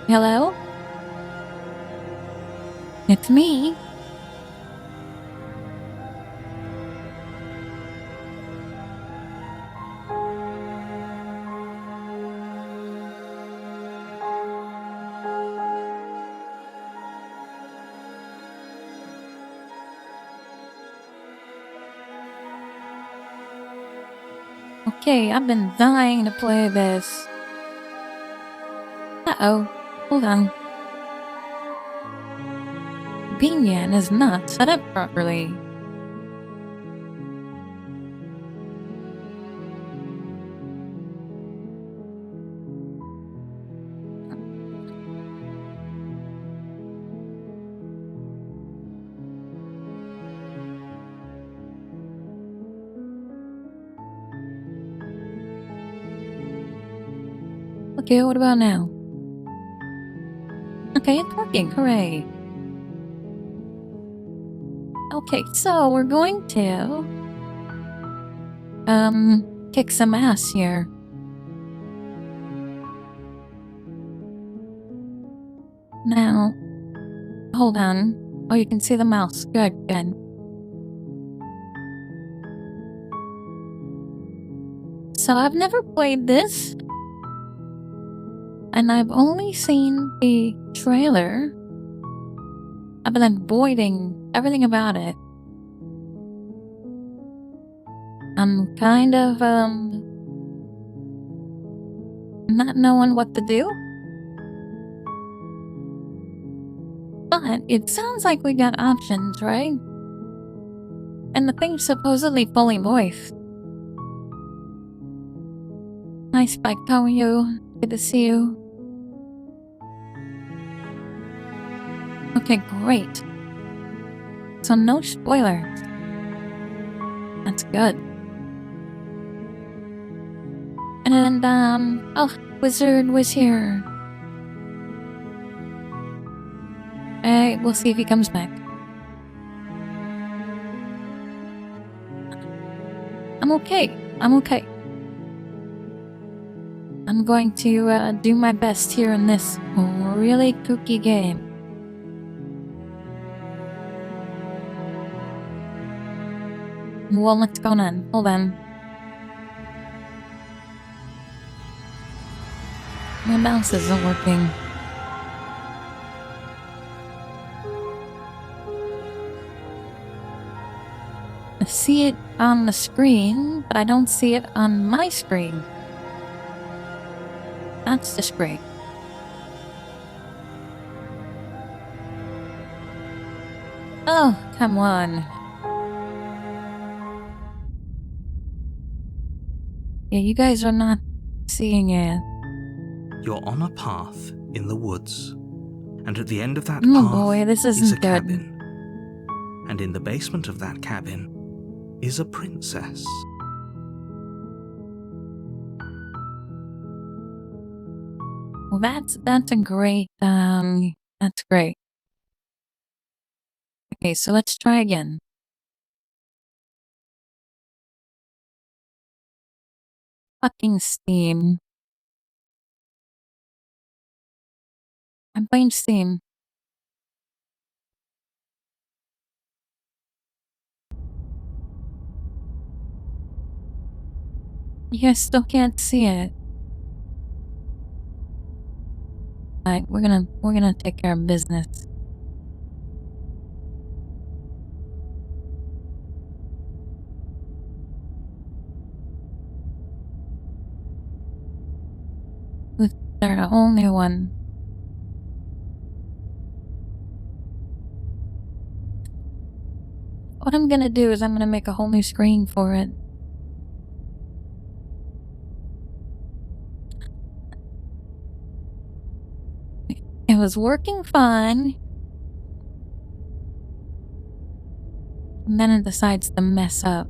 Hello? It's me. Okay, I've been dying to play this. Uh-oh. Hold on. Binyan is not set up properly. Okay, what about now? Okay, it's working. Hooray. Okay, so we're going to kick some ass here. Now, hold on. Oh, you can see the mouse. Good, good. So I've never played this, and I've only seen the trailer. I've been avoiding everything about it. I'm kind of, not knowing what to do. But it sounds like we got options, right? And the thing's supposedly fully voiced. Hi, Spike. How are you? Good to see you. Okay, great. So no spoilers. That's good. And, oh, Wizard was here. Hey, we'll see if he comes back. I'm okay. I'm okay. I'm going to, do my best here in this really kooky game. Well, what's going on? Hold on. My mouse isn't working. I see it on the screen, but I don't see it on my screen. That's just great. Oh, come on. Yeah, you guys are not seeing it. You're on a path in the woods, and at the end of that Oh path boy, this is a isn't good. cabin. And in the basement of that cabin is a princess. Well, that's a great, that's great. Okay, so let's try again. Fucking Steam. I'm playing Steam. You guys still can't see it. Alright, we're gonna take care of business. Let's start a whole new one. What I'm gonna do is I'm gonna make a whole new screen for it. It was working fine. And then it decides to mess up.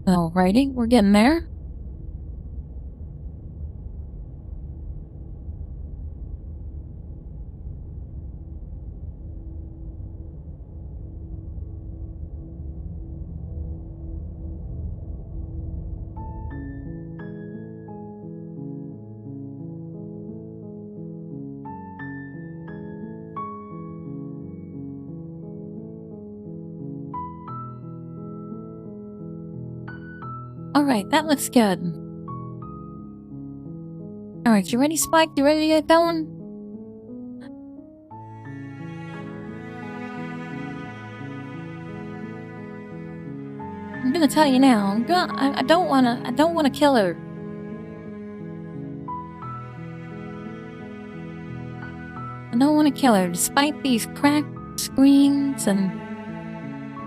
Alrighty, we're getting there. Alright, that looks good. Alright, you ready, Spike? You ready to get going? I'm gonna tell you now. I don't wanna kill her. I don't wanna kill her, despite these cracked screens and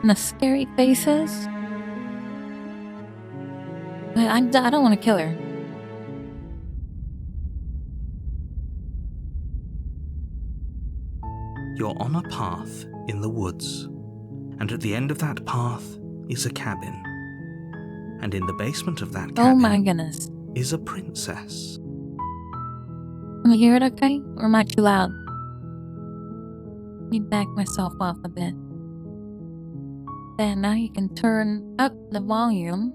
the scary faces. But I don't wanna kill her. You're on a path in the woods, and at the end of that path is a cabin. And in the basement of that cabin Oh my goodness. is a princess. Can you hear it okay? Or am I too loud? Let me back myself off a bit. There, now you can turn up the volume.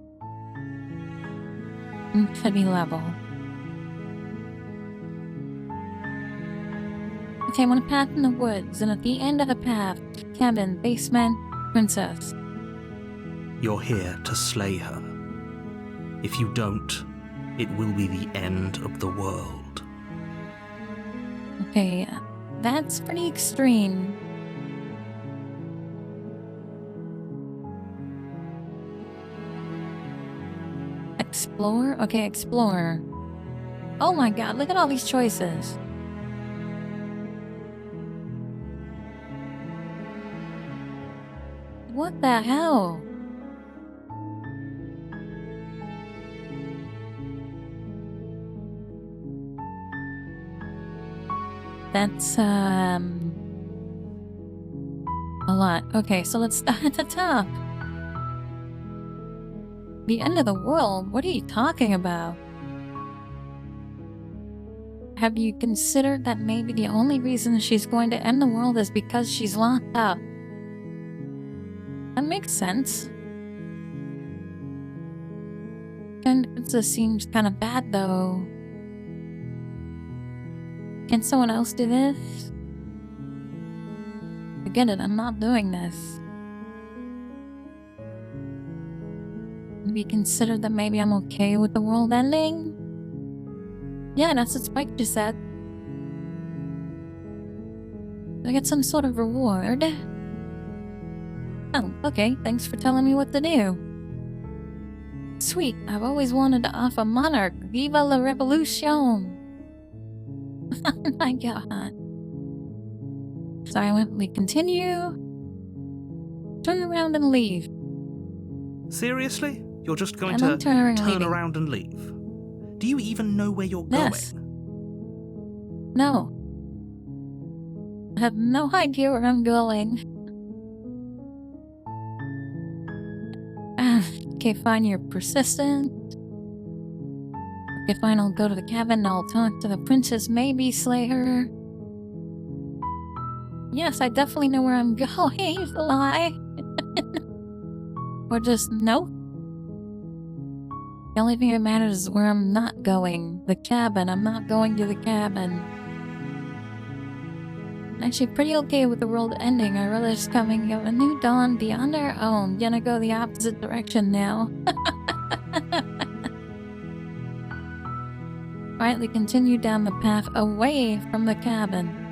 It should be level. Okay, I'm on a path in the woods, and at the end of the path, cabin, basement, princess. You're here to slay her. If you don't, it will be the end of the world. Okay, that's pretty extreme. Explore? Okay, explore. Oh my god, look at all these choices. What the hell? That's, a lot. Okay, so let's start at the top. The end of the world? What are you talking about? Have you considered that maybe the only reason she's going to end the world is because she's locked up? That makes sense. And it seems kind of bad, though. Can someone else do this? Forget it, I'm not doing this. Have you considered that maybe I'm okay with the world ending? Yeah, that's what Spike just said. Do I get some sort of reward? Oh, okay, thanks for telling me what to do. Sweet, I've always wanted to offer Monarch. Viva la Revolution! Oh my god. Silently continue. Turn around and leave. Seriously? You're just going I'm to not turning turn leaving. around and leave? Do you even know where you're Yes. going? No. I have no idea where I'm going. Okay, fine, you're persistent. Okay, fine, I'll go to the cabin and I'll talk to the princess, maybe slay her. Yes, I definitely know where I'm going, lie. Or just, no. The only thing that matters is where I'm not going. The cabin, I'm not going to the cabin. I'm actually pretty okay with the world ending. I realize it's coming of a new dawn beyond our own. Gonna go the opposite direction now. Quietly continue down the path away from the cabin.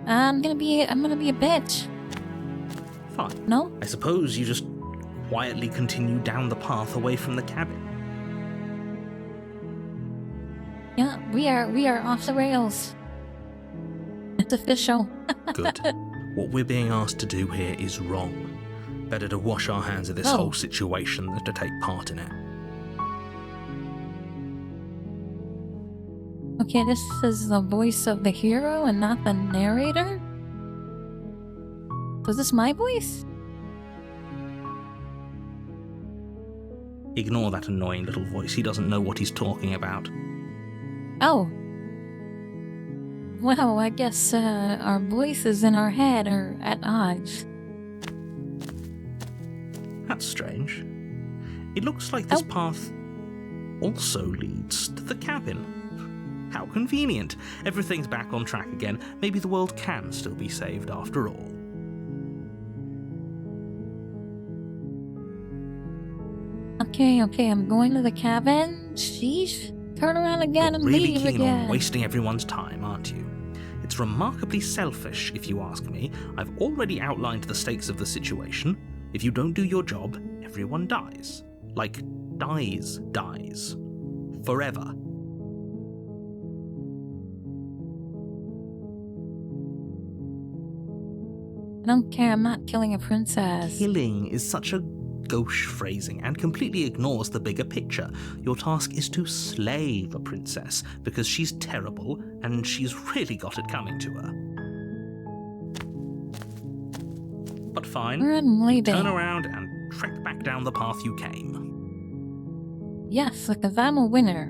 I'm gonna be a bitch. Fine. No? I suppose you just quietly continue down the path away from the cabin. Yeah, we are off the rails. It's official. Good. What we're being asked to do here is wrong. Better to wash our hands of this Oh. whole situation than to take part in it. Okay, this is the voice of the hero and not the narrator? So is this my voice? Ignore that annoying little voice. He doesn't know what he's talking about. Oh. Well, I guess our voices in our head are at odds. That's strange. It looks like this path also leads to the cabin. How convenient. Everything's back on track again. Maybe the world can still be saved after all. Okay, I'm going to the cabin. Sheesh. Turn around again and You're leave really keen again. on wasting everyone's time, aren't you? It's remarkably selfish, if you ask me. I've already outlined the stakes of the situation. If you don't do your job, everyone dies. Like, dies. Forever. I don't care, I'm not killing a princess. Killing is such a gauche phrasing and completely ignores the bigger picture. Your task is to slay the princess, because she's terrible and she's really got it coming to her. But fine, I'm leaving. turn around and trek back down the path you came. Yes, because I'm a winner.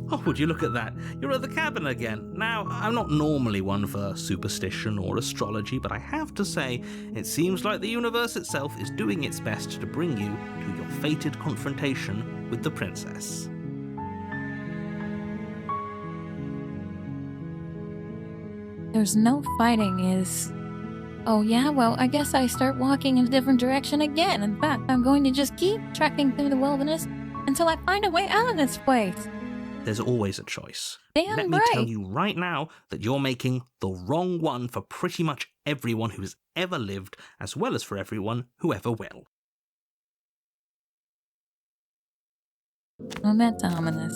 Oh, would you look at that? You're at the cabin again. Now, I'm not normally one for superstition or astrology, but I have to say, it seems like the universe itself is doing its best to bring you to your fated confrontation with the princess. There's no fighting is... Oh yeah, well, I guess I start walking in a different direction again. In fact, I'm going to just keep trekking through the wilderness until I find a way out of this place. There's always a choice. Damn Let me right. tell you right now that you're making the wrong one for pretty much everyone who has ever lived, as well as for everyone who ever will. Oh, that's ominous.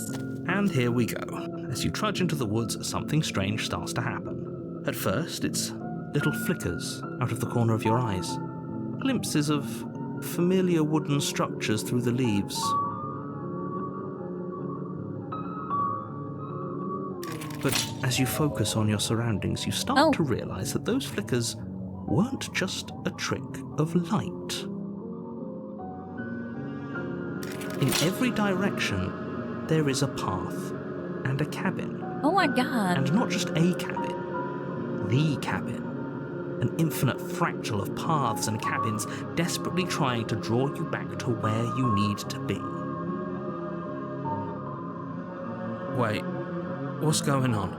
And here we go. As you trudge into the woods, something strange starts to happen. At first, it's little flickers out of the corner of your eyes. Glimpses of familiar wooden structures through the leaves. But as you focus on your surroundings, you start to realize that those flickers weren't just a trick of light. In every direction, there is a path and a cabin. Oh my god. And not just a cabin, the cabin. An infinite fractal of paths and cabins desperately trying to draw you back to where you need to be. Wait, what's going on?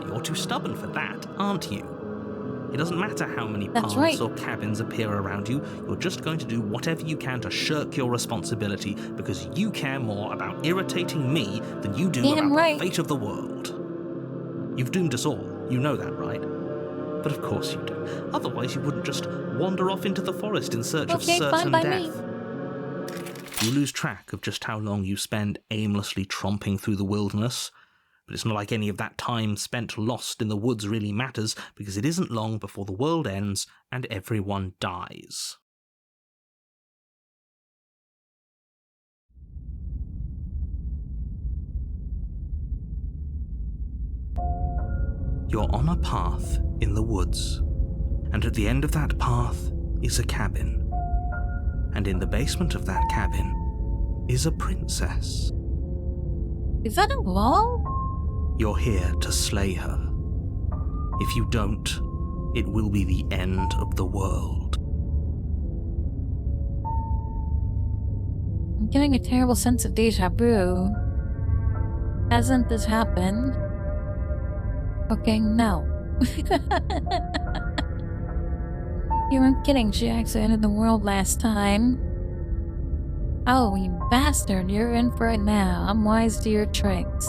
You're too stubborn for that, aren't you? It doesn't matter how many paths or cabins appear around you, you're just going to do whatever you can to shirk your responsibility because you care more about irritating me than you do about the fate of the world. You've doomed us all, you know that, right? But of course you do. Otherwise you wouldn't just wander off into the forest in search of certain death. You lose track of just how long you spend aimlessly tromping through the wilderness. But it's not like any of that time spent lost in the woods really matters, because it isn't long before the world ends and everyone dies. You're on a path in the woods, and at the end of that path is a cabin. And in the basement of that cabin is a princess. Is that a wall? You're here to slay her. If you don't, it will be the end of the world. I'm getting a terrible sense of deja vu. Hasn't this happened? Okay, no. You weren't kidding, she actually ended the world last time. Oh, you bastard, you're in for it now. I'm wise to your tricks.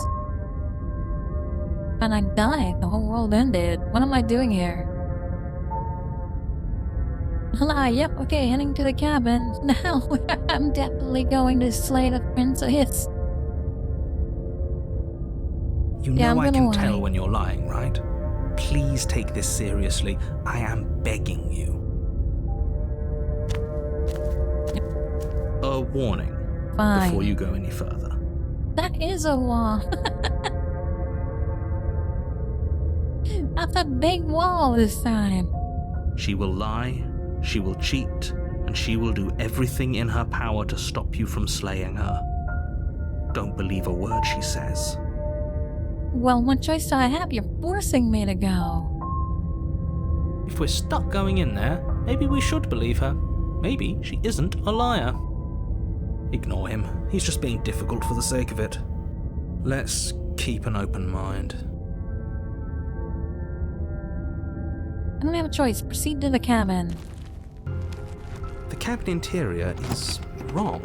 And I died, the whole world ended. What am I doing here? Hello, yep, okay, heading to the cabin. Now, I'm definitely going to slay the princess. You know I can tell when you're lying, right? Please take this seriously. I am begging you. A warning before you go any further. is a wall. That's a big wall this time. She will lie, she will cheat, and she will do everything in her power to stop you from slaying her. Don't believe a word she says. Well, what choice do I have? You're forcing me to go. If we're stuck going in there, maybe we should believe her. Maybe she isn't a liar. Ignore him. He's just being difficult for the sake of it. Let's keep an open mind. I don't have a choice. Proceed to the cabin. The cabin interior is wrong.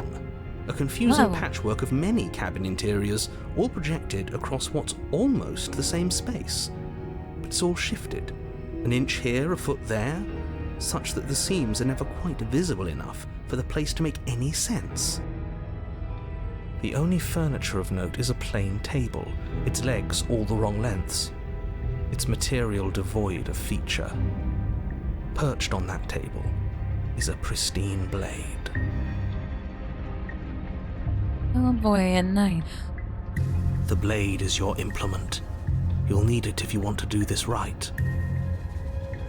A confusing patchwork of many cabin interiors, all projected across what's almost the same space. But it's all shifted. An inch here, a foot there, such that the seams are never quite visible enough for the place to make any sense. The only furniture of note is a plain table, its legs all the wrong lengths, its material devoid of feature. Perched on that table is a pristine blade. Oh boy, a knife. The blade is your implement. You'll need it if you want to do this right.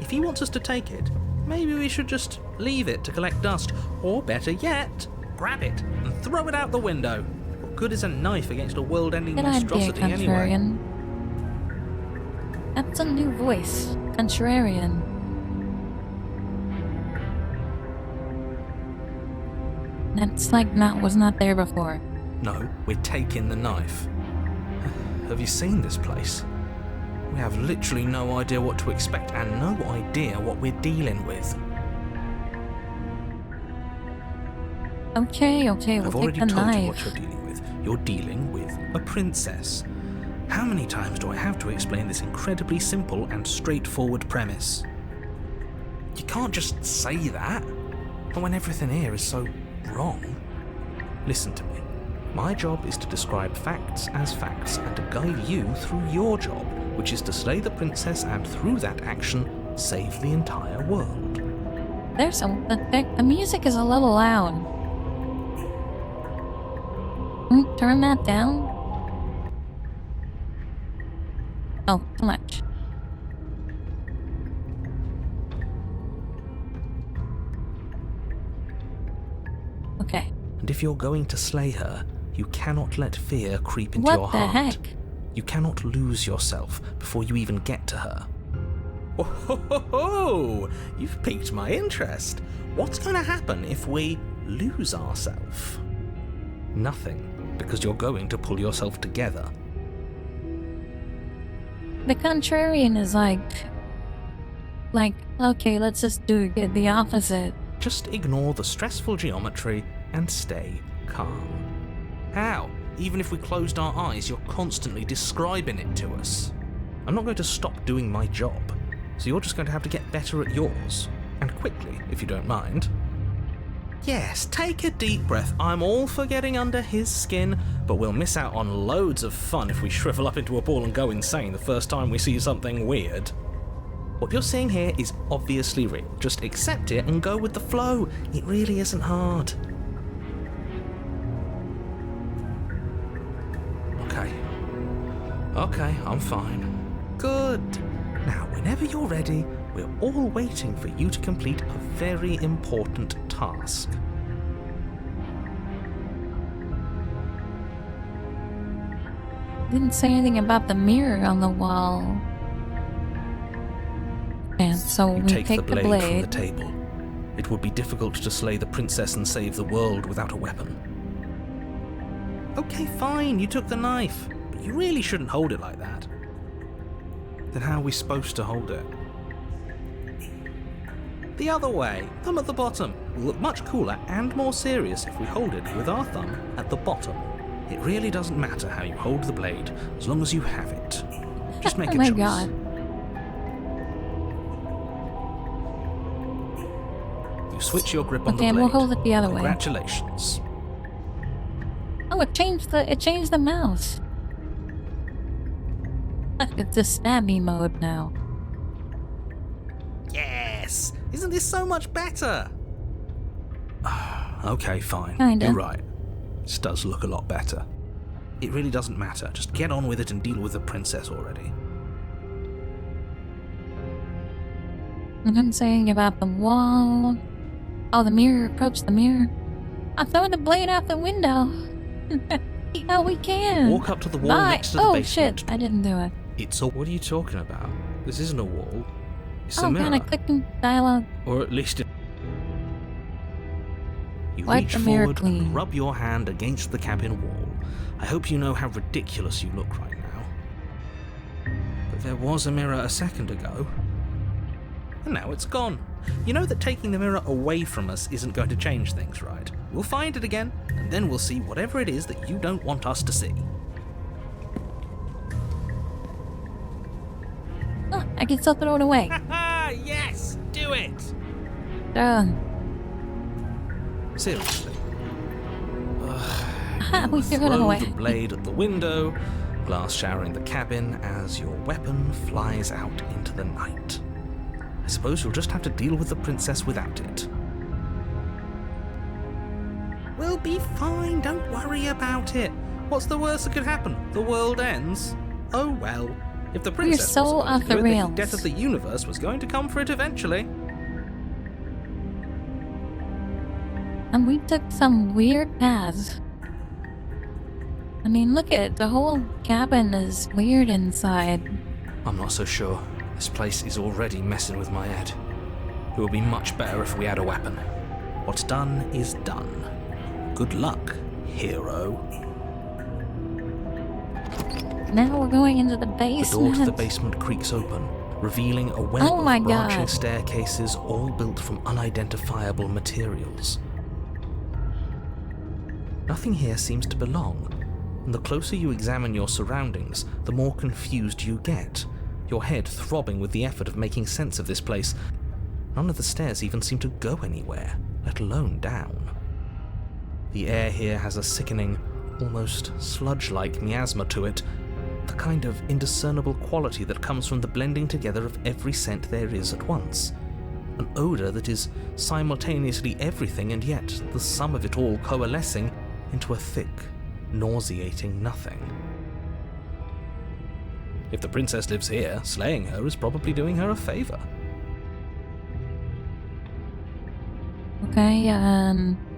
If he wants us to take it, maybe we should just leave it to collect dust, or better yet, grab it and throw it out the window. What good is a knife against a world-ending monstrosity anyway? Contrarian. That's a new voice. Contrarian. That's like was not there before. No, we're taking the knife. Have you seen this place? We have literally no idea what to expect and no idea what we're dealing with. Okay, we'll take the knife. I've already told you what you're dealing with. You're dealing with a princess. How many times do I have to explain this incredibly simple and straightforward premise? You can't just say that, but when everything here is so wrong. Listen to me. My job is to describe facts as facts and to guide you through your job, which is to slay the princess and through that action, save the entire world. The music is a little loud. Turn that down. Oh, too much. Okay. And if you're going to slay her, you cannot let fear creep into your heart. What the heck? You cannot lose yourself before you even get to her. Oh, ho, ho, ho. You've piqued my interest. What's going to happen if we lose ourselves? Nothing, because you're going to pull yourself together. The contrarian is like, okay, let's just do the opposite. Just ignore the stressful geometry and stay calm. How? Even if we closed our eyes, you're constantly describing it to us. I'm not going to stop doing my job, so you're just going to have to get better at yours. And quickly, if you don't mind. Yes, take a deep breath. I'm all for getting under his skin, but we'll miss out on loads of fun if we shrivel up into a ball and go insane the first time we see something weird. What you're seeing here is obviously real. Just accept it and go with the flow. It really isn't hard. Okay, I'm fine. Good. Now, whenever you're ready, we're all waiting for you to complete a very important task. Didn't say anything about the mirror on the wall. And so we take the blade blade from the table. It would be difficult to slay the princess and save the world without a weapon. Okay, fine, you took the knife. You really shouldn't hold it like that. Then how are we supposed to hold it? The other way, thumb at the bottom. Will look much cooler and more serious if we hold it with our thumb at the bottom. It really doesn't matter how you hold the blade, as long as you have it. Just make a choice. Oh my god. You switch your grip on the blade. Okay, we'll hold it the other way. Congratulations. Oh, it changed the mouse. It's the stabby mode now. Yes! Isn't this so much better? Okay, fine. Kinda. You're right. This does look a lot better. It really doesn't matter. Just get on with it and deal with the princess already. I'm saying about the wall. Oh, the mirror. Approach the mirror. I'm throwing the blade out the window. Oh, we can. Walk up to the wall next to the basement. Oh, shit. I didn't do it. It's a... What are you talking about? This isn't a wall. It's a Oh, mirror. God, I clicked in dialogue. Or at least... You Wipe reach the mirror forward clean. and rub your hand against the cabin wall. I hope you know how ridiculous you look right now. But there was a mirror a second ago. And now it's gone. You know that taking the mirror away from us isn't going to change things, right? We'll find it again, and then we'll see whatever it is that you don't want us to see. Oh, I can still throw it away. Haha, yes! Do it! Done. Seriously. We threw it Throw away. the blade at the window, glass showering the cabin as your weapon flies out into the night. I suppose you'll just have to deal with the princess without it. We'll be fine, don't worry about it. What's the worst that could happen? The world ends? Oh well. If the princess so was going off to the do it, rails. the death of the universe was going to come for it eventually. And we took some weird paths. I mean, look at it. The whole cabin is weird inside. I'm not so sure. This place is already messing with my head. It would be much better if we had a weapon. What's done is done. Good luck, hero. Now we're going into the The basement. door to the basement creaks open, revealing a web Oh my of branching God. staircases all built from unidentifiable materials. Nothing here seems to belong, and the closer you examine your surroundings, the more confused you get, your head throbbing with the effort of making sense of this place. None of the stairs even seem to go anywhere, let alone down. The air here has a sickening, almost sludge-like miasma to it, the kind of indiscernible quality that comes from the blending together of every scent there is at once. An odour that is simultaneously everything and yet the sum of it all coalescing into a thick, nauseating nothing. If the princess lives here, slaying her is probably doing her a favour. Okay,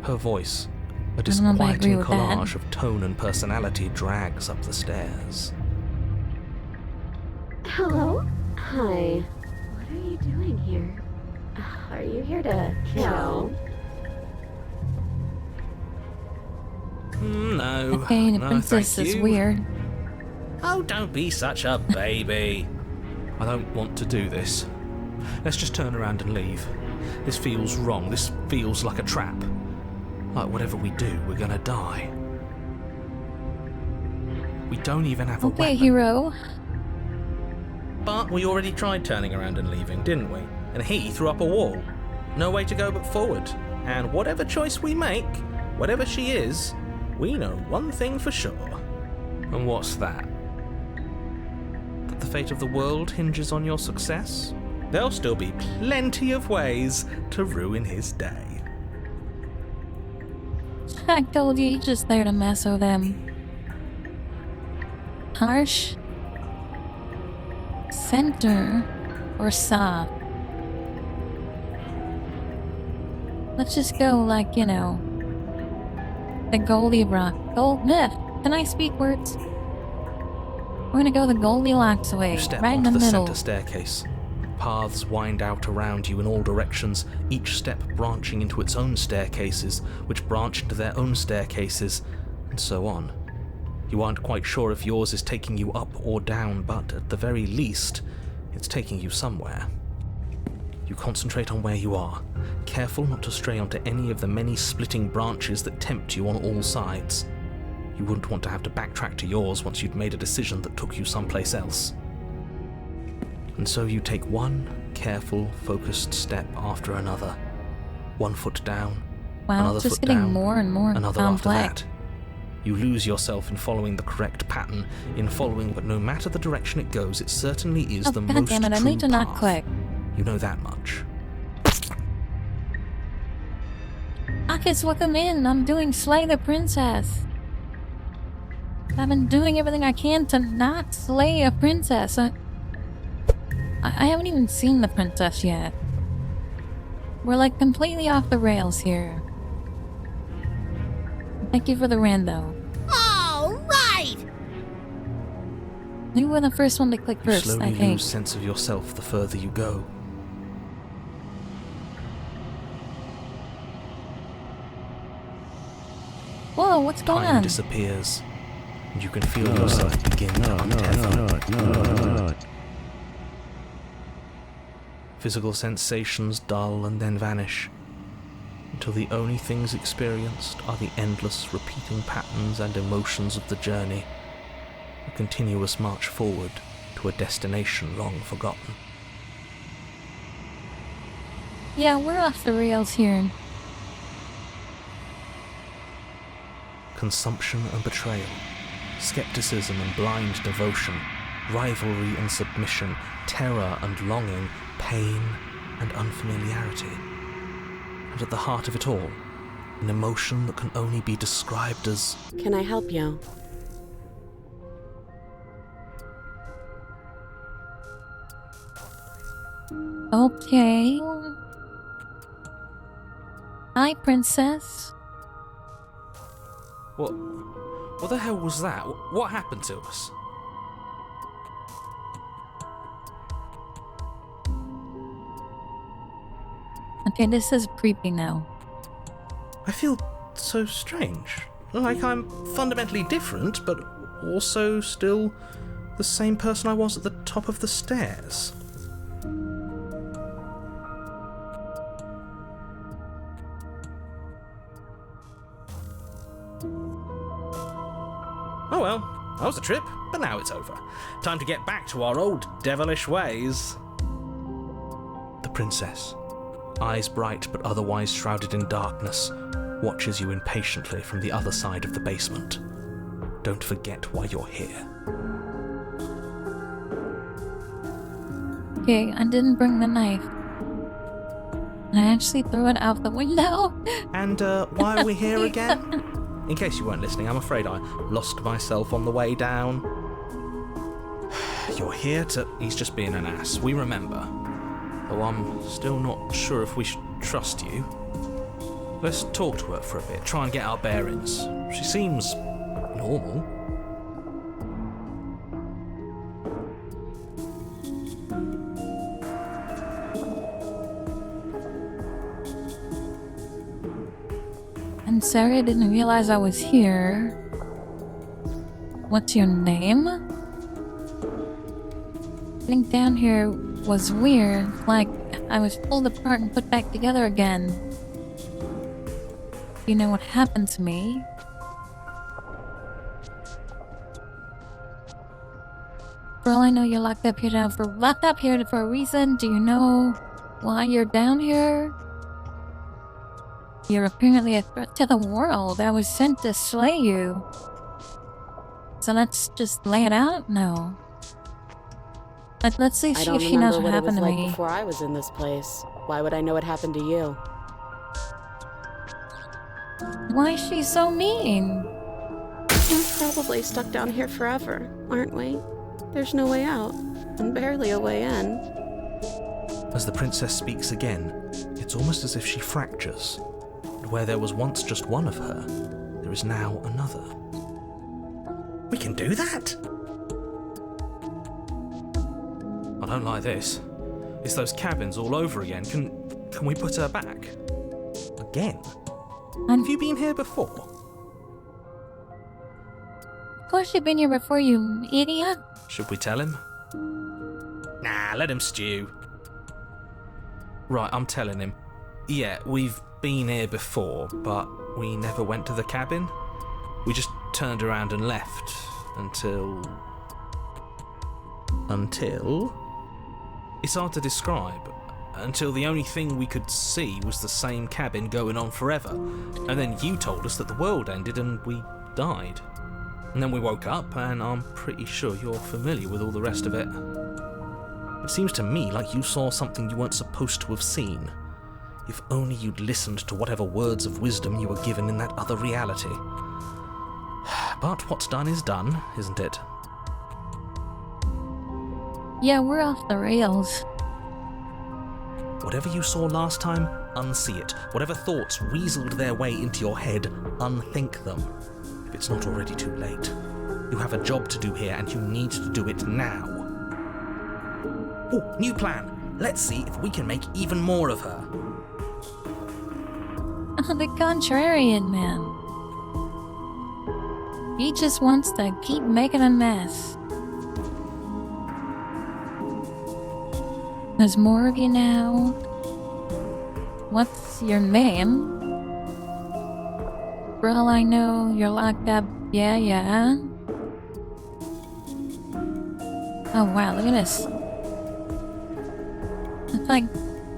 Her voice, a don't know if I agree disquieting with that. collage of tone and personality, drags up the stairs. Hello? Hi. What are you doing here? Are you here to kill? No. okay, the no, princess thank is you. weird. Oh, don't be such a baby. I don't want to do this. Let's just turn around and leave. This feels wrong. This feels like a trap. Like whatever we do, we're gonna die. We don't even have a Okay, weapon. hero. But we already tried turning around and leaving, didn't we? And he threw up a wall. No way to go but forward. And whatever choice we make, whatever she is, we know one thing for sure. And what's that? That the fate of the world hinges on your success? There'll still be plenty of ways to ruin his day. I told you, he's just there to mess with him. Harsh, center, or soft? Let's just go like, you know, the Goldilocks. Can I speak words? We're gonna go the Goldilocks way, You step right in onto the the middle. center staircase. Paths wind out around you in all directions, each step branching into its own staircases, which branch into their own staircases, and so on. You aren't quite sure if yours is taking you up or down, but at the very least, it's taking you somewhere. You concentrate on where you are, careful not to stray onto any of the many splitting branches that tempt you on all sides. You wouldn't want to have to backtrack to yours once you'd made a decision that took you someplace else. And so you take one careful, focused step after another. One foot down, Wow, another it's just foot getting down, more and more another after complex. that. You lose yourself in following the correct pattern, in following, but no matter the direction it goes, it certainly is Oh, the God most damn it, I true need to not path. click. You know that much. I can swap him in. I'm doing Slay the Princess. I've been doing everything I can to not slay a princess. I haven't even seen the princess yet. We're like completely off the rails here. Thank you for the rando. All right! You were the first one to click You first, I slowly think. lose sense of yourself the further you go. Whoa, what's going Time on? disappears, and you can feel yourself begin to untether. Physical sensations dull and then vanish, until the only things experienced are the endless repeating patterns and emotions of the journey, a continuous march forward to a destination long forgotten. Yeah, we're off the rails here. Consumption and betrayal, skepticism and blind devotion, rivalry and submission, terror and longing, pain and unfamiliarity. And at the heart of it all, an emotion that can only be described as... Can I help you? Okay. Hi, princess. What the hell was that? What happened to us? Okay, this is creepy now. I feel so strange. Like I'm fundamentally different, but also still the same person I was at the top of the stairs. Oh well, that was a trip, but now it's over. Time to get back to our old devilish ways. The princess, eyes bright but otherwise shrouded in darkness, watches you impatiently from the other side of the basement. Don't forget why you're here. Okay, I didn't bring the knife. I actually threw it out the window. And why are we here again? In case you weren't listening, I'm afraid I lost myself on the way down. You're here to... He's just being an ass, we remember. Though I'm still not sure if we should trust you. Let's talk to her for a bit, try and get our bearings. She seems normal. And Sarah didn't realize I was here. What's your name? Getting down here was weird, like I was pulled apart and put back together again. You know what happened to me? For all I know, you're locked up here for a reason. Do you know why you're down here? You're apparently a threat to the world. I was sent to slay you. So let's just lay it out? No. Let's see if she knows what happened to me. I don't remember what it was like before I was in this place. Why would I know what happened to you? Why is she so mean? We're probably stuck down here forever, aren't we? There's no way out, and barely a way in. As the princess speaks again, it's almost as if she fractures. And where there was once just one of her, there is now another. We can do that? I don't like this. It's those cabins all over again. Can we put her back? Again? Have you been here before? Of course you've been here before, you idiot. Should we tell him? Nah, let him stew. Right, I'm telling him. Yeah, we've been here before, but we never went to the cabin. We just turned around and left until... It's hard to describe. Until the only thing we could see was the same cabin going on forever. And then you told us that the world ended and we died. And then we woke up, and I'm pretty sure you're familiar with all the rest of it. It seems to me like you saw something you weren't supposed to have seen. If only you'd listened to whatever words of wisdom you were given in that other reality. But what's done is done, isn't it? Yeah, we're off the rails. Whatever you saw last time, unsee it. Whatever thoughts weaseled their way into your head, unthink them. If it's not already too late. You have a job to do here, and you need to do it now. Oh, new plan. Let's see if we can make even more of her. The contrarian man. He just wants to keep making a mess. There's more of you now. What's your name? For all I know, you're locked up. Yeah. Oh wow, look at this. It's like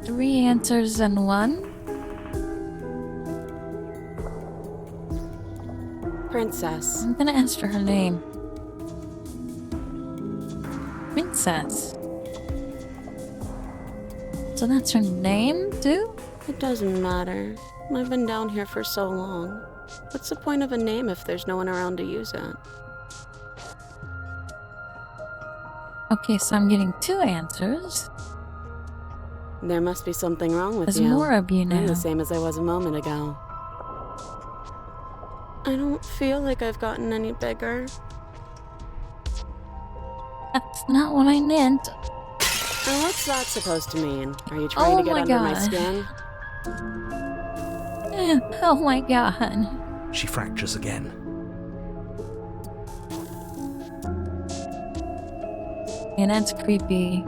3 answers in one. Princess. I'm gonna ask for her name. Princess. So that's her name, too? It doesn't matter. I've been down here for so long. What's the point of a name if there's no one around to use it? Okay, so I'm getting 2 answers. There must be something wrong with There's you. more of you now. I'm the same as I was a moment ago. I don't feel like I've gotten any bigger. That's not what I meant. And what's that supposed to mean? Are you trying to get under my skin? Oh my god. She fractures again. And that's creepy.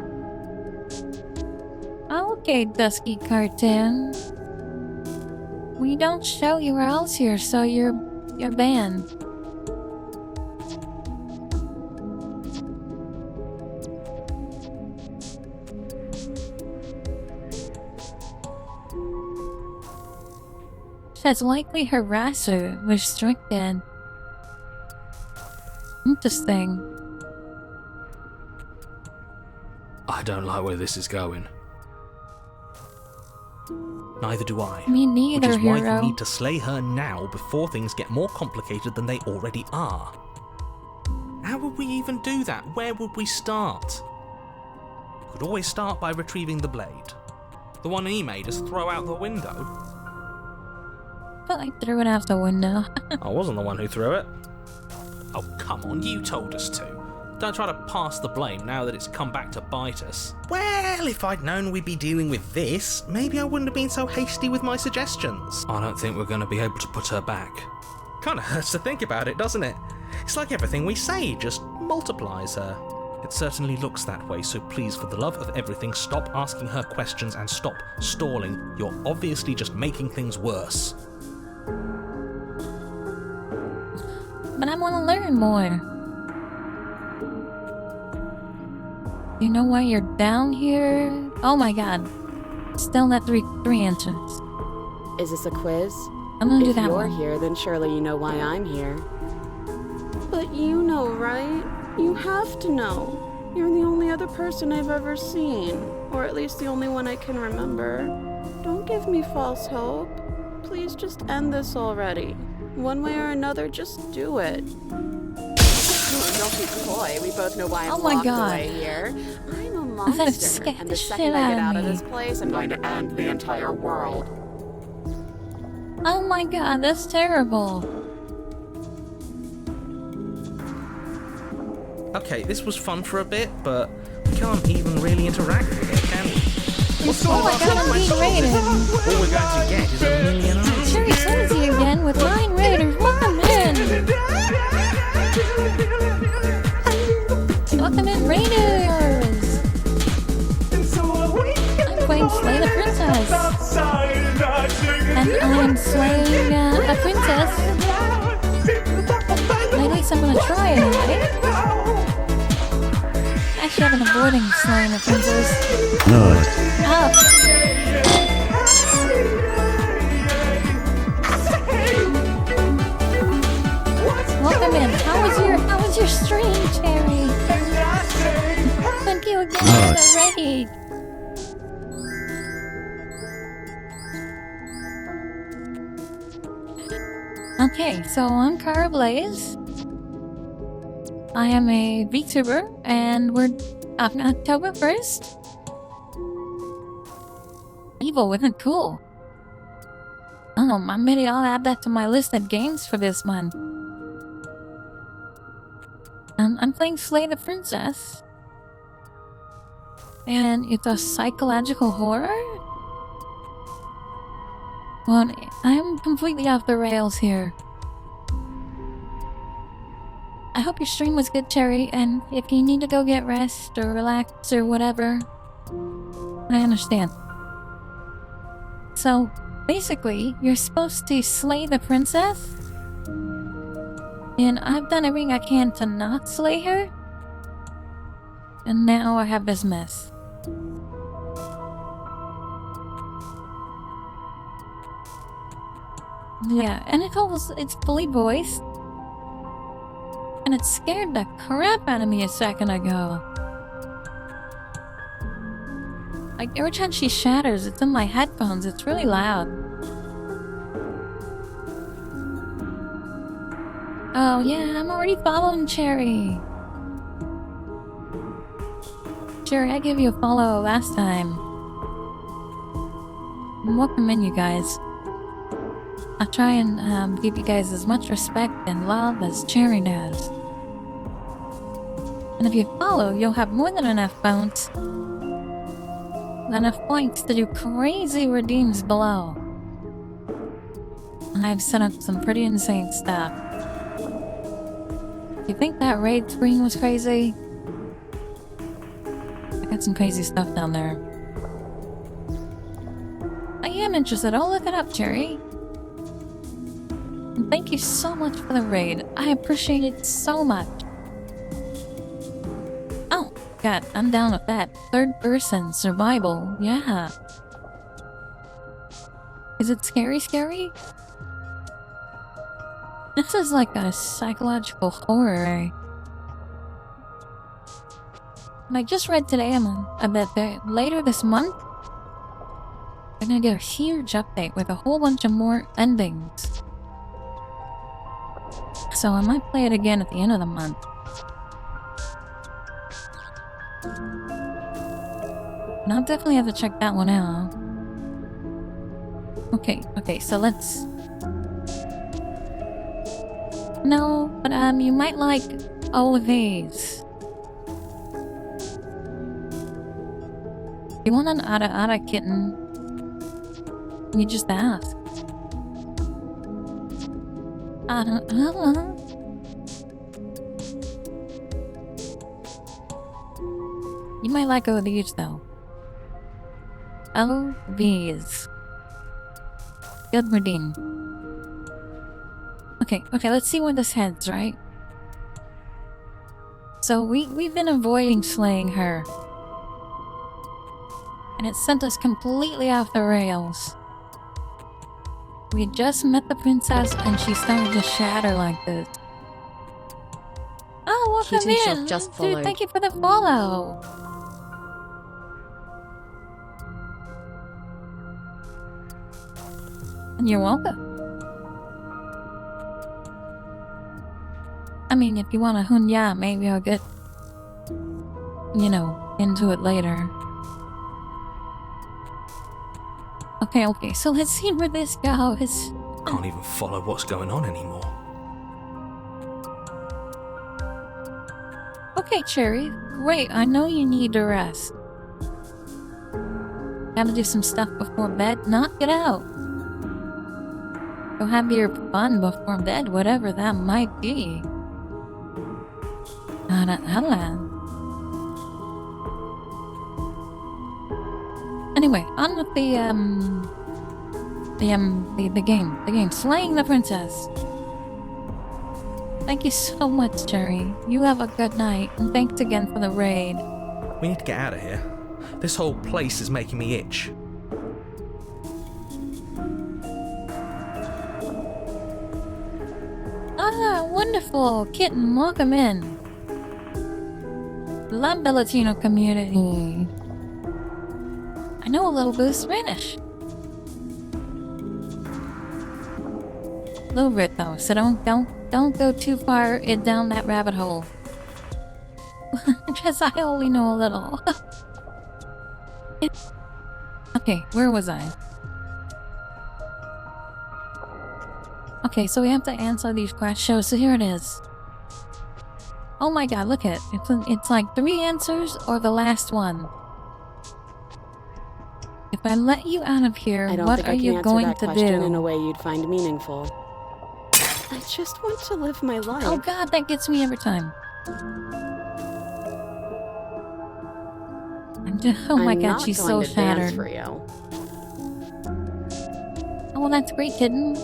Okay, Dusky Cartoon. We don't show you where else here, so you're banned. Says likely harasser restricted. Interesting. I don't like where this is going. Neither do I. Me neither, Which is why hero. you need to slay her now before things get more complicated than they already are. How would we even do that? Where would we start? We could always start by retrieving the blade. The one he made us throw out the window. But I threw it out the window. I wasn't the one who threw it. Oh, come on, you told us to. Don't try to pass the blame now that it's come back to bite us. Well, if I'd known we'd be dealing with this, maybe I wouldn't have been so hasty with my suggestions. I don't think we're going to be able to put her back. Kinda hurts to think about it, doesn't it? It's like everything we say just multiplies her. It certainly looks that way, so please, for the love of everything, stop asking her questions and stop stalling. You're obviously just making things worse. But I want to learn more. You know why you're down here? Oh my god. Still not three answers. Is this a quiz? I'm gonna do If that you're one. here, then surely you know why I'm here. But you know, right? You have to know. You're the only other person I've ever seen. Or at least the only one I can remember. Don't give me false hope. Please just end this already. One way or another, just do it. Don't be coy. We both know why I'm Oh my locked God. away here. I'm a That monster, scared and the the shit second I get out out of of me. this place, I'm going to end the entire world. Oh my god, that's terrible. Okay, this was fun for a bit, but we can't even really interact with it, can we? What's Oh my god, I'm being raided. All we're going to get is a million eyes. Sure, he sends you again with 9 raiders. Welcome in. Welcome in, raiders. I'm Queen Slay the Princess. And I'm slaying a princess. At least I'm gonna try anyway. Actually, I've been avoiding slaying a princess. Oh. Welcome in. How was your stream, Cherry? Thank you again for the raid. Okay, so I'm Cara Blaze. I am a VTuber, and we're on October 1st. Evil isn't cool. Oh, maybe I'll add that to my list of games for this month. I'm playing Slay the Princess. And it's a psychological horror? Well, I'm completely off the rails here. I hope your stream was good, Cherry, and if you need to go get rest or relax or whatever, I understand. So, basically, you're supposed to slay the princess? And I've done everything I can to not slay her? And now I have this mess. Yeah, and it's fully voiced. And it scared the crap out of me a second ago. Like, every time she shatters, it's in my headphones. It's really loud. Oh, yeah, I'm already following Cherry. Cherry, I gave you a follow last time. Welcome in, you guys. I'll try and give you guys as much respect and love as Cherry does. And if you follow, you'll have more than enough points. Enough points to do crazy redeems below. And I've set up some pretty insane stuff. You think that raid screen was crazy? I got some crazy stuff down there. I am interested. I'll look it up, Cherry. And thank you so much for the raid. I appreciate it so much. Oh, God, I'm down with that. Third person survival. Yeah. Is it scary? This is like a psychological horror. And I just read today, I bet that later this month, they're gonna get a huge update with a whole bunch of more endings. So I might play it again at the end of the month. And I'll definitely have to check that one out. Okay, so let's... No, but you might like all of these. You want an Ada kitten? You just ask. You might like all of these though. Oh, these. Good redeem. Okay, let's see where this heads, right? So we've been avoiding slaying her. And it sent us completely off the rails. We just met the princess and she started to shatter like this. Oh, welcome in! Just Dude, thank you for the follow! And you're welcome. I mean, if you want a hunya, maybe I'll get, into it later. Okay, so let's see where this goes. Can't even follow what's going on anymore. Okay, Cherry. Great, I know you need to rest. Gotta do some stuff before bed. Knock it out. Go have your fun before bed, whatever that might be. Anyway, on with the game. Slaying the princess. Thank you so much, Cherry. You have a good night, and thanks again for the raid. We need to get out of here. This whole place is making me itch. Ah, wonderful. Kitten, welcome in. Love the Latino community. I know a little bit of Spanish. A little bit though, so don't go too far down that rabbit hole. because I only know a little. Okay, where was I? Okay, so we have to answer these questions. So here it is. Oh my god, look at it. It's like 3 answers or the last one. If I let you out of here, what are you going to do? In a way you'd find meaningful. I just want to live my life. Oh god, that gets me every time. Oh my god, she's so shattered. For you. Oh, well, that's great, kitten.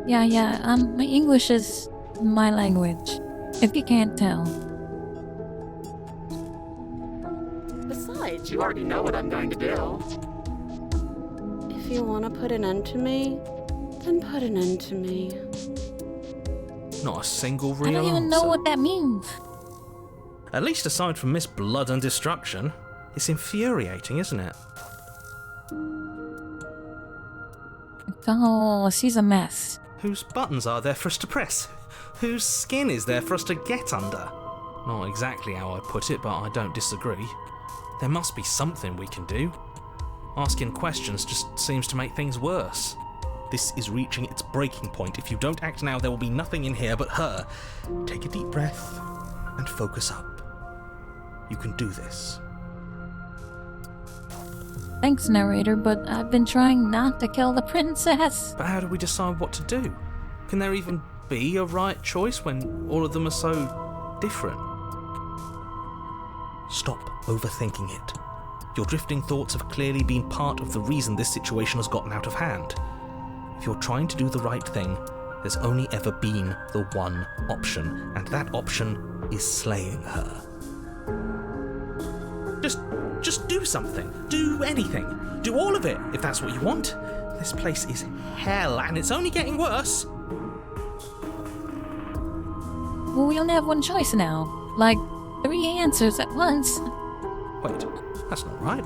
Yeah, my English is my language, if you can't tell. Besides, you already know what I'm going to do. If you want to put an end to me, then put an end to me. Not a single I real don't even answer. know what that means. At least aside from Miss Blood and Destruction, it's infuriating, isn't it? Oh, she's a mess. Whose buttons are there for us to press? Whose skin is there for us to get under? Not exactly how I'd put it, but I don't disagree. There must be something we can do. Asking questions just seems to make things worse. This is reaching its breaking point. If you don't act now, there will be nothing in here but her. Take a deep breath and focus up. You can do this. Thanks, narrator, but I've been trying not to kill the princess. But how do we decide what to do? Can there even be a right choice when all of them are so different? Stop overthinking it. Your drifting thoughts have clearly been part of the reason this situation has gotten out of hand. If you're trying to do the right thing, there's only ever been the one option, and that option is slaying her. Just do something. Do anything. Do all of it, if that's what you want. This place is hell, and it's only getting worse. Well, we only have one choice now. Like, 3 answers at once. Wait, that's not right.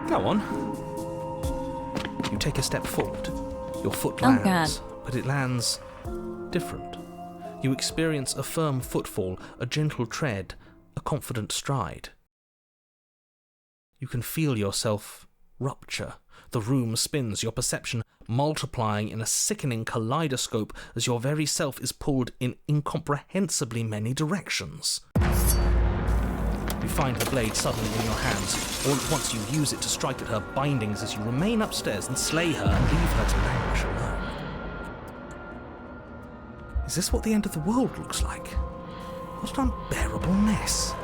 Go on. You take a step forward. Your foot lands, but it lands different. You experience a firm footfall, a gentle tread, a confident stride. You can feel yourself rupture. The room spins, your perception multiplying in a sickening kaleidoscope as your very self is pulled in incomprehensibly many directions. You find the blade suddenly in your hands. All at once you use it to strike at her bindings as you remain upstairs and slay her and leave her to languish alone. Is this what the end of the world looks like? What an unbearable mess.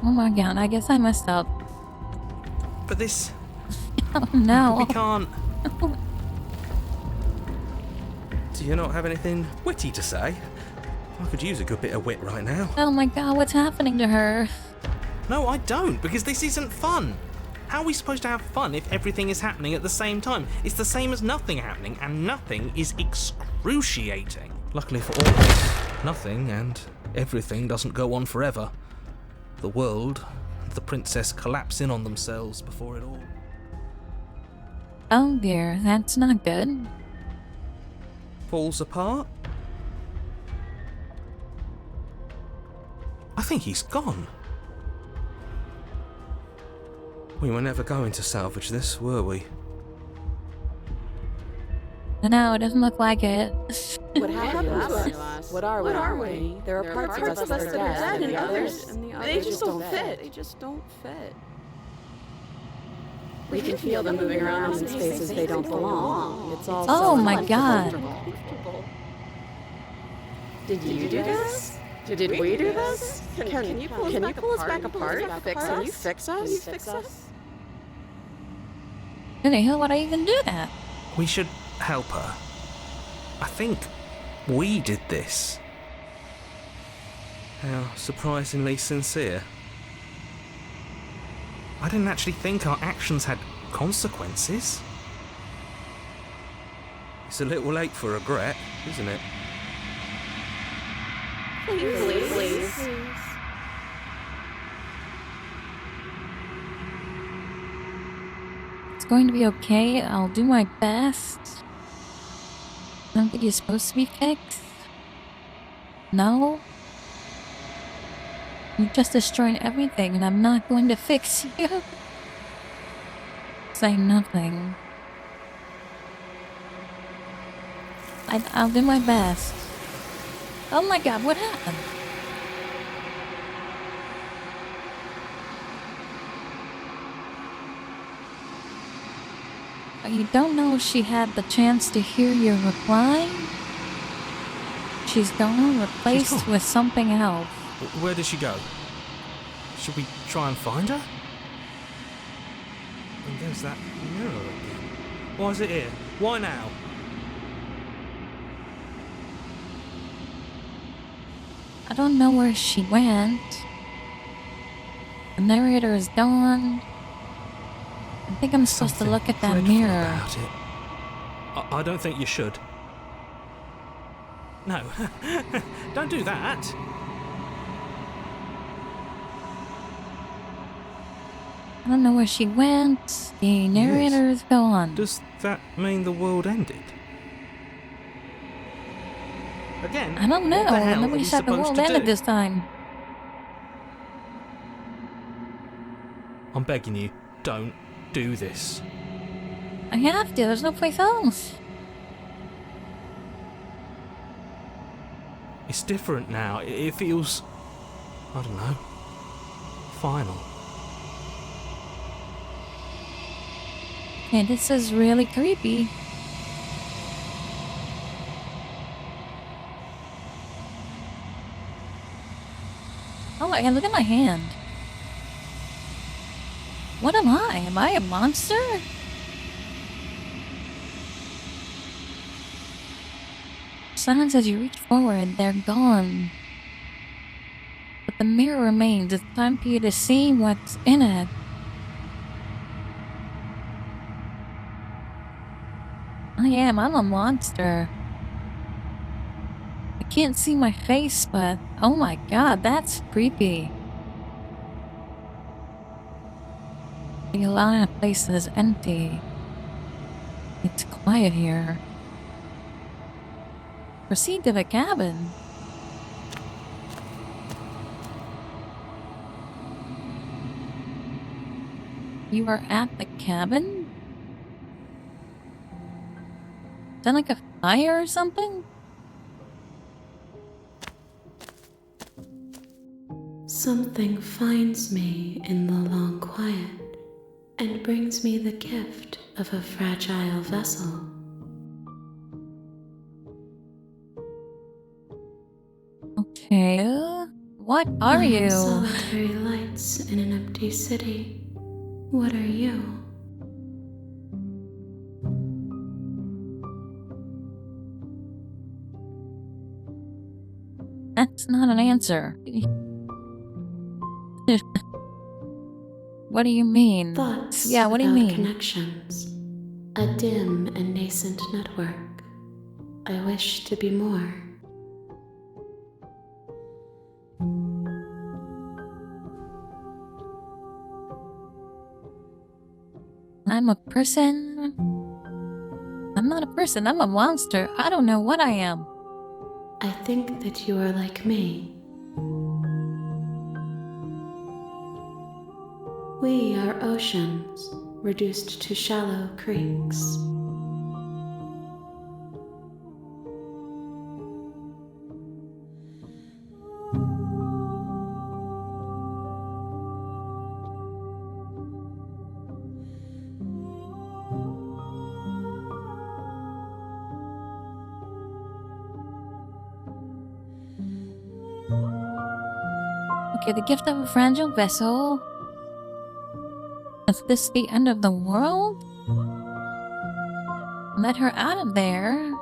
Oh my god, I guess I messed up. But this... Oh no. We can't... Do you not have anything witty to say? I could use a good bit of wit right now. Oh my god, what's happening to her? No, I don't, because this isn't fun. How are we supposed to have fun if everything is happening at the same time? It's the same as nothing happening, and nothing is excruciating. Luckily for all of us, nothing and everything doesn't go on forever. The world and the princess collapse in on themselves before it all. Oh dear, that's not good. Falls apart? I think he's gone. We were never going to salvage this, were we? No, it doesn't look like it. What happened to us? What are we? There are parts of us that are dead, and others, they just don't fit. They just don't fit. We can feel them moving around in spaces they don't belong. It's all Oh so my god. Did you do this? Did we do this? Can you pull us back apart? Can you fix us? Who the hell would I even do that? We should help her. I think we did this. How surprisingly sincere. I didn't actually think our actions had consequences. It's a little late for regret, isn't it? Please. It's going to be okay. I'll do my best. I don't think you're supposed to be fixed. No? You just destroyed everything and I'm not going to fix you. Say nothing. I'll do my best. Oh my god, what happened? You don't know if she had the chance to hear your reply? She's gone, replaced with something else. Where did she go? Should we try and find her? And there's that mirror again. Why is it here? Why now? I don't know where she went. The narrator is gone. I think I'm supposed to look at that Dreadful mirror. About it. I don't think you should. No, don't do that. I don't know where she went. The narrator is gone. Does that mean the world ended? Again? I don't know. What the hell Nobody are we said the supposed world to ended do? this time. I'm begging you, don't do this. I have to. There's no place else. It's different now. It feels, I don't know, final. And this is really creepy. Oh my god, look at my hand. What am I? Am I a monster? Signs as you reach forward, they're gone. But the mirror remains. It's time for you to see what's in it. I'm a monster. I can't see my face, but oh my god, that's creepy. The line of place is empty. It's quiet here. Proceed to the cabin. You are at the cabin? Is that like a fire or something? Something finds me in the long quiet and brings me the gift of a fragile vessel. Okay. What are I am you? solitary lights in an empty city. What are you? That's not an answer. What do you mean? Thoughts Yeah, what do you without mean? connections. A dim and nascent network. I wish to be more. I'm a person. I'm not a person, I'm a monster. I don't know what I am. I think that you are like me. We are oceans, reduced to shallow creeks. Okay, the gift of a fragile vessel. Is this the end of the world? Let her out of there.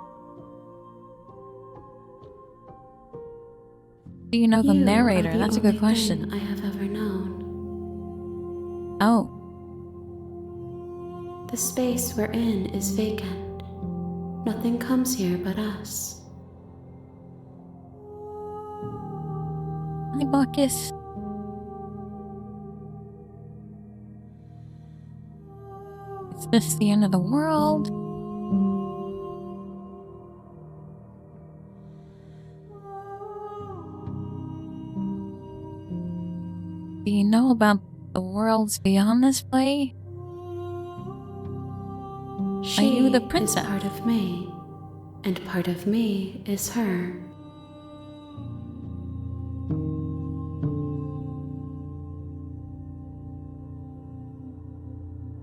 Do you know the You narrator? are the That's a good only question. thing I have ever known. Oh, The space we're in is vacant. Nothing comes here but us. hi, Bacchus. Is this the end of the world? know about the worlds beyond this play? She Are you the is princess? part of me, and part of me is her.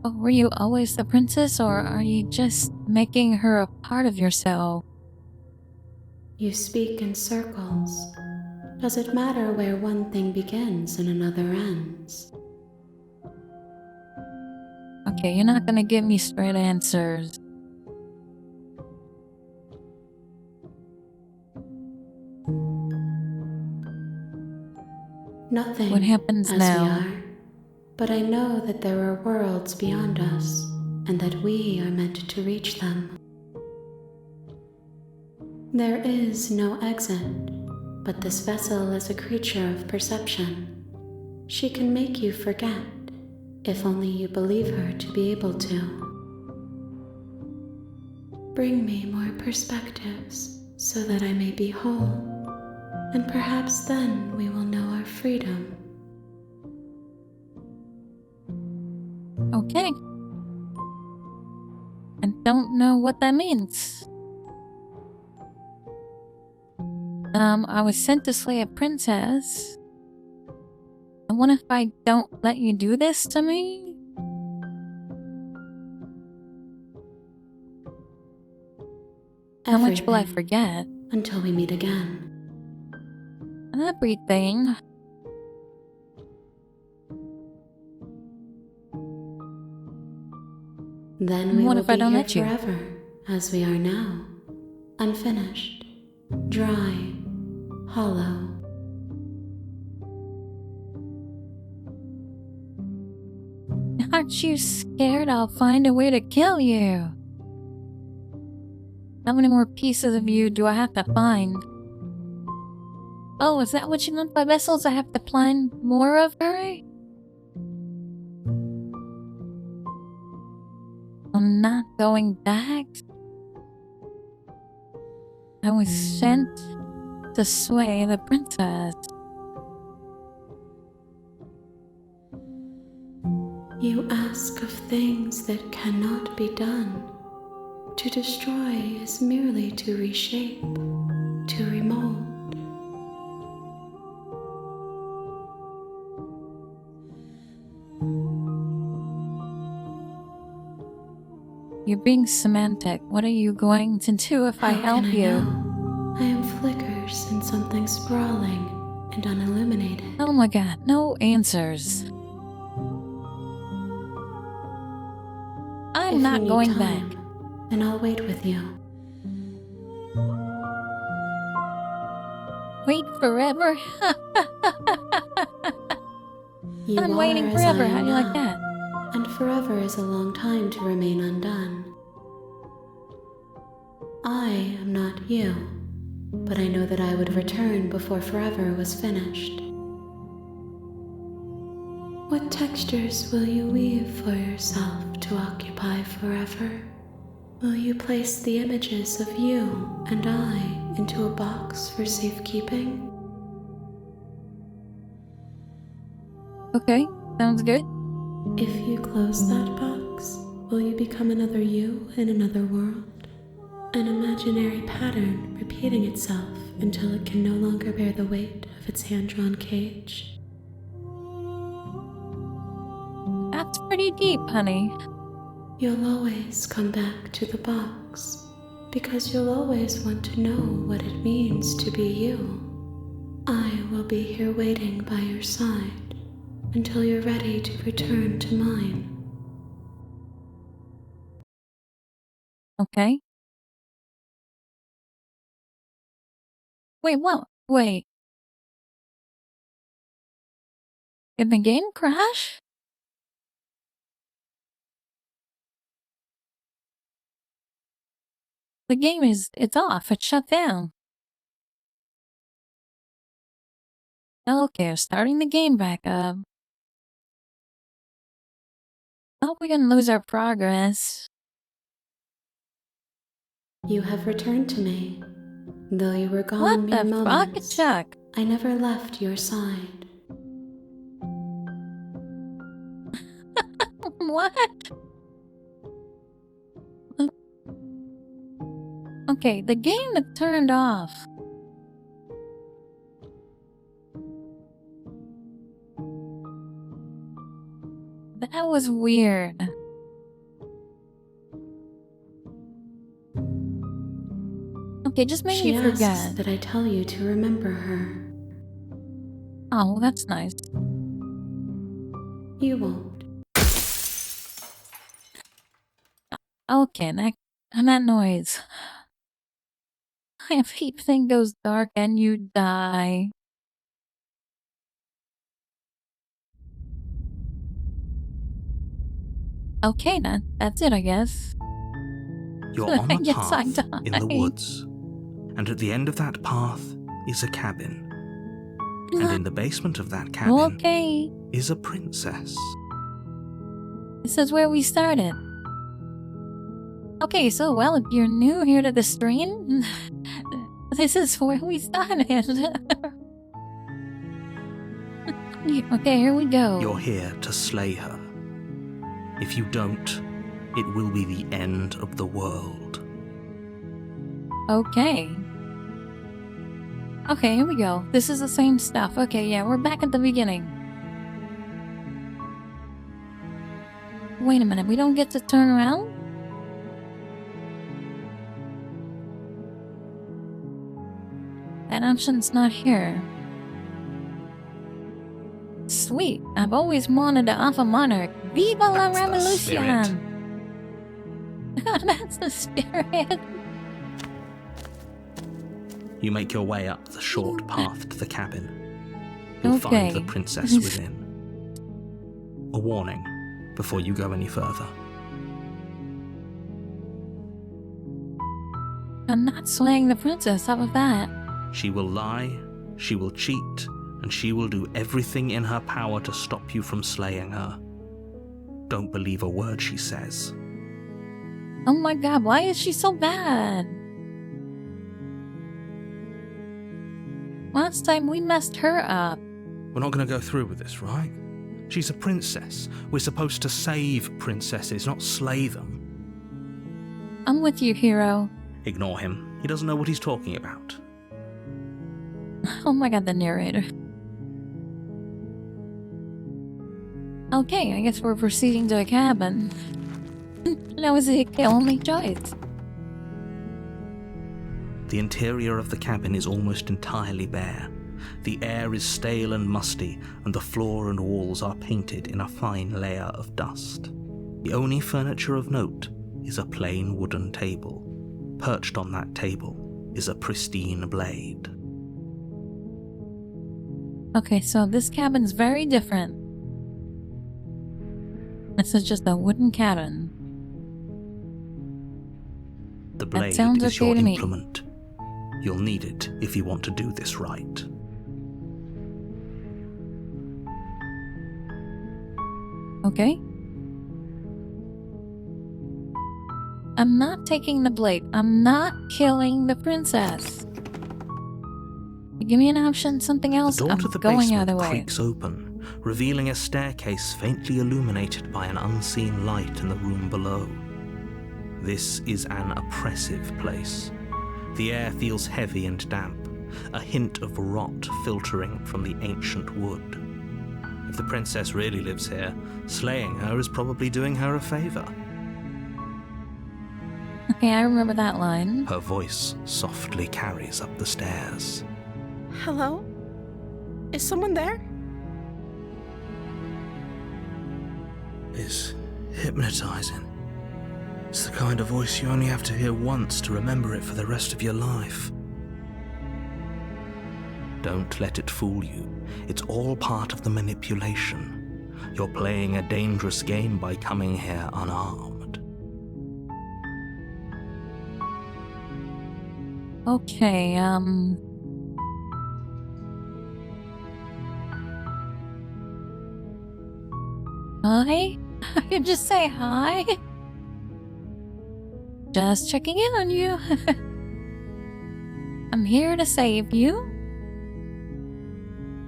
Oh, were you always the princess, or are you just making her a part of yourself? You speak in circles. Does it matter where one thing begins and another ends? Okay, you're not gonna give me straight answers. Nothing What happens as now? we are, but I know that there are worlds beyond us, and that we are meant to reach them. There is no exit, but this vessel is a creature of perception. She can make you forget, if only you believe her to be able to. Bring me more perspectives, so that I may be whole, and perhaps then we will know our freedom. Okay. I don't know what that means. I was sent to slay a princess. And what if I don't let you do this to me? How much will I Everything, forget? until we meet again. Everything. Then we What will if I be don't here let you? forever, as we are now, unfinished, dry, hollow. Aren't you scared I'll find a way to kill you? How many more pieces of you do I have to find? Oh, is that what you meant by vessels? I have to find more of her? I'm not going back. I was sent to slay the princess. You ask of things that cannot be done. To destroy is merely to reshape, to remold. You're being semantic. What are you going to do if I How help can I you? know? I am flickers in something sprawling and unilluminated. Oh my god, no answers. I'm If not you need going time, back. then I'll wait with you. Wait forever? You I'm are waiting as I forever. How am do you like now, that? and forever is a long time to remain undone. I am not you, but I know that I would return before forever was finished. What textures will you weave for yourself to occupy forever? Will you place the images of you and I into a box for safekeeping? Okay, sounds good. If you close that box, will you become another you in another world? An imaginary pattern repeating itself until it can no longer bear the weight of its hand-drawn cage. That's pretty deep, honey. You'll always come back to the box, because you'll always want to know what it means to be you. I will be here waiting by your side until you're ready to return to mine. Okay. Wait, what? Wait. Did the game crash? The game it's off. It's shut down. Okay, starting the game back up. Hope we didn't lose our progress. You have returned to me. Though you were gone What mere the fuck, moments, Chuck? I never left your side. What? Okay, the game that turned off. That was weird. Okay, just make She me asks forget. that I tell you to remember her. Oh, well, that's nice. You won't. Okay, that noise. If everything goes dark and you die. Okay, that's it, I guess. You're on I a guess I path in the die. woods, and at the end of that path is a cabin. And in the basement of that cabin Okay, is a princess. this is where we started. Okay, so, well, if you're new here to the stream, this is where we started. Okay, here we go. You're here to slay her. If you don't, it will be the end of the world. Okay. Okay, here we go. This is the same stuff. Okay, yeah, we're back at the beginning. Wait a minute, we don't get to turn around? That option's not here. Sweet, I've always wanted to offer Monarch. Viva la That's the Revolution! That's the spirit. You make your way up the short path to the cabin. You'll Okay. find the princess within. A warning before you go any further. I'm not slaying the princess, how about that? She will lie, she will cheat, and she will do everything in her power to stop you from slaying her. Don't believe a word she says. Oh my god, why is she so bad? Last time we messed her up. We're not going to go through with this, right? She's a princess. We're supposed to save princesses, not slay them. I'm with you, hero. Ignore him. He doesn't know what he's talking about. Oh my god, the narrator. Okay, I guess we're proceeding to a cabin. That was the only choice. The interior of the cabin is almost entirely bare. The air is stale and musty, and the floor and walls are painted in a fine layer of dust. The only furniture of note is a plain wooden table. Perched on that table is a pristine blade. Okay, so this cabin's very different. This is just a wooden cabin. The blade sounds is okay your to me. implement. You'll need it if you want to do this right. Okay? I'm not taking the blade. I'm not killing the princess. Give me an option, something else. The door I'm to the going basement either way. creaks open, revealing a staircase faintly illuminated by an unseen light in the room below. This is an oppressive place. The air feels heavy and damp, a hint of rot filtering from the ancient wood. If the princess really lives here, slaying her is probably doing her a favor. Okay, I remember that line. Her voice softly carries up the stairs. Hello? Is someone there? It's hypnotizing. It's the kind of voice you only have to hear once to remember it for the rest of your life. Don't let it fool you. It's all part of the manipulation. You're playing a dangerous game by coming here unarmed. Okay, Hi? I can just say hi? Just checking in on you. I'm here to save you.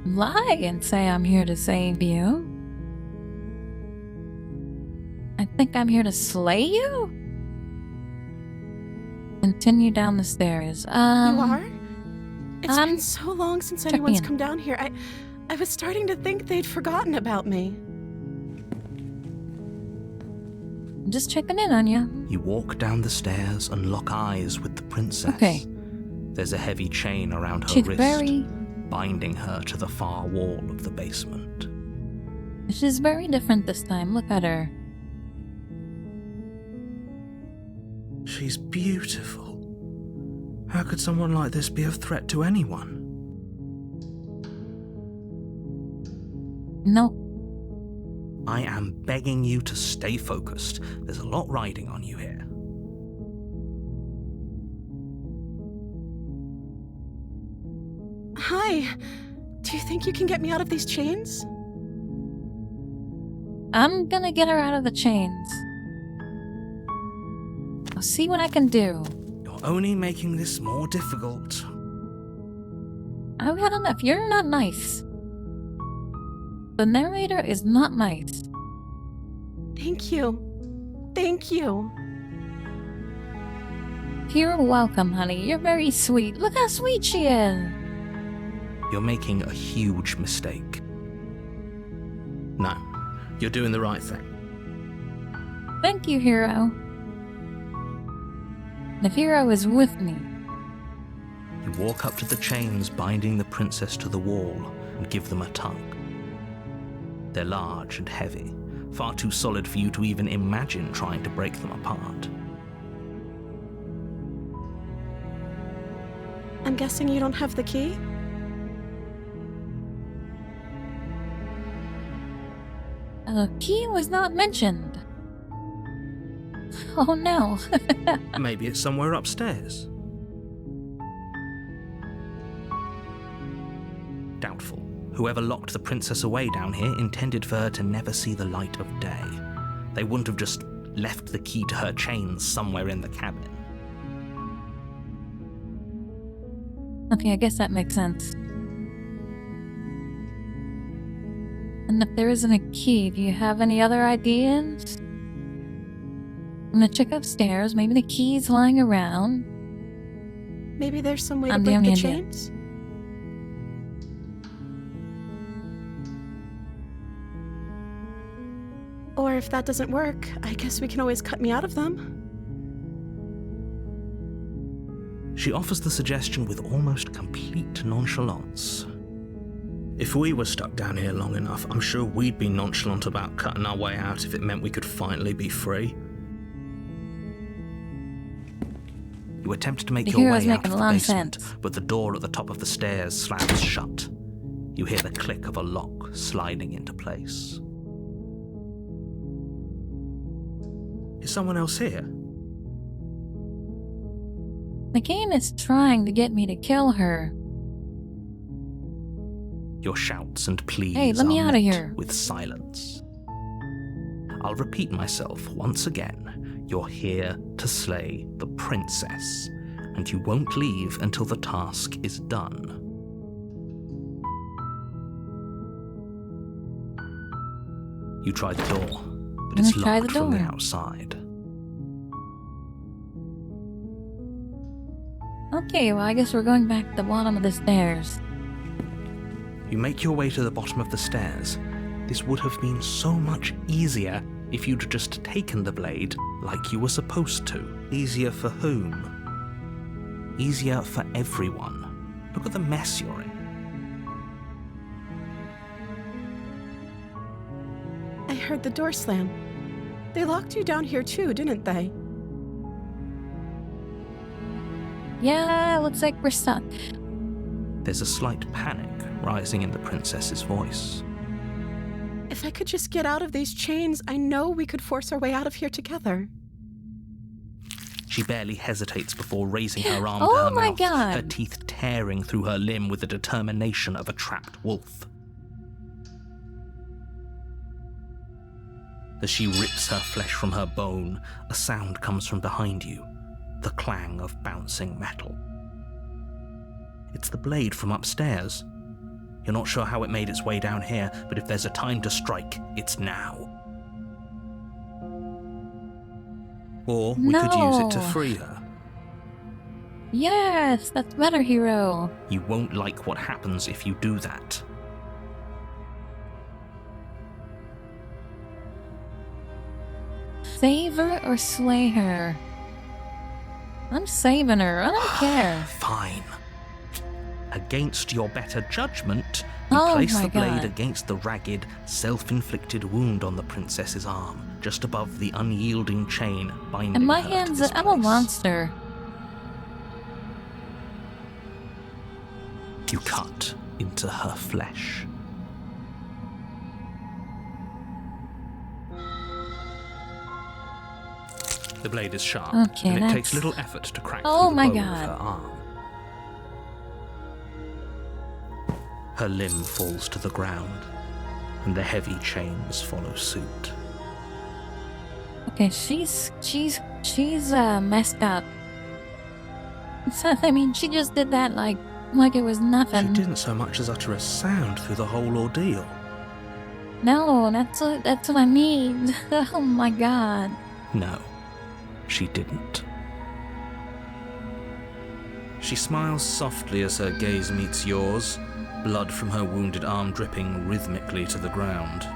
Lie and say I'm here to save you. Think I'm here to slay you? Continue down the stairs. You are? It's I'm been so long since checking anyone's in. come down here. I was starting to think they'd forgotten about me. I'm just checking in on you. You walk down the stairs and lock eyes with the princess. Okay. There's a heavy chain around her She's wrist, very... binding her to the far wall of the basement. She's very different this time. Look at her. She's beautiful. How could someone like this be a threat to anyone? No. I am begging you to stay focused. There's a lot riding on you here. Hi. Do you think you can get me out of these chains? I'm gonna get her out of the chains. I'll see what I can do. You're only making this more difficult. I've had enough. You're not nice. The narrator is not nice. Thank you. Thank you. You're welcome, honey. You're very sweet. Look how sweet she is. You're making a huge mistake. No, you're doing the right thing. Thank you, Hero. The Hero is with me. You walk up to the chains binding the princess to the wall and give them a tug. They're large and heavy, far too solid for you to even imagine trying to break them apart. I'm guessing you don't have the key? A key was not mentioned. Oh no. Maybe it's somewhere upstairs. Doubtful. Whoever locked the princess away down here intended for her to never see the light of day. They wouldn't have just left the key to her chains somewhere in the cabin. Okay, I guess that makes sense. And if there isn't a key, do you have any other ideas? I'm gonna check upstairs. Maybe the key's lying around. Maybe there's some way to I'm the break only the idea. chains? Or if that doesn't work, I guess we can always cut me out of them. She offers the suggestion with almost complete nonchalance. If we were stuck down here long enough, I'm sure we'd be nonchalant about cutting our way out if it meant we could finally be free. You attempt to make The your hero's way out making of a the lot of basement, sense. but the door at the top of the stairs slams shut. You hear the click of a lock sliding into place. Is someone else here? The game is trying to get me to kill her. Your shouts and pleas Hey, let me are outta met here. with silence. I'll repeat myself once again. You're here to slay the princess, and you won't leave until the task is done. You try the door, but it's gonna try the locked from the door. outside. Okay, well, I guess we're going back to the bottom of the stairs. You make your way to the bottom of the stairs. This would have been so much easier if you'd just taken the blade like you were supposed to. Easier for whom? Easier for everyone. Look at the mess you're in. I heard the door slam. They locked you down here too, didn't they? Yeah, looks like we're stuck. There's a slight panic rising in the princess's voice. If I could just get out of these chains, I know we could force our way out of here together. She barely hesitates before raising her arm to Oh her my mouth, God. her teeth tearing through her limb with the determination of a trapped wolf. As she rips her flesh from her bone, a sound comes from behind you, the clang of bouncing metal. It's the blade from upstairs. You're not sure how it made its way down here, but if there's a time to strike, it's now. Or we could use it to No. free her. Yes, that's better, hero. You won't like what happens if you do that. Save her or slay her? I'm saving her. I don't care. Fine. Against your better judgment, you Oh place my the blade God. against the ragged, self-inflicted wound on the princess's arm, just above the unyielding chain binding And my her to hands, this I'm a place. monster. You cut into her flesh. The blade is sharp, Okay, and it that's- takes little effort to crack Oh through the my bone God. of her arm. Her limb falls to the ground, and the heavy chains follow suit. Okay, she's messed up. So, I mean, she just did that like it was She nothing. didn't so much as utter a sound through the whole ordeal. No, that's what I mean. Oh my God. No, she didn't. She smiles softly as her gaze meets yours, blood from her wounded arm dripping rhythmically to the ground.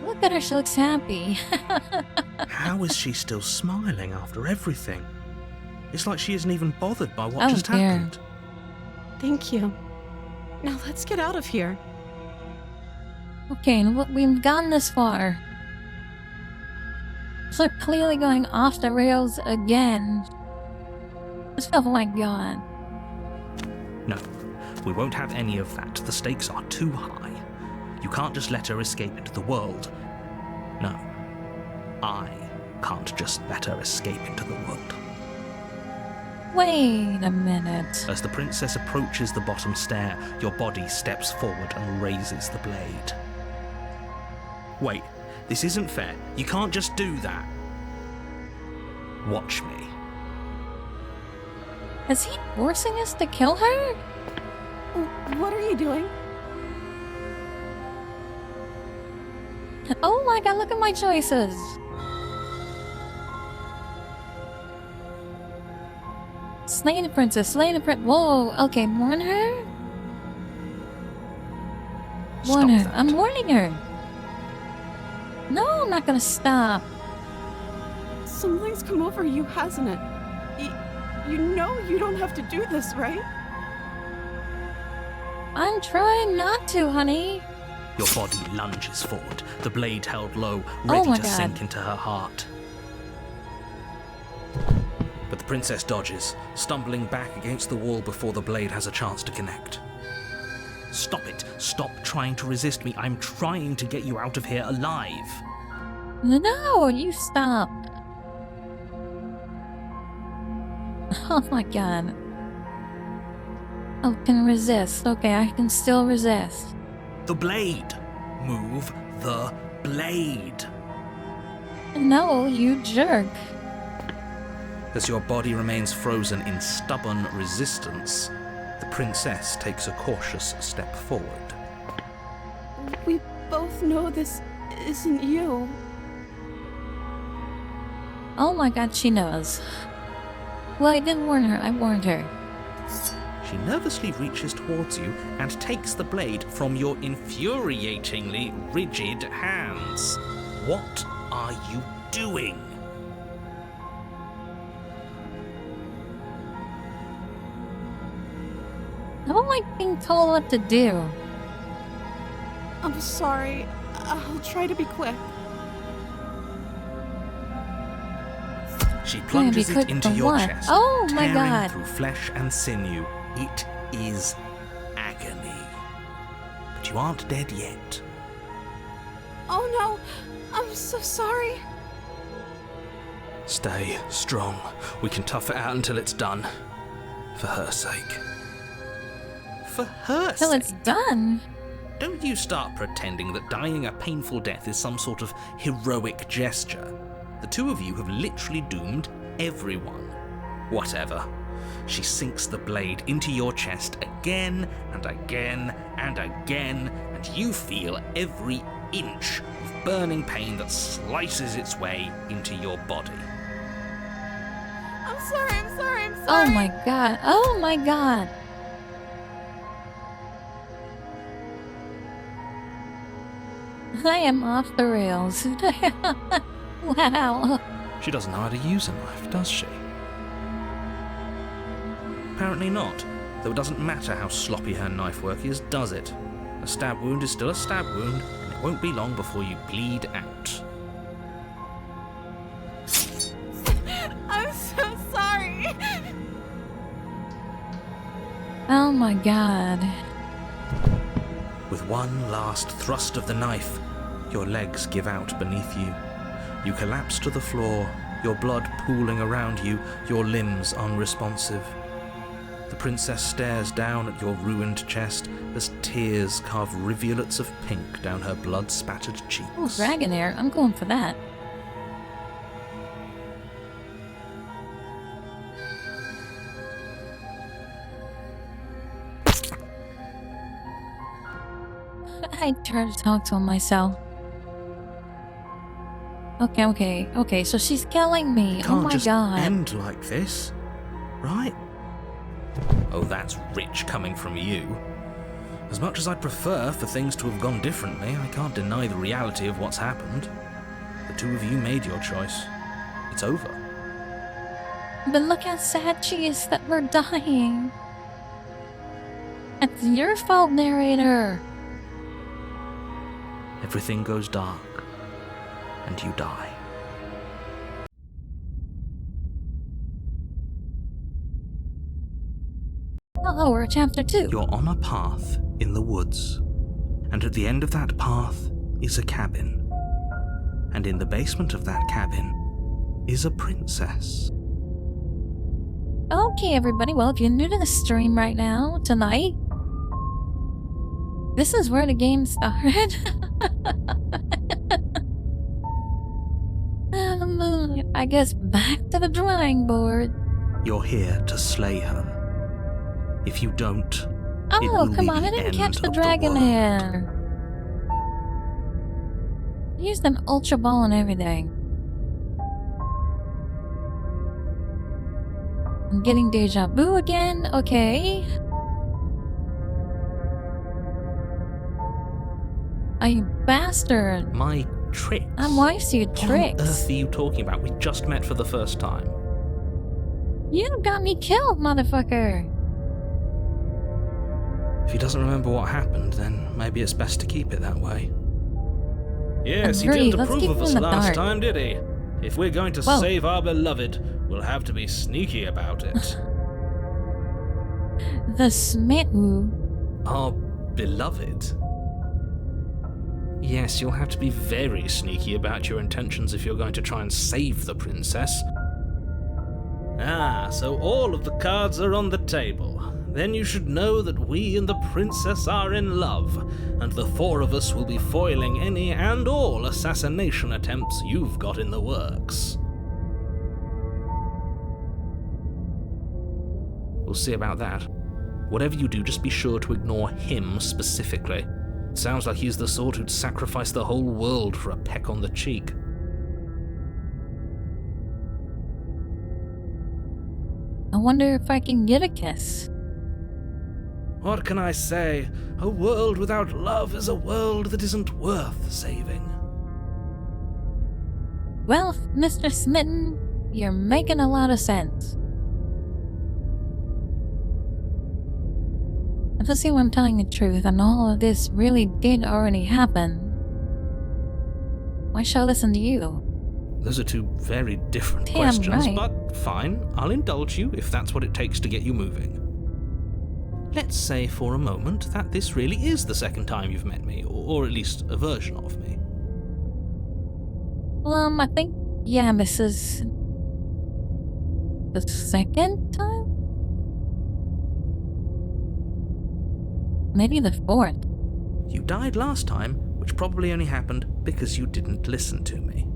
Look at her, she looks happy. How is she still smiling after everything? It's like she isn't even bothered by what Oh, just dear. happened. Thank you. Now let's get out of here. Okay, and we've gone this far. So we're clearly going off the rails again. Oh my God. No, we won't have any of that. The stakes are too high. You can't just let her escape into the world. No, I can't just let her escape into the world. Wait a minute. As the princess approaches the bottom stair, your body steps forward and raises the blade. Wait, this isn't fair. You can't just do that. Watch me. Is he forcing us to kill her? What are you doing? Oh my God, look at my choices. Slay the princess, slay the Whoa, okay, warn her? Warn Stop her. that. I'm warning her. No, I'm not gonna stop. Something's come over you, hasn't it? You know you don't have to do this, right? I'm trying not to, honey. Your body lunges forward, the blade held low, Oh ready my to God. sink into her heart. But the princess dodges, stumbling back against the wall before the blade has a chance to connect. Stop it. Stop trying to resist me. I'm trying to get you out of here alive. No, you stop. Oh my God. Oh, can resist. Okay, I can still resist. The blade. Move the blade. No, you jerk. As your body remains frozen in stubborn resistance, the princess takes a cautious step forward. We both know this isn't you. Oh my God, she knows. Well, I did warn her. I warned her. She nervously reaches towards you and takes the blade from your infuriatingly rigid hands. What are you doing? How am I being told what to do? I'm sorry. I'll try to be quick. She plunges quick it into for your what? chest, Oh my tearing God. through flesh and sinew. It is agony. But you aren't dead yet. Oh no! I'm so sorry. Stay strong. We can tough it out until it's done. For her sake. For her Till sake? it's done. Don't you start pretending that dying a painful death is some sort of heroic gesture. The two of you have literally doomed everyone. Whatever. She sinks the blade into your chest again and again and again, and you feel every inch of burning pain that slices its way into your body. I'm sorry. Oh my god. Oh my god. I am off the rails. Wow. She doesn't know how to use a knife, does she? Apparently not, though it doesn't matter how sloppy her knife work is, does it? A stab wound is still a stab wound, and it won't be long before you bleed out. I'm so sorry. Oh my god. With one last thrust of the knife, your legs give out beneath you. You collapse to the floor, your blood pooling around you, your limbs unresponsive. The princess stares down at your ruined chest as tears carve rivulets of pink down her blood-spattered cheeks. Oh, Dragonair. I'm going for that. I try to talk to myself. Okay, so she's killing me. It Oh can't my just god. end like this, right? Oh, that's rich coming from you. As much as I'd prefer for things to have gone differently, I can't deny the reality of what's happened. The two of you made your choice. It's over. But look how sad she is that we're dying. It's your fault, narrator. Everything goes dark, and you die. Oh, we're at chapter 2. You're on a path in the woods, and at the end of that path is a cabin. And in the basement of that cabin is a princess. Okay, everybody. Well, if you're new to the stream right now, tonight, this is where the game started. I guess back to the drawing board. You're here to slay her. If you don't, it Oh, will come be on, I the didn't end catch the of dragon world. hair. I used an ultra ball and everything. I'm getting deja vu again. Okay. Oh, you bastard. My tricks? I'm wise to your What on tricks. earth are you talking about? We just met for the first time. You got me killed, motherfucker. If he doesn't remember what happened, then maybe it's best to keep it that way. Yes, he Agreed, didn't let's approve keep of him us in the last dark. time, did he? If we're going to Whoa. save our beloved, we'll have to be sneaky about it. The Smithu. Our beloved? Yes, you'll have to be very sneaky about your intentions if you're going to try and save the princess. Ah, so all of the cards are on the table. Then you should know that we and the princess are in love, and the four of us will be foiling any and all assassination attempts you've got in the works. We'll see about that. Whatever you do, just be sure to ignore him specifically. It sounds like he's the sort who'd sacrifice the whole world for a peck on the cheek. I wonder if I can get a kiss. What can I say? A world without love is a world that isn't worth saving. Well, Mr. Smitten, you're making a lot of sense. If I see I'm telling the truth and all of this really did already happen, why should I listen to you? Those are two very different Damn questions, right. but fine, I'll indulge you if that's what it takes to get you moving. Let's say for a moment that this really is the second time you've met me, or at least a version of me. Well, I think, yeah, this is the second time? Maybe the fourth. You died last time, which probably only happened because you didn't listen to me.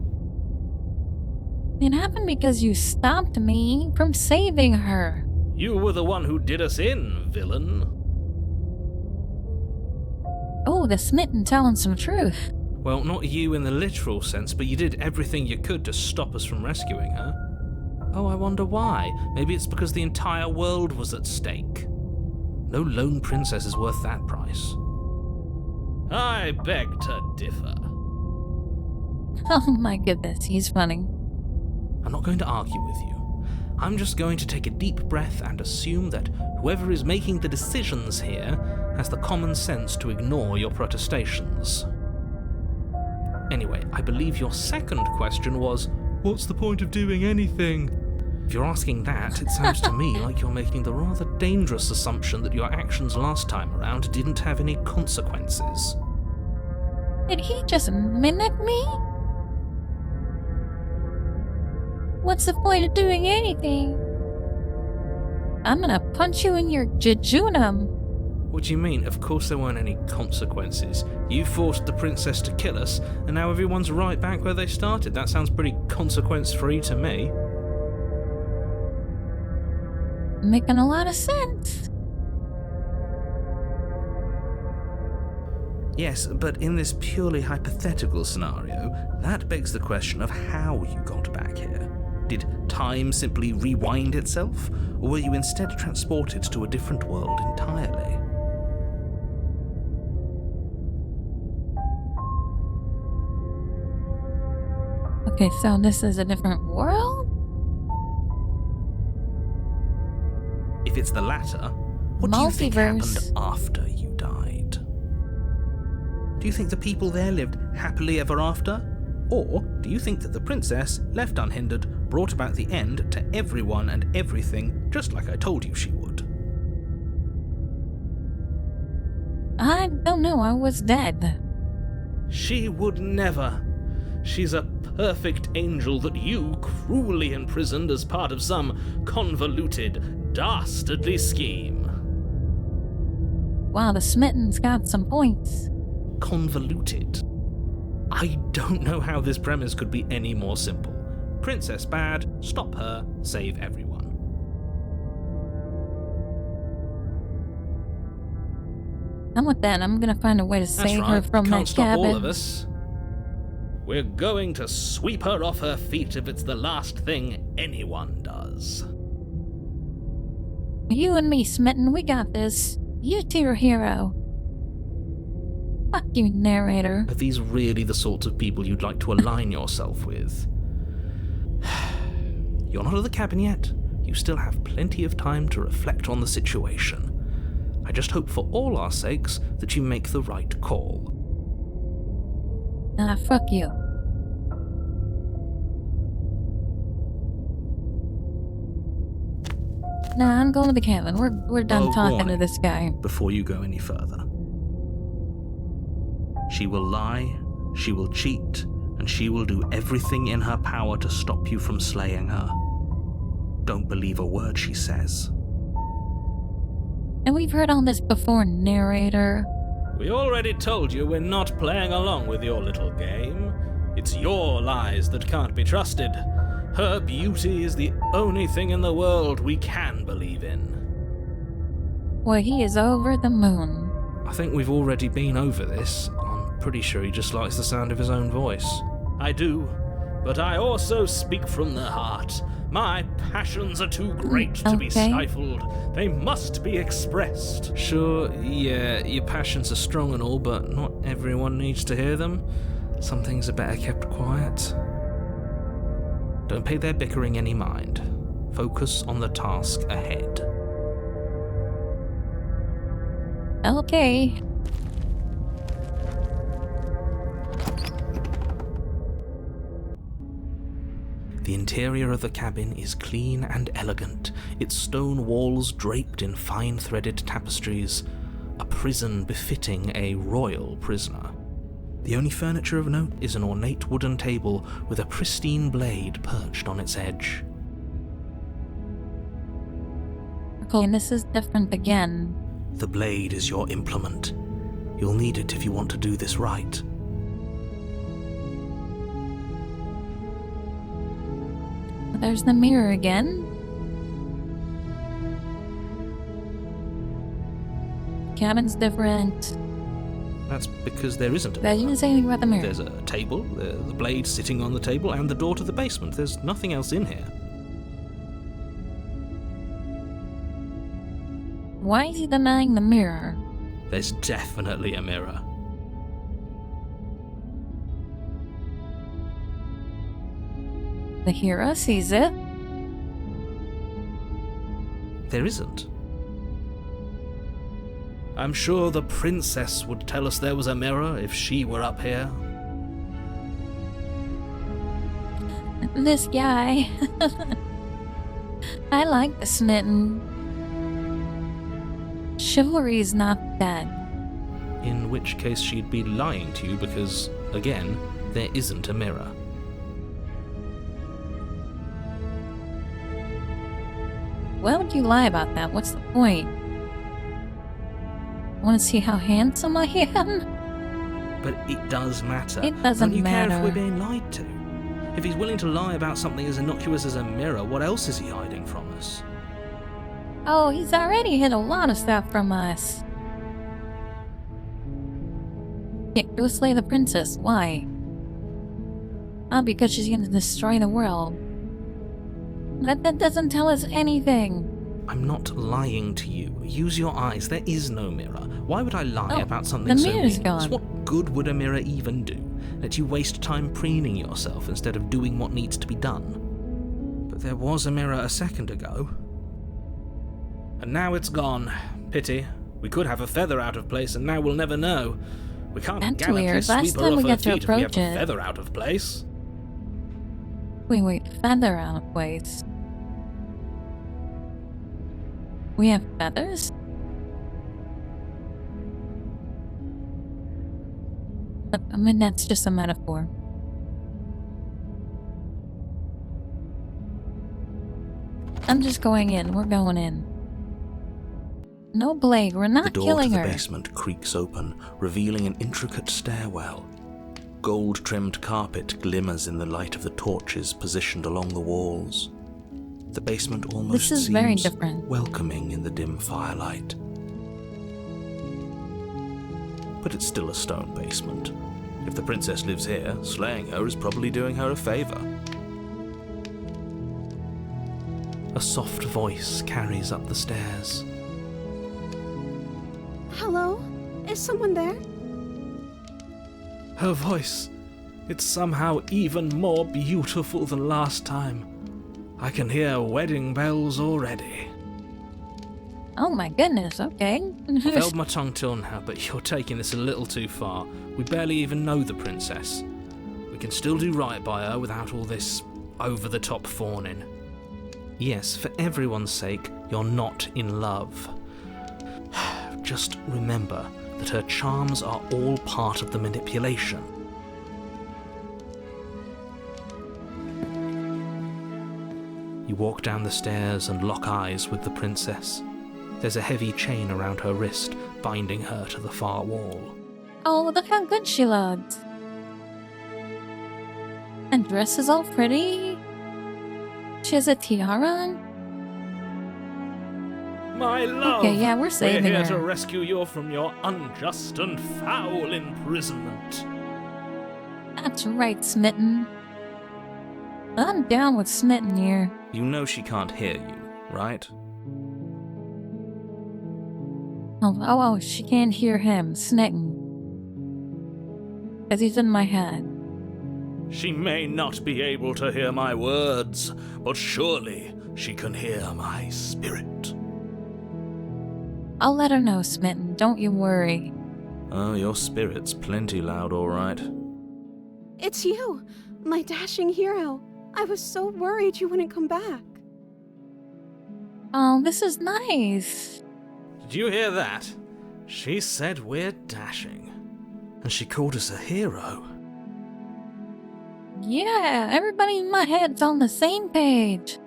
It happened because you stopped me from saving her. You were the one who did us in, villain. Oh, the Smitten telling some truth. Well, not you in the literal sense, but you did everything you could to stop us from rescuing her. Oh, I wonder why. Maybe it's because the entire world was at stake. No lone princess is worth that price. I beg to differ. Oh my goodness, he's funny. I'm not going to argue with you. I'm just going to take a deep breath and assume that whoever is making the decisions here has the common sense to ignore your protestations. Anyway, I believe your second question was, what's the point of doing anything? If you're asking that, it sounds to me like you're making the rather dangerous assumption that your actions last time around didn't have any consequences. Did he just mimic me? What's the point of doing anything? I'm gonna punch you in your jejunum. What do you mean? Of course there weren't any consequences. You forced the princess to kill us, and now everyone's right back where they started. That sounds pretty consequence-free to me. Making a lot of sense. Yes, but in this purely hypothetical scenario, that begs the question of how you got back here. Did time simply rewind itself, or were you instead transported to a different world entirely? Okay, so this is a different world? If it's the latter, what do you think happened Multiverse. after you died? Do you think the people there lived happily ever after? Or do you think that the princess, left unhindered, brought about the end to everyone and everything, just like I told you she would? I don't know, I was dead. She would never. She's a perfect angel that you cruelly imprisoned as part of some convoluted, dastardly scheme. Wow, the Smitten's got some points. Convoluted? I don't know how this premise could be any more simple. Princess bad, stop her, save everyone. I'm with that. I'm gonna find a way to save her from Can't that stop cabin. all of us. We're going to sweep her off her feet if it's the last thing anyone does. You and me, Smitten, we got this. You two are hero. Fuck you, narrator. Are these really the sorts of people you'd like to align yourself with? You're not at the cabin yet. You still have plenty of time to reflect on the situation. I just hope for all our sakes that you make the right call. Ah, fuck you. Nah, I'm going to the cabin. We're done Oh, talking to warning. this guy. Before you go any further. She will lie, she will cheat, and she will do everything in her power to stop you from slaying her. Don't believe a word she says. And we've heard all this before, narrator. We already told you we're not playing along with your little game. It's your lies that can't be trusted. Her beauty is the only thing in the world we can believe in. Boy, he is over the moon. I think we've already been over this. I'm pretty sure he just likes the sound of his own voice. I do, but I also speak from the heart. My passions are too great to be Okay. stifled. They must be expressed. Sure, yeah, your passions are strong and all, but not everyone needs to hear them. Some things are better kept quiet. Don't pay their bickering any mind. Focus on the task ahead. Okay. The interior of the cabin is clean and elegant, its stone walls draped in fine threaded tapestries, a prison befitting a royal prisoner. The only furniture of note is an ornate wooden table with a pristine blade perched on its edge. Okay, and this is different again. The blade is your implement. You'll need it if you want to do this right. There's the mirror again. Cabin's different. That's because there isn't a I didn't mirror. say anything about the mirror. There's a table, the blade sitting on the table, and the door to the basement. There's nothing else in here. Why is he denying the mirror? There's definitely a mirror. The hero sees it. There isn't. I'm sure the princess would tell us there was a mirror if she were up here. This guy. I like the smitten. Chivalry's not dead. In which case she'd be lying to you because, again, there isn't a mirror. Why would you lie about that? What's the point? Want to see how handsome I am? But it does matter. It doesn't Don't you care matter. if we're being lied to? If he's willing to lie about something as innocuous as a mirror, what else is he hiding from us? Oh, he's already hid a lot of stuff from us. Yeah, go slay the princess. Why? Oh, because she's gonna destroy the world. That doesn't tell us anything. I'm not lying to you. Use your eyes. There is no mirror. Why would I lie about something the so mirror's meaningless? gone. What good would a mirror even do? Let you waste time preening yourself instead of doing what needs to be done. But there was a mirror a second ago. And now it's gone. Pity. We could have a feather out of place and now we'll never know. We can't That's gallantly weird. sweep Last her time off we her got to feet if we have approach a it. feather out of place. Wait, feather out of place. We have feathers? I mean, that's just a metaphor. I'm just going in. We're going in. No, Blade, we're not The door to killing the her. basement creaks open, revealing an intricate stairwell. Gold-trimmed carpet glimmers in the light of the torches positioned along the walls. The basement almost This is seems very different. welcoming in the dim firelight. But it's still a stone basement. If the princess lives here, slaying her is probably doing her a favor. A soft voice carries up the stairs. Hello? Is someone there? Her voice, it's somehow even more beautiful than last time. I can hear wedding bells already. Oh my goodness, okay. I've held my tongue till now, but you're taking this a little too far. We barely even know the princess. We can still do right by her without all this over-the-top fawning. Yes, for everyone's sake, you're not in love. Just remember that her charms are all part of the manipulation. You walk down the stairs and lock eyes with the princess. There's a heavy chain around her wrist, binding her to the far wall. Oh, look how good she looks. And dress is all pretty. She has a tiara on. My love! Okay, yeah, we're saving here her. to rescue you from your unjust and foul imprisonment. That's right, Smitten. I'm down with Smitten here. You know she can't hear you, right? Oh, she can't hear him, Smitten. Because he's in my head. She may not be able to hear my words, but surely she can hear my spirit. I'll let her know, Smitten. Don't you worry. Oh, your spirit's plenty loud, all right. It's you, my dashing hero. I was so worried you wouldn't come back. Oh, this is nice. Did you hear that? She said we're dashing. And she called us a hero. Yeah, everybody in my head's on the same page.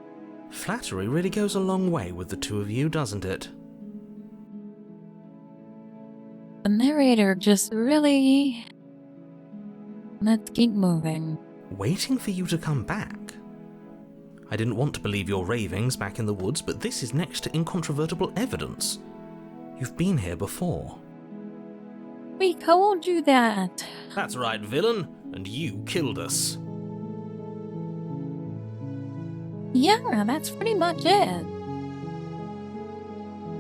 Flattery really goes a long way with the two of you, doesn't it? The narrator just really... Let's keep moving. Waiting for you to come back. I didn't want to believe your ravings back in the woods, but this is next to incontrovertible evidence. You've been here before. We told you that. That's right, villain, and you killed us. Yeah, that's pretty much it.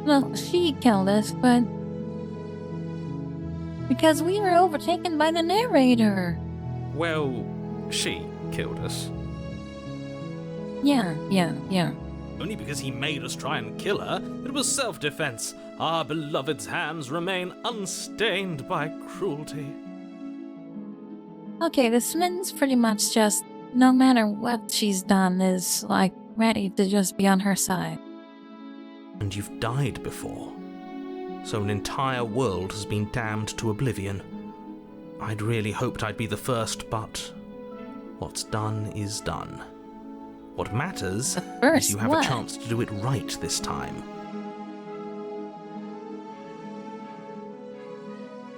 Well, she killed us, but because we were overtaken by the narrator. Well, she killed us. Yeah. Only because he made us try and kill her. It was self-defense. Our beloved's hands remain unstained by cruelty. Okay, the Smith's pretty much just, no matter what she's done, is, like, ready to just be on her side. And you've died before. So an entire world has been damned to oblivion. I'd really hoped I'd be the first, but what's done is done. What matters is you have a chance to do it right this time.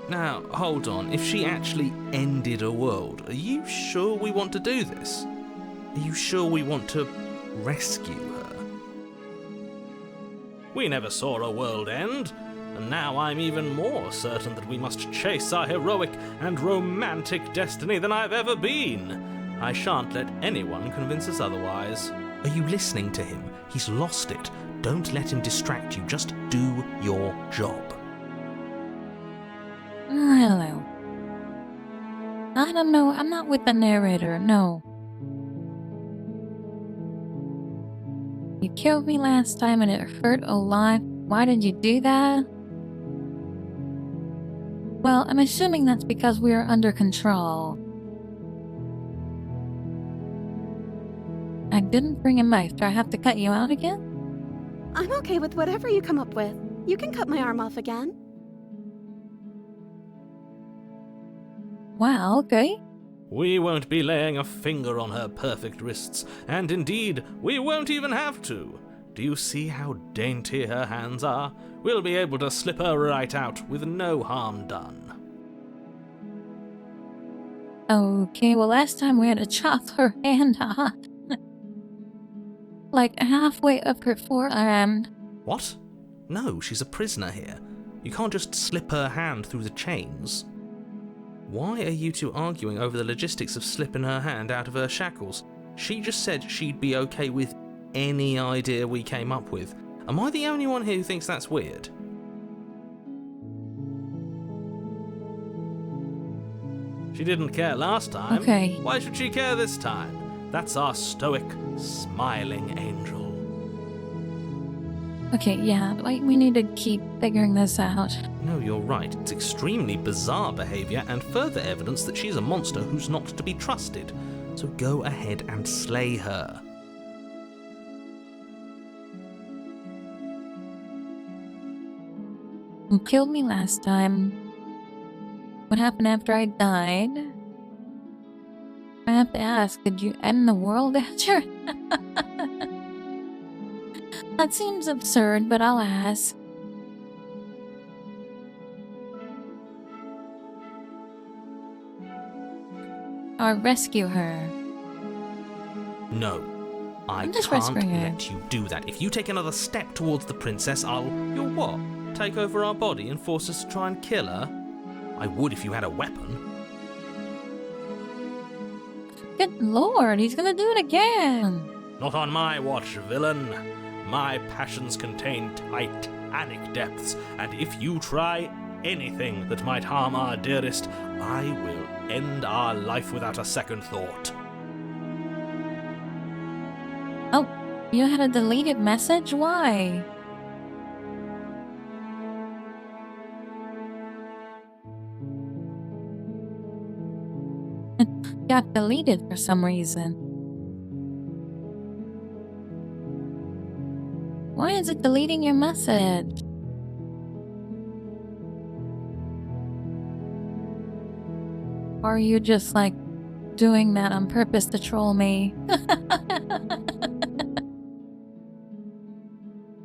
Now, hold on. If she actually ended a world, are you sure we want to do this? Are you sure we want to rescue her? We never saw a world end, and now I'm even more certain that we must chase our heroic and romantic destiny than I've ever been. I shan't let anyone convince us otherwise. Are you listening to him? He's lost it. Don't let him distract you. Just do your job. Hello. I don't know. I'm not with the narrator, no. You killed me last time and it hurt a lot. Why did you do that? Well, I'm assuming that's because we are under control. I didn't bring a knife. Do I have to cut you out again? I'm okay with whatever you come up with. You can cut my arm off again. Wow, okay. We won't be laying a finger on her perfect wrists, and indeed, we won't even have to. Do you see how dainty her hands are? We'll be able to slip her right out with no harm done. Okay, well last time we had to chop her hand off. Like halfway up her forearm. What? No, she's a prisoner here. You can't just slip her hand through the chains. Why are you two arguing over the logistics of slipping her hand out of her shackles? She just said she'd be okay with any idea we came up with. Am I the only one here who thinks that's weird? She didn't care last time. Okay. Why should she care this time? That's our stoic, smiling angel. Okay, yeah, like we need to keep figuring this out. No, you're right. It's extremely bizarre behaviour and further evidence that she's a monster who's not to be trusted. So go ahead and slay her. You killed me last time. What happened after I died? I have to ask, did you end the world after? That seems absurd, but I'll ask. Or rescue her. No. I I'm just can't rescuing her. let you do that. If you take another step towards the princess, I'll... You'll what? Take over our body and force us to try and kill her? I would if you had a weapon. Good lord, he's gonna do it again. Not on my watch, villain. My passions contain titanic depths, and if you try anything that might harm our dearest, I will end our life without a second thought. Oh, you had a deleted message? Why? It got deleted for some reason. Why is it deleting your message? Or are you just like doing that on purpose to troll me?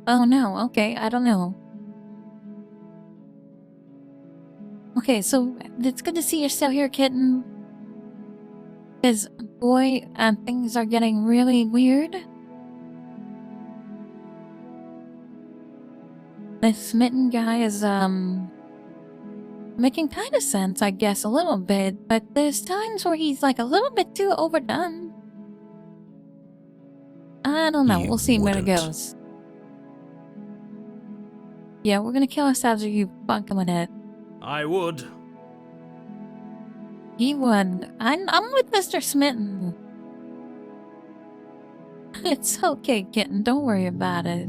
Oh no, okay, I don't know. Okay, so it's good to see you're still here, kitten. Because, boy, things are getting really weird. This smitten guy is, Making kind of sense, I guess, a little bit, but there's times where he's like a little bit too overdone. I don't know, You we'll see where it wouldn't. goes. Yeah, we're gonna kill ourselves or you bunk him with it. I would. He would. I'm with Mr. Smitten. It's okay, kitten, don't worry about it.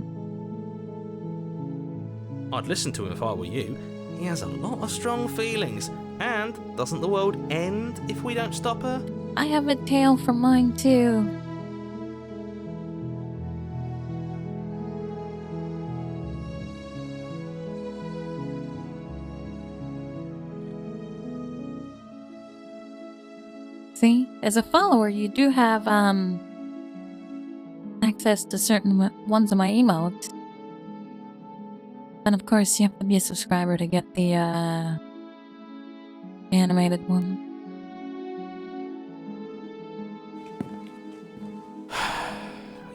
I'd listen to him if I were you. He has a lot of strong feelings. And doesn't the world end if we don't stop her? I have a tail for mine too. See, as a follower, you do have access to certain ones of my emotes. And of course, you have to be a subscriber to get the animated one.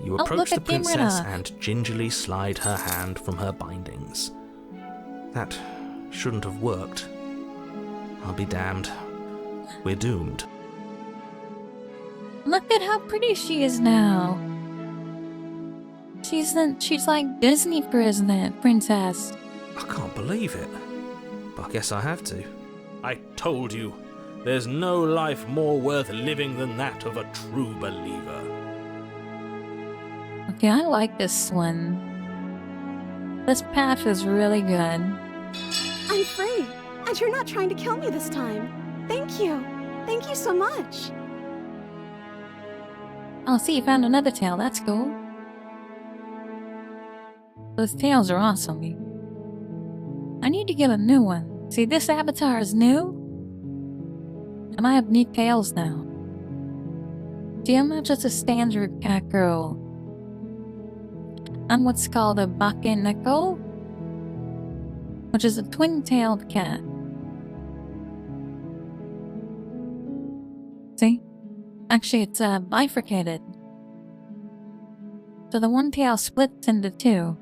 You Oh, approach look the at Game princess Rid-Off. and gingerly slide her hand from her bindings. That shouldn't have worked. I'll be damned. We're doomed. Look at how pretty she is now. She's like Disney princess. I can't believe it. But I guess I have to. I told you, there's no life more worth living than that of a true believer. Okay, I like this one. This path is really good. I'm free, and you're not trying to kill me this time. Thank you. Thank you so much. Oh, see, you found another tail. That's cool. Those tails are awesome. I need to get a new one. See, this avatar is new. And I have neat tails now. See, I'm not just a standard cat girl. I'm what's called a bakeneko, which is a twin-tailed cat. See? Actually, it's bifurcated. So the one tail splits into two.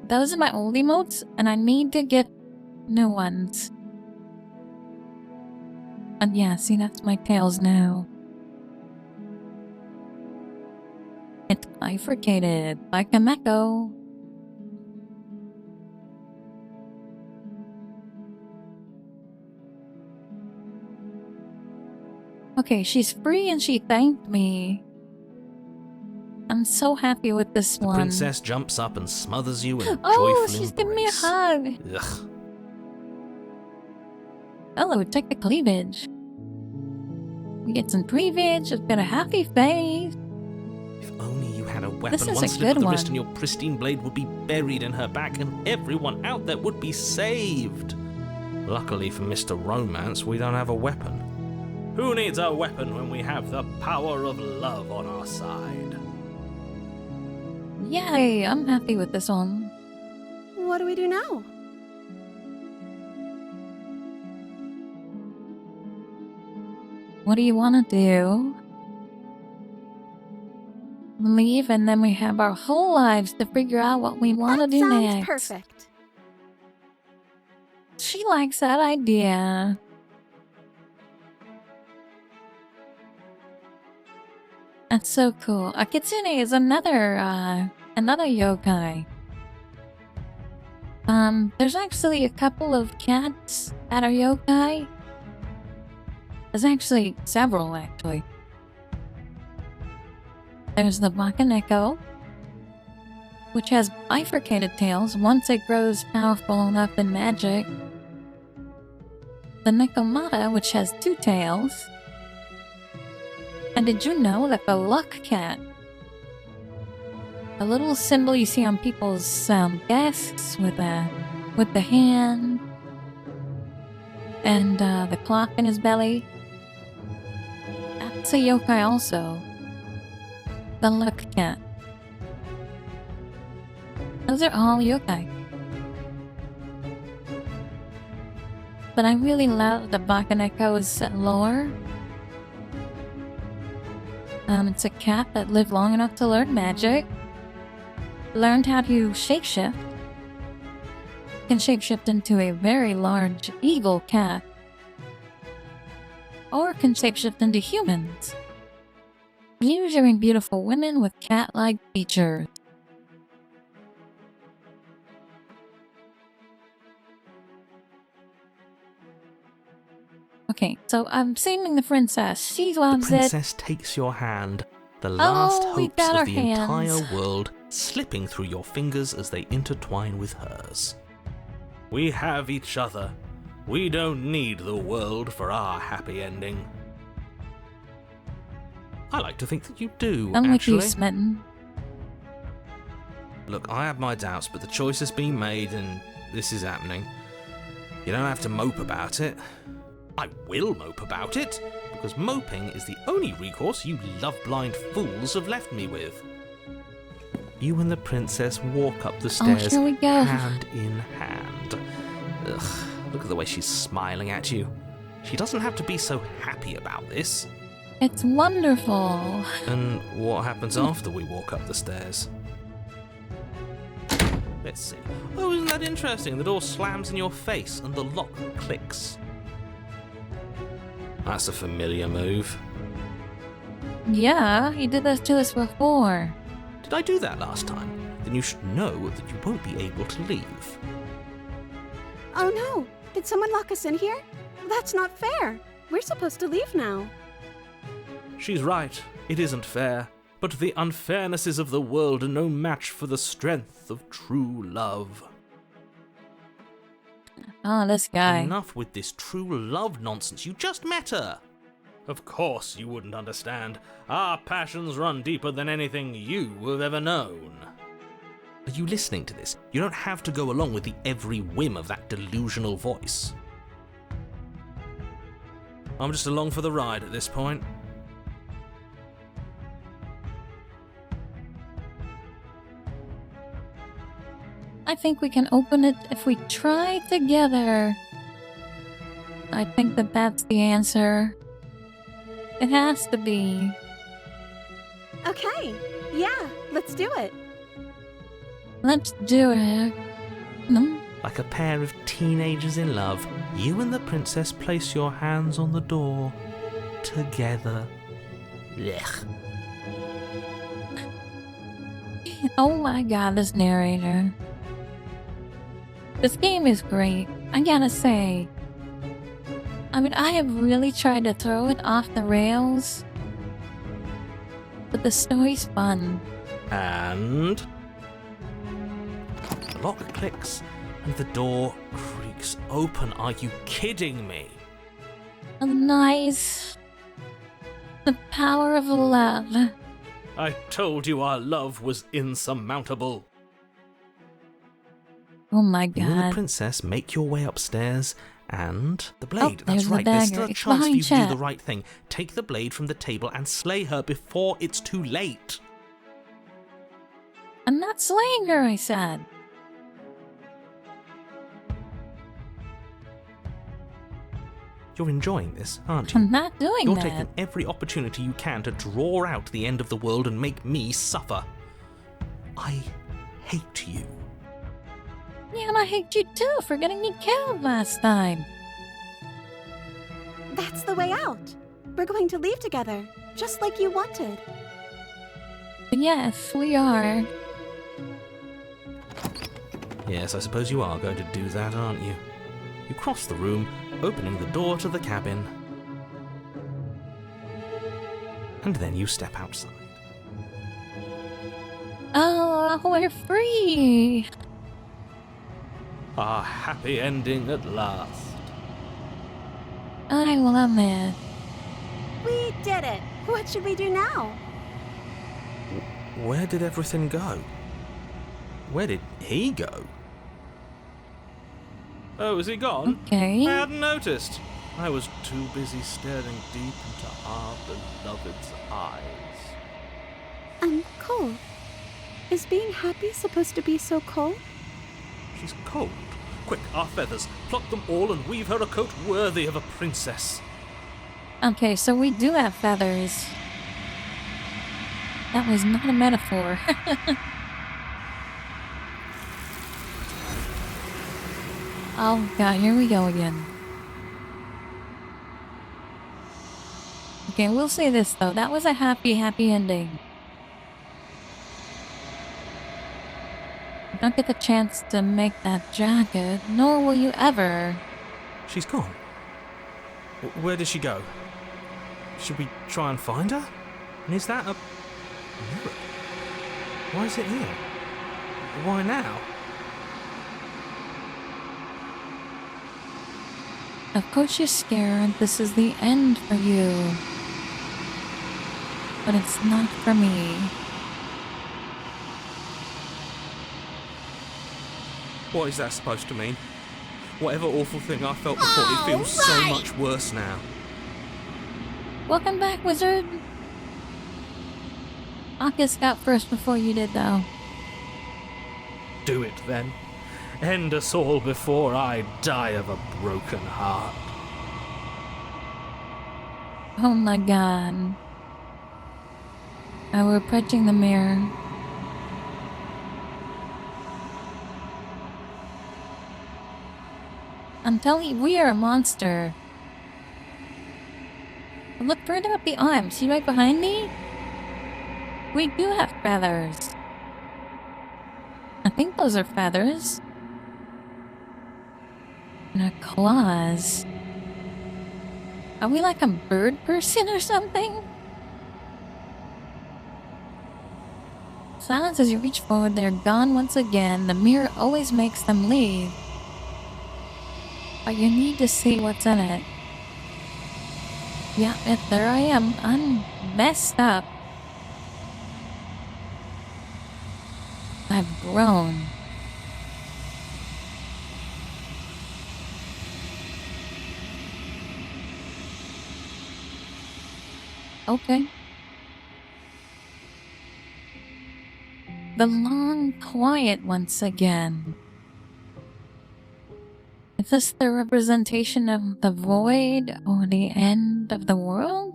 Those are my old emotes, and I need to get new ones. And yeah, see, that's my tails now. It's bifurcated, like a meko. Okay, she's free and she thanked me. I'm so happy with this The one. princess jumps up and smothers you in a Oh, joyful she's giving me a embrace. hug. Ugh. Hello, check the cleavage. We get some cleavage, it's got a happy face. If only you had a weapon, This is one a slip of good the wrist one. and your pristine blade would be buried in her back and everyone out there would be saved. Luckily for Mr. Romance, we don't have a weapon. Who needs a weapon when we have the power of love on our side? Yay, I'm happy with this one. What do we do now? What do you want to do? Leave, and then we have our whole lives to figure out what we want to That do sounds next. perfect. She likes that idea. That's so cool. A kitsune is another yokai. There's actually a couple of cats that are yokai. There's actually several, actually. There's the bakaneko, which has bifurcated tails once it grows powerful enough in magic. The nekomata, which has two tails. And did you know that the luck cat, a little symbol you see on people's desks with the hand and the clock in his belly, that's a yokai also. The luck cat. Those are all yokai. But I really love the Bakaneko's lore. It's a cat that lived long enough to learn magic, learned how to shapeshift, can shapeshift into a very large evil cat. Or can shapeshift into humans. Usually beautiful women with cat-like features. Okay, so I'm saving the princess. She loves The princess takes your hand, the last hopes of the entire world slipping through your fingers as they intertwine with hers. We have each other. We don't need the world for our happy ending. I like to think that you do, I'm actually. with you, Smitten. Look, I have my doubts, but the choice has been made and this is happening. You don't have to mope about it. I will mope about it, because moping is the only recourse you love-blind fools have left me with. You and the princess walk up the stairs, here we go. hand in hand. Ugh, look at the way she's smiling at you. She doesn't have to be so happy about this. It's wonderful. And what happens after we walk up the stairs? Let's see. Oh, isn't that interesting? The door slams in your face and the lock clicks. That's a familiar move. Yeah, he did this to us before. Did I do that last time? Then you should know that you won't be able to leave. Oh no! Did someone lock us in here? That's not fair. We're supposed to leave now. She's right. It isn't fair. But the unfairnesses of the world are no match for the strength of true love. Oh, this guy. Enough with this true love nonsense. You just met her. Of course you wouldn't understand. Our passions run deeper than anything you have ever known. Are you listening to this? You don't have to go along with the every whim of that delusional voice. I'm just along for the ride at this point. I think we can open it if we try together. I think that that's the answer. It has to be. Okay, yeah, let's do it. Let's do it. Like a pair of teenagers in love, you and the princess place your hands on the door. Together. Blech. Oh my god, this narrator. This game is great, I gotta say. I mean, I have really tried to throw it off the rails, but the story's fun. And the lock clicks and the door creaks open. Are you kidding me? Nice. The power of love. I told you our love was insurmountable. Oh my You and the god. princess make your way upstairs and the blade. there's That's the right. There's dagger. still a It's chance for behind you to do Chet. the right thing. Take the blade from the table and slay her before it's too late. I'm not slaying her, I said. You're enjoying this, aren't you? I'm not doing You're that. taking every opportunity you can to draw out the end of the world and make me suffer. I hate you. Yeah, and I hate you too for getting me killed last time. That's the way out. We're going to leave together, just like you wanted. Yes, we are. Yes, I suppose you are going to do that, aren't you? You cross the room, opening the door to the cabin. And then you step outside. Oh, we're free. A happy ending at last. I love it. We did it. What should we do now? Where did everything go? Where did he go? Oh, is he gone? Okay. I hadn't noticed. I was too busy staring deep into our beloved's eyes. I'm cold. Is being happy supposed to be so cold? She's cold. Quick, our feathers. Pluck them all and weave her a coat worthy of a princess. Okay, so we do have feathers. That was not a metaphor. Oh god, here we go again. Okay, we'll say this though. That was a happy ending. You don't get the chance to make that jacket, nor will you ever. She's gone. Where did she go? Should we try and find her? And is that a mirror? Why is it here? Why now? Of course you're scared. This is the end for you. But it's not for me. What is that supposed to mean? Whatever awful thing I felt before, it feels so much worse now. Welcome back, wizard. Akis got first before you did, though. Do it then. End us all before I die of a broken heart. Oh my god. We're approaching the mirror. I'm telling you, we are a monster. Look further up the arm. See right behind me? We do have feathers. I think those are feathers. And our claws. Are we like a bird person or something? Silence as you reach forward, they're gone once again. The mirror always makes them leave. But you need to see what's in it. Yeah, there I am. I'm messed up. I've grown. Okay. The long quiet once again. Is this the representation of the void or the end of the world?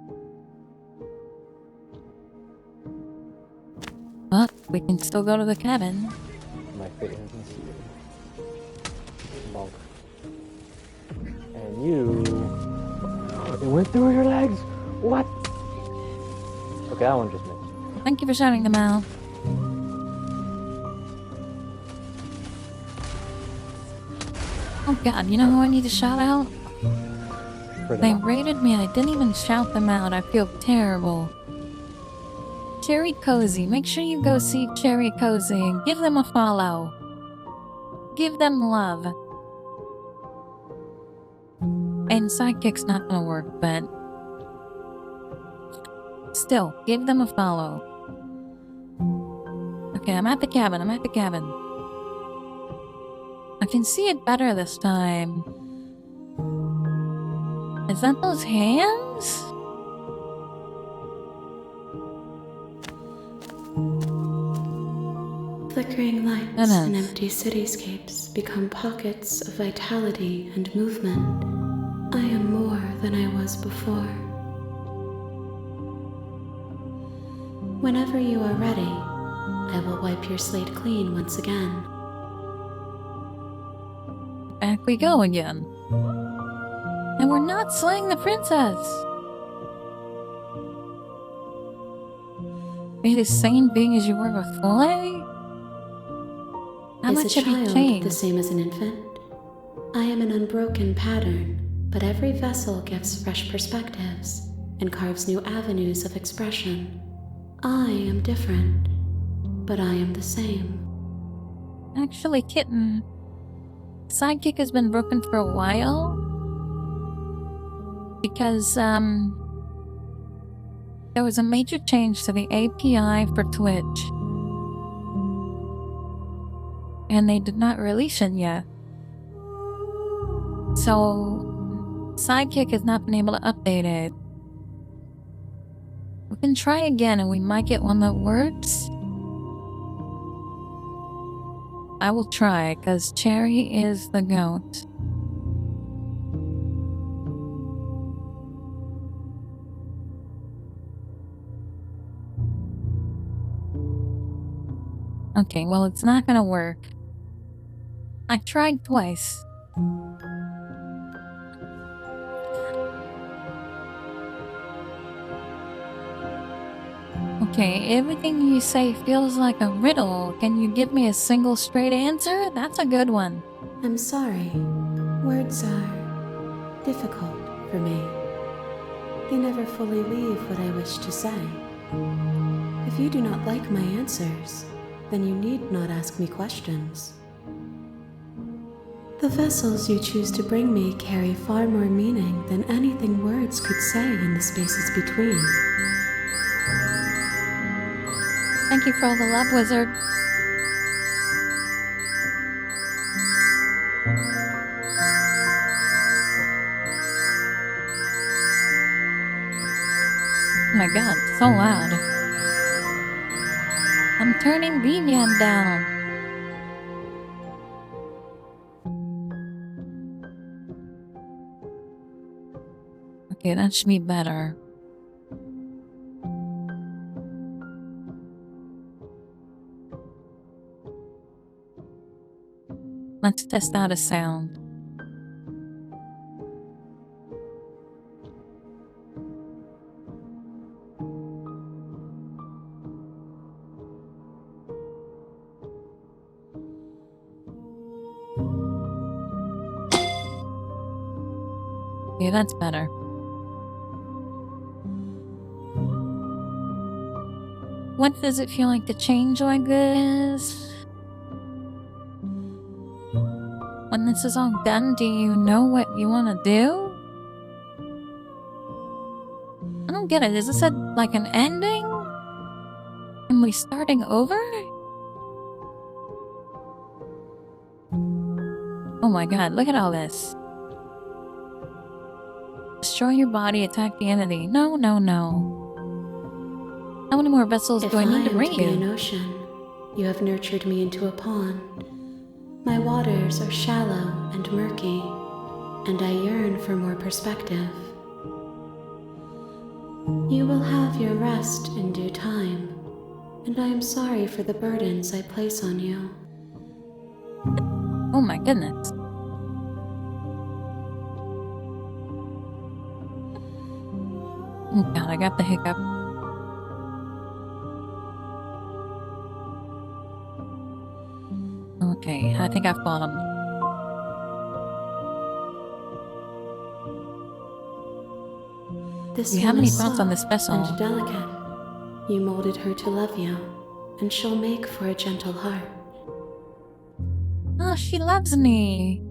But we can still go to the cabin. My fate has been sealed. Bonk. And you... It went through your legs? What? Okay, that one just missed. Thank you for shouting them out. Oh god, you know who I need to shout out? They raided me and I didn't even shout them out. I feel terrible. Cherry Cozy. Make sure you go see Cherry Cozy and give them a follow. Give them love. And Sidekick's not gonna work, but... still, give them a follow. Okay, I'm at the cabin. I can see it better this time. Is that those hands? Flickering lights and empty cityscapes become pockets of vitality and movement. I am more than I was before. Whenever you are ready, I will wipe your slate clean once again. Back we go again. And we're not slaying the princess! Are you the same being as you were before? How much have you changed? The same as an infant? I am an unbroken pattern, but every vessel gives fresh perspectives and carves new avenues of expression. I am different, but I am the same. Actually, Kitten, Sidekick has been broken for a while. Because, there was a major change to the API for Twitch. And they did not release it yet. So, Sidekick has not been able to update it. We can try again and we might get one that works. I will try, because Cherry is the goat. Okay, well, it's not gonna work. I tried twice. Okay, everything you say feels like a riddle. Can you give me a single straight answer? That's a good one. I'm sorry. Words are difficult for me. They never fully leave what I wish to say. If you do not like my answers, then you need not ask me questions. The vessels you choose to bring me carry far more meaning than anything words could say in the spaces between. Thank you for all the love, wizard. Oh my god, so loud. I'm turning BDay down. Okay, that should be better. Let's test out a sound. Okay, that's better. What does it feel like to change like this? When this is all done, do you know what you want to do? I don't get it. Is this like an ending? Am we starting over? Oh my god, look at all this. Destroy your body, attack the entity. No, no, no. How many more vessels do I need to bring If I am to be an you? ocean, you have nurtured me into a pond. My waters are shallow and murky, and I yearn for more perspective. You will have your rest in due time, and I am sorry for the burdens I place on you. Oh my goodness. Oh god, I got the hiccup. Okay, I think I've bottomed. This Do you have one any is thoughts on this soft vessel? and delicate. You molded her to love you, and she'll make for a gentle heart. Oh, she loves me.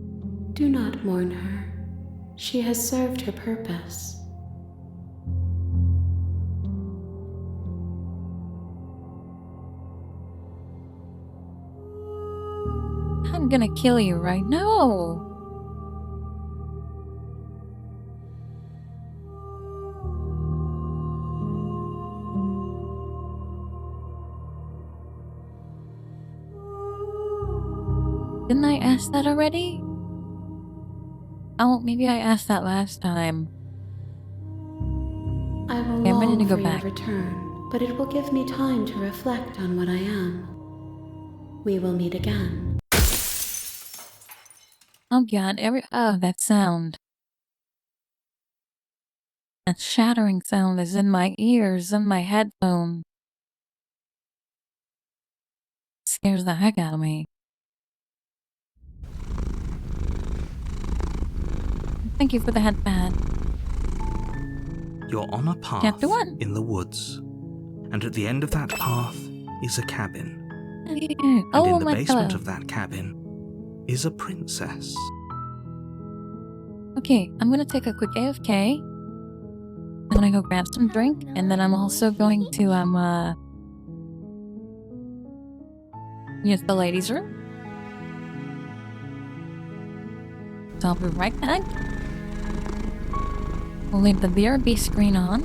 Do not mourn her. She has served her purpose. I'm gonna kill you right now. Didn't I ask that already? Oh, maybe I asked that last time. I will Okay, I'm ready long to go for back. your return, but it will give me time to reflect on what I am. We will meet again. Oh god, that sound. That shattering sound is in my ears, in my headphone. It scares the heck out of me. Thank you for the headband. You're on a path Chapter 1. in the woods, and at the end of that path is a cabin. And Oh, in the my basement pillow. of that cabin is a princess. Okay, I'm gonna take a quick AFK. I'm gonna go grab some drink, and then I'm also going to, use the ladies' room. So I'll be right back. We'll leave the BRB screen on.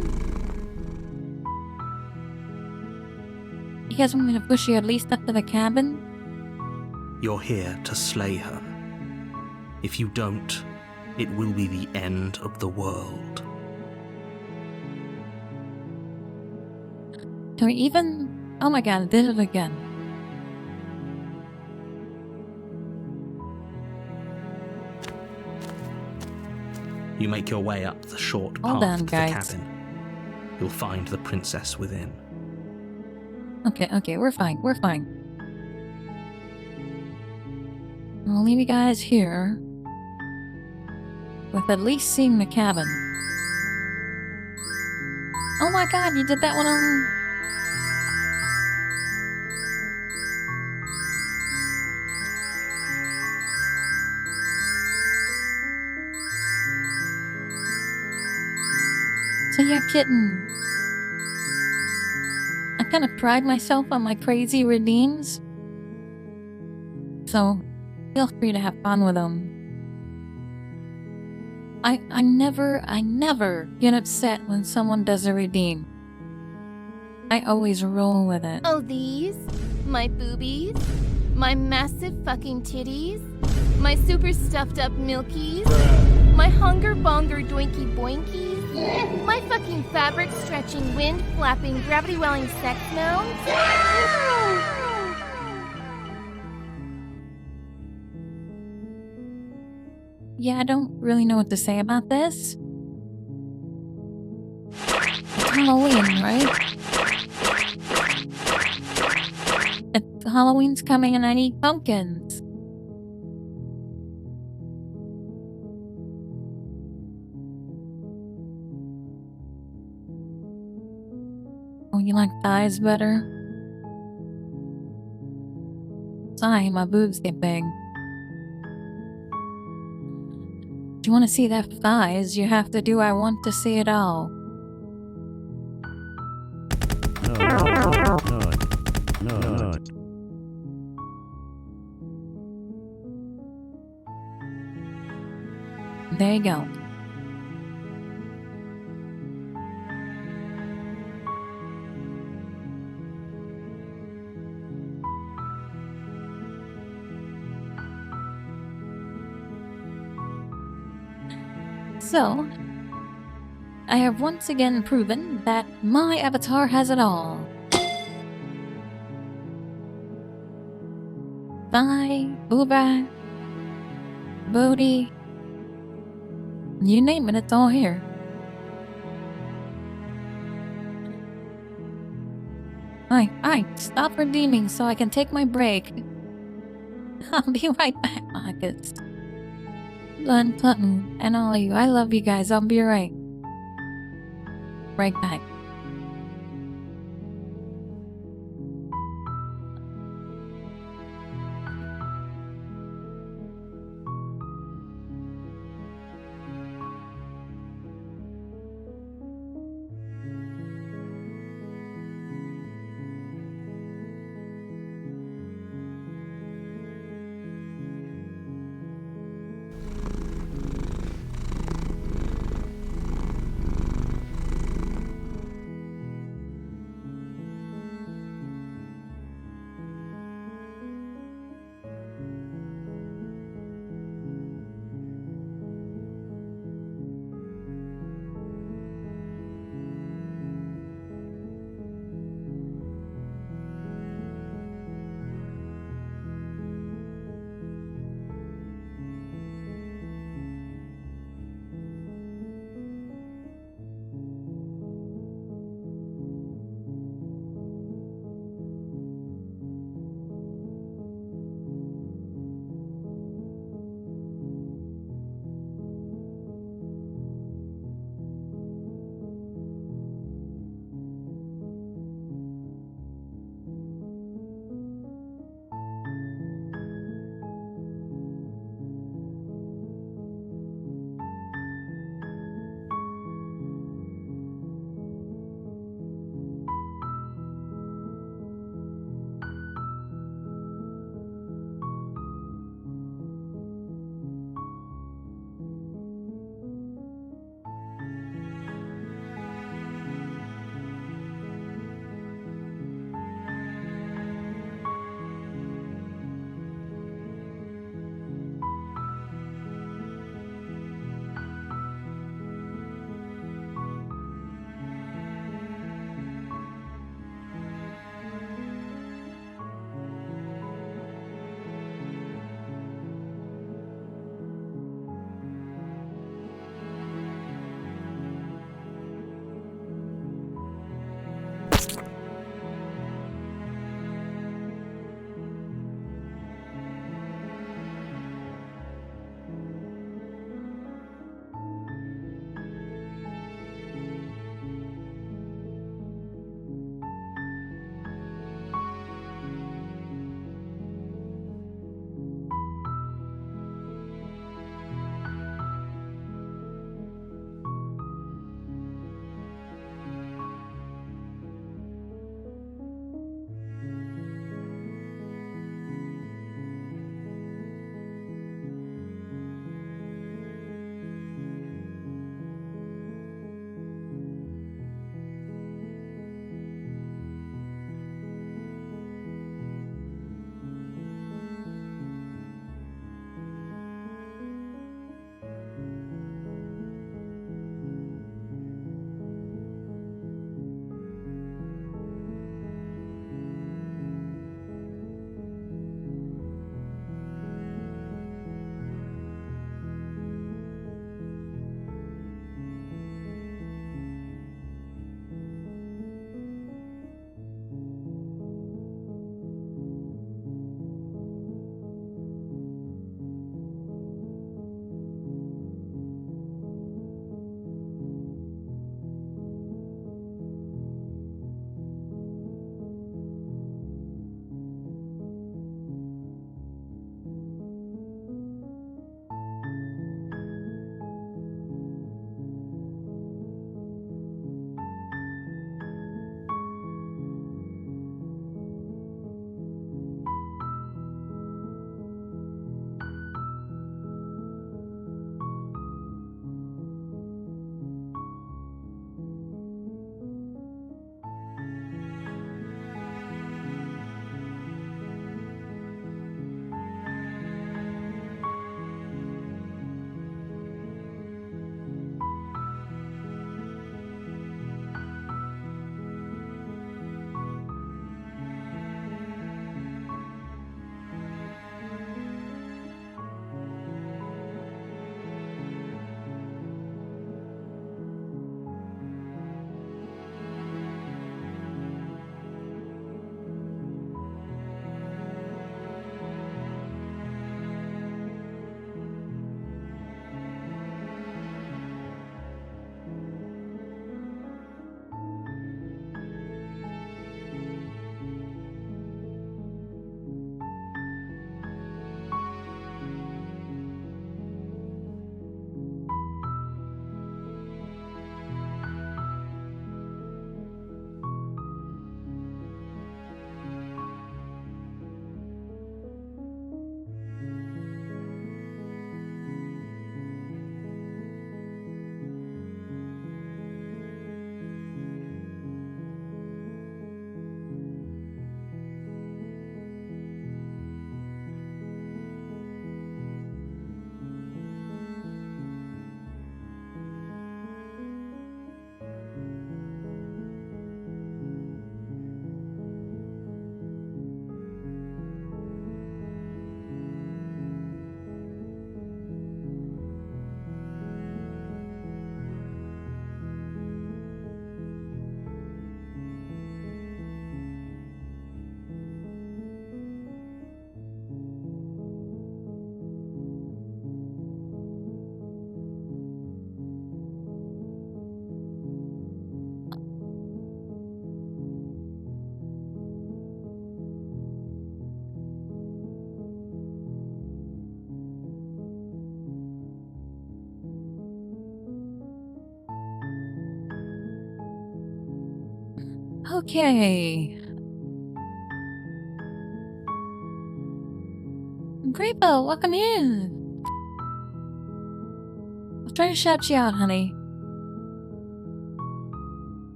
Because I'm gonna push you at least up to the cabin. You're here to slay her. If you don't, it will be the end of the world. Can we even... Oh my god, I did it again. You make your way up the short Hold path on, to guys. the cabin. You'll find the princess within. Okay, we're fine. I'll leave you guys here with at least seeing the cabin. Oh my god, you did that one on... So yeah, kitten. I kind of pride myself on my crazy redeems. So, feel free to have fun with them. I never get upset when someone does a redeem. I always roll with it. Oh, these? My boobies? My massive fucking titties? My super stuffed up milkies? My hunger bonger doinky boinkies? My fucking fabric stretching, wind flapping, gravity welling sex mounds? Yeah, I don't really know what to say about this. It's Halloween, right? Halloween's coming and I need pumpkins. Oh, you like thighs better? Sorry, my boobs get big. If you want to see their thighs, you have to do I want to see it all. No. There you go. So, I have once again proven that my avatar has it all. Thigh, booba, booty, you name it, it's all here. Alright, stop redeeming so I can take my break. I'll be right back, Marcus. Blunt Plutton, and all of you, I love you guys, I'll be right back. Okay. Grebo, welcome in. I'll try to shout you out, honey.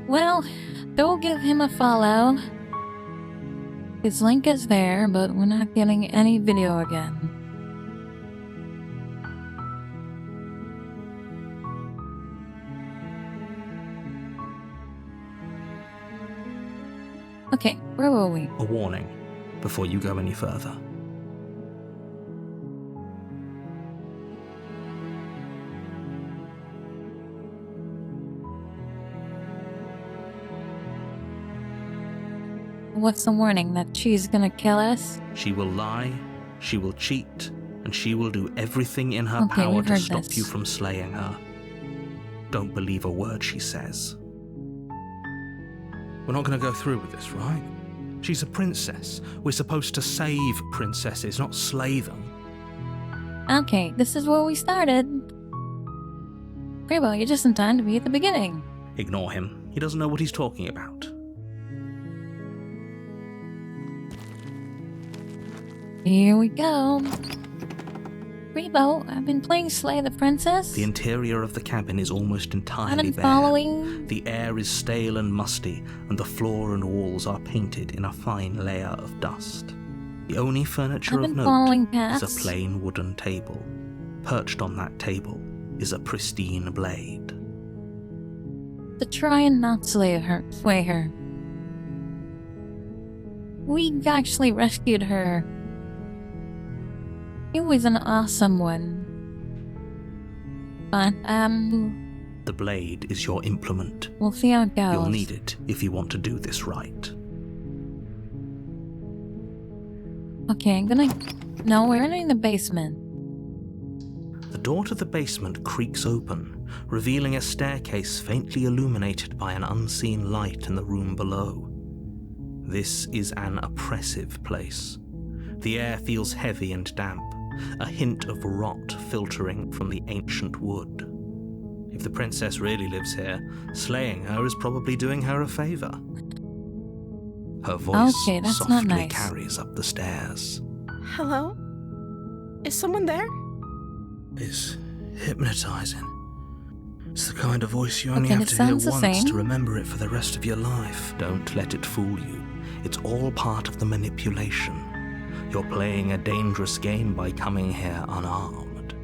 Well, go give him a follow. His link is there, but we're not getting any video again. Okay, where were we? A warning before you go any further. What's the warning? That she's gonna kill us? She will lie, she will cheat, and she will do everything in her Okay, power we've to heard stop this. you from slaying her. Don't believe a word she says. We're not going to go through with this, right? She's a princess. We're supposed to save princesses, not slay them. Okay, this is where we started. Grebo, you're just in time to be at the beginning. Ignore him. He doesn't know what he's talking about. Here we go. Grebo, I've been playing Slay the Princess. The interior of the cabin is almost I've entirely been bare. following. The air is stale and musty, and the floor and walls are painted in a fine layer of dust. The only furniture I've of been following note is paths. a plain wooden table. Perched on that table is a pristine blade. To try and not sway her. We actually rescued her. He was an awesome one. But, The blade is your implement. we'll see how it goes. You'll need it if you want to do this right. Okay, No, we're in the basement. The door to the basement creaks open, revealing a staircase faintly illuminated by an unseen light in the room below. This is an oppressive place. The air feels heavy and damp, a hint of rot filtering from the ancient wood. If the princess really lives here, slaying her is probably doing her a favor. Her voice Okay, that's not softly nice. carries up the stairs. Hello? Is someone there? It's hypnotizing. It's the kind of voice you only Okay, have it to hear sounds the once same. to remember it for the rest of your life. Don't let it fool you. It's all part of the manipulation. You're playing a dangerous game by coming here unarmed.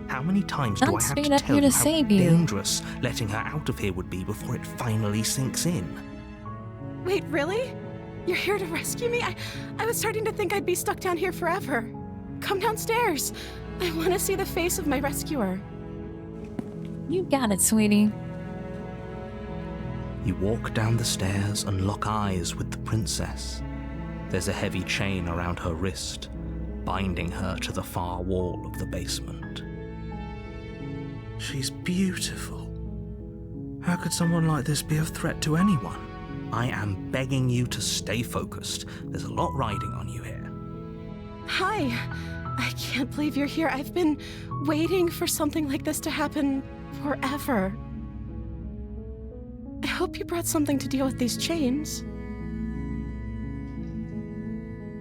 How many times do I'm I have straight to up tell here you to how save you. dangerous letting her out of here would be before it finally sinks in? Wait, really? You're here to rescue me? I was starting to think I'd be stuck down here forever. Come downstairs. I want to see the face of my rescuer. You got it, sweetie. You walk down the stairs and lock eyes with the princess. There's a heavy chain around her wrist, binding her to the far wall of the basement. She's beautiful. How could someone like this be a threat to anyone? I am begging you to stay focused. There's a lot riding on you here. Hi. I can't believe you're here. I've been waiting for something like this to happen forever. I hope you brought something to deal with these chains.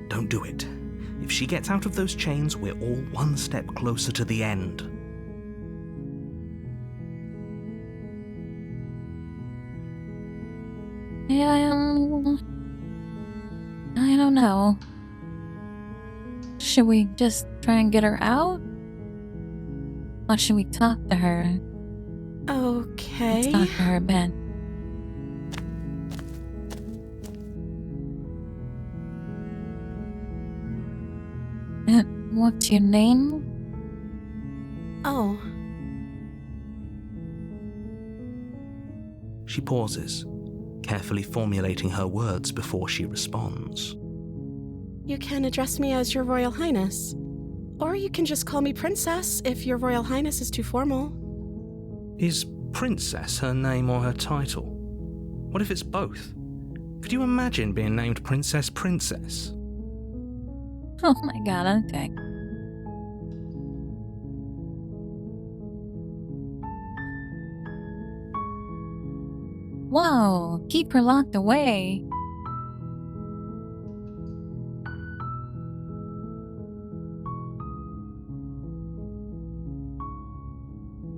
Don't do it. If she gets out of those chains, we're all one step closer to the end. I don't know. Should we just try and get her out? Or should we talk to her? Okay. Let's talk to her a bit. What's your name? Oh. She pauses, carefully formulating her words before she responds. You can address me as Your Royal Highness. Or you can just call me Princess if Your Royal Highness is too formal. Is Princess her name or her title? What if it's both? Could Could you imagine being named Princess? Oh my god, okay. Wow, keep her locked away.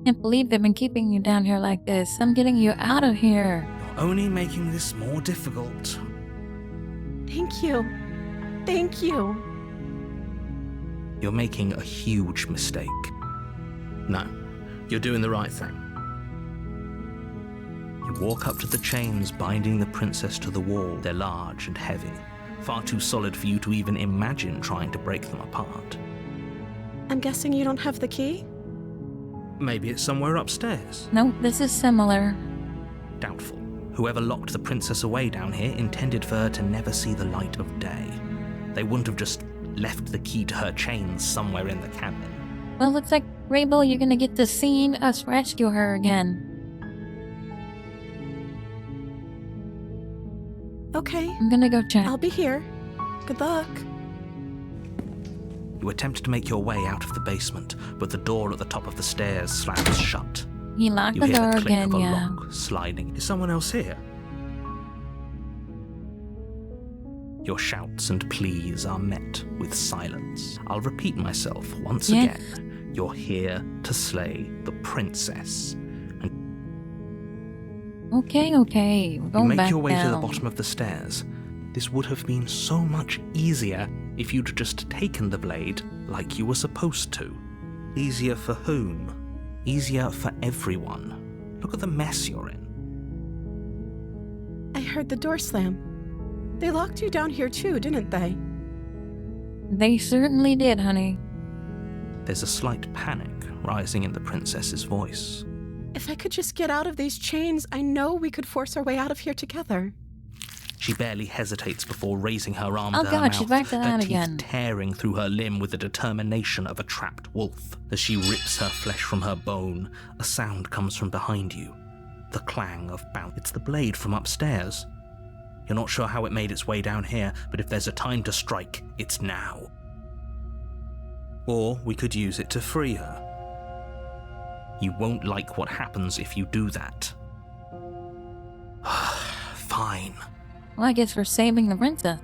Can't believe they've been keeping you down here like this. I'm getting you out of here. You're only making this more difficult. Thank you. Thank you. You're making a huge mistake. No, you're doing the right thing. You walk up to the chains binding the princess to the wall. They're large and heavy, far too solid for you to even imagine trying to break them apart. I'm guessing you don't have the key? Maybe it's somewhere upstairs. No, this is similar. Doubtful. Whoever locked the princess away down here intended for her to never see the light of day. They wouldn't have just left the key to her chains somewhere in the cabin. Well, looks like, Rainbow, you're gonna get to see us rescue her again. Okay. I'm gonna go check. I'll be here. Good luck. You attempt to make your way out of the basement, but the door at the top of the stairs slams shut. He locked You the hear door the click again, of a yeah. lock sliding. Is someone else here? Your shouts and pleas are met with silence. I'll repeat myself once Yes. again. You're here to slay the princess. Okay, okay. We're You going make back your way down. to the bottom of the stairs. This would have been so much easier if you'd just taken the blade like you were supposed to. Easier for whom? Easier for everyone. Look at the mess you're in. I heard the door slam. They locked you down here too, didn't they? They certainly did, honey. There's a slight panic rising in the princess's voice. If I could just get out of these chains, I know we could force our way out of here together. She barely hesitates before raising her arm Oh to her God, mouth, she's back to her that teeth again. tearing through her limb with the determination of a trapped wolf. As she rips her flesh from her bone, a sound comes from behind you. The clang of bounce. It's the blade from upstairs. You're not sure how it made its way down here, but if there's a time to strike, it's now. Or we could use it to free her. You won't like what happens if you do that. Fine. Well, I guess we're saving the princess.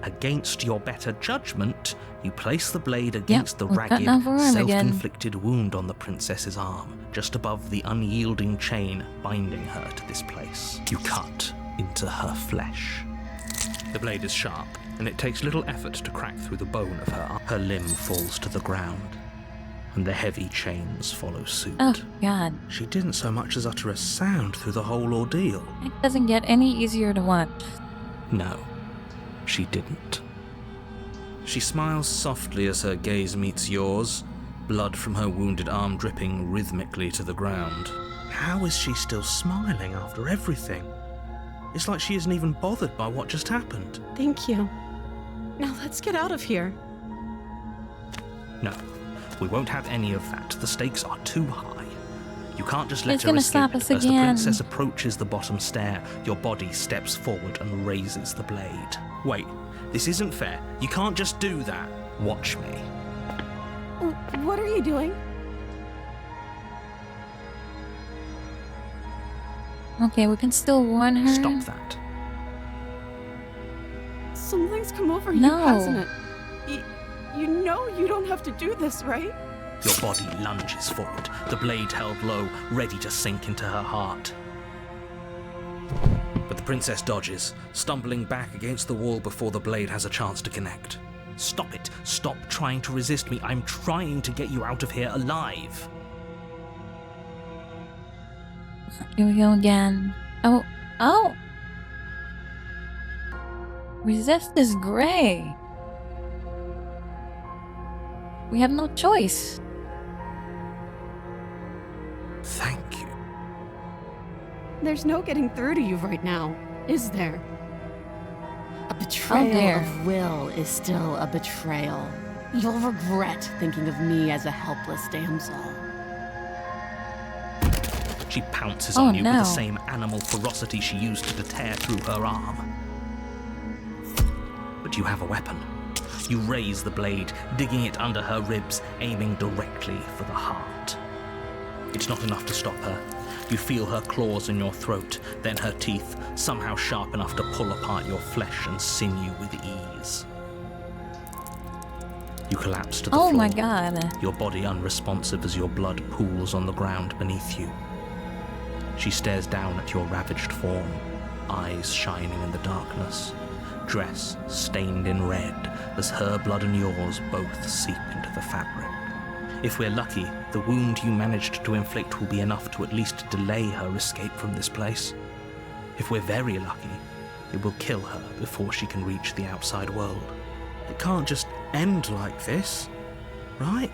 Against your better judgment, you place the blade against the we're ragged, cutting off her arm again. self-inflicted wound on the princess's arm, just above the unyielding chain binding her to this place. You cut into her flesh. The blade is sharp, and it takes little effort to crack through the bone of her arm. Her limb falls to the ground, and the heavy chains follow suit. Oh, God. She didn't so much as utter a sound through the whole ordeal. It doesn't get any easier to watch. No, she didn't. She smiles softly as her gaze meets yours, blood from her wounded arm dripping rhythmically to the ground. How is she still smiling after everything? It's like she isn't even bothered by what just happened. Thank you. Now let's get out of here. No, we won't have any of that. The stakes are too high. You can't just let It's her gonna escape. stop us As the again. princess approaches the bottom stair, your body steps forward and raises the blade. Wait, this isn't fair. You can't just do that. Watch me. What are you doing? Okay, we can still warn her. Stop that. Something's come over No. you, hasn't it? You know you don't have to do this, right? Your body lunges forward, the blade held low, ready to sink into her heart. But the princess dodges, stumbling back against the wall before the blade has a chance to connect. Stop it. Stop trying to resist me. I'm trying to get you out of here alive. Here we go again. Oh. Resist is gray. We have no choice. Thank you. There's no getting through to you right now, is there? A betrayal dare. of will is still a betrayal. You'll regret thinking of me as a helpless damsel. She pounces on you with no. the same animal ferocity she used to tear through her arm. But you have a weapon. You raise the blade, digging it under her ribs, aiming directly for the heart. It's not enough to stop her. You feel her claws in your throat, then her teeth, somehow sharp enough to pull apart your flesh and sinew with ease. You collapse to the floor. Oh my god. Your body unresponsive as your blood pools on the ground beneath you. She stares down at your ravaged form, eyes shining in the darkness, dress stained in red as her blood and yours both seep into the fabric. If we're lucky, the wound you managed to inflict will be enough to at least delay her escape from this place. If we're very lucky, it will kill her before she can reach the outside world. It can't just end like this, right?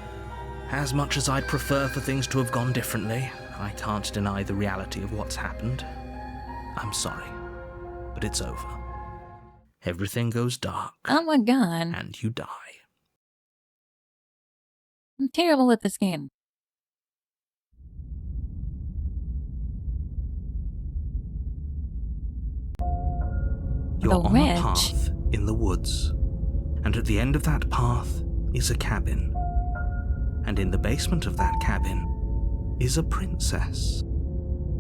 As much as I'd prefer for things to have gone differently, I can't deny the reality of what's happened. I'm sorry, but it's over. Everything goes dark. Oh my god. And you die. I'm terrible with this game. You're on ridge. a path in the woods, and at the end of that path is a cabin. And in the basement of that cabin is a princess.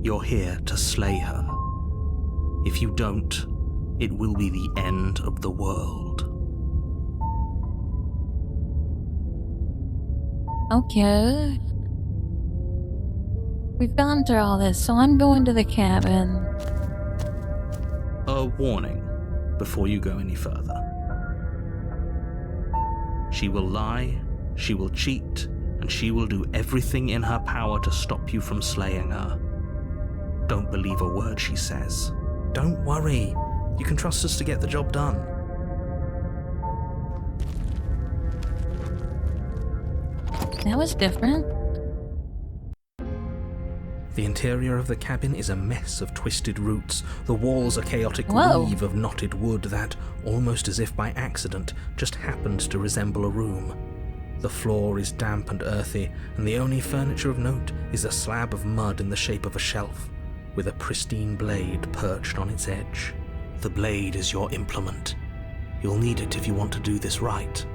You're here to slay her. If you don't, it will be the end of the world. Okay. We've gone through all this, so I'm going to the cabin. A warning before you go any further. She will lie, she will cheat, and she will do everything in her power to stop you from slaying her. Don't believe a word she says. Don't worry. You can trust us to get the job done. That was different. The interior of the cabin is a mess of twisted roots. The walls a chaotic Whoa. weave of knotted wood that, almost as if by accident, just happened to resemble a room. The floor is damp and earthy, and the only furniture of note is a slab of mud in the shape of a shelf, with a pristine blade perched on its edge. The blade is your implement. You'll need it if you want to do this right.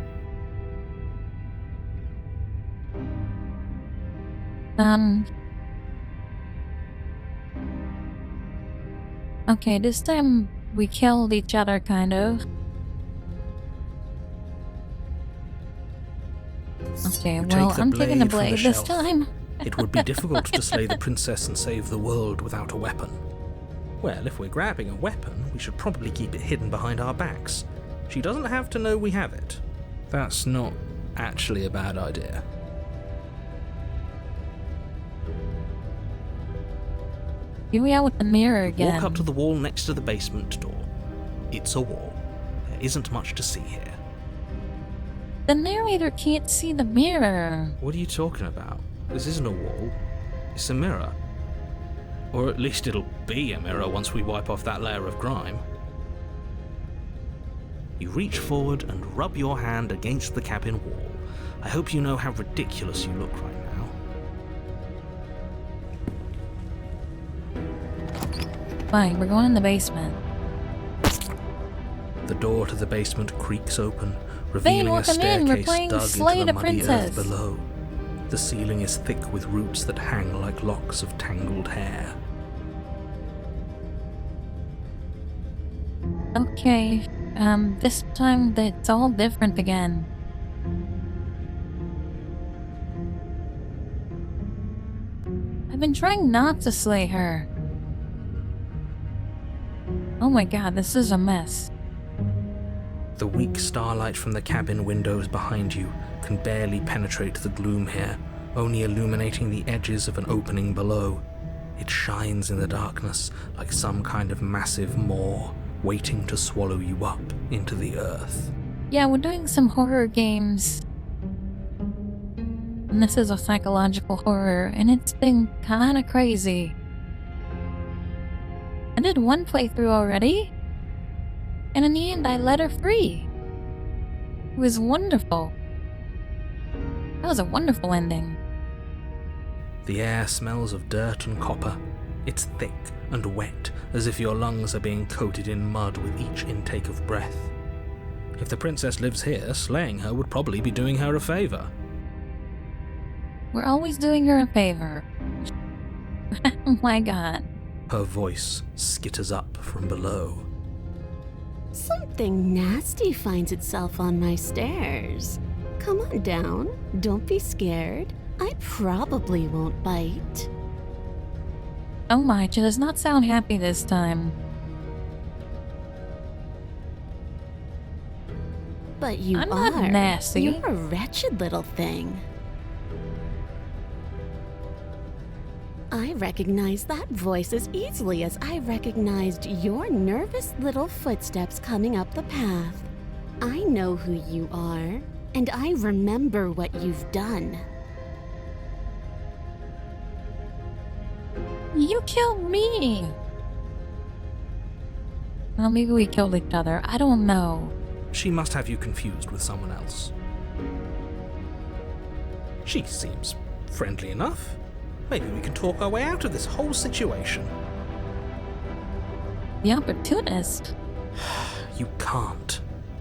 Okay, this time we killed each other, kind of. Okay, well, I'm taking the blade this time. It would be difficult to slay the princess and save the world without a weapon. Well, if we're grabbing a weapon, we should probably keep it hidden behind our backs. She doesn't have to know we have it. That's not actually a bad idea. Here we are with the mirror again. Walk up to the wall next to the basement door. It's a wall. There isn't much to see here. The narrator can't see the mirror. What are you talking about? This isn't a wall. It's a mirror. Or at least it'll be a mirror once we wipe off that layer of grime. You reach forward and rub your hand against the cabin wall. I hope you know how ridiculous you look right now. Fine, we're going in the basement. The door to the basement creaks open, Vane, revealing a welcome in. We're staircase playing dug Slay into the the muddy Princess. earth below. The ceiling is thick with roots that hang like locks of tangled hair. Okay, this time it's all different again. I've been trying not to slay her. Oh my god, this is a mess. The weak starlight from the cabin windows behind you can barely penetrate the gloom here, only illuminating the edges of an opening below. It shines in the darkness like some kind of massive maw, waiting to swallow you up into the earth. Yeah, we're doing some horror games. And this is a psychological horror, and it's been kinda crazy. I did one playthrough already, and in the end I let her free. It was wonderful. That was a wonderful ending. The air smells of dirt and copper. It's thick and wet, as if your lungs are being coated in mud with each intake of breath. If the princess lives here, slaying her would probably be doing her a favor. We're always doing her a favor. Oh my god. Her voice skitters up from below. Something nasty finds itself on my stairs. Come on down. Don't be scared. I probably won't bite. Oh my, she does not sound happy this time. But you I'm are. not nasty. You're a wretched little thing. I recognize that voice as easily as I recognized your nervous little footsteps coming up the path. I know who you are, and I remember what you've done. You killed me! Well, maybe we killed each other. I don't know. She must have you confused with someone else. She seems friendly enough. Maybe we can talk our way out of this whole situation. The opportunist? You can't.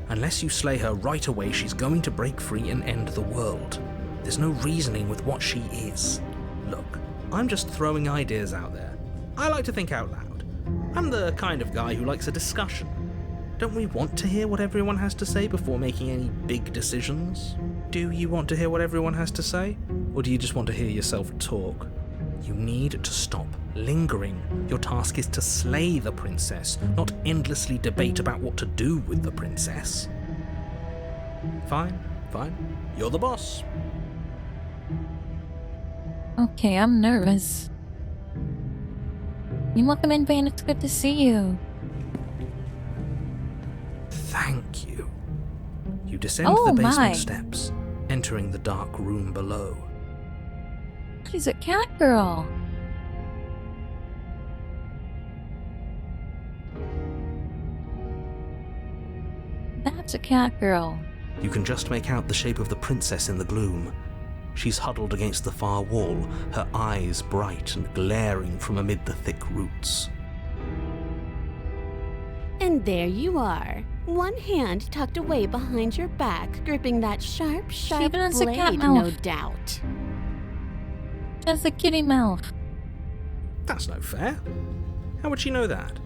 Unless you slay her right away, she's going to break free and end the world. There's no reasoning with what she is. Look, I'm just throwing ideas out there. I like to think out loud. I'm the kind of guy who likes a discussion. Don't we want to hear what everyone has to say before making any big decisions? Do you want to hear what everyone has to say? Or do you just want to hear yourself talk? You need to stop lingering. Your task is to slay the princess, not endlessly debate about what to do with the princess. Fine. You're the boss. Okay, I'm nervous. You welcome in, Van. It's good to see you. Thank you. You descend Oh, the basement my. steps, entering the dark room below. She's a cat girl. That's a cat girl. You can just make out the shape of the princess in the gloom. She's huddled against the far wall, her eyes bright and glaring from amid the thick roots. And there you are. One hand tucked away behind your back, gripping that sharp even has a cat blade, no mouth. doubt. Just a kitty mouth. That's no fair. How would she know that?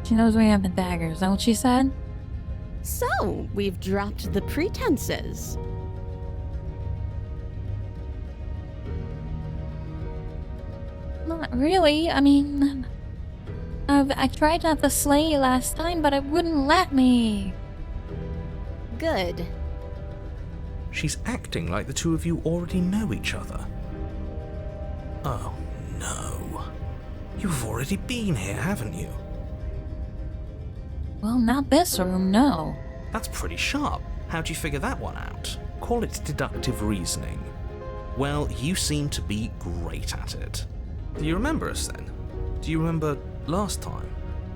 She knows we have the daggers. Is that what she said? So, we've dropped the pretenses. Not really. I mean, I tried not to slay you last time, but it wouldn't let me. Good. She's acting like the two of you already know each other. Oh, no. You've already been here, haven't you? Well, not this room, no. That's pretty sharp. How'd you figure that one out? Call it deductive reasoning. Well, you seem to be great at it. Do you remember us then? Do you remember last time?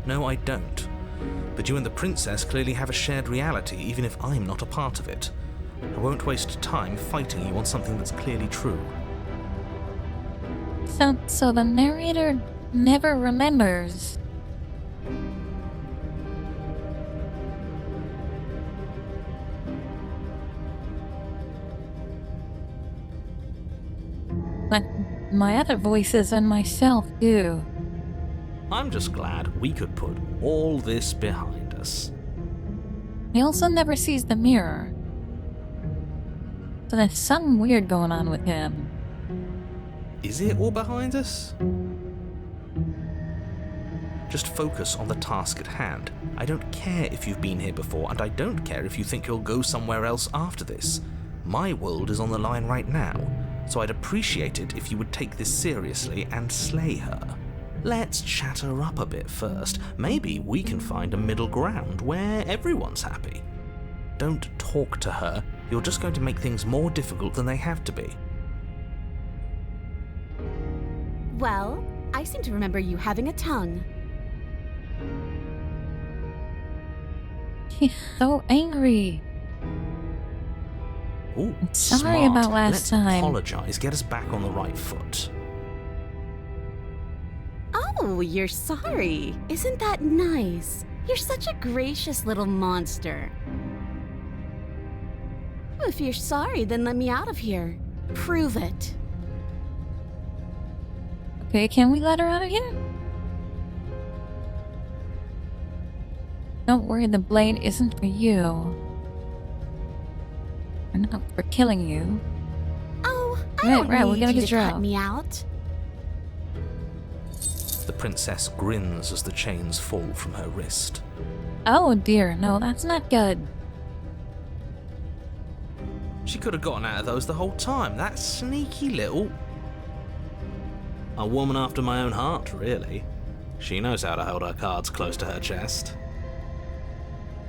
No, I don't. But you and the princess clearly have a shared reality, even if I'm not a part of it. I won't waste time fighting you on something that's clearly true. So the narrator never remembers. But my other voices and myself do. I'm just glad we could put all this behind us. He also never sees the mirror. So there's something weird going on with him. Is it all behind us? Just focus on the task at hand. I don't care if you've been here before, and I don't care if you think you'll go somewhere else after this. My world is on the line right now, so I'd appreciate it if you would take this seriously and slay her. Let's chat her up a bit first. Maybe we can find a middle ground where everyone's happy. Don't talk to her. You're just going to make things more difficult than they have to be. Well, I seem to remember you having a tongue. He's so angry. Ooh, Sorry smart. about last Let's time. apologize, get us back on the right foot. Oh, you're sorry. Isn't that nice? You're such a gracious little monster. If you're sorry, then let me out of here. Prove it. Okay, can we let her out of here? Don't worry, the blade isn't for you. Or not for killing you. Oh, I Right, don't right, we're need gonna you get to you cut out. me out. The princess grins as the chains fall from her wrist. Oh dear, no, that's not good. She could have gotten out of those the whole time. That sneaky little... A woman after my own heart, really. She knows how to hold her cards close to her chest.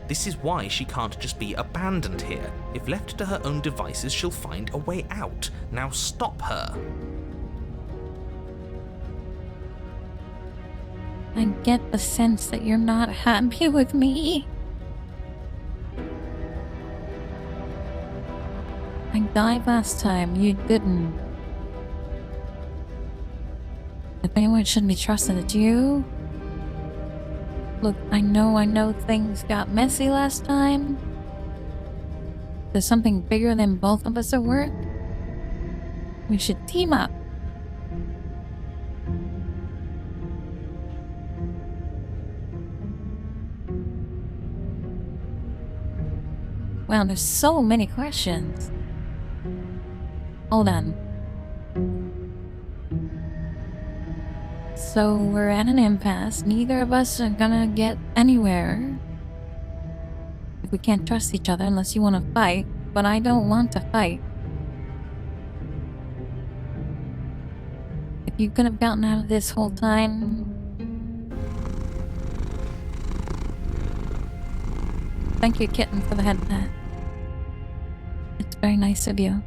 This is why she can't just be abandoned here. If left to her own devices, she'll find a way out. Now stop her. I get the sense that you're not happy with me. I died last time, you didn't. If anyone should be trusted, it's you. Look, I know things got messy last time. There's something bigger than both of us at work. We should team up. Wow, there's so many questions. Hold on. So we're at an impasse. Neither of us are gonna get anywhere if we can't trust each other unless you want to fight. But I don't want to fight. If you could have gotten out of this whole time... Thank you, kitten, for the head pat. It's very nice of you.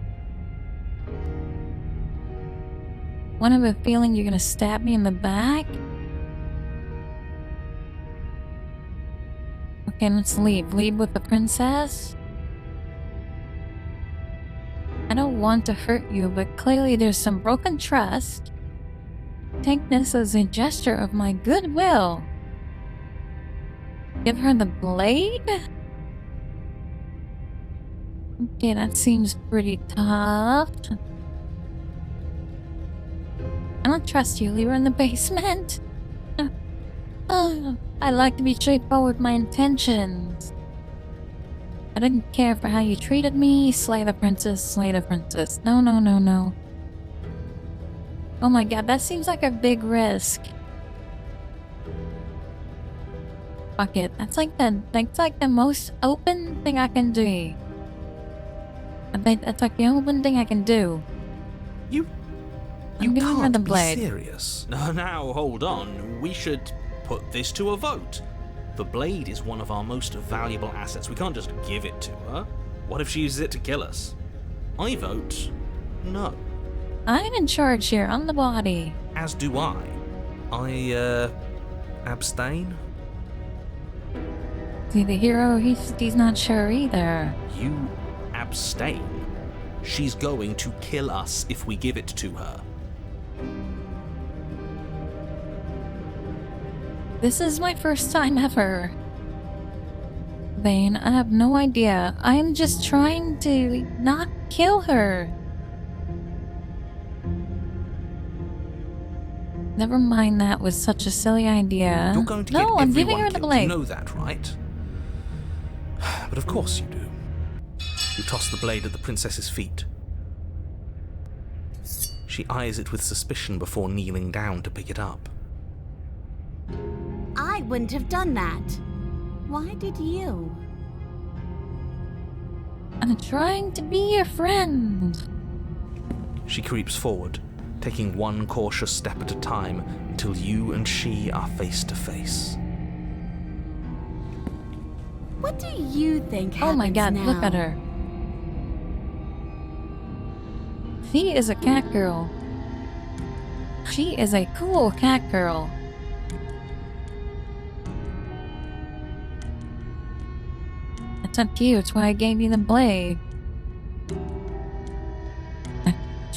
One have a feeling you're gonna stab me in the back? Okay, let's leave. Leave with the princess? I don't want to hurt you, but clearly there's some broken trust. Take this as a gesture of my goodwill. Give her the blade? Okay, that seems pretty tough. I don't trust you. Leave her in the basement. I like to be straightforward with my intentions. I didn't care for how you treated me. Slay the princess, slay the princess. No, no, no, no. Oh my god, that seems like a big risk. Fuck it. That's like the most open thing I can do. I bet that's like the only thing I can do. You giving her can't the be blade. serious. Now, hold on. We should put this to a vote. The blade is one of our most valuable assets. We can't just give it to her. What if she uses it to kill us? I vote no. I'm in charge here. I'm the body. As do I. I, abstain? See, the hero, he's not sure either. You abstain. She's going to kill us if we give it to her. This is my first time ever. Vane, I have no idea. I am just trying to not kill her. Never mind, that was such a silly idea. You're going to no, get I'm giving everyone her the killed. blade. You know that, right? But of course you do. You toss the blade at the princess's feet. She eyes it with suspicion before kneeling down to pick it up. I wouldn't have done that. Why did you? I'm trying to be your friend. She creeps forward, taking one cautious step at a time until you and she are face to face. What do you think happens Oh my god, now? look at her. She is a cat girl. She is a cool cat girl. It's up to you, it's why I gave you the blade.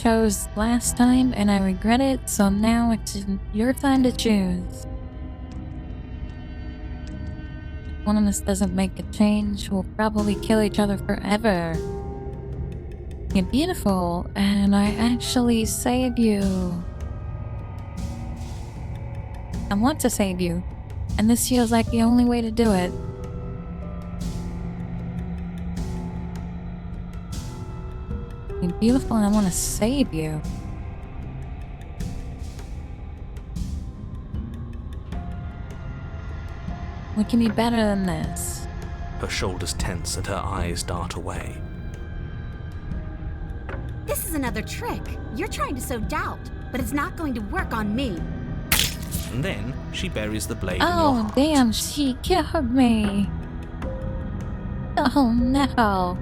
chose last time and I regret it, so now it's your time to choose. If one of us doesn't make a change, we'll probably kill each other forever. You're beautiful, and I actually save you. I want to save you, and this feels like the only way to do it. You're beautiful and I want to save you. What can be better than this? Her shoulders tense and her eyes dart away. This is another trick. You're trying to sow doubt, but it's not going to work on me. And then she buries the blade in your Oh, heart. damn, she killed me. Oh, no.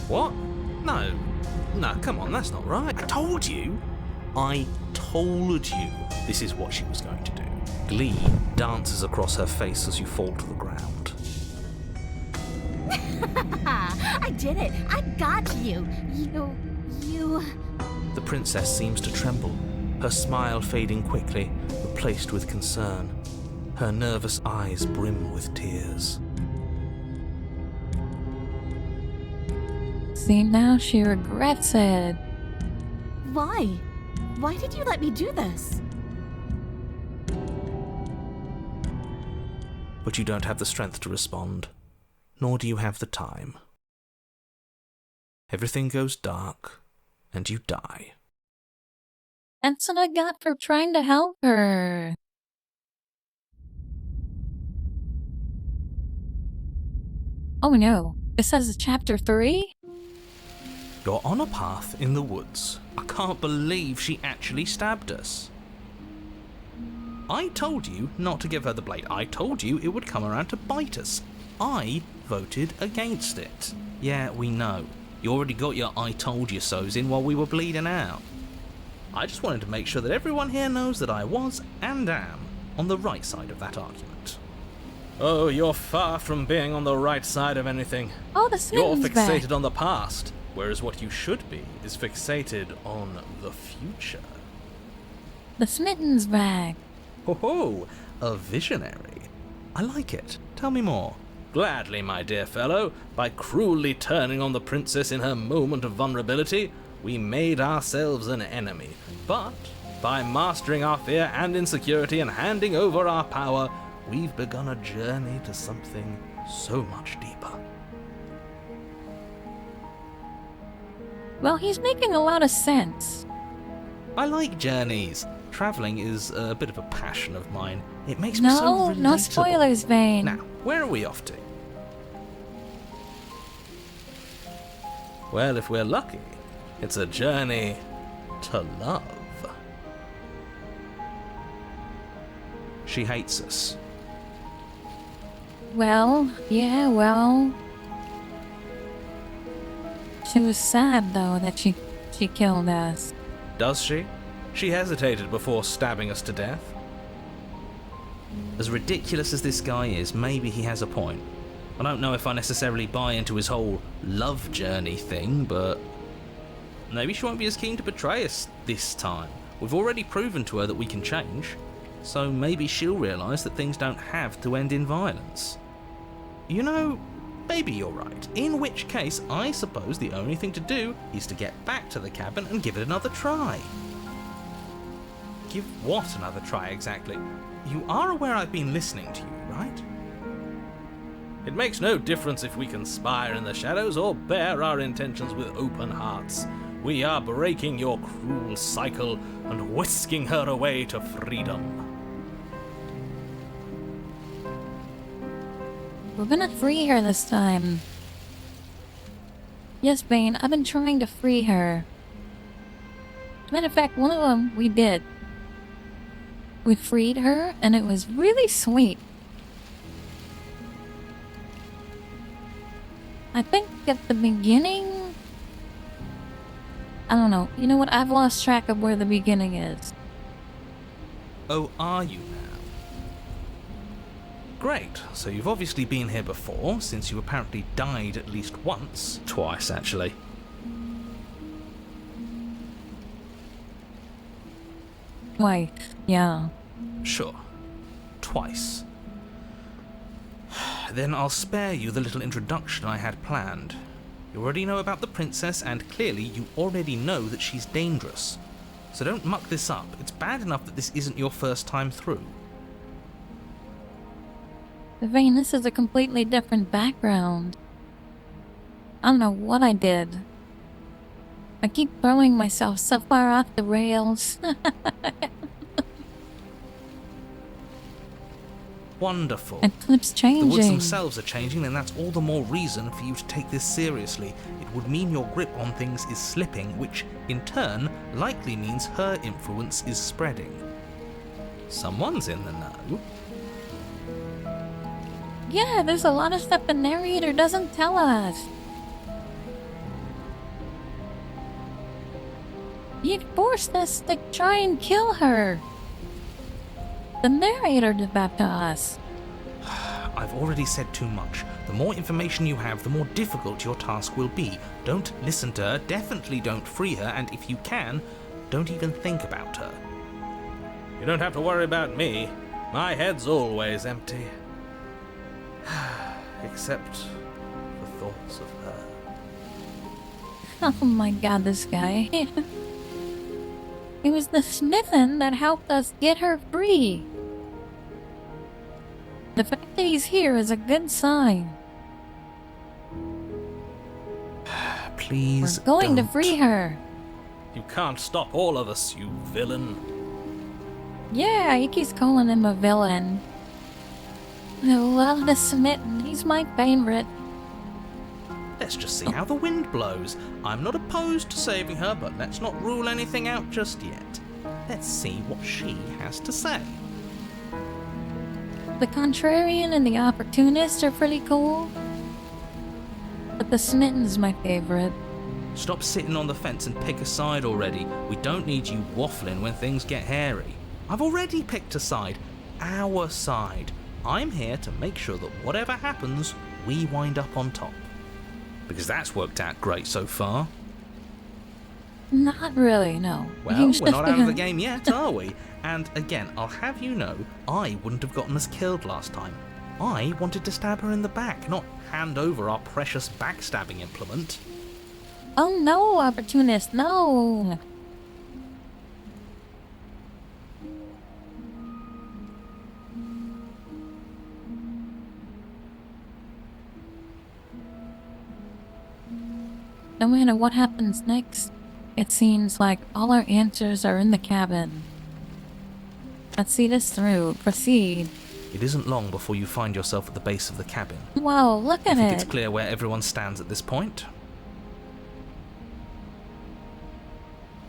What? No. No, come on, that's not right. I told you this is what she was going to do. Glee dances across her face as you fall to the ground. I did it. I got you. You... The princess seems to tremble, her smile fading quickly, replaced with concern. Her nervous eyes brim with tears. See, now she regrets it. Why? Why did you let me do this? But you don't have the strength to respond, nor do you have the time. Everything goes dark, and you die. That's what I got for trying to help her. Oh no, this says chapter 3? You're on a path in the woods. I can't believe she actually stabbed us. I told you not to give her the blade. I told you it would come around to bite us. I voted against it. Yeah, we know. You already got your I told you so's in while we were bleeding out. I just wanted to make sure that everyone here knows that I was and am on the right side of that argument. Oh, you're far from being on the right side of anything. Oh, the You're Smitten's fixated back. on the past, whereas what you should be is fixated on the future. The Smitten's back. Ho ho, a visionary. I like it. Tell me more. Gladly, my dear fellow. By cruelly turning on the princess in her moment of vulnerability, we made ourselves an enemy. But by mastering our fear and insecurity and handing over our power, we've begun a journey to something so much deeper. Well, he's making a lot of sense. I like journeys. Travelling is a bit of a passion of mine. It makes me so No, relatable. no spoilers, Vane. Now, where are we off to? Well, if we're lucky, it's a journey to love. She hates us. Well, yeah, well. She was sad, though, that she killed us. Does she? She hesitated before stabbing us to death. As ridiculous as this guy is, maybe he has a point. I don't know if I necessarily buy into his whole love journey thing, but maybe she won't be as keen to betray us this time. We've already proven to her that we can change, so maybe she'll realise that things don't have to end in violence. You know, maybe you're right, in which case I suppose the only thing to do is to get back to the cabin and give it another try. Give what another try exactly? You are aware I've been listening to you, right? It makes no difference if we conspire in the shadows or bear our intentions with open hearts. We are breaking your cruel cycle and whisking her away to freedom. We're gonna free her this time. Yes, Bane, I've been trying to free her. As a matter of fact, one of them we did. We freed her, and it was really sweet. I think at the beginning... I don't know. You know what? I've lost track of where the beginning is. Oh, are you now? Great, so you've obviously been here before, since you apparently died at least once. Twice, actually. Why, yeah. Sure. Twice. Then I'll spare you the little introduction I had planned. You already know about the princess, and clearly you already know that she's dangerous. So don't muck this up. It's bad enough that this isn't your first time through. Vane, this is a completely different background. I don't know what I did. I keep throwing myself so far off the rails. Wonderful. It keeps changing. The woods themselves are changing, and that's all the more reason for you to take this seriously. It would mean your grip on things is slipping, which, in turn, likely means her influence is spreading. Someone's in the know. Yeah, there's a lot of stuff the narrator doesn't tell us. He forced us to try and kill her. The narrator did that to us. I've already said too much. The more information you have, the more difficult your task will be. Don't listen to her, definitely don't free her, and if you can, don't even think about her. You don't have to worry about me. My head's always empty. Except for thoughts of her. Oh my god, this guy. It was the smithing that helped us get her free. The fact that he's here is a good sign. Please We're going to don't. free her. You can't stop all of us, you villain. Yeah, he keeps calling him a villain. I love the smitten. He's my favorite. Let's just see how the wind blows. I'm not opposed to saving her, but let's not rule anything out just yet. Let's see what she has to say. The contrarian and the opportunist are pretty cool. But the smitten's my favorite. Stop sitting on the fence and pick a side already. We don't need you waffling when things get hairy. I've already picked a side. Our side. I'm here to make sure that whatever happens, we wind up on top. Because that's worked out great so far. Not really, no. Well, we're not out of the game yet, are we? And again, I'll have you know, I wouldn't have gotten us killed last time. I wanted to stab her in the back, not hand over our precious backstabbing implement. Oh no, opportunist, no! No matter what happens next, it seems like all our answers are in the cabin. Let's see this through. Proceed. It isn't long before you find yourself at the base of the cabin. Wow, look at I think it. it's clear where everyone stands at this point.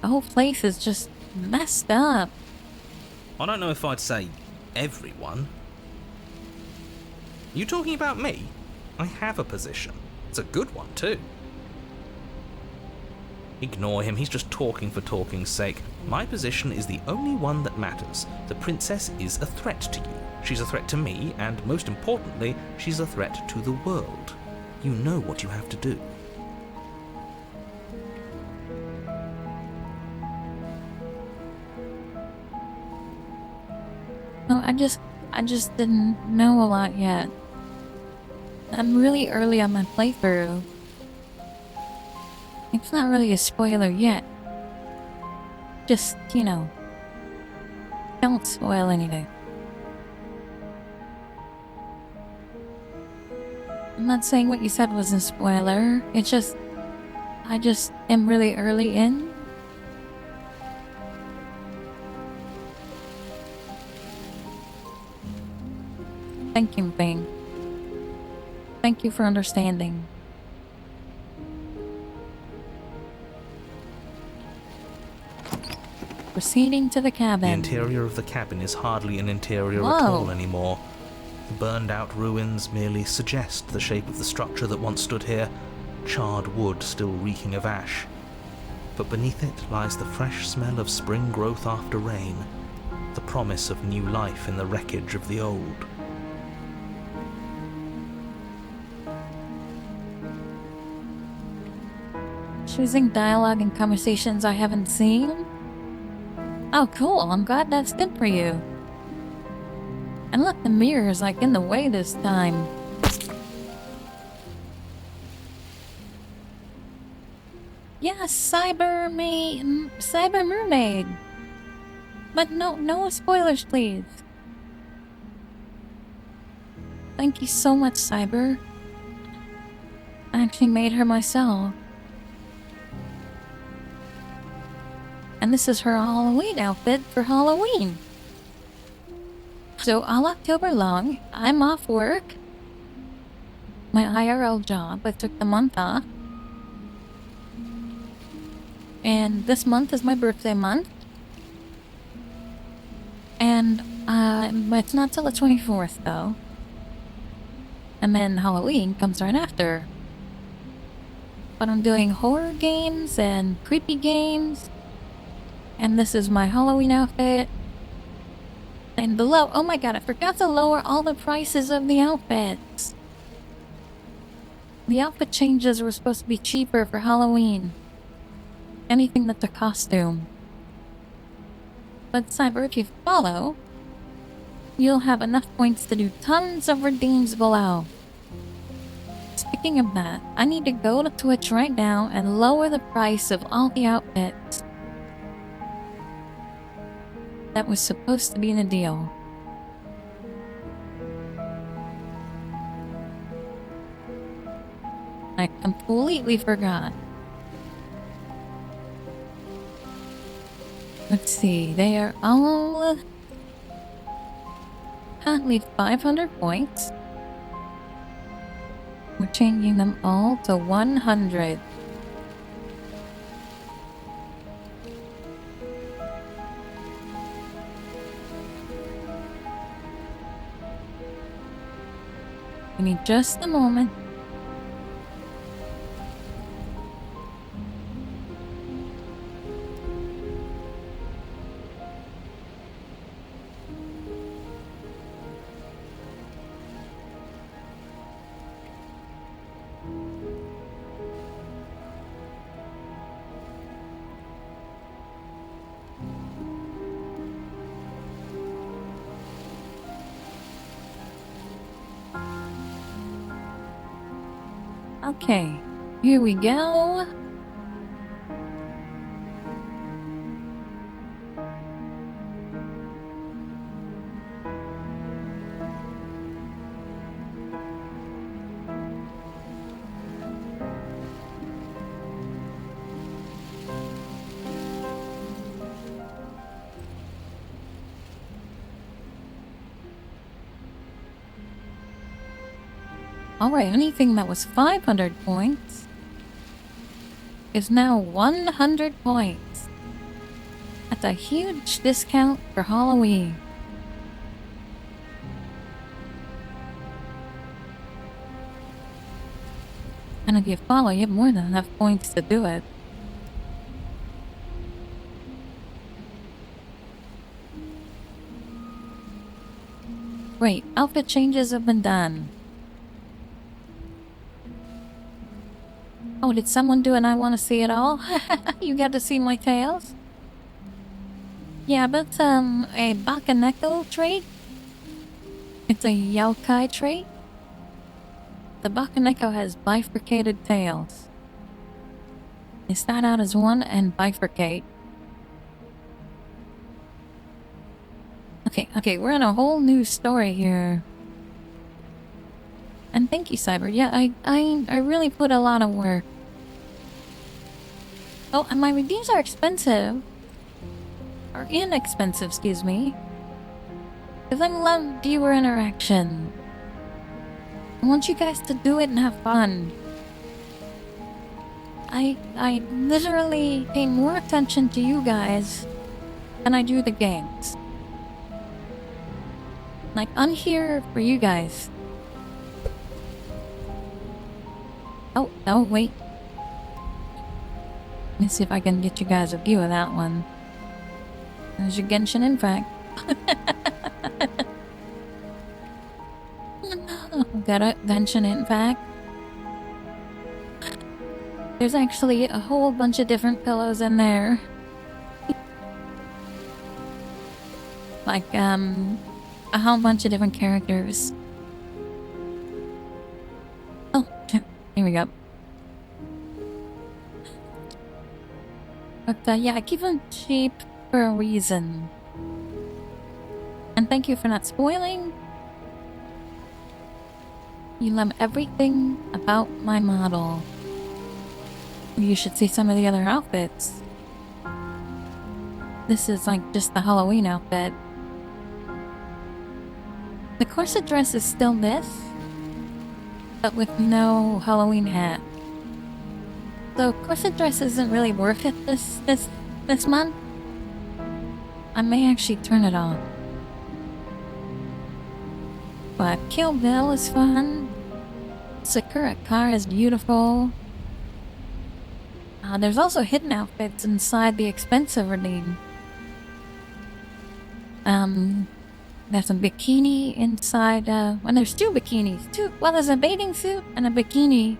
The whole place is just messed up. I don't know if I'd say everyone. You talking about me? I have a position. It's a good one, too. Ignore him, he's just talking for talking's sake. My position is the only one that matters. The princess is a threat to you. She's a threat to me, and most importantly, she's a threat to the world. You know what you have to do. No, I just didn't know a lot yet. I'm really early on my playthrough. It's not really a spoiler yet. Just, you know, don't spoil anything. I'm not saying what you said was a spoiler. It's just, I just am really early in. Thank you, Bing. Thank you for understanding. Proceeding to the cabin. The interior of the cabin is hardly an interior Whoa. at all anymore. The burned out ruins merely suggest the shape of the structure that once stood here, charred wood still reeking of ash. But beneath it lies the fresh smell of spring growth after rain, the promise of new life in the wreckage of the old. choosing dialogue and conversations I haven't seen. Oh, cool. I'm glad that's good for you. And look, the mirror is like in the way this time. Yeah, Cyber Mermaid. But no spoilers, please. Thank you so much, Cyber. I actually made her myself. And this is her Halloween outfit for Halloween. So all October long, I'm off work. My IRL job, I took the month off. And this month is my birthday month. And it's not till the 24th though. And then Halloween comes right after. But I'm doing horror games and creepy games. And this is my Halloween outfit. And below, oh my god, I forgot to lower all the prices of the outfits. The outfit changes were supposed to be cheaper for Halloween. Anything that's a costume. But Cyber, if you follow, you'll have enough points to do tons of redeems below. Speaking of that, I need to go to Twitch right now and lower the price of all the outfits that was supposed to be in a deal. I completely forgot. Let's see, they are all currently 500 points. We're changing them all to 100. Give me just a moment. Okay, here we go. Alright, anything that was 500 points is now 100 points. That's a huge discount for Halloween. And if you follow, you have more than enough points to do it. Great, outfit changes have been done. Oh, did someone do an I want to see it all? You got to see my tails? Yeah, that's a Bakaneko trait. It's a yokai trait. The Bakaneko has bifurcated tails. They start out as one and bifurcate. Okay, we're in a whole new story here. And thank you, Cyber. Yeah, I really put a lot of work. Oh, and my redeems are expensive. Or inexpensive, excuse me. Because I love viewer interaction. I want you guys to do it and have fun. I literally pay more attention to you guys than I do the games. Like, I'm here for you guys. Oh, wait. Let me see if I can get you guys a view of that one. There's your Genshin Impact. Got a Genshin Impact. There's actually a whole bunch of different pillows in there. Like, a whole bunch of different characters. Oh, here we go. But, yeah, I keep them cheap for a reason. And thank you for not spoiling. You love everything about my model. You should see some of the other outfits. This is like just the Halloween outfit. The corset dress is still this, but with no Halloween hat. So corset dress isn't really worth it this month. I may actually turn it on. But Kill Bill is fun. Sakura Car is beautiful. There's also hidden outfits inside the expensive redeem. There's a bikini inside, well, there's two bikinis. Well, there's a bathing suit and a bikini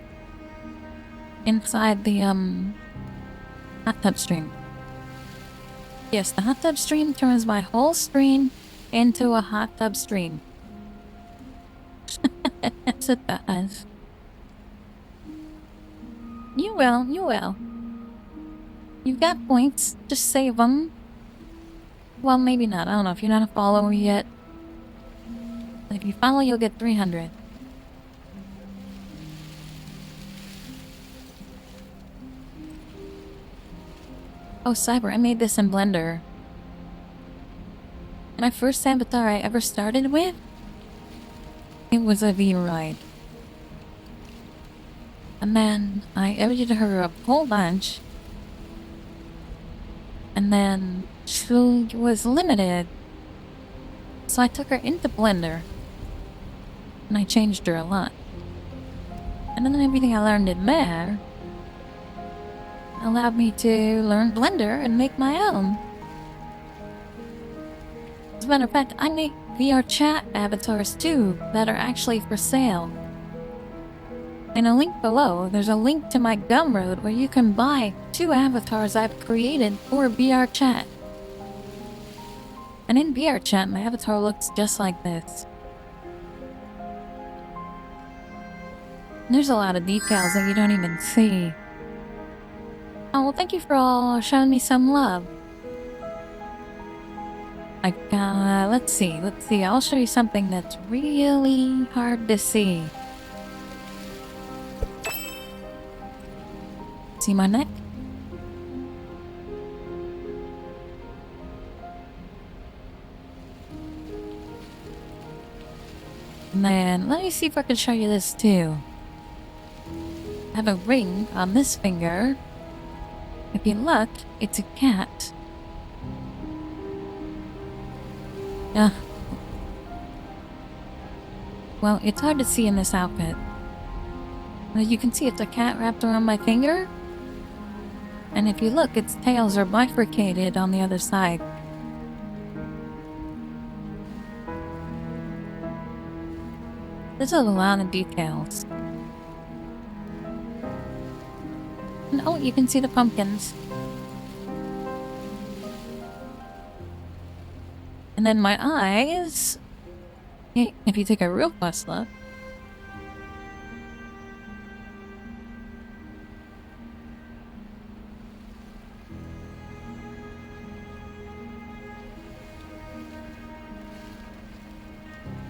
inside the, hot tub stream. Yes, the hot tub stream turns my whole screen into a hot tub stream. Yes, it does. You will, you will. You've got points, just save them. Well, maybe not. I don't know if you're not a follower yet. If you follow, you'll get 300. Oh, Cyber, I made this in Blender. My first avatar I ever started with, it was a V-Ride. And then I edited her a whole bunch. And then she was limited. So I took her into Blender. And I changed her a lot. And then everything I learned in there allowed me to learn Blender and make my own. As a matter of fact, I make VR chat avatars too that are actually for sale. In a link below, there's a link to my Gumroad where you can buy 2 avatars I've created for VR chat. And in VR chat, my avatar looks just like this. There's a lot of details that you don't even see. Oh, well, thank you for all showing me some love. Like, let's see. I'll show you something that's really hard to see. See my neck? And then, let me see if I can show you this too. I have a ring on this finger. If you look, it's a cat. Well, it's hard to see in this outfit. But you can see it's a cat wrapped around my finger. And if you look, its tails are bifurcated on the other side. There's a lot of details. And oh, you can see the pumpkins. And then my eyes, if you take a real close look,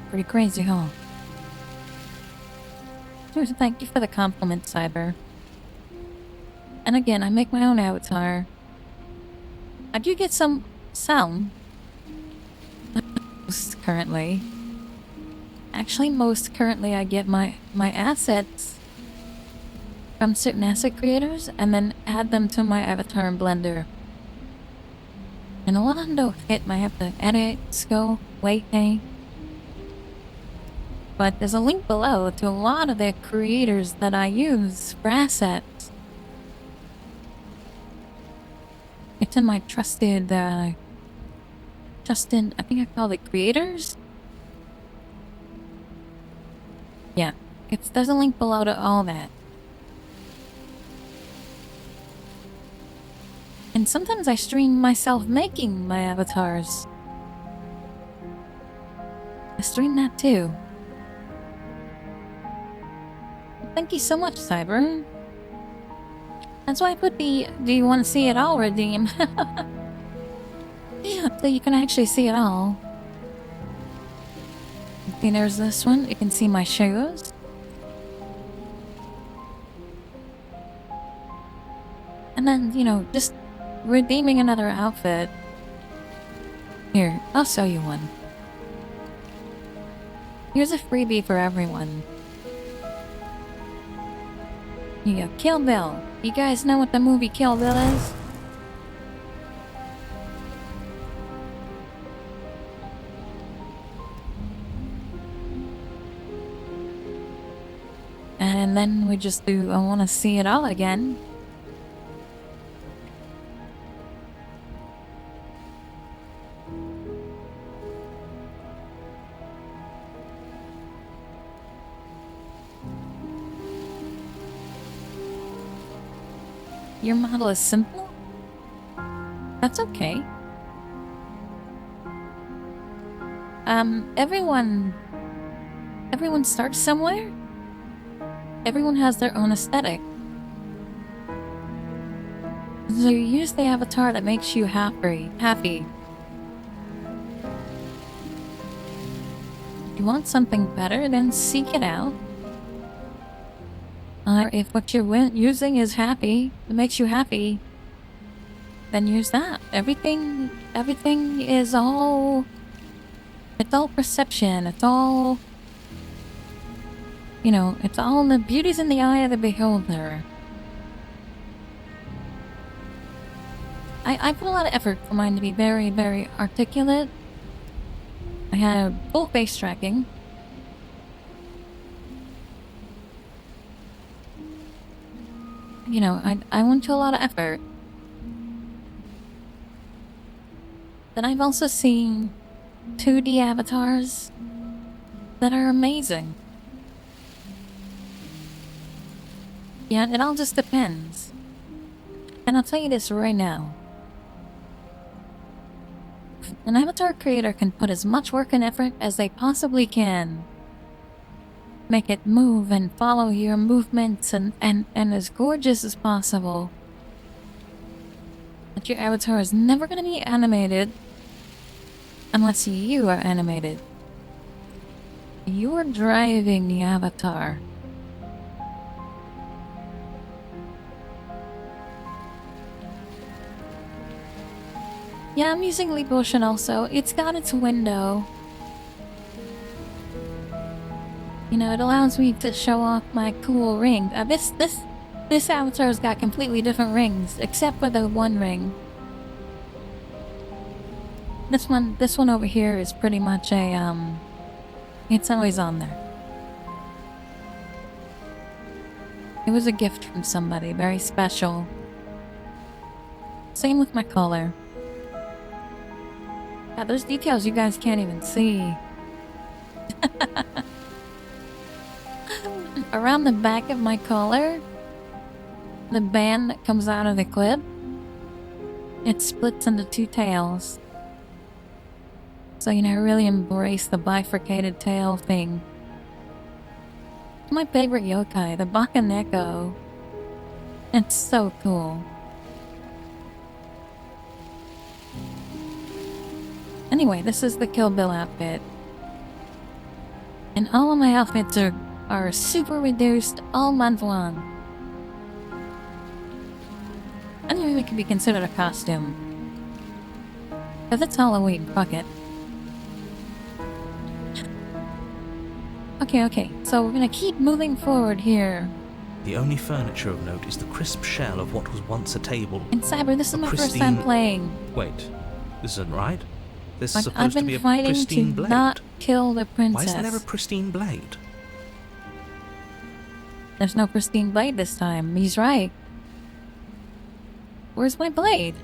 pretty crazy, huh? Thank you for the compliment, Cyber. And again, I make my own avatar. I do get some sound. Most currently. Actually, most currently I get my assets from certain asset creators and then add them to my avatar in Blender. And a lot of them don't fit. I have to edit, scope, weighting. But there's a link below to a lot of the creators that I use for assets. It's in my trusted, I think I call it creators? Yeah, there's a link below to all that. And sometimes I stream myself making my avatars. I stream that too. Thank you so much, Cyber. That's why I put the "Do you want to see it all?" redeem. Yeah, so you can actually see it all. Okay, there's this one. You can see my shoes. And then, you know, just redeeming another outfit. Here, I'll show you one. Here's a freebie for everyone. You go, Kill Bill. You guys know what the movie Kill Bill is? And then we just do I want to see it all again. Your model is simple? That's okay. Everyone starts somewhere. Everyone has their own aesthetic. So you use the avatar that makes you happy. If you want something better, then seek it out. If what you're using is happy, it makes you happy, then use that. Everything is all... It's all perception. It's all... You know, it's all the beauty's in the eye of the beholder. I put a lot of effort for mine to be very, very articulate. I had full face tracking. You know, I went to a lot of effort. Then I've also seen 2D avatars that are amazing. Yeah, it all just depends. And I'll tell you this right now. An avatar creator can put as much work and effort as they possibly can. Make it move and follow your movements and as gorgeous as possible. But your avatar is never going to be animated unless you are animated. You're driving the avatar. Yeah, I'm using Leap Ocean also. It's got its window. You know, it allows me to show off my cool ring. This avatar's got completely different rings, except for the one ring. This one over here is pretty much a, it's always on there. It was a gift from somebody, very special. Same with my collar. Yeah, there's details you guys can't even see. Around the back of my collar, the band that comes out of the clip, it splits into two tails. So, you know, I really embrace the bifurcated tail thing. My favorite yokai, the Bakaneko. It's so cool. Anyway, this is the Kill Bill outfit. And all of my outfits are super reduced all month long. Anyway, it can be considered a costume. Because it's Halloween, fuck it. Okay, so we're gonna keep moving forward here. The only furniture of note is the crisp shell of what was once a table. And Cyber, this is my first time playing. Wait, this isn't right. This like, is supposed to be a pristine blade. Not kill the princess. Why isn't there a pristine blade? There's no pristine blade this time. He's right. Where's my blade?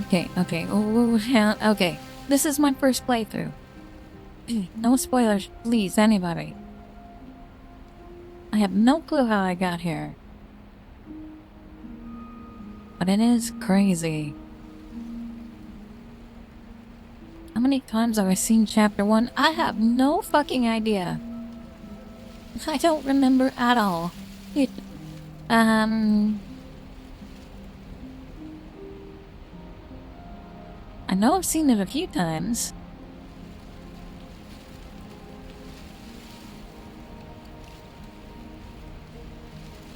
Okay. Okay. This is my first playthrough. No spoilers, please, anybody. have no clue how I got here. But it is crazy. How many times have I seen chapter 1? I have no fucking idea. I don't remember at all. I know I've seen it a few times.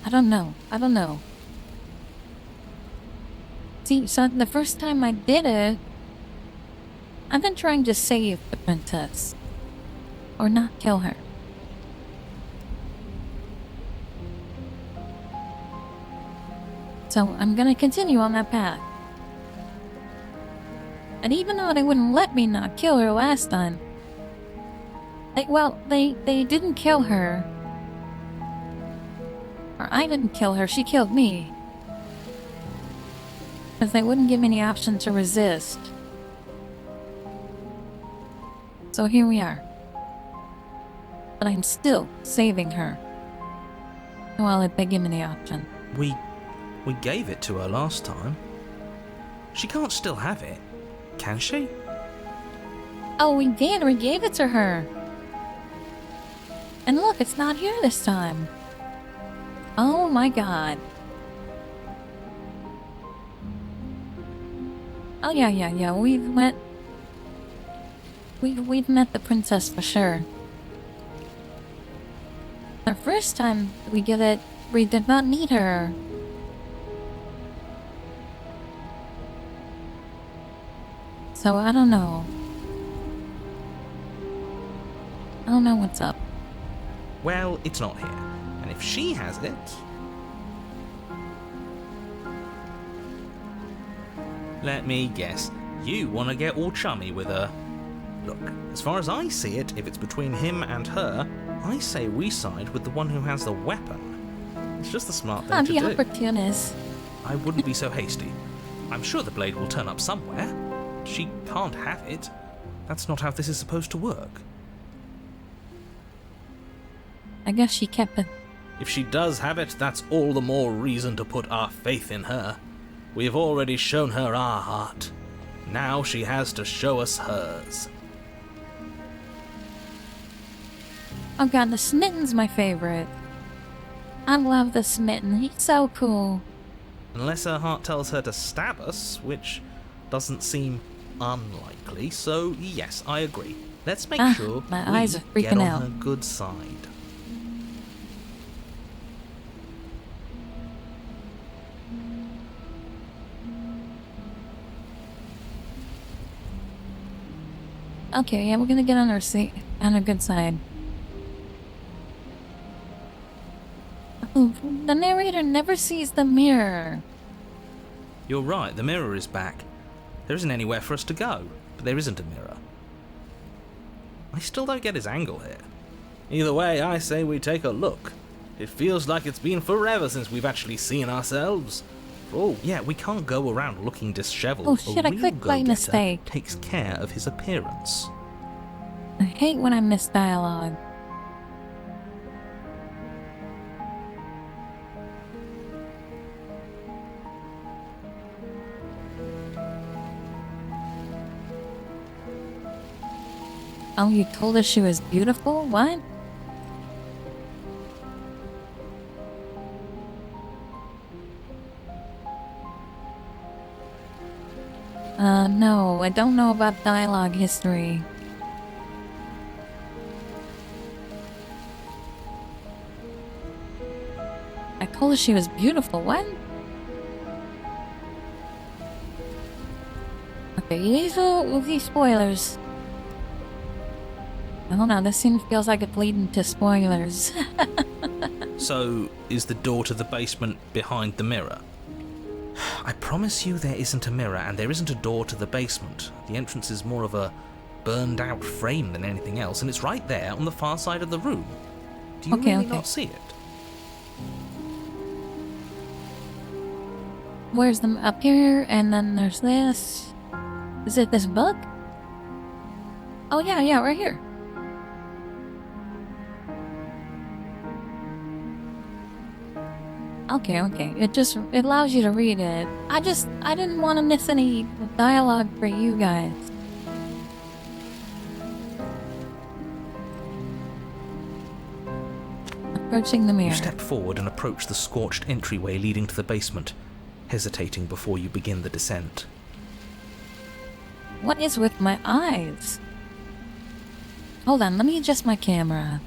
I don't know. See, so the first time I did it, I've been trying to save the princess. Or not kill her. So I'm gonna continue on that path. And even though they wouldn't let me not kill her last time, they didn't kill her. Or I didn't kill her, she killed me. Because they wouldn't give me the option to resist. So here we are. But I'm still saving her. Well, if they give me the option. We gave it to her last time. She can't still have it, can she? Oh, we did. We gave it to her. And look, it's not here this time. Oh my god. Oh yeah. We've met the princess for sure. The first time we did it, we did not need her. So I don't know. I don't know what's up. Well, it's not here. And if she has it... Let me guess. You want to get all chummy with her. Look, as far as I see it, if it's between him and her, I say we side with the one who has the weapon. It's just the smart thing to do. The opportunist. I wouldn't be so hasty. I'm sure the blade will turn up somewhere. She can't have it. That's not how this is supposed to work. I guess she kept it. If she does have it, that's all the more reason to put our faith in her. We've already shown her our heart. Now she has to show us hers. Oh god, the Smitten's my favorite. I love the Smitten. He's so cool. Unless her heart tells her to stab us, which doesn't seem unlikely, so yes, I agree. Let's make sure my we eyes are freaking get on out. her good side. Okay, yeah, we're gonna get on her good side. Oh, the narrator never sees the mirror. You're right, the mirror is back. There isn't anywhere for us to go, but there isn't a mirror. I still don't get his angle here. Either way, I say we take a look. It feels like it's been forever since we've actually seen ourselves. Oh, yeah, we can't go around looking disheveled. Oh shit, I clicked by mistake. Takes care of his appearance. I hate when I miss dialogue. Oh, you told us she was beautiful? What? No, I don't know about dialogue history. I told her she was beautiful, what? Okay, these will be spoilers. I don't know, this scene feels like it's leading to spoilers. So, is the door to the basement behind the mirror? I promise you there isn't a mirror, and there isn't a door to the basement. The entrance is more of a burned out frame than anything else, and it's right there on the far side of the room. Do you really not see it? Where's them up here, and then there's this. Is it this book? Oh yeah, right here. Okay. It allows you to read it. I didn't want to miss any dialogue for you guys. Approaching the mirror. You step forward and approach the scorched entryway leading to the basement, hesitating before you begin the descent. What is with my eyes? Hold on, let me adjust my camera.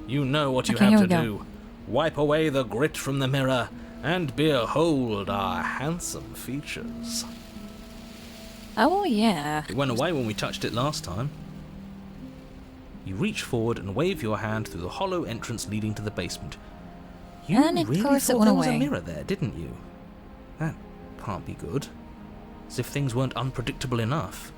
You know what you Okay, have here to we go. do. Wipe away the grit from the mirror, and behold our handsome features. Oh yeah. It went away when we touched it last time. You reach forward and wave your hand through the hollow entrance leading to the basement. You And of really course it thought went there was a away. mirror there, didn't you? That can't be good. As if things weren't unpredictable enough.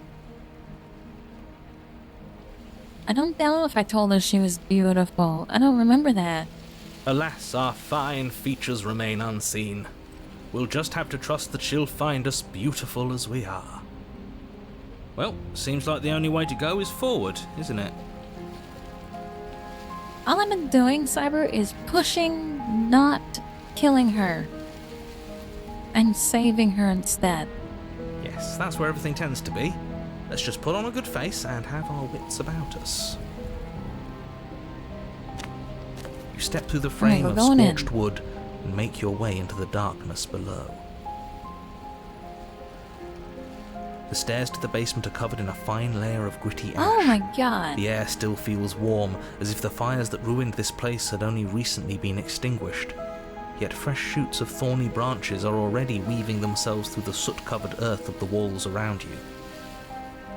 I don't know if I told her she was beautiful. I don't remember that. Alas, our fine features remain unseen. We'll just have to trust that she'll find us beautiful as we are. Well, seems like the only way to go is forward, isn't it? All I've been doing, Cyber, is pushing, not killing her. And saving her instead. Yes, that's where everything tends to be. Let's just put on a good face and have our wits about us. You step through the frame we're of going in. scorched wood and make your way into the darkness below. The stairs to the basement are covered in a fine layer of gritty ash. Oh my god. The air still feels warm, as if the fires that ruined this place had only recently been extinguished. Yet fresh shoots of thorny branches are already weaving themselves through the soot-covered earth of the walls around you.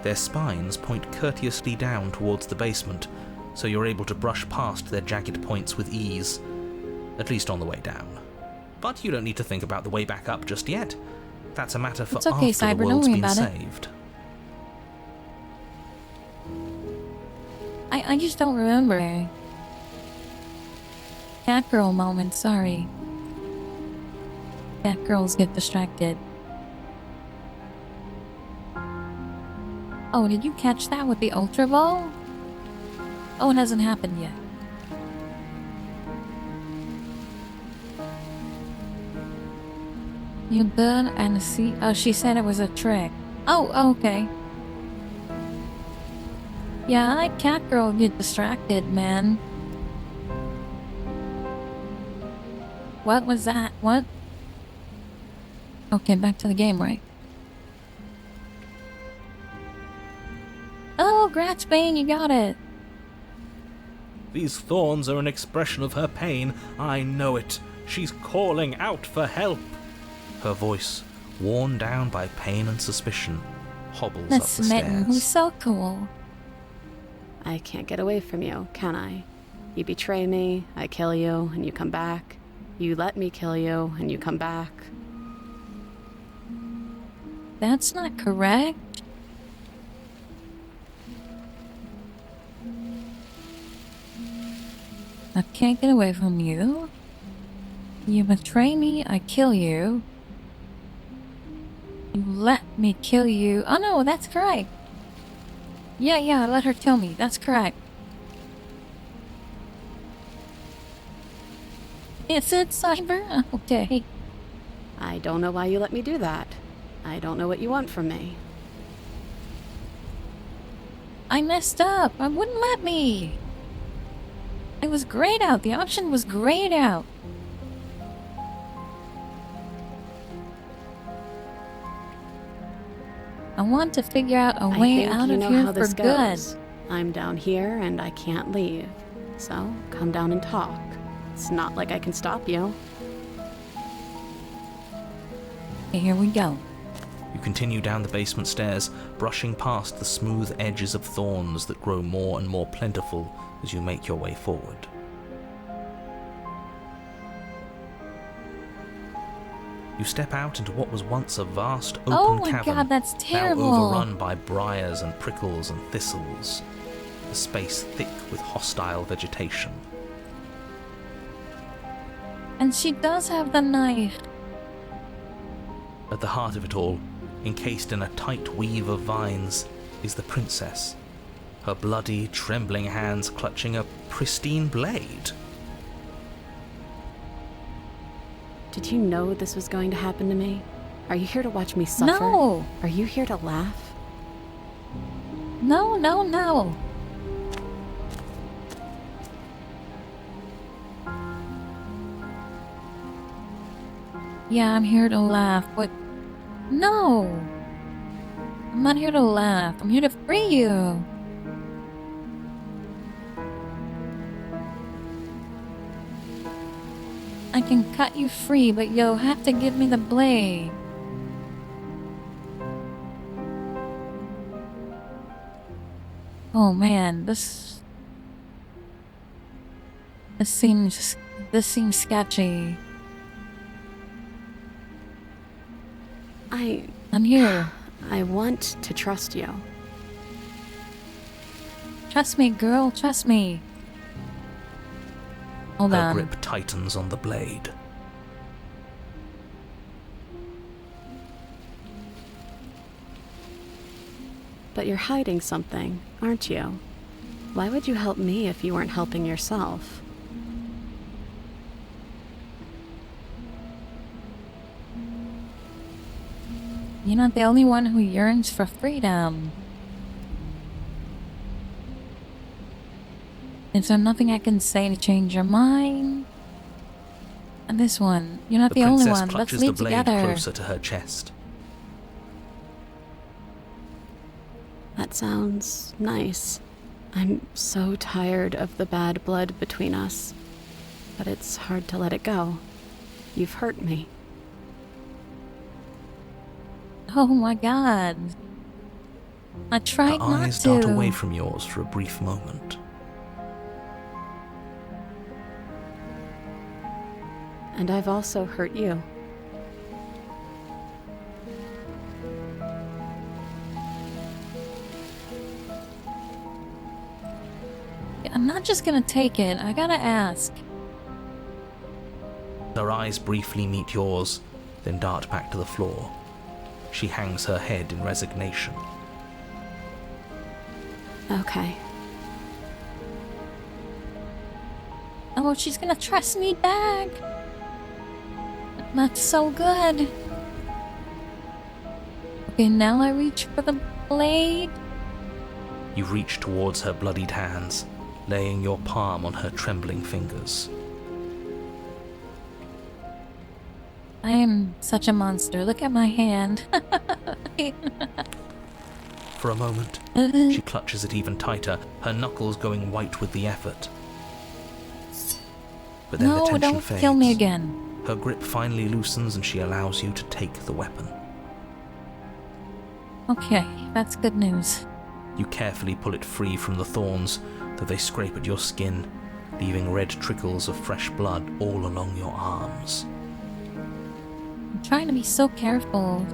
Their spines point courteously down towards the basement, so you're able to brush past their jagged points with ease, at least on the way down. But you don't need to think about the way back up just yet. That's a matter for It's okay, after Cyber, the don't world's worry been about it. saved. I just don't remember. Catgirl moment, sorry. Catgirls get distracted. Oh, did you catch that with the Ultra Ball? Oh, it hasn't happened yet. You burn and see. Oh, she said it was a trick. Oh, okay. Yeah, I like Catgirl get distracted, man. What was that? What? Okay, back to the game, right? Oh, Gratsbane, you got it. These thorns are an expression of her pain. I know it. She's calling out for help. Her voice, worn down by pain and suspicion, hobbles The up the Smitten, who's stairs. so cool. I can't get away from you, can I? You betray me, I kill you, and you come back. You let me kill you, and you come back. That's not correct. I can't get away from you. You betray me, I kill you. You let me kill you. Oh no, that's correct. Yeah, let her kill me. That's correct. Is it Cyber? Okay. I don't know why you let me do that. I don't know what you want from me. I messed up. I wouldn't let me. It was grayed out. The option was grayed out. I want to figure out a way I think out you of know here how for this good. goes. I'm down here and I can't leave. So come down and talk. It's not like I can stop you. Okay, here we go. You continue down the basement stairs, brushing past the smooth edges of thorns that grow more and more plentiful as you make your way forward. You step out into what was once a vast open Oh my cavern, god, that's terrible. now overrun by briars and prickles and thistles. A space thick with hostile vegetation. And she does have the knife. At the heart of it all, encased in a tight weave of vines, is the princess, her bloody, trembling hands clutching a pristine blade. Did you know this was going to happen to me? Are you here to watch me suffer? No. Are you here to laugh? No, no, no. Yeah, I'm here to laugh, but no. I'm not here to laugh. I'm here to free you. I can cut you free, but you'll have to give me the blade. Oh man, this seems sketchy. I'm here. I want to trust you. Trust me, girl, trust me. Hold Her on. grip tightens on the blade. But you're hiding something, aren't you? Why would you help me if you weren't helping yourself? You're not the only one who yearns for freedom. Is there nothing I can say to change your mind? And this one, you're not the only one. Let's Clutches lead the blade together. closer to her chest. That sounds nice. I'm so tired of the bad blood between us. But it's hard to let it go. You've hurt me. Oh my god. I tried Her not eyes to. dart away from yours for a brief moment. And I've also hurt you. I'm not just gonna take it. I gotta ask. Her eyes briefly meet yours, then dart back to the floor. She hangs her head in resignation. Okay. Oh, she's gonna trust me back. That's so good. Okay, now I reach for the blade. You reach towards her bloodied hands, laying your palm on her trembling fingers. I am such a monster. Look at my hand. For a moment, she clutches it even tighter, her knuckles going white with the effort. But then the No, tension don't fades. kill me again. Her grip finally loosens and she allows you to take the weapon. Okay, that's good news. You carefully pull it free from the thorns, though they scrape at your skin, leaving red trickles of fresh blood all along your arms. I'm trying to be so careful.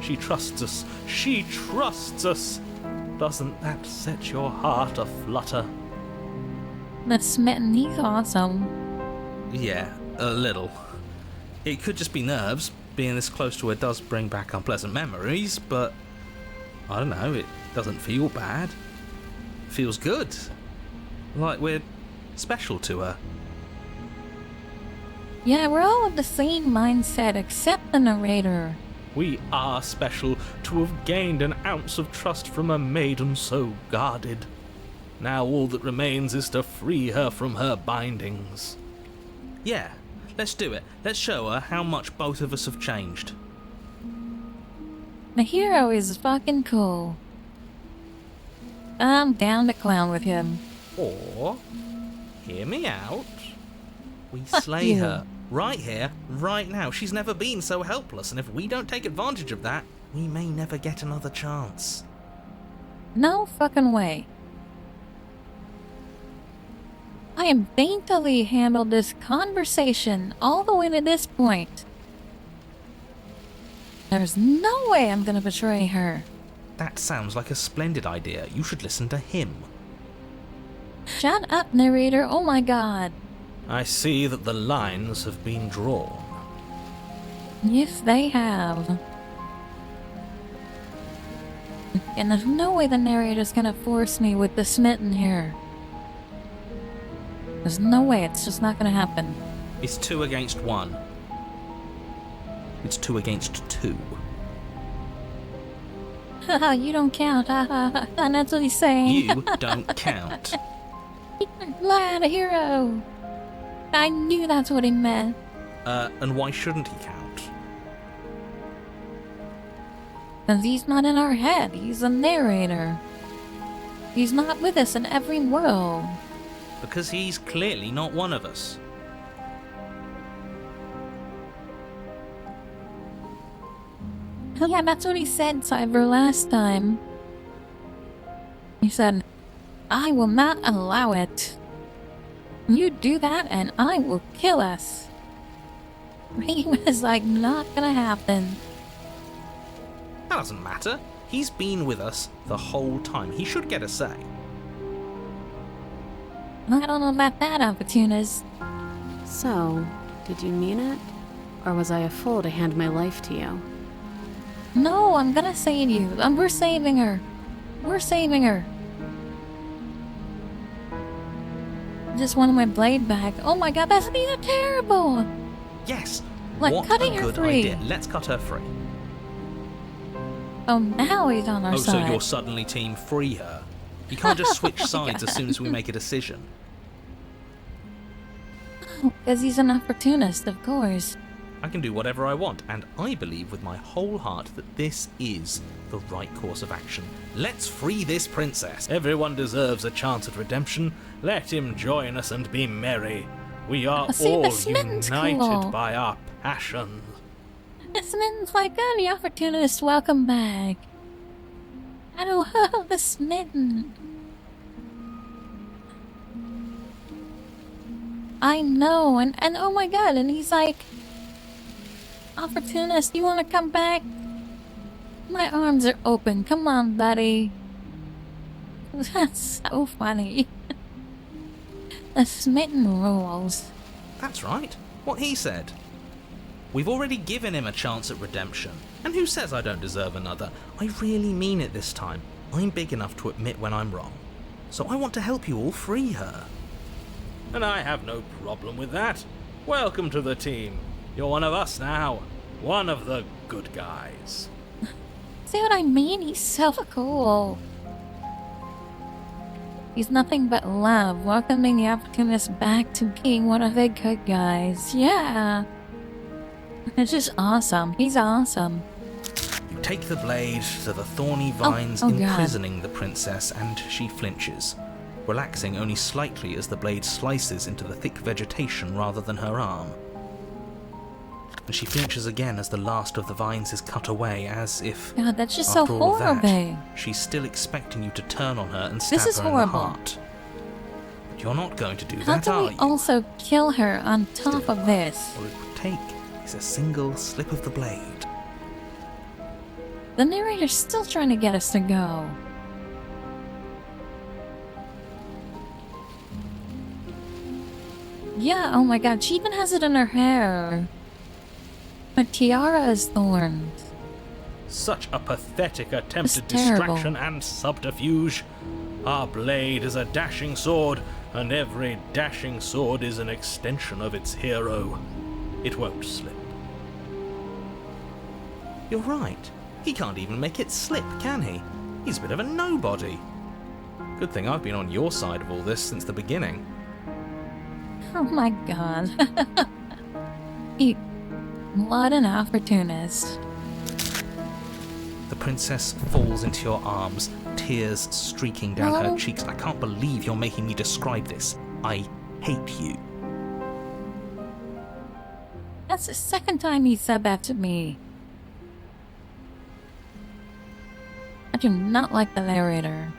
She trusts us. She trusts us. Doesn't that set your heart aflutter? That smitten, he's awesome. Yeah, a little. It could just be nerves. Being this close to her does bring back unpleasant memories, but I don't know, it doesn't feel bad. It feels good. Like we're special to her. Yeah, we're all of the same mindset except the narrator. We are special to have gained an ounce of trust from a maiden so guarded. Now all that remains is to free her from her bindings. Yeah, let's do it. Let's show her how much both of us have changed. The hero is fucking cool. I'm down to clown with him. Or, hear me out, We Fuck slay you. her. Right here, right now. She's never been so helpless, and if we don't take advantage of that, we may never get another chance. No fucking way. I have daintily handled this conversation all the way to this point. There's no way I'm gonna betray her. That sounds like a splendid idea. You should listen to him. Shut up, narrator. Oh my god. I see that the lines have been drawn. Yes, they have. And there's no way the narrator's gonna force me with the smitten here. There's no way. It's just not gonna happen. It's 2 against 1. It's 2 against 2. Haha, you don't count. Haha, and that's what he's saying. You don't count. Lad, a hero. I knew that's what he meant. And why shouldn't he count? Because he's not in our head. He's a narrator. He's not with us in every world. Because he's clearly not one of us. Oh yeah, that's what he said, Cyber, last time. He said, I will not allow it. You do that and I will kill us. He was like, not gonna happen. That doesn't matter. He's been with us the whole time. He should get a say. I don't know about that, opportunist. So, did you mean it? Or was I a fool to hand my life to you? No, I'm gonna save you. We're saving her. We're saving her. Just wanted my blade back. Oh my god, that's terrible! Yes! Like what cutting a her good free. idea. Let's cut her free. Oh, now he's on our side. So you're suddenly team free her. You can't just switch sides as soon as we make a decision. Because he's an opportunist, of course. I can do whatever I want, and I believe with my whole heart that this is the right course of action. Let's free this princess. Everyone deserves a chance at redemption. Let him join us and be merry. We are See, all the Smitten's united cool. by our passion. The Smitten's like, oh, the opportunist, welcome back. I don't know, the Smitten. I know, and oh my god, and he's like, opportunist, you want to come back? My arms are open, come on, buddy. That's so funny. The Smitten rules. That's right. What he said. We've already given him a chance at redemption. And who says I don't deserve another? I really mean it this time. I'm big enough to admit when I'm wrong. So I want to help you all free her. And I have no problem with that. Welcome to the team. You're one of us now. One of the good guys. See what I mean? He's so cool. He's nothing but love, welcoming the opportunist back to being one of the good guys. Yeah. It's just awesome. He's awesome. You take the blade to the thorny vines imprisoning God. the princess, and she flinches, relaxing only slightly as the blade slices into the thick vegetation rather than her arm. And she flinches again as the last of the vines is cut away, as if, God, that's just after so all of horrible. that, she's still expecting you to turn on her and stab This is her in horrible. the heart. But you're not going to do How that, can are we you? also kill her on top Still, of this? All it would take is a single slip of the blade. The narrator's still trying to get us to go. Yeah, oh my god, she even has it in her hair. Her tiara is thorns. Such a pathetic attempt at It's terrible. distraction and subterfuge. Our blade is a dashing sword, and every dashing sword is an extension of its hero. It won't slip. You're right. He can't even make it slip, can he? He's a bit of a nobody. Good thing I've been on your side of all this since the beginning. Oh my god. What an opportunist. The princess falls into your arms, tears streaking down Hello? her cheeks. I can't believe you're making me describe this. I hate you. That's the second time he said that to me. I do not like the narrator.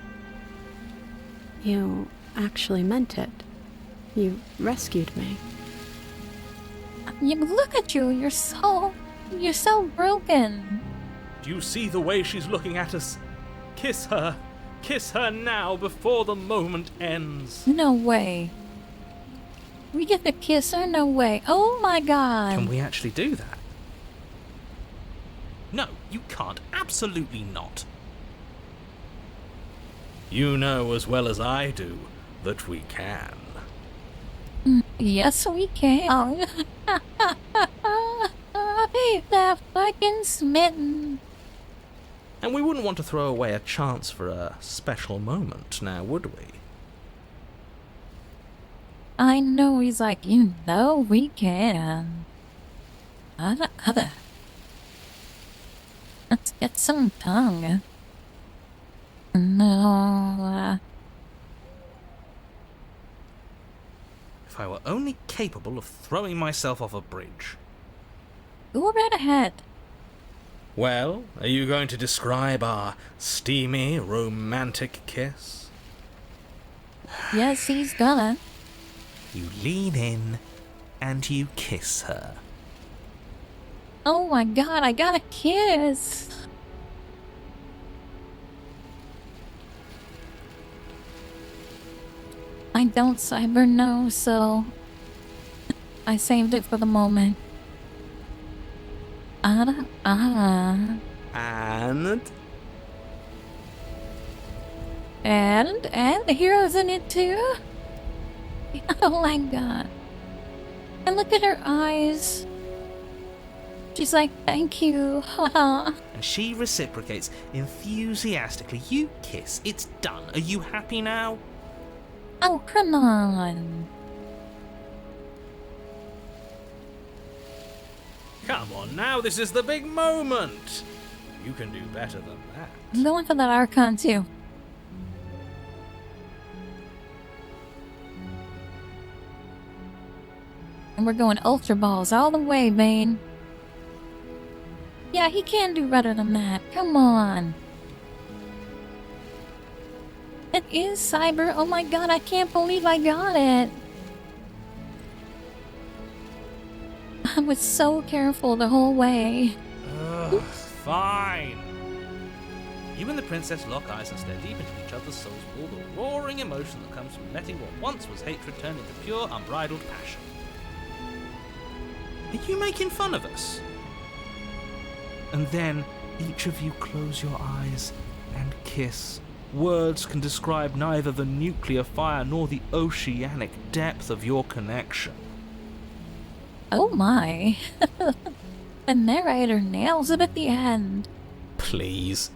You actually meant it. You rescued me. You look at you, you're so broken. Do you see the way she's looking at us? Kiss her. Kiss her now before the moment ends. No way. We get to kiss her? No way. Oh my god. Can we actually do that? No, you can't. Absolutely not. You know as well as I do that we can. Yes, we can. Babe, that fucking smitten. And we wouldn't want to throw away a chance for a special moment, now would we? I know, he's like, you know we can. Other. Let's get some tongue. No. If I were only capable of throwing myself off a bridge. Go right ahead. Well, are you going to describe our steamy, romantic kiss? Yes, he's gonna. You lean in and you kiss her. Oh my god, I got a kiss. I don't cyber know, so I saved it for the moment. And? And the hero's in it too? Oh my god. And look at her eyes. She's like, thank you. And she reciprocates enthusiastically. You kiss. It's done. Are you happy now? Oh, come on. Come on now, this is the big moment. You can do better than that. I'm going for that Archon too. And we're going Ultra Balls all the way, Bane. Yeah, he can do better than that. Come on. It is Cyber. Oh my god, I can't believe I got it. I was so careful the whole way. Ugh, fine. You and the princess lock eyes and stare deep into each other's souls with all the roaring emotion that comes from letting what once was hatred turn into pure, unbridled passion. Are you making fun of us? And then each of you close your eyes and kiss. Words can describe neither the nuclear fire nor the oceanic depth of your connection. Oh my. The narrator nails it at the end. Please.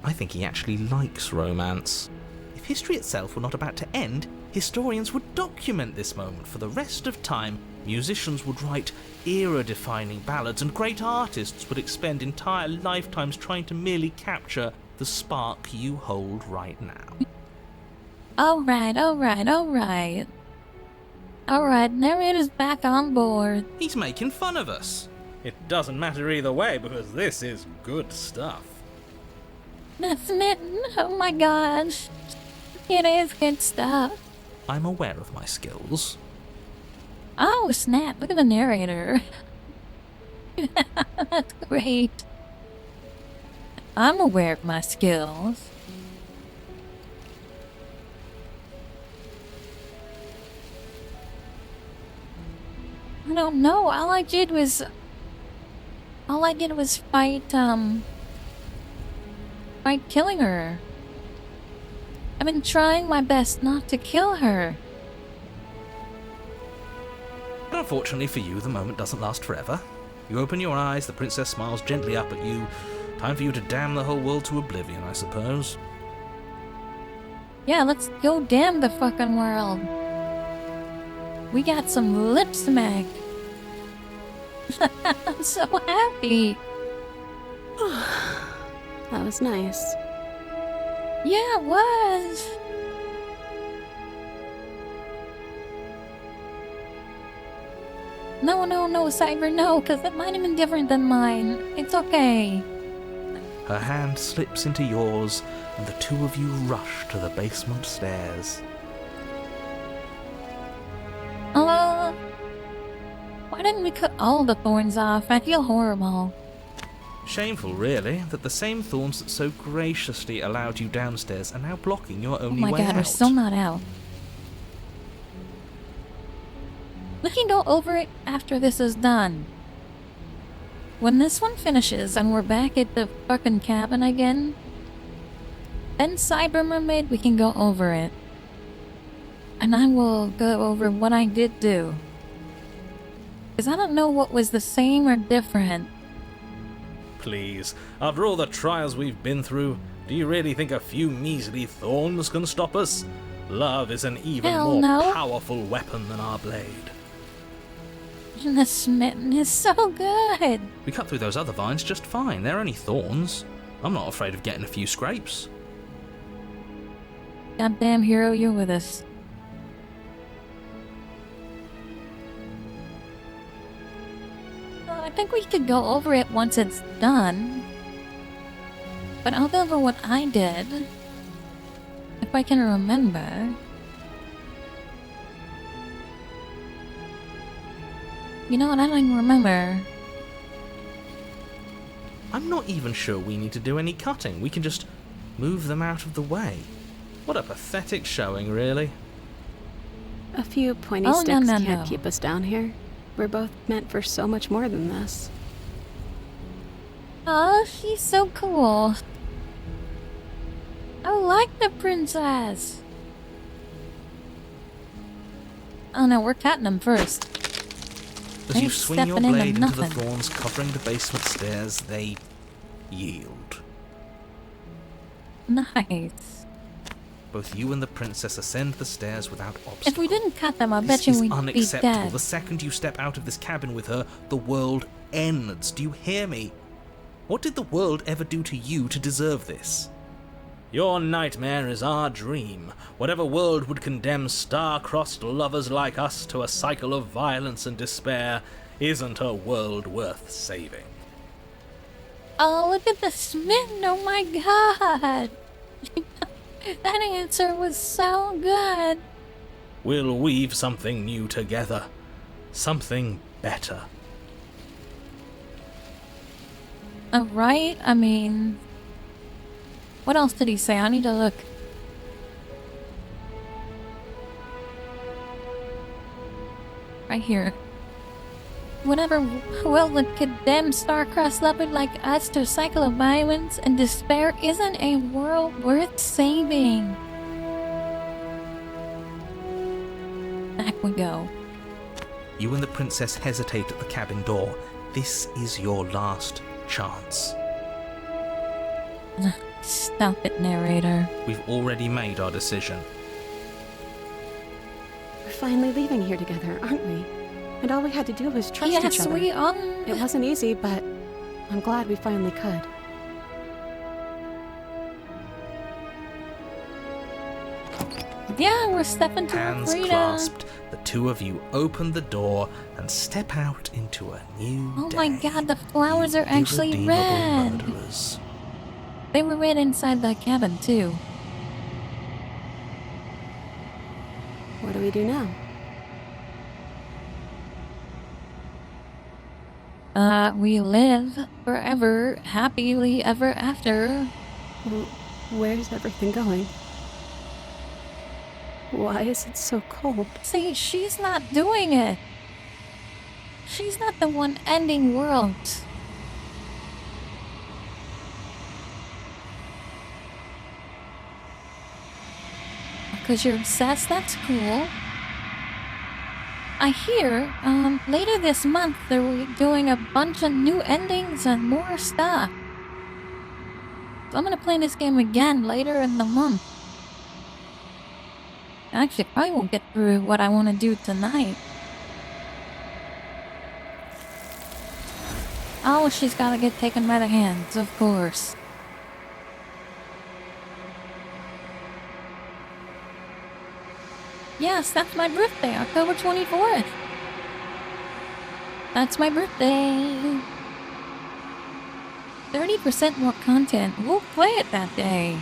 I think he actually likes romance. If history itself were not about to end, historians would document this moment for the rest of time. Musicians would write era-defining ballads, and great artists would expend entire lifetimes trying to merely capture the spark you hold right now. Alright. Alright, narrator's back on board. He's making fun of us. It doesn't matter either way because this is good stuff. That's smitten. Oh my gosh. It is good stuff. I'm aware of my skills. Oh snap, look at the narrator. That's great. I'm aware of my skills. I don't know, all I did was fight killing her. I've been trying my best not to kill her. But unfortunately for you, the moment doesn't last forever. You open your eyes, the princess smiles gently up at you. Time for you to damn the whole world to oblivion, I suppose. Yeah, let's go damn the fucking world. We got some lip smack. I'm so happy. That was nice. Yeah, it was. No, Cyber, no, because it might have been different than mine. It's okay. Her hand slips into yours, and the two of you rush to the basement stairs. Why didn't we cut all the thorns off? I feel horrible. Shameful, really, that the same thorns that so graciously allowed you downstairs are now blocking your only way out. Oh my god, we're still not out. We can go over it after this is done. When this one finishes and we're back at the fucking cabin again, then Cyber Mermaid, we can go over it. And I will go over what I did do. Because I don't know what was the same or different. Please, after all the trials we've been through, do you really think a few measly thorns can stop us? Love is an even more powerful weapon than our blade. And the smitten is so good. We cut through those other vines just fine. They're only thorns. I'm not afraid of getting a few scrapes. Goddamn hero, you're with us. Well, I think we could go over it once it's done. But I'll go over what I did. If I can remember. You know what? I don't even remember. I'm not even sure we need to do any cutting. We can just move them out of the way. What a pathetic showing, really. A few pointy sticks can't keep us down here. We're both meant for so much more than this. Oh, she's so cool. I like the princess. Oh no, we're cutting them first. As you swing your blade into the thorns covering the basement stairs, they yield. Nice. Both you and the princess ascend the stairs without obstacle. If we didn't cut them, I bet you we'd be dead. This is unacceptable. The second you step out of this cabin with her, the world ends. Do you hear me? What did the world ever do to you to deserve this? Your nightmare is our dream. Whatever world would condemn star-crossed lovers like us to a cycle of violence and despair isn't a world worth saving. Oh, look at the smitten. Oh my god. That answer was so good. We'll weave something new together. Something better. Right? I mean... What else did he say? I need to look. Right here. Whatever will would condemn star-crossed lovers like us to a cycle of violence and despair isn't a world worth saving. Back we go. You and the princess hesitate at the cabin door. This is your last chance. Stop it, narrator. We've already made our decision. We're finally leaving here together, aren't we? And all we had to do was trust each other. Yes, we are. It wasn't easy, but I'm glad we finally could. Yeah, we're stepping to Hands freedom. clasped, the two of you open the door and step out into a new day. Oh my god, the flowers are actually red. Murderers. They were red inside the cabin, too. What do we do now? We live forever, happily ever after. Where's everything going? Why is it so cold? See, she's not doing it. She's not the one ending worlds. Because you're obsessed, that's cool. I hear, later this month they're doing a bunch of new endings and more stuff. So I'm gonna play this game again later in the month. Actually, I probably won't get through what I want to do tonight. Oh, she's gotta get taken by the hands, of course. Yes, that's my birthday, October 24th. That's my birthday. 30% more content. We'll play it that day.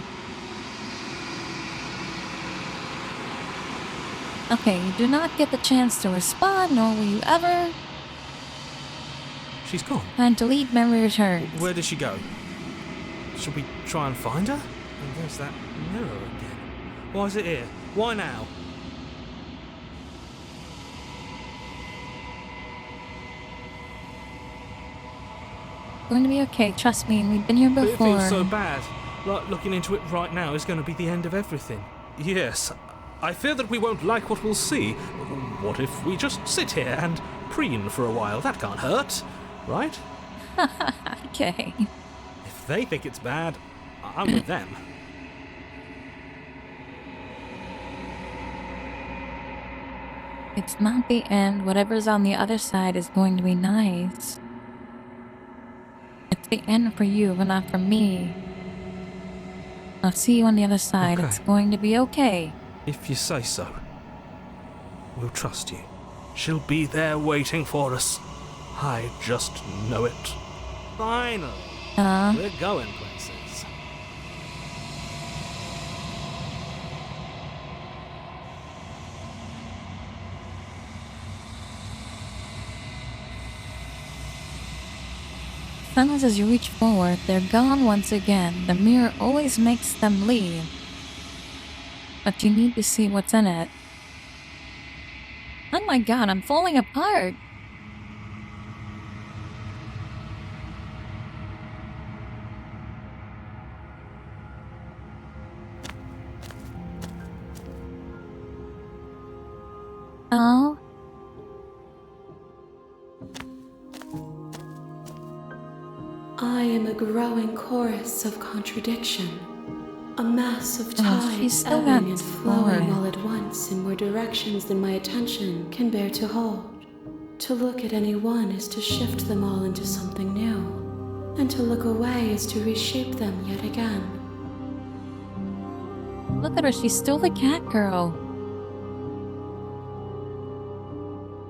Okay, you do not get the chance to respond, nor will you ever. She's gone. And delete memory return. Where did she go? Should we try and find her? And there's that mirror again. Why is it here? Why now? Going to be okay, trust me, we've been here But before. it feels so bad. Like looking into it right now is going to be the end of everything. Yes, I fear that we won't like what we'll see. What if we just sit here and preen for a while? That can't hurt, right? Okay. If they think it's bad, I'm with them. It's not the end. Whatever's on the other side is going to be nice. It's the end for you, but not for me. I'll see you on the other side. Okay. It's going to be okay. If you say so. We'll trust you. She'll be there waiting for us. I just know it. Finally. We're going places. Sometimes as you reach forward, they're gone once again. The mirror always makes them leave. But you need to see what's in it. Oh my god, I'm falling apart! Oh? I am a growing chorus of contradiction. A mass of tides ebbing and flowing all at once in more directions than my attention can bear to hold. To look at any one is to shift them all into something new, and to look away is to reshape them yet again. Look at her, she's still the cat girl.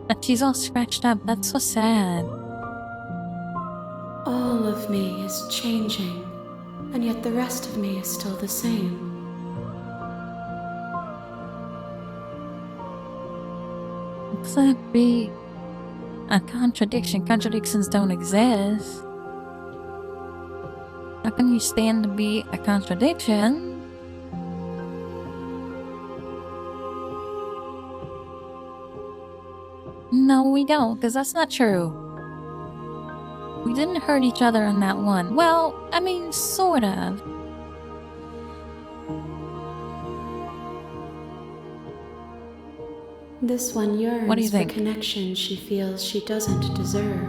But she's all scratched up, that's so sad. All of me is changing, and yet the rest of me is still the same. Looks that be a contradiction? Contradictions don't exist. How can you stand to be a contradiction? No, we don't, because that's not true. We didn't hurt each other on that one. Well, I mean, sort of. This one yearns What do you for think? connection she feels she doesn't deserve.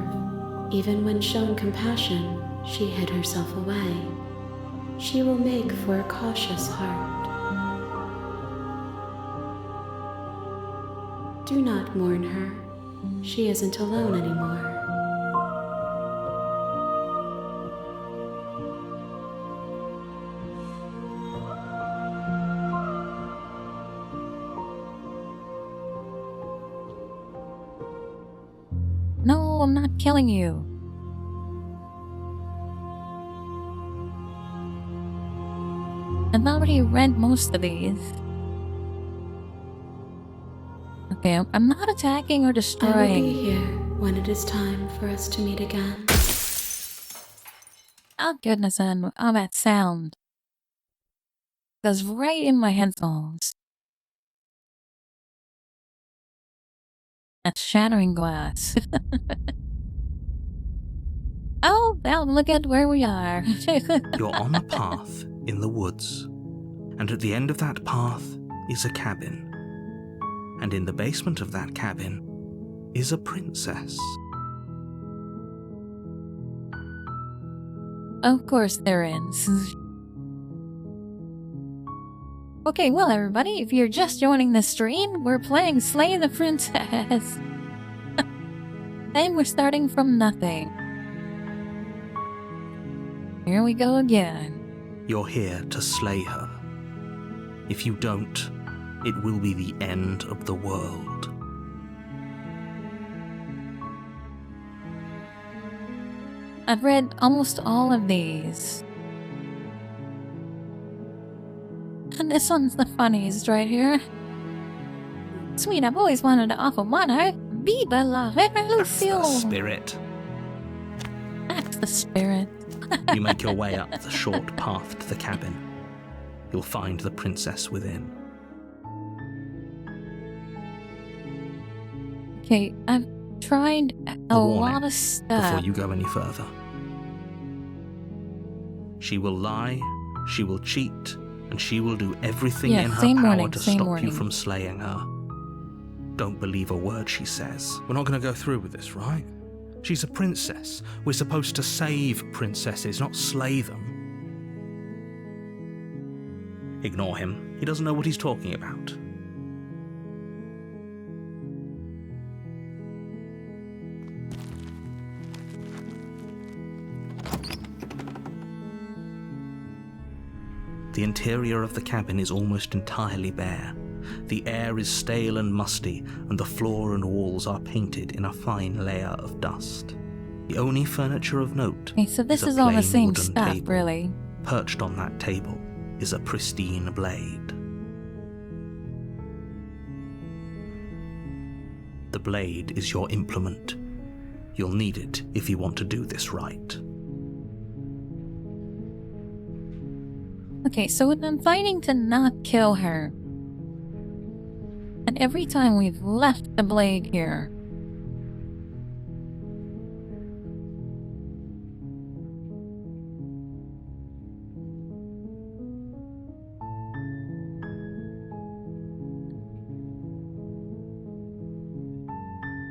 Even when shown compassion, she hid herself away. She will make for a cautious heart. Do not mourn her. She isn't alone anymore. No, I'm not killing you. I've already read most of these. Okay, I'm not attacking or I will be destroying. here when it is time for us to meet again. Oh goodness, and all that sound goes right in my headphones. That's shattering glass. Oh, now look at where we are. You're on a path in the woods, and at the end of that path is a cabin. And in the basement of that cabin is a princess. Of course there is. Okay, well everybody, if you're just joining the stream, we're playing Slay the Princess. And we're starting from nothing. Here we go again. You're here to slay her. If you don't, it will be the end of the world. I've read almost all of these. And this one's the funniest right here. Sweet, I've always wanted to offer water. Viva la That's the revolution! spirit. It's the spirit. You make your way up the short path to the cabin. You'll find the princess within. Okay, I've tried a lot of stuff. Before you go any further. She will lie, she will cheat, and she will do everything in her power to stop you from slaying her. Don't believe a word she says. We're not going to go through with this, right? She's a princess. We're supposed to save princesses, not slay them. Ignore him. He doesn't know what he's talking about. The interior of the cabin is almost entirely bare. The air is stale and musty, and the floor and walls are painted in a fine layer of dust. The only furniture of note so this is all the plain same wooden stuff, table. really. Perched on that table is a pristine blade. The blade is your implement. You'll need it if you want to do this right. Okay, so we've been fighting to not kill her. And every time we've left the blade here.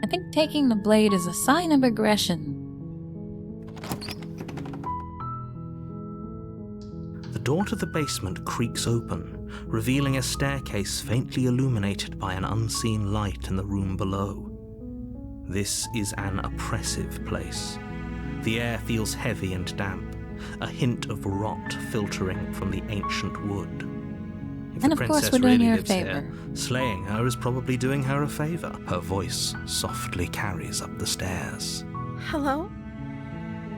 I think taking the blade is a sign of aggression. The door to the basement creaks open, revealing a staircase faintly illuminated by an unseen light in the room below. This is an oppressive place. The air feels heavy and damp, a hint of rot filtering from the ancient wood. If And the of course princess we're doing really her a lives favor. here, slaying her is probably doing her a favor. Her voice softly carries up the stairs. Hello?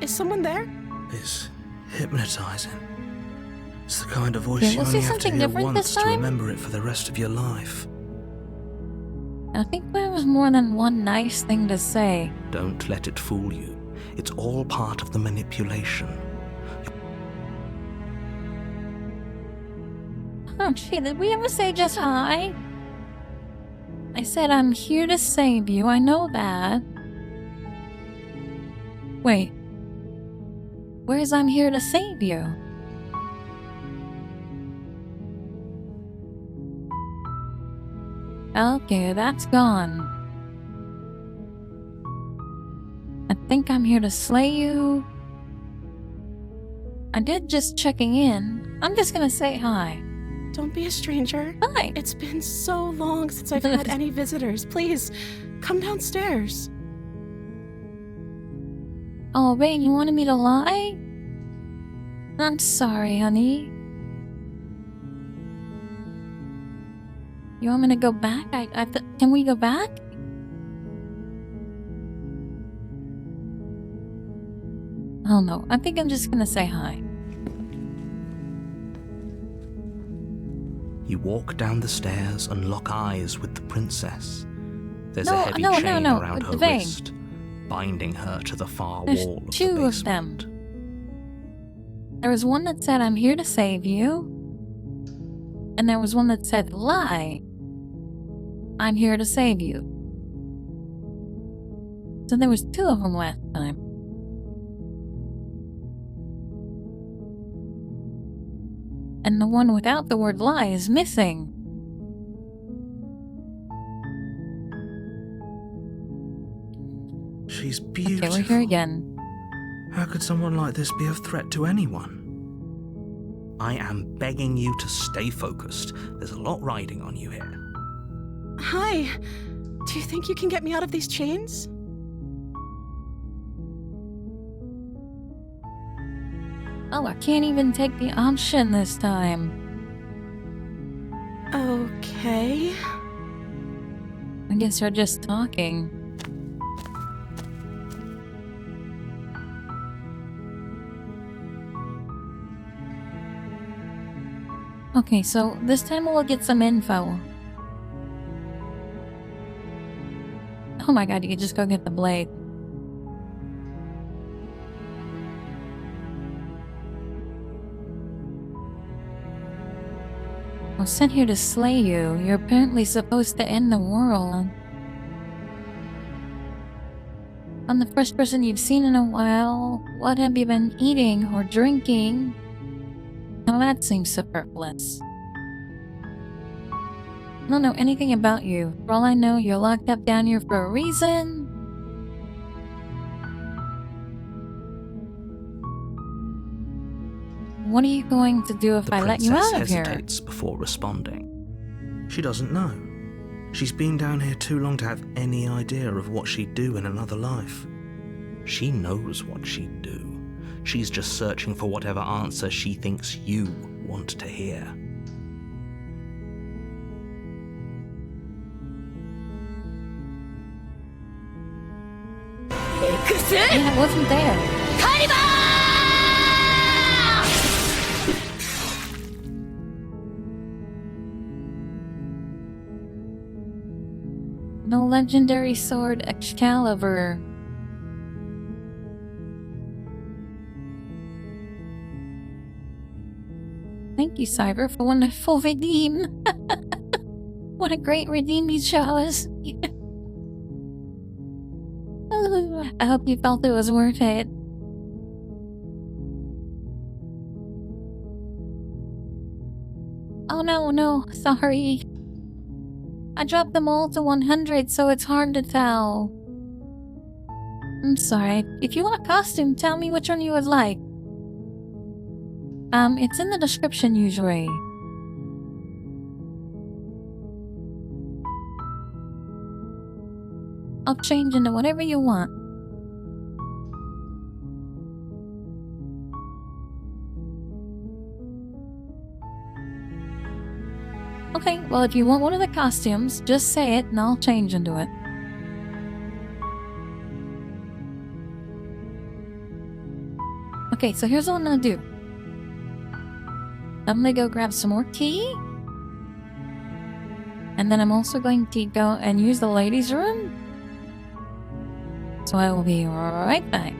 Is someone there? It's hypnotizing. It's the kind of voice Okay, you we'll only see have to something hear different once this to time? remember it for the rest of your life. I think there was more than one nice thing to say. Don't let it fool you. It's all part of the manipulation. Oh gee, did we ever say just hi? I said I'm here to save you, I know that. Wait. Where's I'm here to save you? Okay, that's gone. I think I'm here to slay you. I did just checking in. I'm just gonna say hi. Don't be a stranger. Hi. It's been so long since I've had any visitors. Please, come downstairs. Oh, wait, you wanted me to lie? I'm sorry, honey. You want me to go back? Can we go back? Oh no, I think I'm just gonna say hi. You walk down the stairs and lock eyes with the princess. There's a No, heavy no, chain no, around her BDay. wrist, binding her to the far There's wall of the two basement. of them. There was one that said, I'm here to save you. And there was one that said, lie. I'm here to save you. So there was two of them last time. And the one without the word lie is missing. She's beautiful. Okay, we're here again. How could someone like this be a threat to anyone? I am begging you to stay focused. There's a lot riding on you here. Hi. Do you think you can get me out of these chains? Oh, I can't even take the option this time. Okay. I guess you're just talking. Okay, so this time we'll get some info. Oh my god, you could just go get the blade. I was sent here to slay you. You're apparently supposed to end the world. I'm the first person you've seen in a while. What have you been eating or drinking? Now that seems superfluous. I don't know anything about you. For all I know, you're locked up down here for a reason. What are you going to do if I let you out of here? The princess hesitates before responding. She doesn't know. She's been down here too long to have any idea of what she'd do in another life. She knows what she'd do. She's just searching for whatever answer she thinks you want to hear. Yeah, I wasn't there. No legendary sword Excalibur. Thank you, Cyber, for wonderful redeem. What a great redeem you chose. I hope you felt it was worth it. Oh no, sorry. I dropped them all to 100, so it's hard to tell. I'm sorry. If you want a costume, tell me which one you would like. It's in the description usually. I'll change into whatever you want. Okay, well if you want one of the costumes, just say it and I'll change into it. Okay, so here's what I'm gonna do. I'm gonna go grab some more tea. And then I'm also going to go and use the ladies' room. So I will be right back.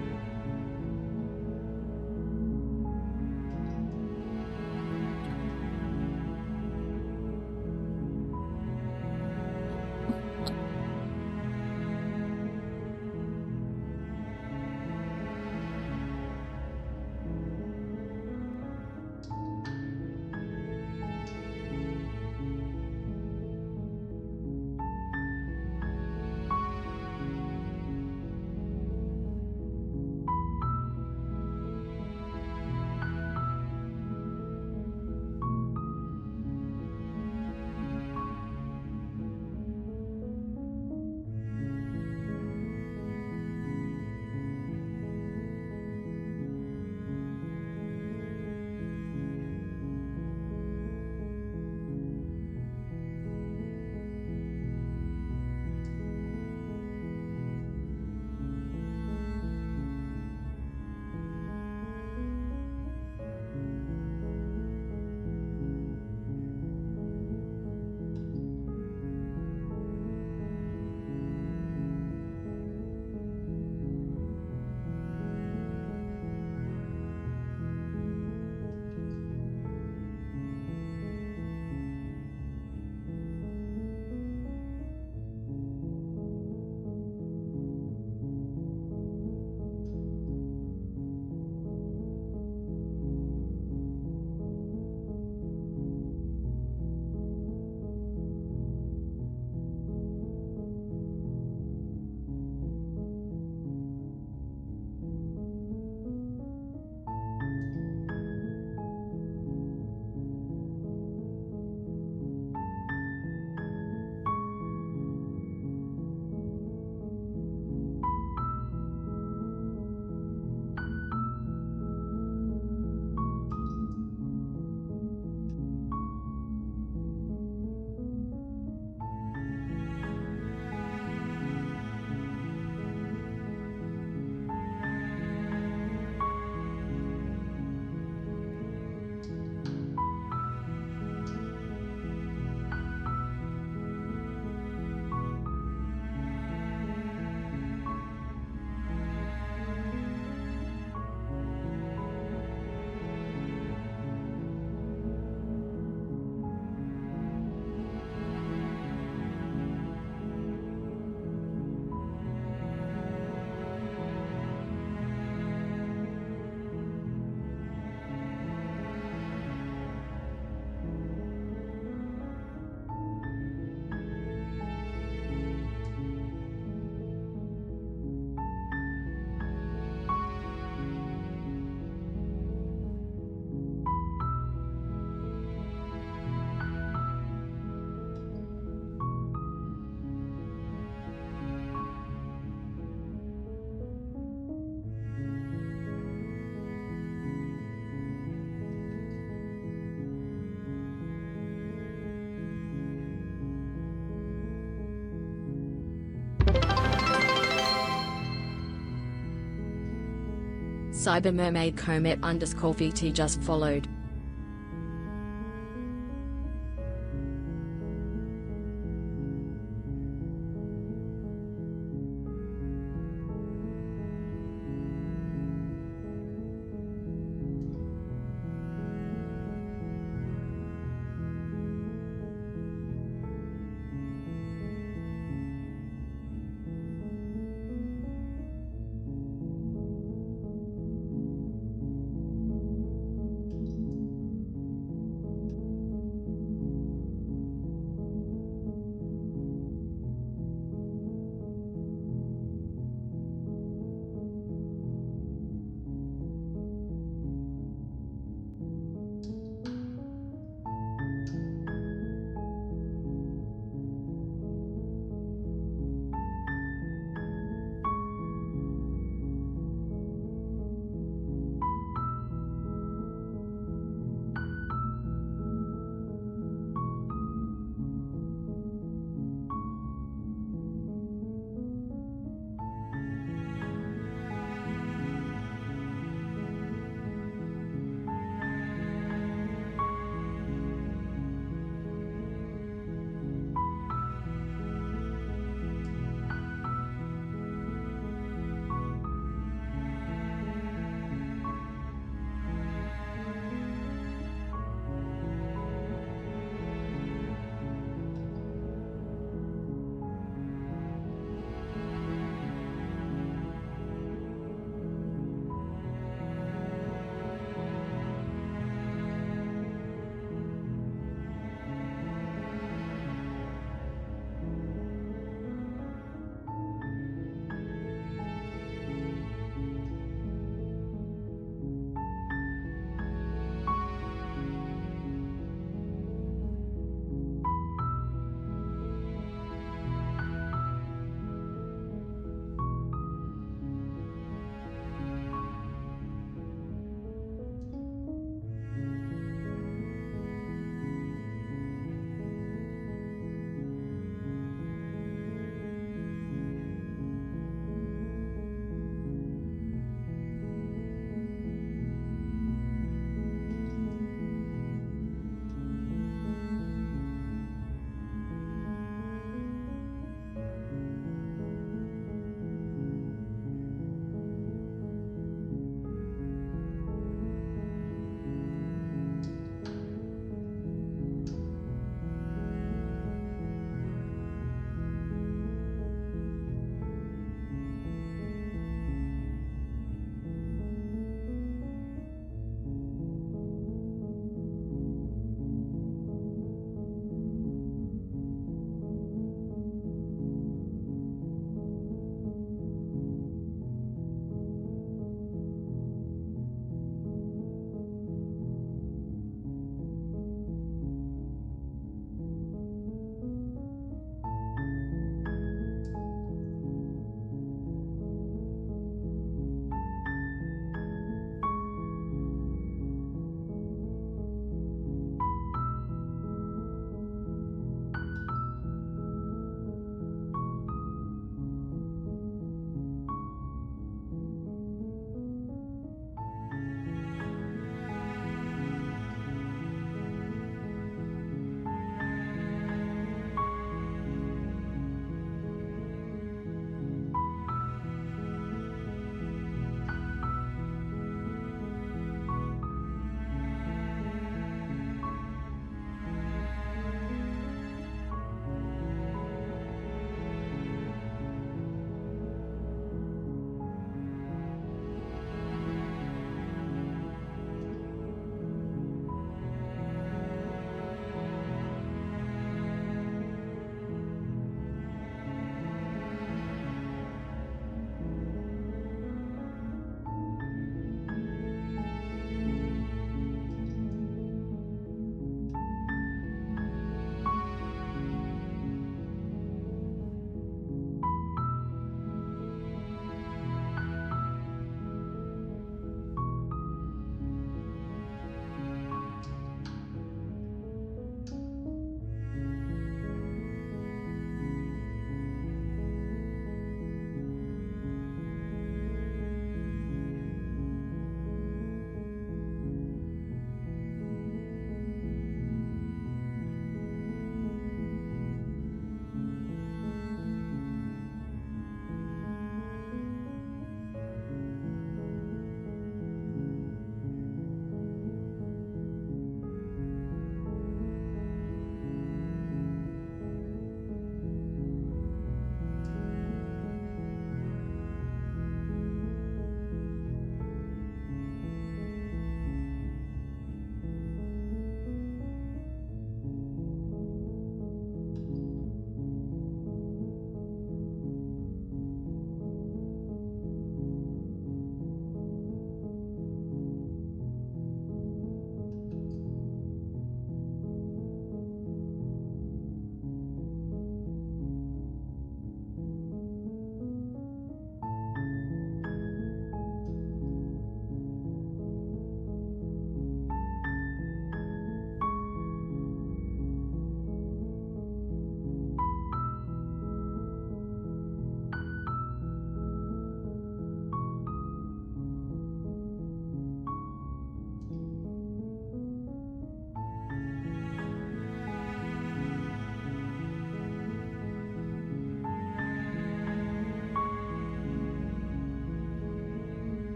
Cybermermaid Comet _VT just followed.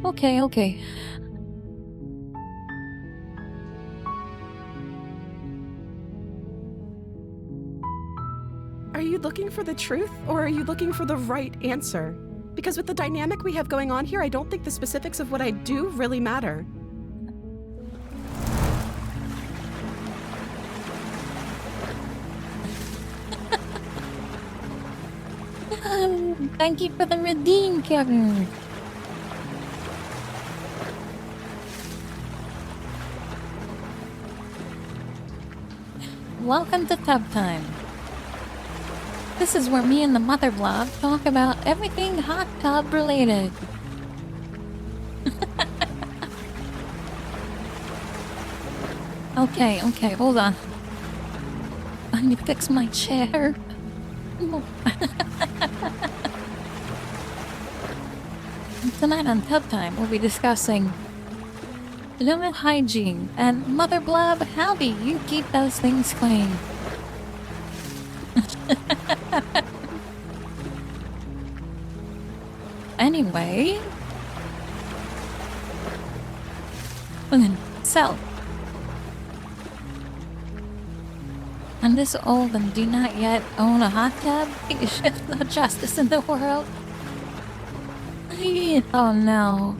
Okay. Are you looking for the truth, or are you looking for the right answer? Because with the dynamic we have going on here, I don't think the specifics of what I do really matter. Thank you for the redeem, Kevin. Welcome to Tub Time. This is where me and the Mother Blob talk about everything hot tub related. Okay, hold on. I need to fix my chair. Tonight on Tub Time, we'll be discussing lunar hygiene and Mother Blob. How do you keep those things clean? Anyway, so I'm this old and do not yet own a hot tub. Is no justice in the world. Oh no.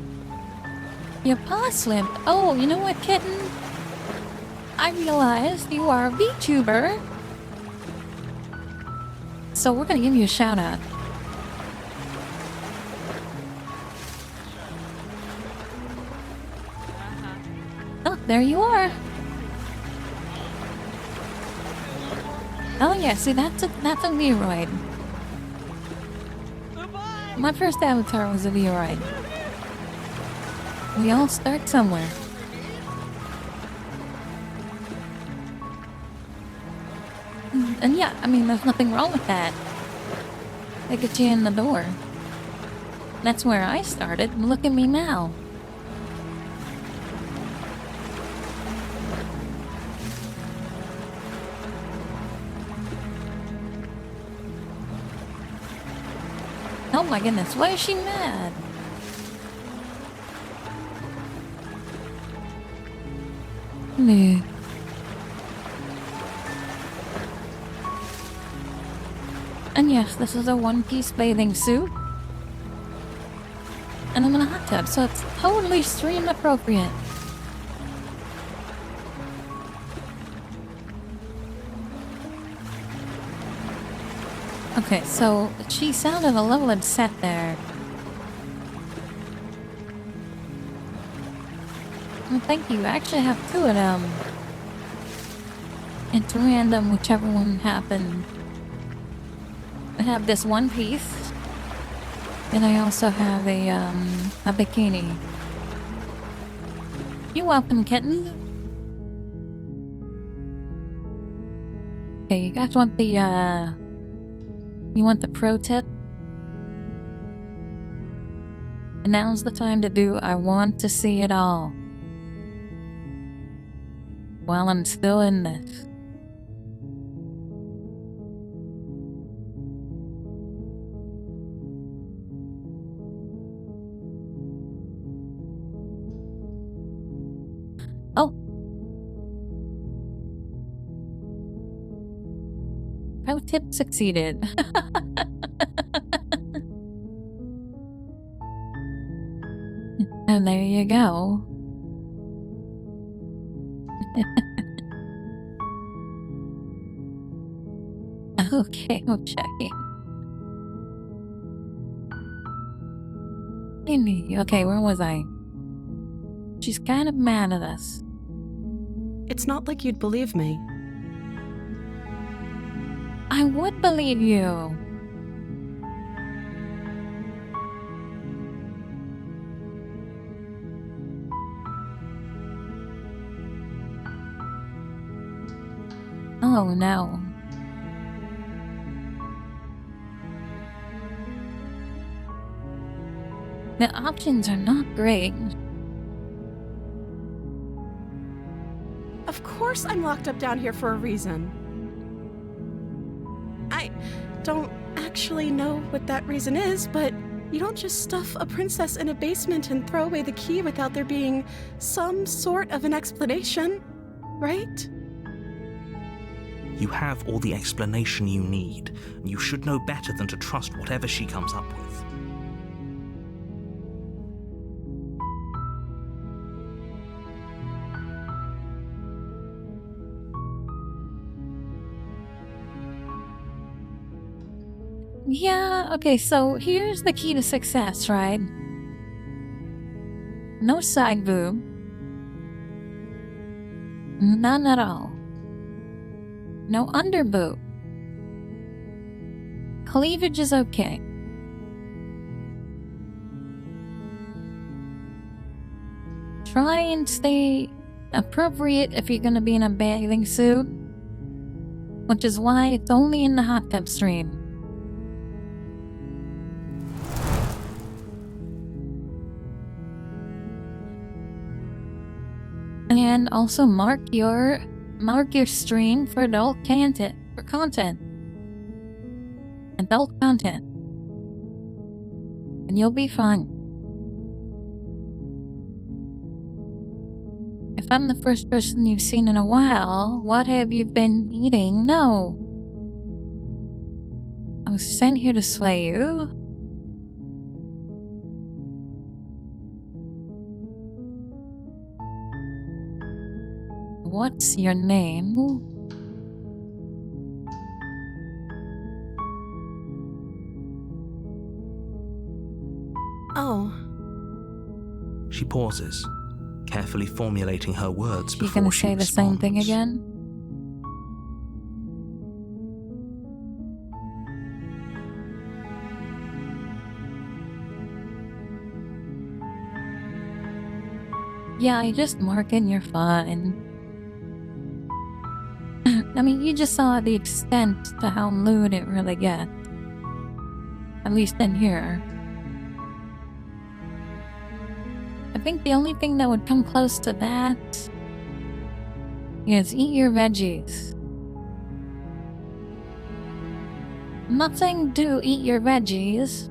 Your paw slipped. Oh, you know what, kitten? I realized you are a VTuber. So we're gonna give you a shout out. Oh, there you are. Oh yeah, see that's a Leroyd. My first avatar was a Leroyd. We all start somewhere. And yeah, I mean, there's nothing wrong with that. They get you in the door. That's where I started. Look at me now. Oh my goodness, why is she mad? No. And yes, this is a one-piece bathing suit. And I'm in a hot tub, so it's totally stream appropriate. Okay, so she sounded a little upset there. Well, thank you. I actually have two of them. It's random, whichever one happened. I have this one piece, and I also have a bikini. You're welcome, kitten. Okay, you guys want the you want the pro tip? And now's the time to do I want to see it all. While I'm still in this. Oh. Pro tip succeeded. And there you go. Okay, I'm checking. Okay, where was I? She's kind of mad at us. It's not like you'd believe me. I would believe you. Oh no. The options are not great. Of course I'm locked up down here for a reason. I don't actually know what that reason is, but You don't just stuff a princess in a basement and throw away the key without there being some sort of an explanation, right? You have all the explanation you need, and you should know better than to trust whatever she comes up with. Yeah, okay, so here's the key to success, right? No side boob. None at all. No under boob. Cleavage is okay. Try and stay appropriate if you're gonna be in a bathing suit, which is why it's only in the hot tub stream. And also mark your stream for adult content. Adult content. And you'll be fine. If I'm the first person you've seen in a while, what have you been eating? No. I was sent here to slay you. What's your name? Oh. She pauses, carefully formulating her words You before gonna she say the same thing responds. again? Yeah, I just marking you're fine. I mean, you just saw the extent to how lewd it really gets. At least in here. I think the only thing that would come close to that is eat your veggies. I'm not saying do eat your veggies.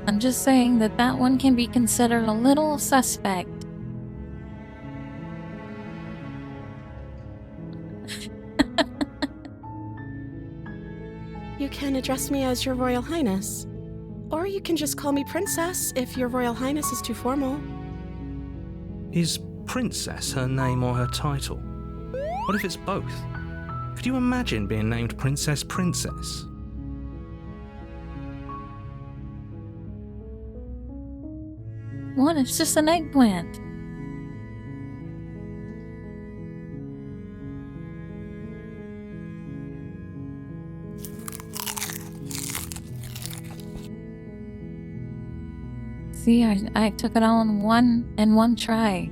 I'm just saying that that one can be considered a little suspect. You can address me as Your Royal Highness. Or you can just call me Princess if Your Royal Highness is too formal. Is Princess her name or her title? What if it's both? Could you imagine being named Princess? What? It's just an eggplant. See, I took it all in one try.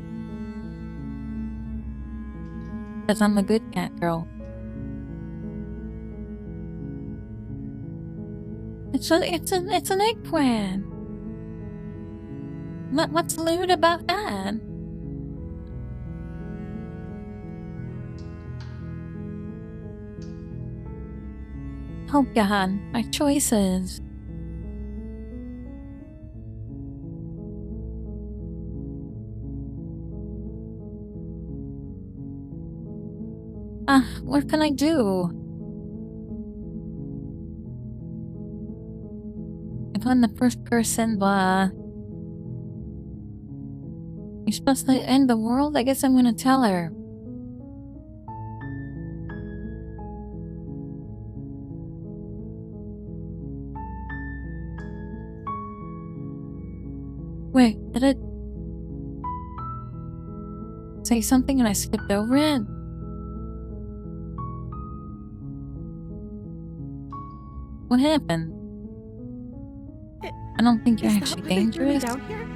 Because I'm a good cat girl. It's an eggplant. What's lewd about that? Oh God, my choices. What can I do? If I'm the first person, you're supposed to end the world? I guess I'm gonna tell her. Wait, did it say something and I skipped over it? What happened? I don't think you're Is actually that why they threw me dangerous. down here?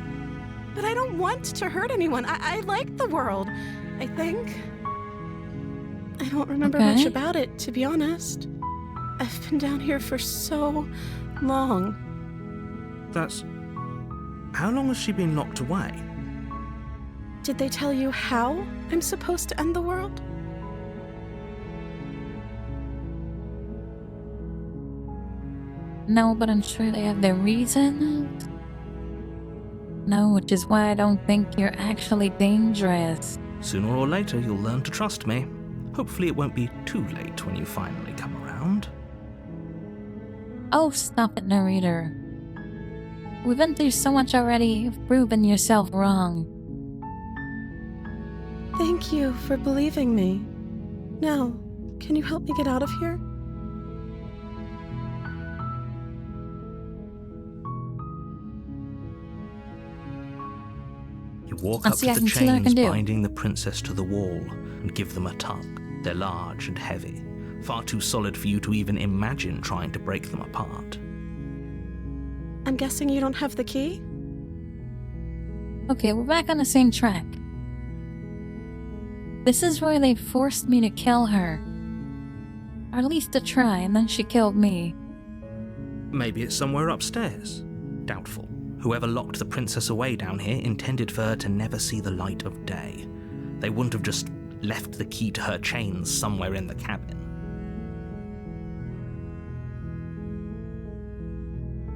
But I don't want to hurt anyone. I like the world, I think. I don't remember much about it, to be honest. I've been down here for so long. That's... How long has she been locked away? Did they tell you how I'm supposed to end the world? No, but I'm sure they have their reasons. No, which is why I don't think you're actually dangerous. Sooner or later, you'll learn to trust me. Hopefully it won't be too late when you finally come around. Oh, stop it, narrator. We've been through so much already, you've proven yourself wrong. Thank you for believing me. Now, can you help me get out of here? You walk up to the chains binding the princess to the wall and give them a tug. They're large and heavy, far too solid for you to even imagine trying to break them apart. I'm guessing you don't have the key? Okay, we're back on the same track. This is where they forced me to kill her. Or at least to try, and then she killed me. Maybe it's somewhere upstairs. Doubtful. Whoever locked the princess away down here intended for her to never see the light of day. They wouldn't have just left the key to her chains somewhere in the cabin.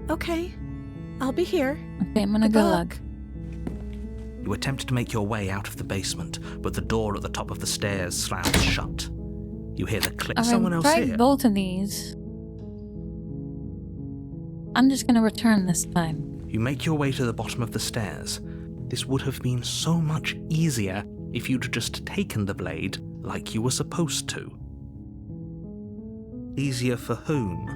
Okay, I'll be here. Okay, I'm gonna go look. You attempt to make your way out of the basement, but the door at the top of the stairs slams shut. You hear the click. Someone else here. Both of these. I'm just gonna return this time. You make your way to the bottom of the stairs. This would have been so much easier if you'd just taken the blade like you were supposed to. Easier for whom?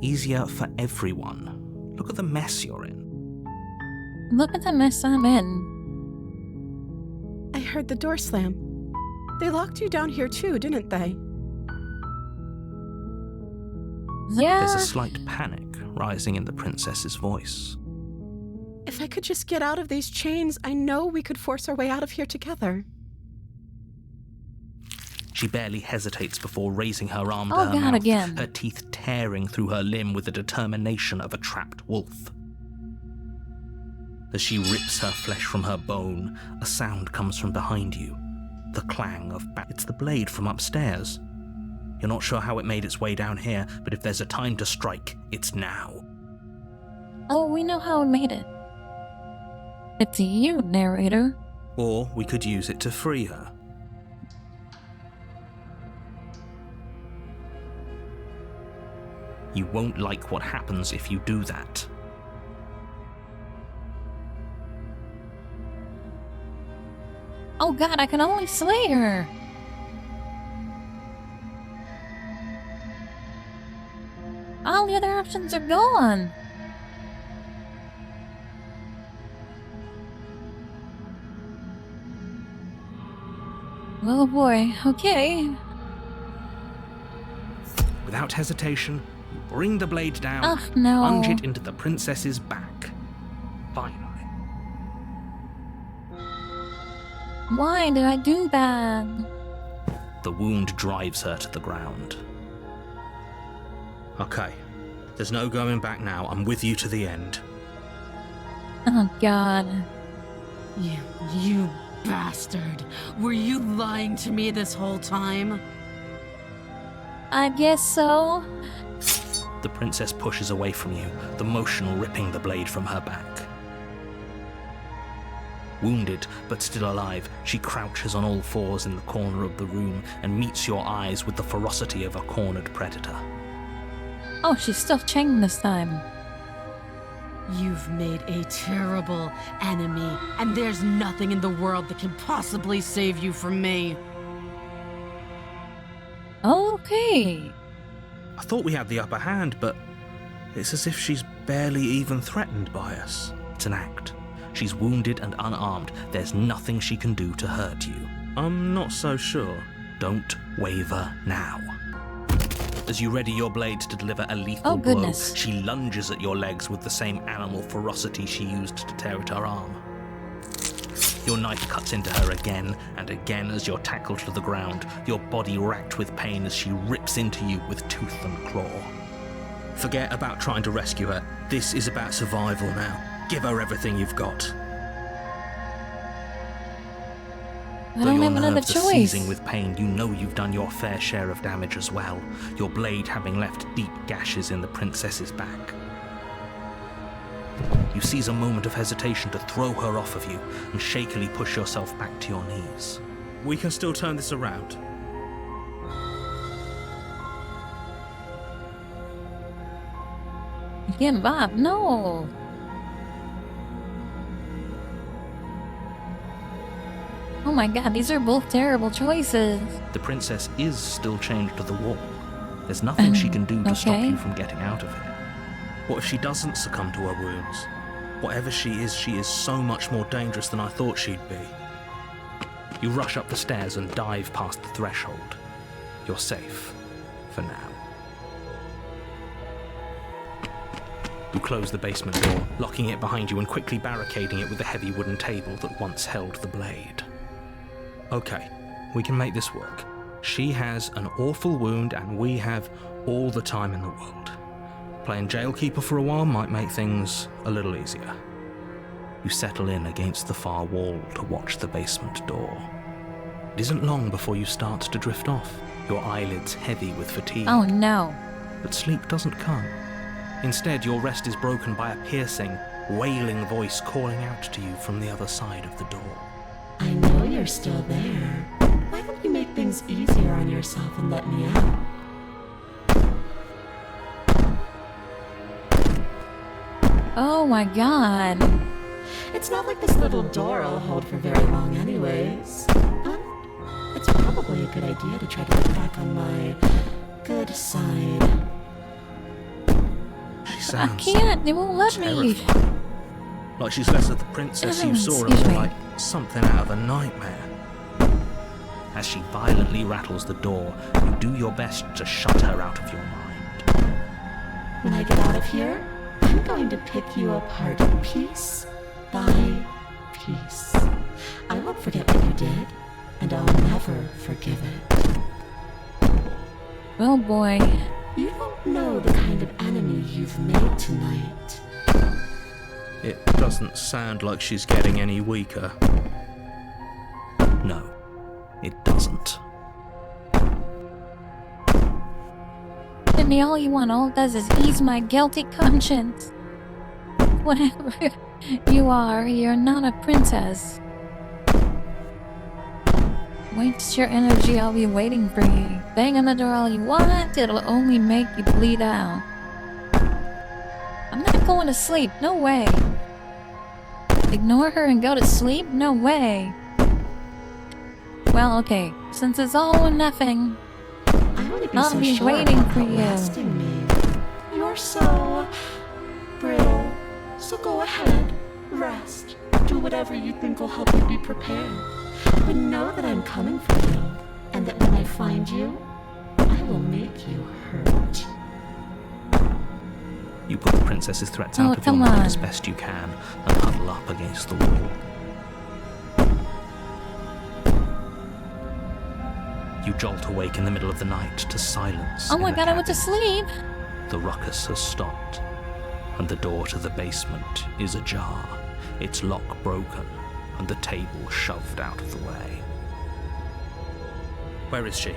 Easier for everyone. Look at the mess you're in. Look at the mess I'm in. I heard the door slam. They locked you down here too, didn't they? Yeah. There's a slight panic rising in the princess's voice. If I could just get out of these chains, I know we could force our way out of here together. She barely hesitates before raising her arm to her mouth, again. her teeth tearing through her limb with the determination of a trapped wolf. As she rips her flesh from her bone, a sound comes from behind you. The clang of it's the blade from upstairs. You're not sure how it made its way down here, but if there's a time to strike, it's now. Oh, we know how it made it. It's you, narrator. Or we could use it to free her. You won't like what happens if you do that. Oh god, I can only slay her. All the other options are gone. Oh boy, okay. Without hesitation, you bring the blade down, Oh, no. plunge it into the princess's back. Finally. Why did I do that? The wound drives her to the ground. Okay, there's no going back now. I'm with you to the end. Oh god. You bastard. Were you lying to me this whole time? I guess so. The princess pushes away from you, the motion ripping the blade from her back. Wounded, but still alive, she crouches on all fours in the corner of the room and meets your eyes with the ferocity of a cornered predator. Oh, she's still chained this time. You've made a terrible enemy, and there's nothing in the world that can possibly save you from me. Okay. I thought we had the upper hand, but it's as if she's barely even threatened by us. It's an act. She's wounded and unarmed. There's nothing she can do to hurt you. I'm not so sure. Don't waver now. As you ready your blade to deliver a lethal blow, she lunges at your legs with the same animal ferocity she used to tear at her arm. Your knife cuts into her again and again as you're tackled to the ground, your body racked with pain as she rips into you with tooth and claw. Forget about trying to rescue her. This is about survival now. Give her everything you've got. I don't have another nerves are choice. seizing with pain, you know you've done your fair share of damage as well, your blade having left deep gashes in the princess's back. You seize a moment of hesitation to throw her off of you and shakily push yourself back to your knees. We can still turn this around. Give up, no. Oh my god, these are both terrible choices. The princess is still chained to the wall. There's nothing she can do to stop you from getting out of it. What if she doesn't succumb to her wounds? Whatever she is so much more dangerous than I thought she'd be. You rush up the stairs and dive past the threshold. You're safe. For now. You close the basement door, locking it behind you and quickly barricading it with the heavy wooden table that once held the blade. Okay, we can make this work. She has an awful wound and we have all the time in the world. Playing jailkeeper for a while might make things a little easier. You settle in against the far wall to watch the basement door. It isn't long before you start to drift off, your eyelids heavy with fatigue. Oh no. But sleep doesn't come. Instead, your rest is broken by a piercing, wailing voice calling out to you from the other side of the door. I know you're still there. Why don't you make things easier on yourself and let me out? Oh my god. It's not like this little door will hold for very long anyways. But it's probably a good idea to try to get back on my good side. She sounds I can't, they won't let me. terrified. Like she's less of the princess you saw her, Excuse me. like something out of a nightmare. As she violently rattles the door, you do your best to shut her out of your mind. When I get out of here, I'm going to pick you apart piece by piece. I won't forget what you did, and I'll never forgive it. Oh boy. You don't know the kind of enemy you've made tonight. It doesn't sound like she's getting any weaker. No, it doesn't. Sydney, all you want, all it does is ease my guilty conscience. Whatever you are, you're not a princess. Waste your energy, I'll be waiting for you. Bang on the door all you want, it'll only make you bleed out. I'm not going to sleep, no way. Ignore her and go to sleep? No way. Well, okay, since it's all or nothing, I'll be waiting for you. Me. You're so brittle, so go ahead, rest, do whatever you think will help you be prepared. But know that I'm coming for you, and that when I find you, I will make you hurt. You put the princess's threats out of your mind as best you can and huddle up against the wall. You jolt awake in the middle of the night to silence. Oh my god, I went to sleep! The ruckus has stopped, and the door to the basement is ajar, its lock broken, and the table shoved out of the way. Where is she?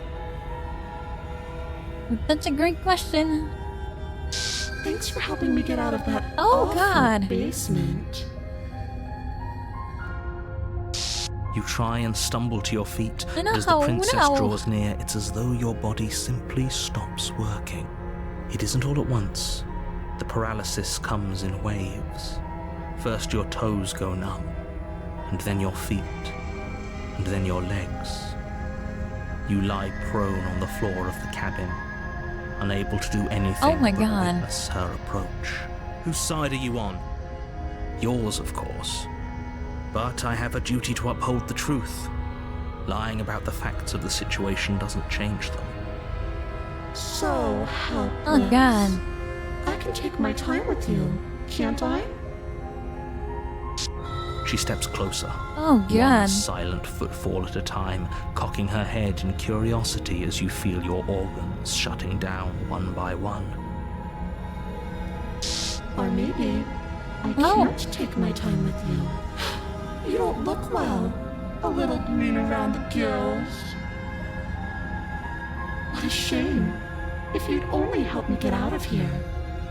That's a great question. Thanks for helping me get out of that awful god basement. You try and stumble to your feet, No, but as the princess no. draws near, it's as though your body simply stops working. It isn't all at once. The paralysis comes in waves. First your toes go numb, and then your feet, and then your legs. You lie prone on the floor of the cabin, unable to do anything but witness her approach. Whose side are you on? Yours, of course. But I have a duty to uphold the truth. Lying about the facts of the situation doesn't change them. So helpless. Oh god. I can take my time with you, can't I? She steps closer. Oh god. One silent footfall at a time, cocking her head in curiosity as you feel your organs shutting down one by one. Or maybe I can't take my time with you. You don't look well. a little green around the gills. What a shame. If you'd only helped me get out of here,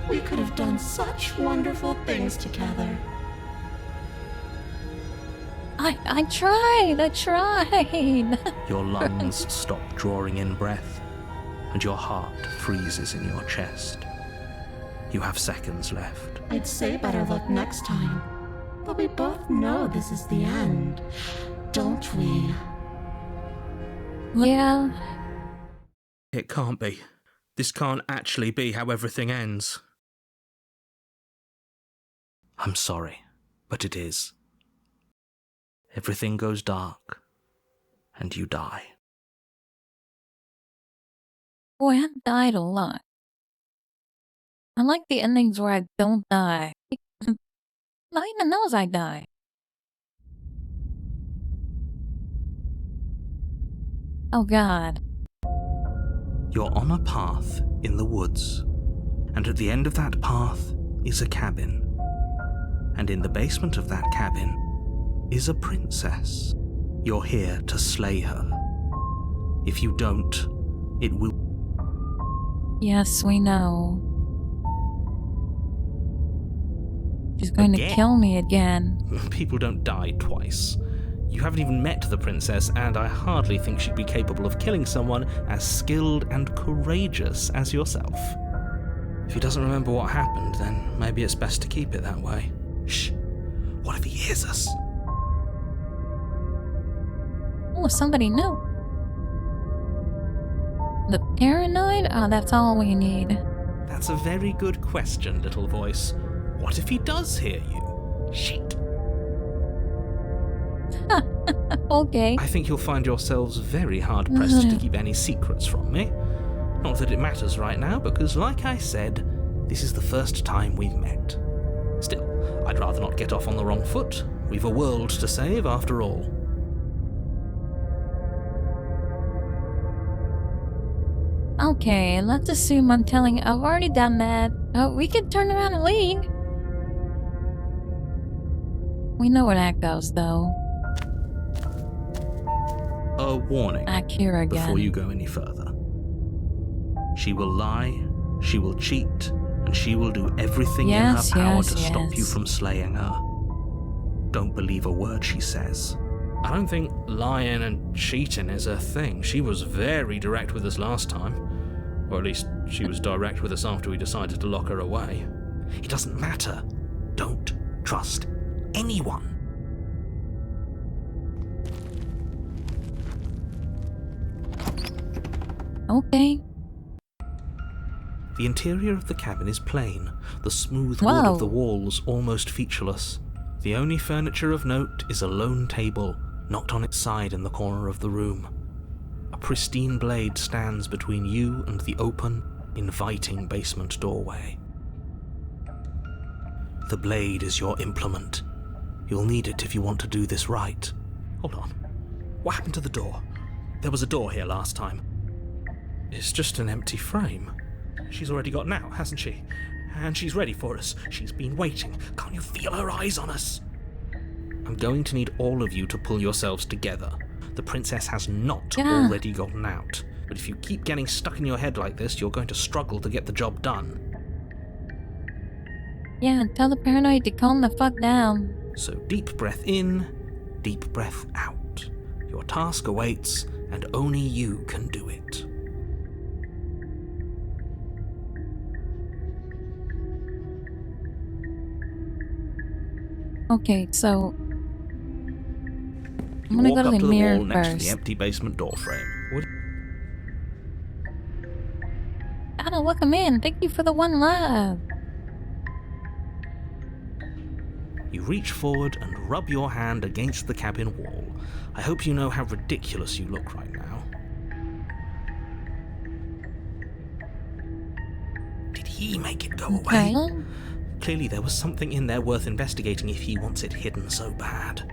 we could have done such wonderful things together. I tried. Your lungs stop drawing in breath, and your heart freezes in your chest. You have seconds left. I'd say better luck next time, but we both know this is the end, don't we? Yeah. It can't be. This can't actually be how everything ends. I'm sorry, but it is. Everything goes dark, and you die. Boy, I've died a lot. I like the endings where I don't die. Not even knows I die. Oh God. You're on a path in the woods, and at the end of that path is a cabin. And in the basement of that cabin is a princess. You're here to slay her. If you don't, it will... Yes, we know. She's going to Again? kill me again. People don't die twice. You haven't even met the princess, and I hardly think she'd be capable of killing someone as skilled and courageous as yourself. If he doesn't remember what happened, then maybe it's best to keep it that way. Shh. What if he hears us? Oh, somebody new. The paranoid? Oh, that's all we need. That's a very good question, little voice. What if he does hear you? Shit. Okay. I think you'll find yourselves very hard-pressed to keep any secrets from me. Not that it matters right now, because like I said, this is the first time we've met. Still, I'd rather not get off on the wrong foot. We've a world to save, after all. Okay, let's assume I'm telling... I've already done that. Oh, we could turn around and leave. We know where that goes, though. A warning Back here again. before you go any further. She will lie, she will cheat, and she will do everything in her power to stop you from slaying her. Don't believe a word she says. I don't think lying and cheating is her thing. She was very direct with us last time. Or at least, she was direct with us after we decided to lock her away. It doesn't matter. Don't trust anyone. Okay. The interior of the cabin is plain, the smooth wood of the walls almost featureless. The only furniture of note is a lone table, knocked on its side in the corner of the room. A pristine blade stands between you and the open, inviting basement doorway. The blade is your implement. You'll need it if you want to do this right. Hold on. What happened to the door? There was a door here last time. It's just an empty frame. She's already got out, hasn't she? And she's ready for us. She's been waiting. Can't you feel her eyes on us? I'm going to need all of you to pull yourselves together. The princess has not already gotten out. But if you keep getting stuck in your head like this, you're going to struggle to get the job done. Yeah, tell the paranoid to calm the fuck down. So deep breath in, deep breath out. Your task awaits, and only you can do it. Okay, so... I'm You gonna walk go to up the mirror wall next to first. the empty basement door frame. Anna, welcome in. Thank you for the one love. You reach forward and rub your hand against the cabin wall. I hope you know how ridiculous you look right now. Did he make it go away? Clearly there was something in there worth investigating if he wants it hidden so bad.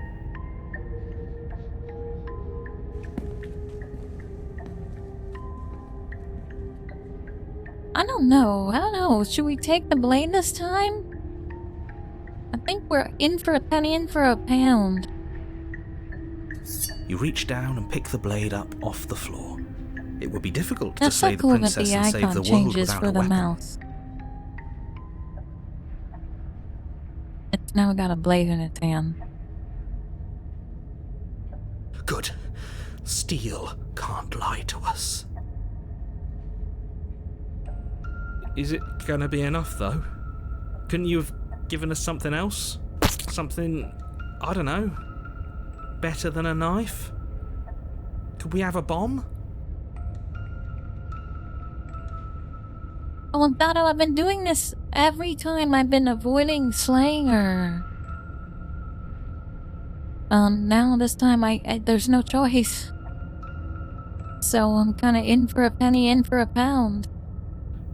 I don't know. Should we take the blade this time? I think we're in for a penny, in for a pound. You reach down and pick the blade up off the floor. It would be difficult That's to slay so the cool that princess the and save icon the world changes without for a the weapon. mouse. It's now got a blade in its hand. Good. Steel can't lie to us. Is it gonna be enough, though? Couldn't you have given us something else? Something, I don't know, better than a knife? Could we have a bomb? Oh, Dotto, I've been doing this every time. I've been avoiding slaying her. Now this time there's no choice. So I'm kinda in for a penny, in for a pound.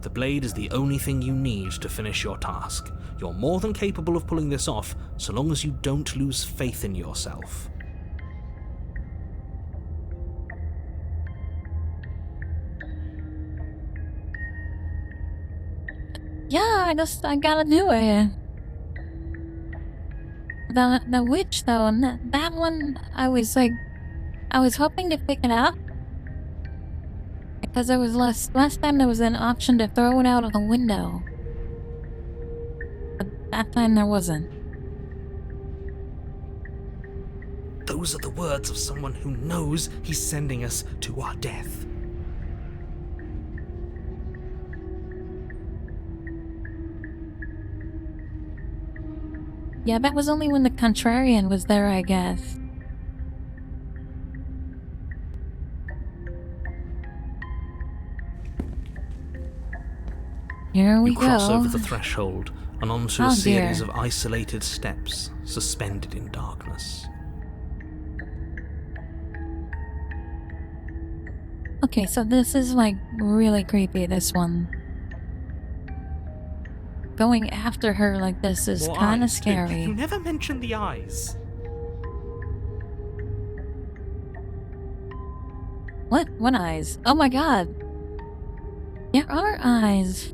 The blade is the only thing you need to finish your task. You're more than capable of pulling this off, so long as you don't lose faith in yourself. Yeah, I gotta do it. The witch though, and that one, I was hoping to pick it up. Because there was last time there was an option to throw it out of the window. But that time there wasn't. Those are the words of someone who knows he's sending us to our death. Yeah, that was only when the contrarian was there, I guess. Here we You cross go. over the threshold and onto Oh, a series dear. of isolated steps suspended in darkness. Okay, so this is like really creepy, this one. Going after her like this is More kind of eyes, too. scary. You never mentioned the eyes. What? What eyes? Oh my god! There are eyes.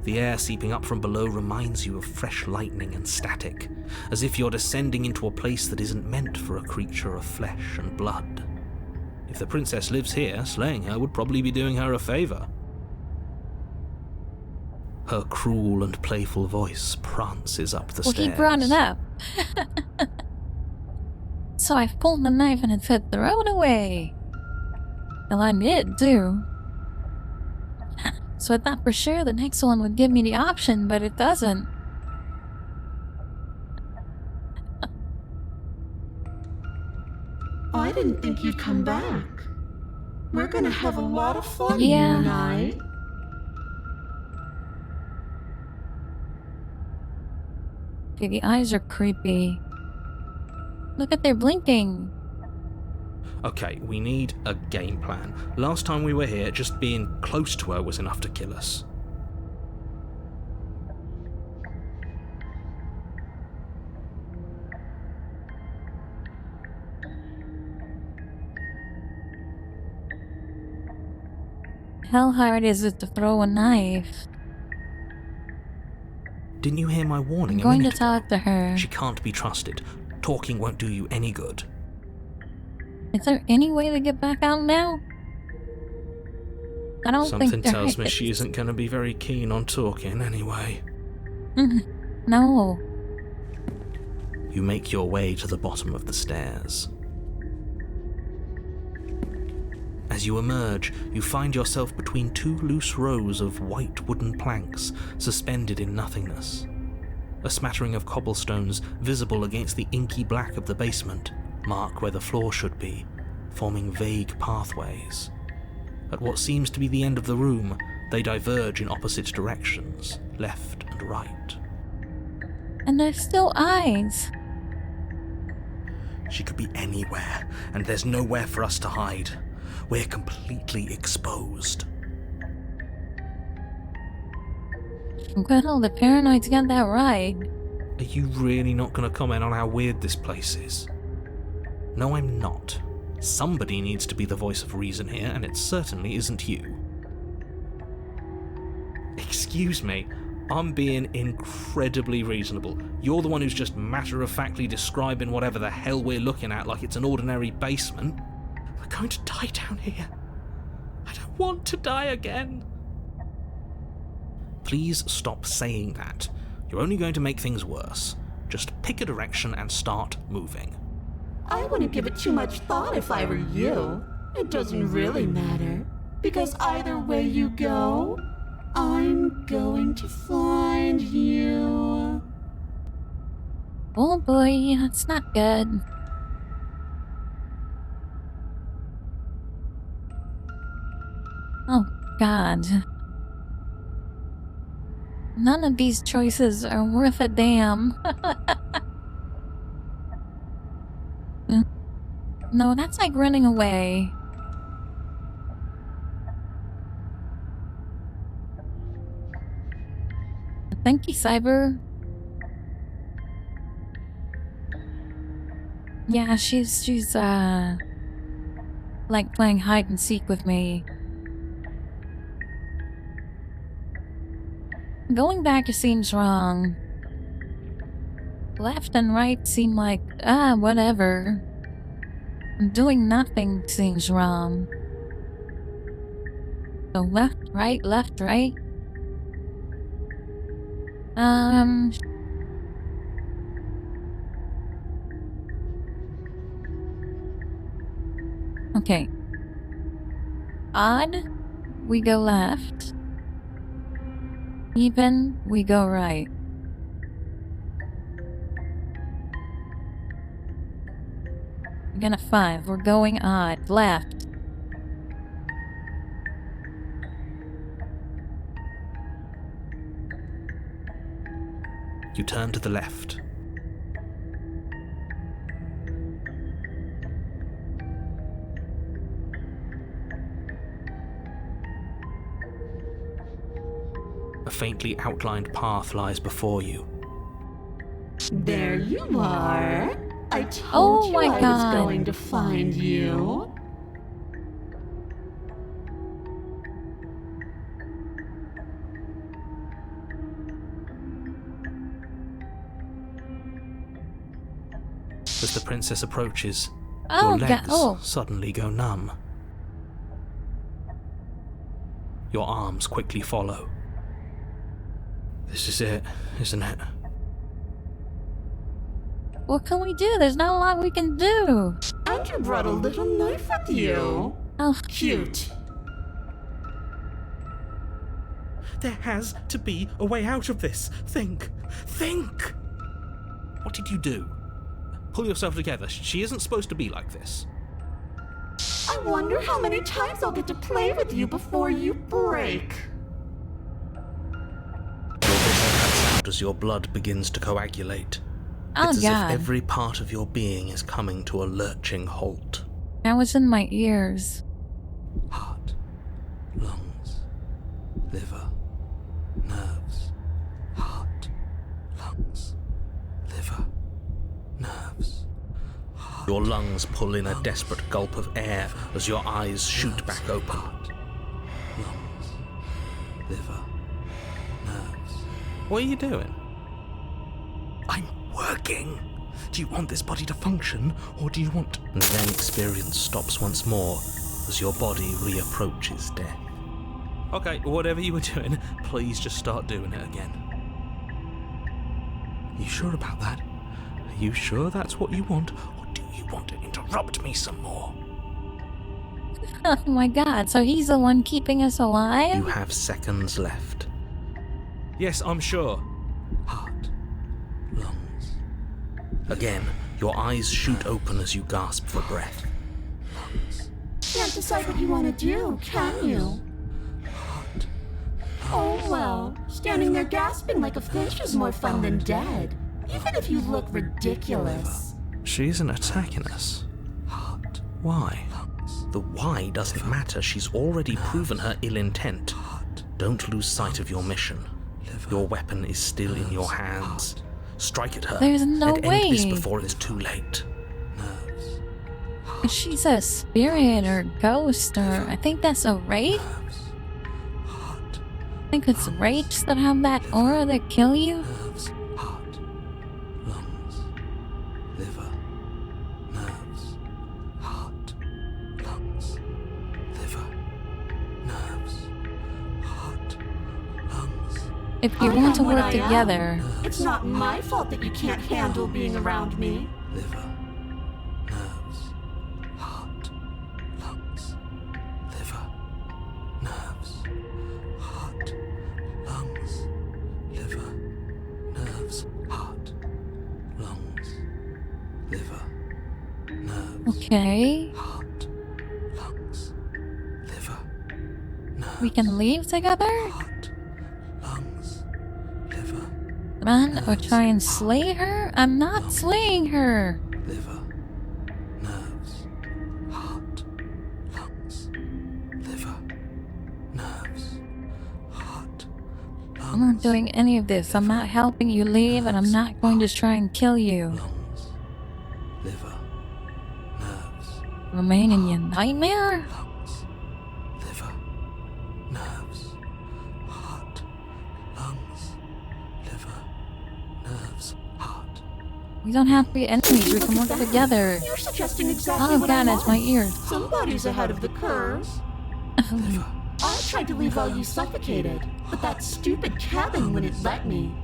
The air seeping up from below reminds you of fresh lightning and static, as if you're descending into a place that isn't meant for a creature of flesh and blood. If the princess lives here, slaying her would probably be doing her a favor. Her cruel and playful voice prances up the stairs. Well, he brought it up. So I pulled the knife and it said, throw it away. Well, I did, too. So I thought for sure the next one would give me the option, but it doesn't. I didn't think you'd come back. We're gonna have a lot of fun, Yeah. you and I. Okay, the eyes are creepy. Look at they're blinking. Okay, we need a game plan. Last time we were here, just being close to her was enough to kill us. How hard is it to throw a knife? Didn't you hear my warning I'm a going to minute ago? talk to her. She can't be trusted. Talking won't do you any good. Is there any way to get back out now? I don't Something think there tells me is. she isn't going to be very keen on talking anyway. No. You make your way to the bottom of the stairs. As you emerge, you find yourself between two loose rows of white wooden planks suspended in nothingness. A smattering of cobblestones visible against the inky black of the basement mark where the floor should be, forming vague pathways. At what seems to be the end of the room, they diverge in opposite directions, left and right. And there's still eyes. She could be anywhere, and there's nowhere for us to hide. We're completely exposed. Well, the paranoid's got that right. Are you really not going to comment on how weird this place is? No, I'm not. Somebody needs to be the voice of reason here, and it certainly isn't you. Excuse me, I'm being incredibly reasonable. You're the one who's just matter-of-factly describing whatever the hell we're looking at like it's an ordinary basement. We're going to die down here. I don't want to die again. Please stop saying that. You're only going to make things worse. Just pick a direction and start moving. I wouldn't give it too much thought if I were you. It doesn't really matter, because either way you go, I'm going to find you. Oh boy, that's not good. Oh God. None of these choices are worth a damn. No, that's like running away. Thank you, Cyber. Yeah, she's like playing hide and seek with me. Going back seems wrong. Left and right seem like, whatever. Doing nothing seems wrong. So left, right. Okay. Odd, we go left. Even, we go right. Again, a 5. We're going odd. Left. You turn to the left. A faintly outlined path lies before you. There you are. I told you I was going to find you. As the princess approaches, your legs suddenly go numb. Your arms quickly follow. This is it, isn't it? What can we do? There's not a lot we can do. And you brought a little knife with you. Oh, cute. There has to be a way out of this. Think! What did you do? Pull yourself together. She isn't supposed to be like this. I wonder how many times I'll get to play with you before you break. As your blood begins to coagulate. Oh, it's as God. if every part of your being is coming to a lurching halt. That was in my ears. Heart, lungs, liver, nerves. Heart, lungs, liver, nerves. Your lungs pull in a desperate gulp of air as your eyes shoot back open. Heart, lungs, liver, nerves. What are you doing? I'm working. Do you want this body to function, or do you want... And then experience stops once more as your body reapproaches death. Okay, whatever you were doing, please just start doing it again. You sure about that? Are you sure that's what you want, or do you want to interrupt me some more? Oh my God, so he's the one keeping us alive? You have seconds left. Yes, I'm sure. Heart, lungs. Again, your eyes shoot open as you gasp for breath. Lungs. Can't decide what you want to do, can you? Heart. Oh well, standing there gasping like a fish is more fun than dead, even if you look ridiculous. She isn't attacking us. Heart. Why? Lungs. The why doesn't matter. She's already proven her ill intent. Heart. Don't lose sight of your mission. Your weapon is still in your hands. Strike at her. There's no and way. End this before it's too late. Nerves. She's a spirit or ghost or I think that's a wraith. think it's wraiths that have that aura that kill you? Nerves, heart, lungs, liver, nerves, heart, lungs, liver, nerves, heart, lungs. If you want to work together... It's not my fault that you can't handle being around me. Liver, nerves, heart, lungs, liver, nerves, heart, lungs, liver, nerves, heart, lungs, liver, nerves, Okay. heart, lungs, liver, nerves. We can leave together? Heart, lungs, liver, Run or try and slay her? I'm not slaying her. liver, nerves, heart, lungs, liver, nerves, heart, I'm not doing any of this. I'm not helping you leave, and I'm not going to try and kill you. lungs, liver, nerves, Remain in your nightmare? lungs, liver, nerves, heart, lungs, liver, nerves, heart. We don't have to be enemies. We can work together. You're suggesting exactly Oh what god, I it's my want. ears. Somebody's ahead of the curve. Liver, I tried to leave while you suffocated, but that stupid cabin wouldn't let me.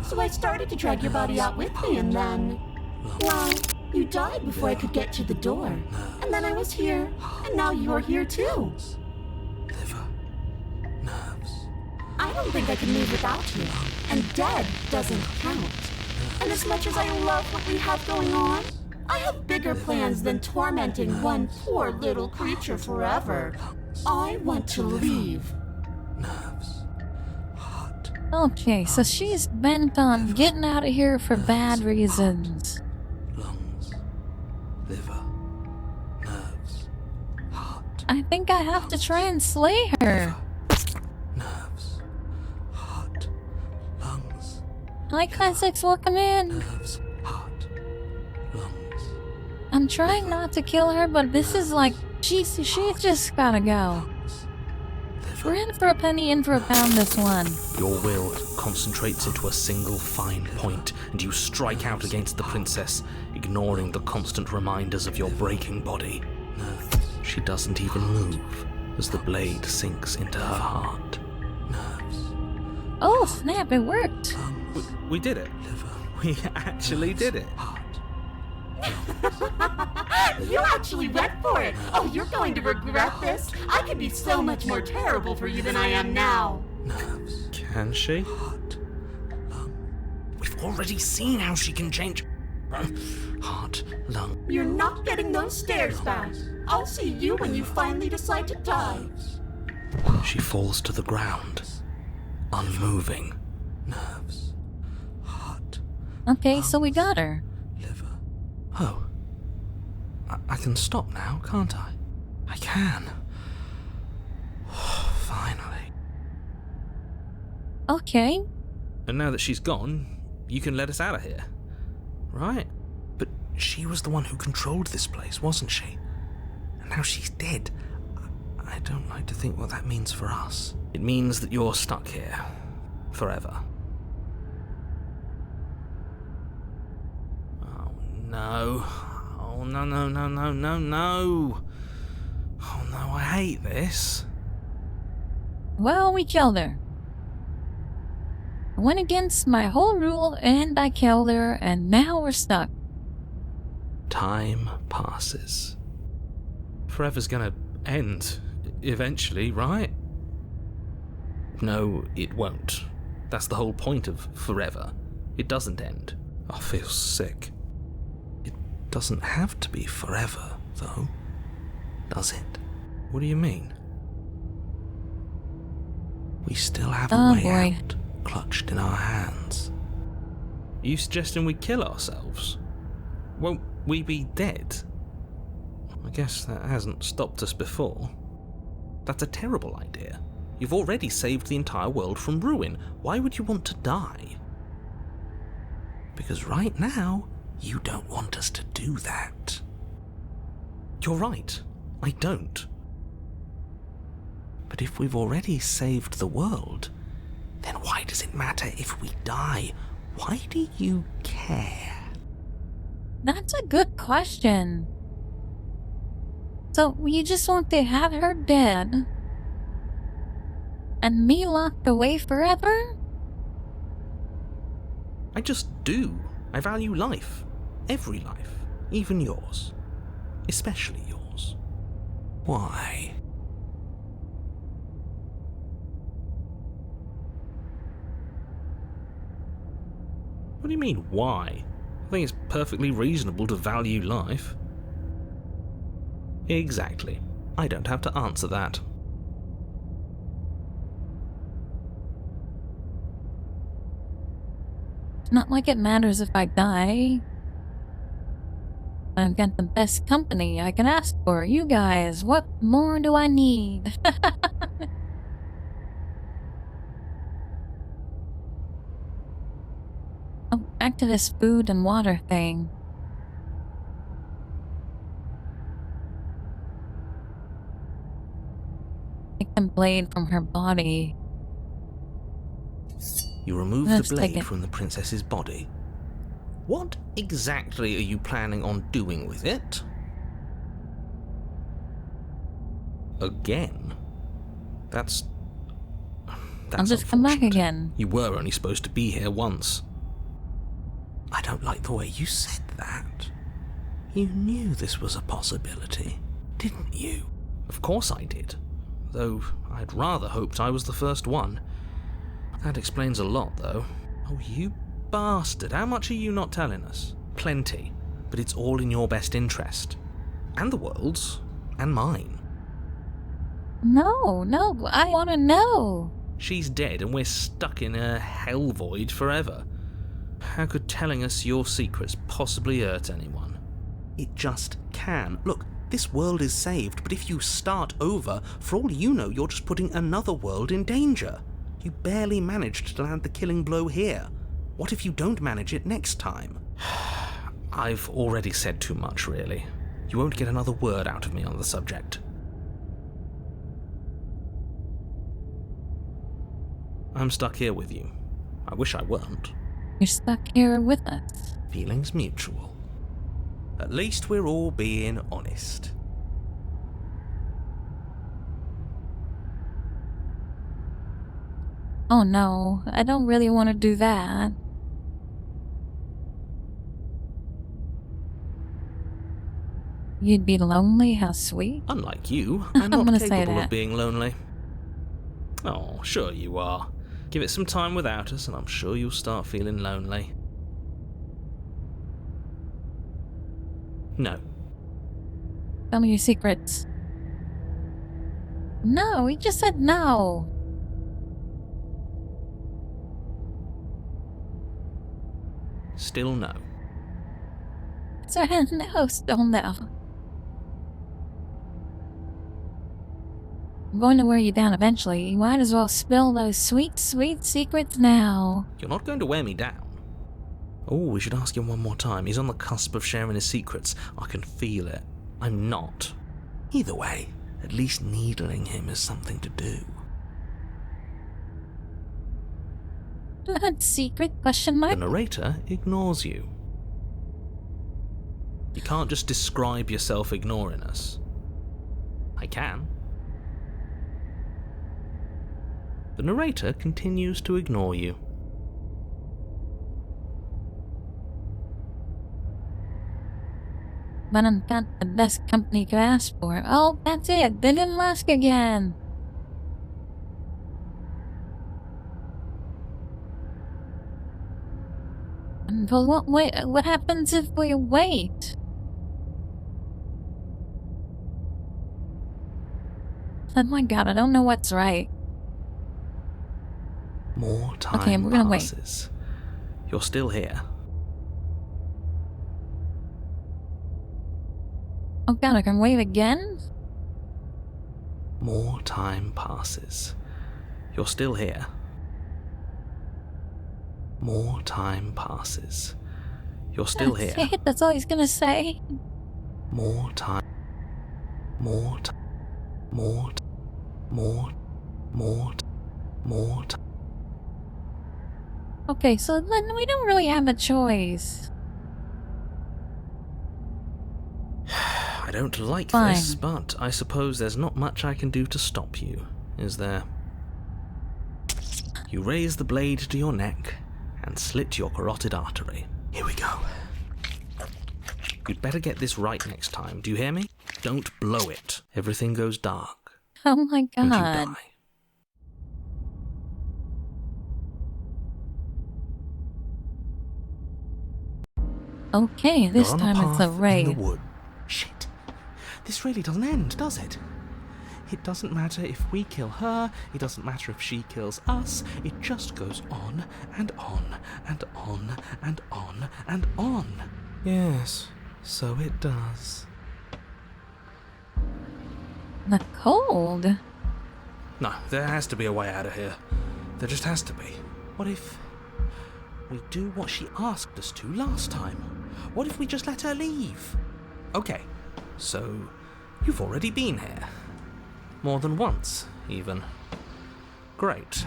So I started to drag your body out with me, and then... Well, you died before I could get to the door. And then I was here, and now you're here too. liver, nerves, I don't think I can live without you. And dead doesn't count. And as much as I love what we have going on, I have bigger plans than tormenting one poor little creature forever. I want to leave. nerves, heart, Okay, so she's bent on getting out of here for bad reasons. lungs, liver, nerves, heart, I think I have to try and slay her. nerves, heart, lungs, Hi, Classics, welcome in. nerves, heart, lungs, I'm trying not to kill her, but this is like, she's just gotta go. We're in for a penny, in for a pound, this one. Your will concentrates into a single fine point, and you strike out against the princess, ignoring the constant reminders of your breaking body. She doesn't even move as the blade sinks into her heart. Oh, snap, it worked. We did it. We actually did it. You actually went for it. Oh, you're going to regret this. I could be so much more terrible for you than I am now. Can she? We've already seen how she can change. Heart, lung. You're not getting those stairs back. I'll see you when you finally decide to die. She falls to the ground, unmoving. Nerves, heart, Okay, so we got her. liver. Oh. I can stop now, can't I? I can. Finally. Okay. And now that she's gone, you can let us out of here. Right? But she was the one who controlled this place, wasn't she? And now she's dead. I don't like to think what that means for us. It means that you're stuck here. Forever. Oh no. Oh no, no, no, no, no, no. Oh no, I hate this. Well, we killed her. I went against my whole rule and I killed her, and now we're stuck. Time passes. Forever's gonna end eventually, right? No, it won't. That's the whole point of forever. It doesn't end. I feel sick. It doesn't have to be forever, though, does it? What do you mean? We still have a Oh, way boy. out, clutched in our hands. Are you suggesting we kill ourselves? Won't we be dead? I guess that hasn't stopped us before. That's a terrible idea. You've already saved the entire world from ruin. Why would you want to die? Because right now, you don't want us to do that. You're right. I don't. But if we've already saved the world, Why does it matter if we die? Why do you care? That's a good question. So, you just want to have her dead? And me locked away forever? I just do. I value life. Every life. Even yours. Especially yours. Why? What do you mean, why? I think it's perfectly reasonable to value life. Exactly. I don't have to answer that. It's not like it matters if I die. I've got the best company I can ask for. You guys, what more do I need? Oh, back to this food and water thing. Take the blade from her body. You remove Let's the take blade it. from the princess's body. What exactly are you planning on doing with it? Again? That's I'll just come back unfortunate. again. You were only supposed to be here once. I don't like the way you said that. You knew this was a possibility, didn't you? Of course I did. Though I'd rather hoped I was the first one. That explains a lot, though. Oh, you bastard. How much are you not telling us? Plenty. But it's all in your best interest. And the world's. And mine. No, I want to know. She's dead and we're stuck in a hell void forever. How could telling us your secrets possibly hurt anyone? It just can. Look, this world is saved, but if you start over, for all you know, you're just putting another world in danger. You barely managed to land the killing blow here. What if you don't manage it next time? I've already said too much, really. You won't get another word out of me on the subject. I'm stuck here with you. I wish I weren't. You're stuck here with us. Feelings mutual. At least we're all being honest. Oh no, I don't really want to do that. You'd be lonely? How sweet. Unlike you, I'm not gonna say capable that. of being lonely. Oh, sure you are. Give it some time without us, and I'm sure you'll start feeling lonely. No. Tell me your secrets. No, he just said no. Still no. So no, still no. I'm going to wear you down eventually. You might as well spill those sweet, sweet secrets now. You're not going to wear me down. Oh, we should ask him one more time. He's on the cusp of sharing his secrets. I can feel it. I'm not. Either way, at least needling him is something to do. That secret question mark? The narrator ignores you. You can't just describe yourself ignoring us. I can. The narrator continues to ignore you. But I've got the best company you could ask for. Oh, that's it. They didn't ask again. Well, what happens if we wait? Oh my god, I don't know what's right. More time Okay, we're gonna wait. passes. You're still here. Oh god, I can wait again? More time passes. You're still here. More time passes. You're still That's here. it, that's all he's gonna say. More time. More time. More. More. More. More. Okay, so then we don't really have a choice. I don't like Fine. this, but I suppose there's not much I can do to stop you, is there? You raise the blade to your neck and slit your carotid artery. Here we go. You'd better get this right next time, do you hear me? Don't blow it. Everything goes dark. Oh my And you god. die. Okay, this You're on time it's a path in raid. the wood. Shit. This really doesn't end, does it? It doesn't matter if we kill her, it doesn't matter if she kills us, it just goes on and on and on and on and on. Yes, so it does. The cold. No, there has to be a way out of here. There just has to be. What if we do what she asked us to last time? What if we just let her leave? Okay, so you've already been here. More than once, even. Great.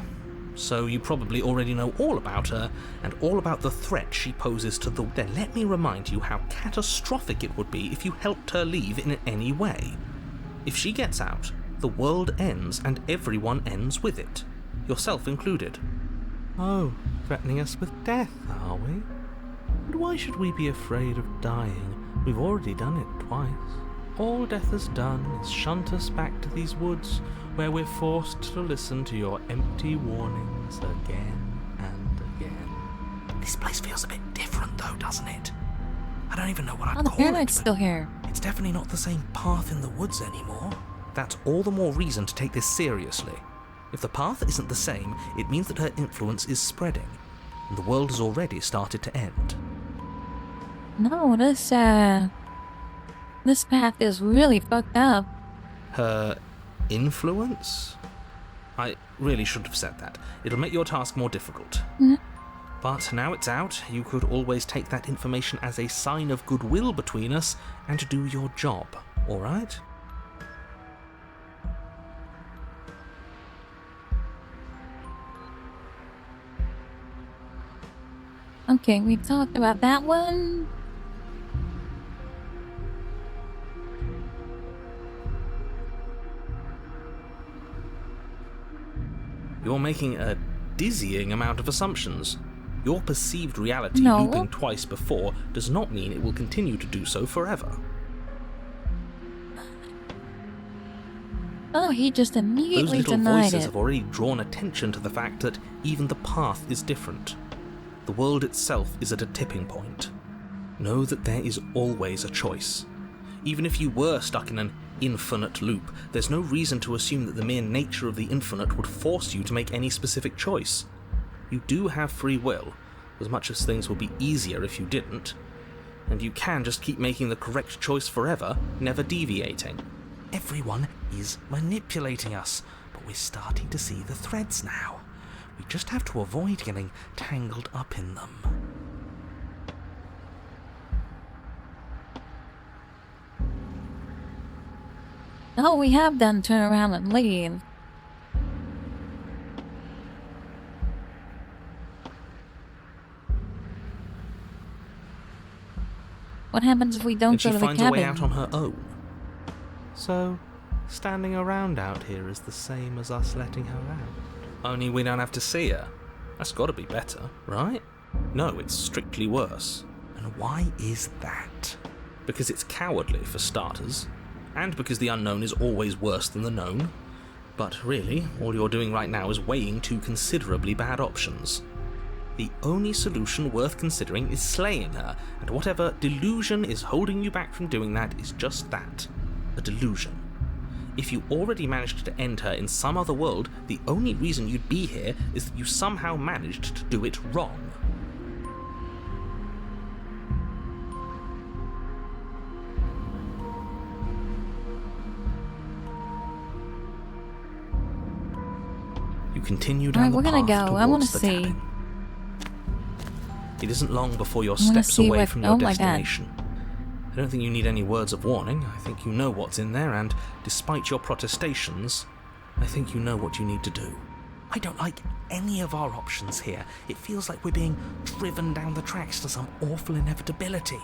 So you probably already know all about her, and all about the threat she poses to the... Then let me remind you how catastrophic it would be if you helped her leave in any way. If she gets out, the world ends, and everyone ends with it. Yourself included. Oh, threatening us with death, are we? And why should we be afraid of dying? We've already done it twice. All death has done is shunt us back to these woods, where we're forced to listen to your empty warnings again and again. This place feels a bit different though, doesn't it? I don't even know what I'd Oh, the call it, paranoid's but still here. it's definitely not the same path in the woods anymore. That's all the more reason to take this seriously. If the path isn't the same, it means that her influence is spreading, and the world has already started to end. No, this path is really fucked up. Her influence? I really shouldn't have said that. It'll make your task more difficult. But now it's out, you could always take that information as a sign of goodwill between us and do your job, alright? Okay, we talked about that one. You're making a dizzying amount of assumptions. Your perceived reality No. looping twice before does not mean it will continue to do so forever. Oh, he just Those immediately little denied voices it. have already drawn attention to the fact that even the path is different. The world itself is at a tipping point. Know that there is always a choice. Even if you were stuck in an infinite loop, there's no reason to assume that the mere nature of the infinite would force you to make any specific choice. You do have free will, as much as things would be easier if you didn't. And you can just keep making the correct choice forever, never deviating. Everyone is manipulating us, but we're starting to see the threads now. We just have to avoid getting tangled up in them. Oh, we have done turn around and leave. What happens if we don't And she go to the finds a way out cabin? on her own. So, standing around out here is the same as us letting her out. Only we don't have to see her. That's got to be better, right? No, it's strictly worse. And why is that? Because it's cowardly, for starters. And because the unknown is always worse than the known. But really, all you're doing right now is weighing two considerably bad options. The only solution worth considering is slaying her, and whatever delusion is holding you back from doing that is just that, a delusion. If you already managed to end her in some other world, the only reason you'd be here is that you somehow managed to do it wrong. You continue down Alright, the we're path gonna go. I wanna towards the see. cabin. It isn't long before you're I wanna steps see away what- from your oh my God. destination. I don't think you need any words of warning. I think you know what's in there, and despite your protestations, I think you know what you need to do. I don't like any of our options here, it feels like we're being driven down the tracks to some awful inevitability.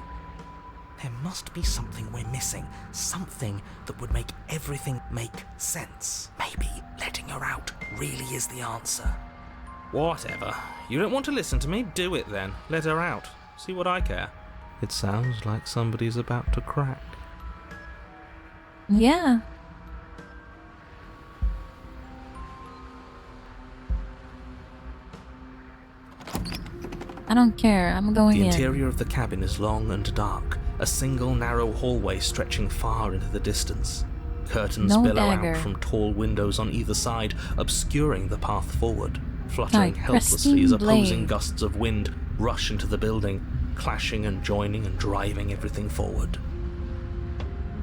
There must be something we're missing, something that would make everything make sense. Maybe letting her out really is the answer. Whatever. You don't want to listen to me? Do it then. Let her out. See what I care. It sounds like somebody's about to crack. Yeah. I don't care. I'm going in. The interior of the cabin is long and dark, a single narrow hallway stretching far into the distance. Curtains billow out from tall windows on either side, obscuring the path forward, fluttering helplessly as opposing gusts of wind rush into the building, clashing and joining and driving everything forward.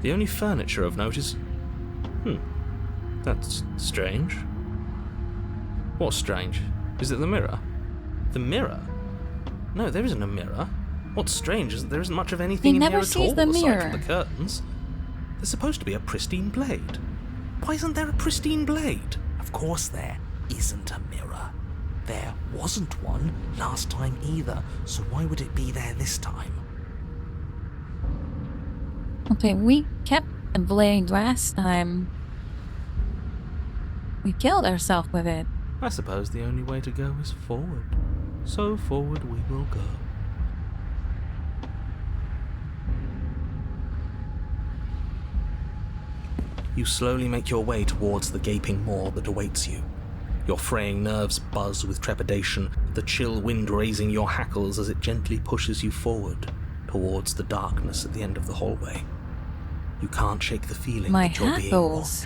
The only furniture of note is... That's strange. What's strange? Is it the mirror? The mirror? No, there isn't a mirror. What's strange is that there isn't much of anything in here at all, aside from the curtains. There's supposed to be a pristine blade. Why isn't there a pristine blade? Of course there isn't a mirror. There wasn't one last time either, so why would it be there this time? Okay, we kept the blade last time. We killed ourselves with it. I suppose the only way to go is forward. So forward we will go. You slowly make your way towards the gaping maw that awaits you. Your fraying nerves buzz with trepidation, the chill wind raising your hackles as it gently pushes you forward, towards the darkness at the end of the hallway. You can't shake the feeling that you're being watched.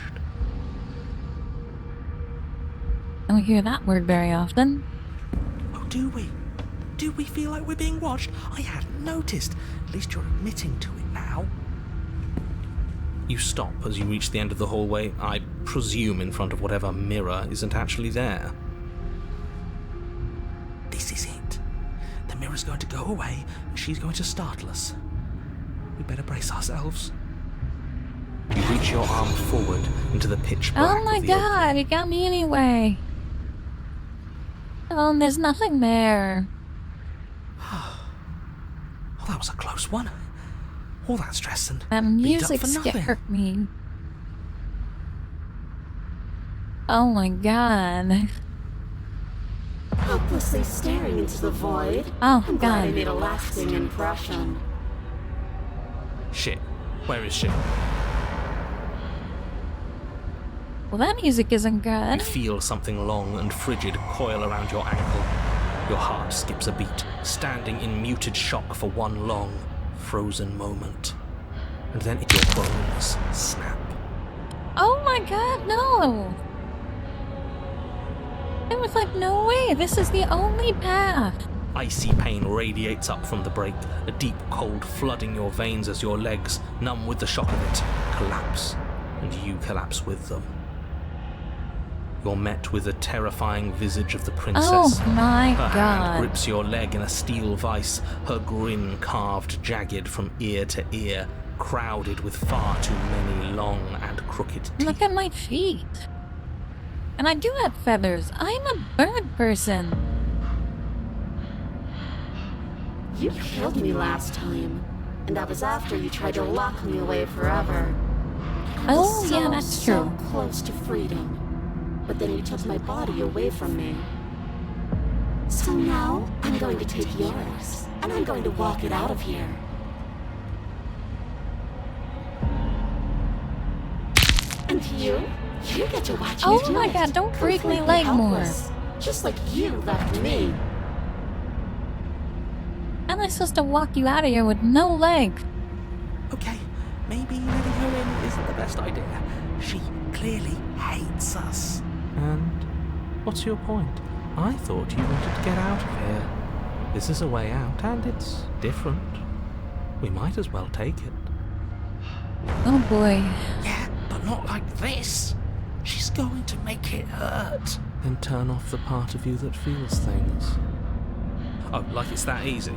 I don't hear that word very often. Oh, do we? Do we feel like we're being watched? I hadn't noticed. At least you're admitting to it now. You stop as you reach the end of the hallway, I presume in front of whatever mirror isn't actually there. This is it. The mirror's going to go away, and she's going to startle us. We better brace ourselves. You reach your arm forward into the pitch black. Oh my god, it got me anyway. Oh, there's nothing there. Oh, that was a close one. All that stress and that music scared me. Oh my god. Helplessly staring into the void. Oh I'm god. Glad I made a lasting impression. Shit. Where is she? Well, that music isn't good. You feel something long and frigid coil around your ankle. Your heart skips a beat, standing in muted shock for one long, frozen moment. And then your bones snap. Oh my god, no! It was like, no way, this is the only path. Icy pain radiates up from the break, a deep cold flooding your veins as your legs, numb with the shock of it, collapse, and you collapse with them. You're met with the terrifying visage of the princess. Oh my her god. Hand grips your leg in a steel vice, her grin carved jagged from ear to ear, crowded with far too many long and crooked teeth. Look at my feet. And I do have feathers. I'm a bird person. You killed me last time, and that was after you tried to lock me away forever. Oh yeah, that's so true. Close to freedom. But then you took my body away from me. So now, I'm going to take yours, and I'm going to walk it out of here. And you get to watch me Oh do my it. god, don't break my Completely leg helpless, more. Just like you left me. How am I supposed to walk you out of here with no leg? Okay, maybe letting her in isn't the best idea. She clearly hates us. And what's your point? I thought you wanted to get out of here. This is a way out, and it's different. We might as well take it. Oh boy. Yeah, but not like this. She's going to make it hurt. Then turn off the part of you that feels things. Oh, like it's that easy?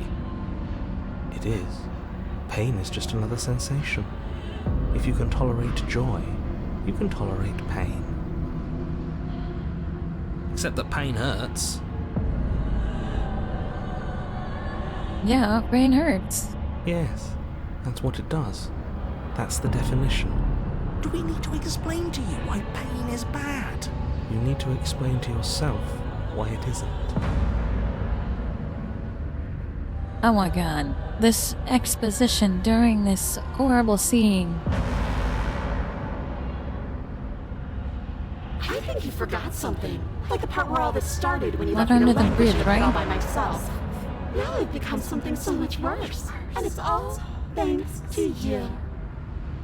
It is. Pain is just another sensation. If you can tolerate joy, you can tolerate pain. Except that pain hurts. Yeah, brain hurts. Yes, that's what it does. That's the definition. Do we need to explain to you why pain is bad? You need to explain to yourself why it isn't. Oh my god. This exposition during this horrible scene. I think you forgot something. Like the part where all this started when you Not left me under to the languish bridge, in a right? pit all by myself. Now I've become something so much worse. And it's all thanks to you.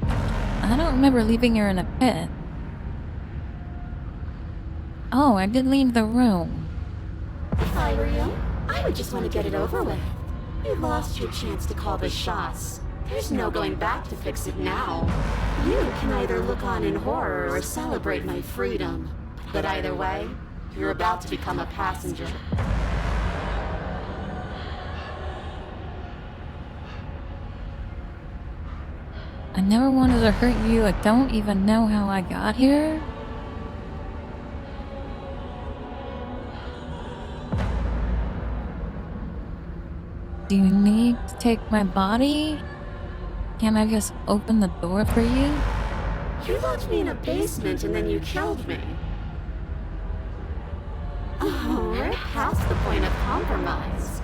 I don't remember leaving her in a pit. Oh, I did leave the room. If I were you, I would just want to get it over with. You lost your chance to call the shots. There's no going back to fix it now. You can either look on in horror or celebrate my freedom. But either way, you're about to become a passenger. I never wanted to hurt you. I don't even know how I got here. Do you need to take my body? Can't I just open the door for you? You locked me in a basement and then you killed me. Oh, we're past the point of compromise.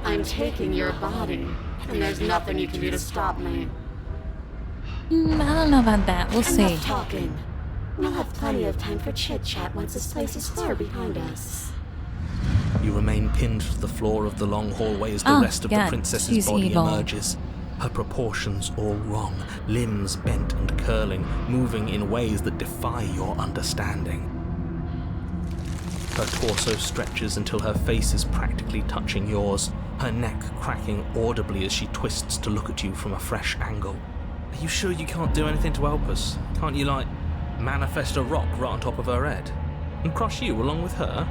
I'm taking your body, and there's nothing you can do to stop me. I don't know about that. We'll see. Enough talking. We'll have plenty of time for chit-chat once this place is clear behind us. You remain pinned to the floor of the long hallway as the rest of the princess's body emerges. Her proportions all wrong, limbs bent and curling, moving in ways that defy your understanding. Her torso stretches until her face is practically touching yours, her neck cracking audibly as she twists to look at you from a fresh angle. Are you sure you can't do anything to help us? Can't you, like, manifest a rock right on top of her head? And crush you along with her?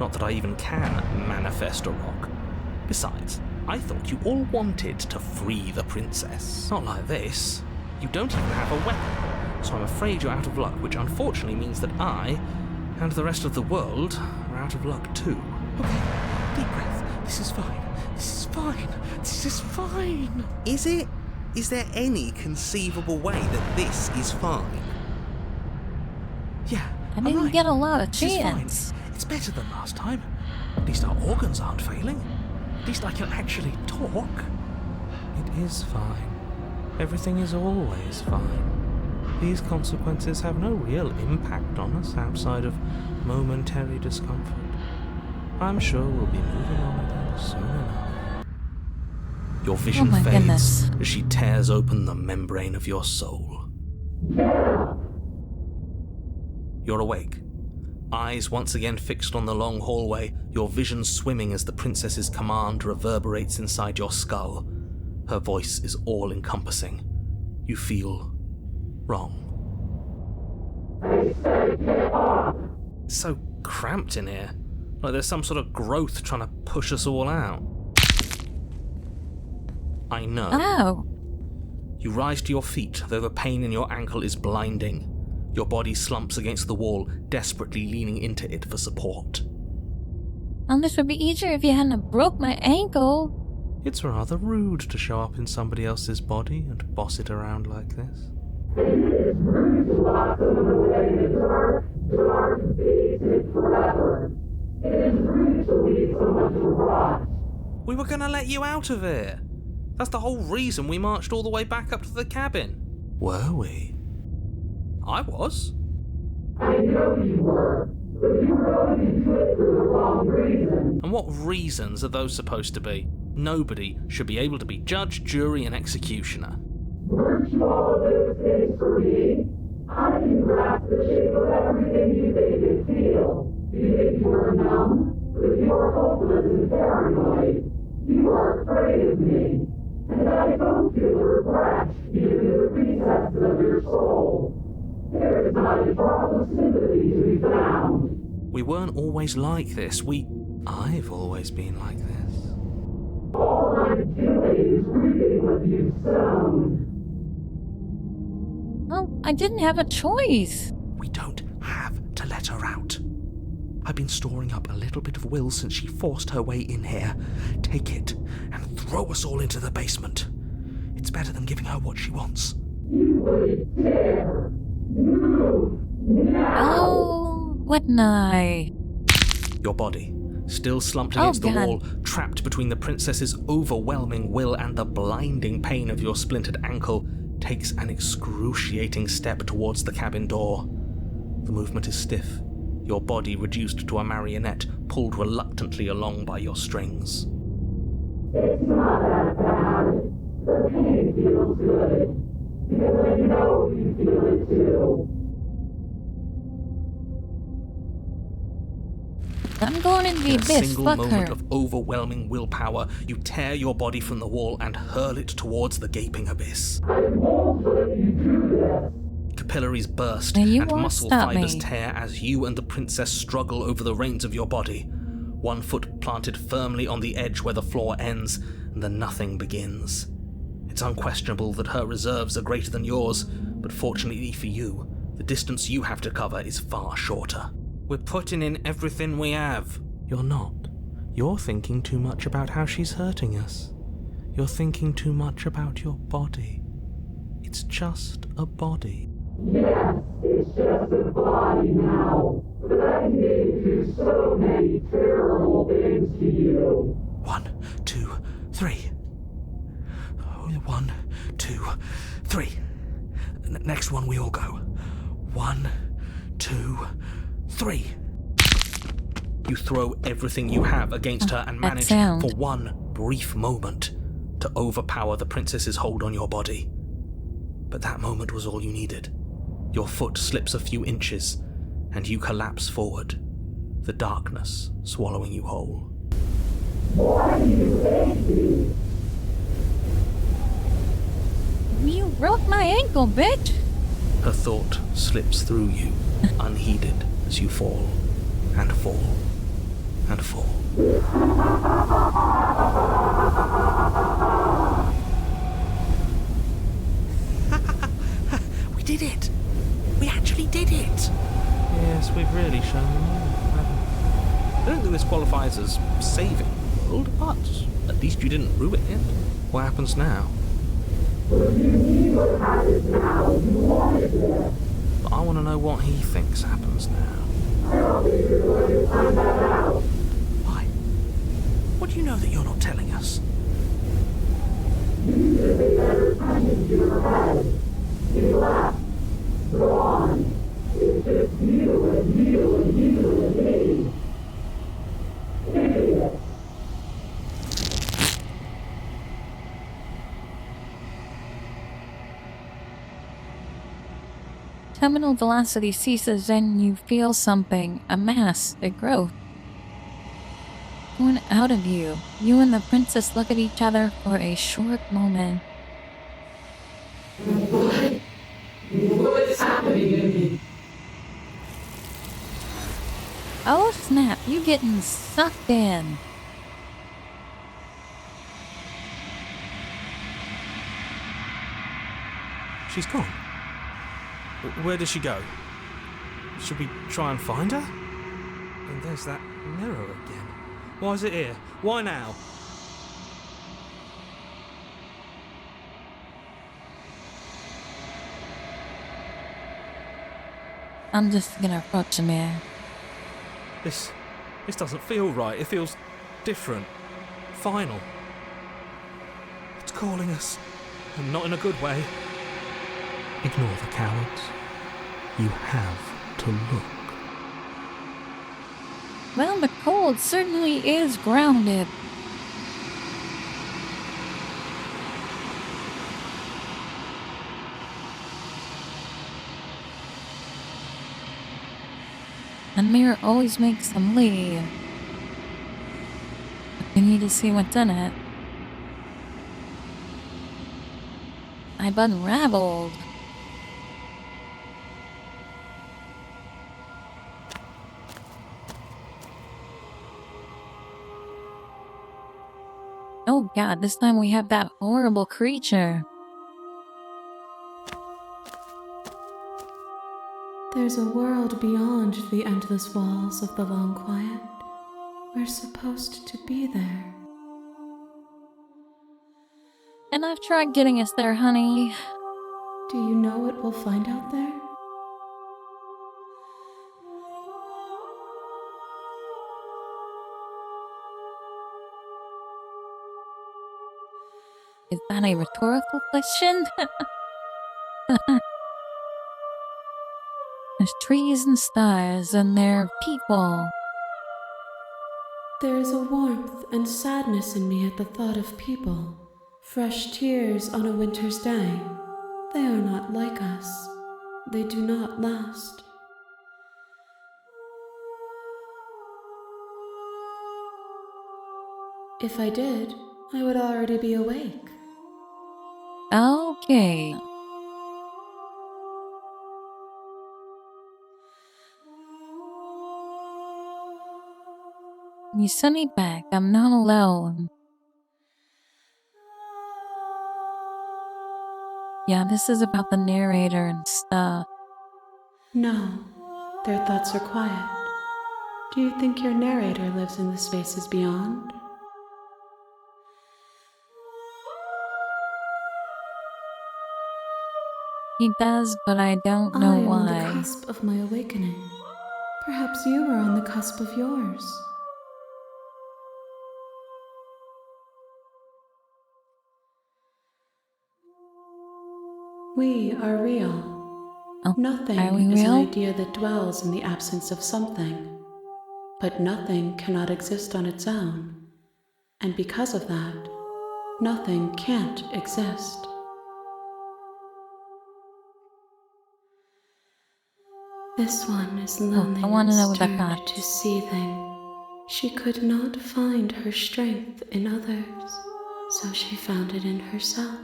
Not that I even can manifest a rock. Besides, I thought you all wanted to free the princess. Not like this. You don't even have a weapon, so I'm afraid you're out of luck, which unfortunately means that I, and the rest of the world, are out of luck too. Okay, deep breath. This is fine. This is fine. This is fine. Is it? Is there any conceivable way that this is fine? Yeah, I didn't get a lot of chance. It's better than last time. At least our organs aren't failing. At least I can actually talk. It is fine. Everything is always fine. These consequences have no real impact on us outside of momentary discomfort. I'm sure we'll be moving on again soon enough. Your vision fades as she tears open the membrane of your soul. You're awake. Eyes once again fixed on the long hallway, your vision swimming as the princess's command reverberates inside your skull. Her voice is all-encompassing. You feel wrong. It's so cramped in here. Like there's some sort of growth trying to push us all out. I know. Oh. You rise to your feet, though the pain in your ankle is blinding. Your body slumps against the wall, desperately leaning into it for support. Well, this would be easier if you hadn't broke my ankle. It's rather rude to show up in somebody else's body and boss it around like this. We were gonna let you out of here. That's the whole reason we marched all the way back up to the cabin. Were we? I was. I know you were, but you were going to do it for the wrong reason. And what reasons are those supposed to be? Nobody should be able to be judge, jury, and executioner. Weren't you all of those things for me? I can grasp the shape of everything you think and feel. You think you were numb, but you are hopeless and paranoid. You are afraid of me. And I don't feel regret, even in the recesses of your soul. There is not a drop of sympathy to be found. We weren't always like this. I've always been like this. All I'm doing is reaping what you've sown. Well, I didn't have a choice. We don't have to let her out. I've been storing up a little bit of will since she forced her way in here. Take it and throw us all into the basement. It's better than giving her what she wants. You wouldn't dare. Move now. Oh, wouldn't I? Your body, still slumped against the wall, trapped between the princess's overwhelming will and the blinding pain of your splintered ankle, takes an excruciating step towards the cabin door. The movement is stiff, your body reduced to a marionette, pulled reluctantly along by your strings. It's not that bad. The pain feels good. Because I know you feel it too. I'm going to be In a this single fucker. moment of overwhelming willpower, you tear your body from the wall and hurl it towards the gaping abyss. I won't let you do this. Capillaries burst Now you and won't muscle stop fibers me. tear as you and the princess struggle over the reins of your body. One foot planted firmly on the edge where the floor ends, and the nothing begins. It's unquestionable that her reserves are greater than yours, but fortunately for you, the distance you have to cover is far shorter. We're putting in everything we have. You're not. You're thinking too much about how she's hurting us. You're thinking too much about your body. It's just a body. Yes, it's just a body now. But I need to do so many terrible things to you. 1, 2, 3. 1, 2, 3. Next one we all go. 1, 2, 3. You throw everything you have against her and manage for one brief moment to overpower the princess's hold on your body. But that moment was all you needed. Your foot slips a few inches and you collapse forward, the darkness swallowing you whole. Why do you hate me? You broke my ankle, bitch! Her thought slips through you, unheeded, as you fall, and fall, and fall. We did it! We actually did it! Yes, we've really shown them all. I don't think this qualifies as saving the world, but at least you didn't ruin it. What happens now? What do you mean what happens now? You wanted this. But I want to know what he thinks happens now. I don't think you're going to find that out. Why? What do you know that you're not telling us? You should be better punching your head. You left. Go on. It's just you and you and you and me. Idiot. Terminal velocity ceases and you feel something, a mass, a growth. Born out of you, you and the princess look at each other for a short moment. What's happening to me? Oh snap, you getting sucked in. She's gone. Where did she go? Should we try and find her? And there's that mirror again. Why is it here? Why now? I'm just gonna approach the mirror. This doesn't feel right. It feels different. Final. It's calling us. And not in a good way. Ignore the cowards. You have to look. Well, the cold certainly is grounded. A mirror always makes them leave. But you need to see what's in it. I've unraveled. Oh god, this time we have that horrible creature. There's a world beyond the endless walls of the long quiet. We're supposed to be there. And I've tried getting us there, honey. Do you know what we'll find out there? Is that a rhetorical question? There's trees and stars, and they're people. There is a warmth and sadness in me at the thought of people. Fresh tears on a winter's day. They are not like us. They do not last. If I did, I would already be awake. Okay. You send me back. I'm not alone. Yeah, this is about the narrator and stuff. No, their thoughts are quiet. Do you think your narrator lives in the spaces beyond? He does, but I don't know I am why. on the cusp of my awakening. Perhaps you are on the cusp of yours. We are real. Oh, Nothing are we is an real? idea that dwells in the absence of something. But nothing cannot exist on its own. And because of that, nothing can't exist. This one is I want to know loneliness what that turned got. to seething. She could not find her strength in others, so she found it in herself.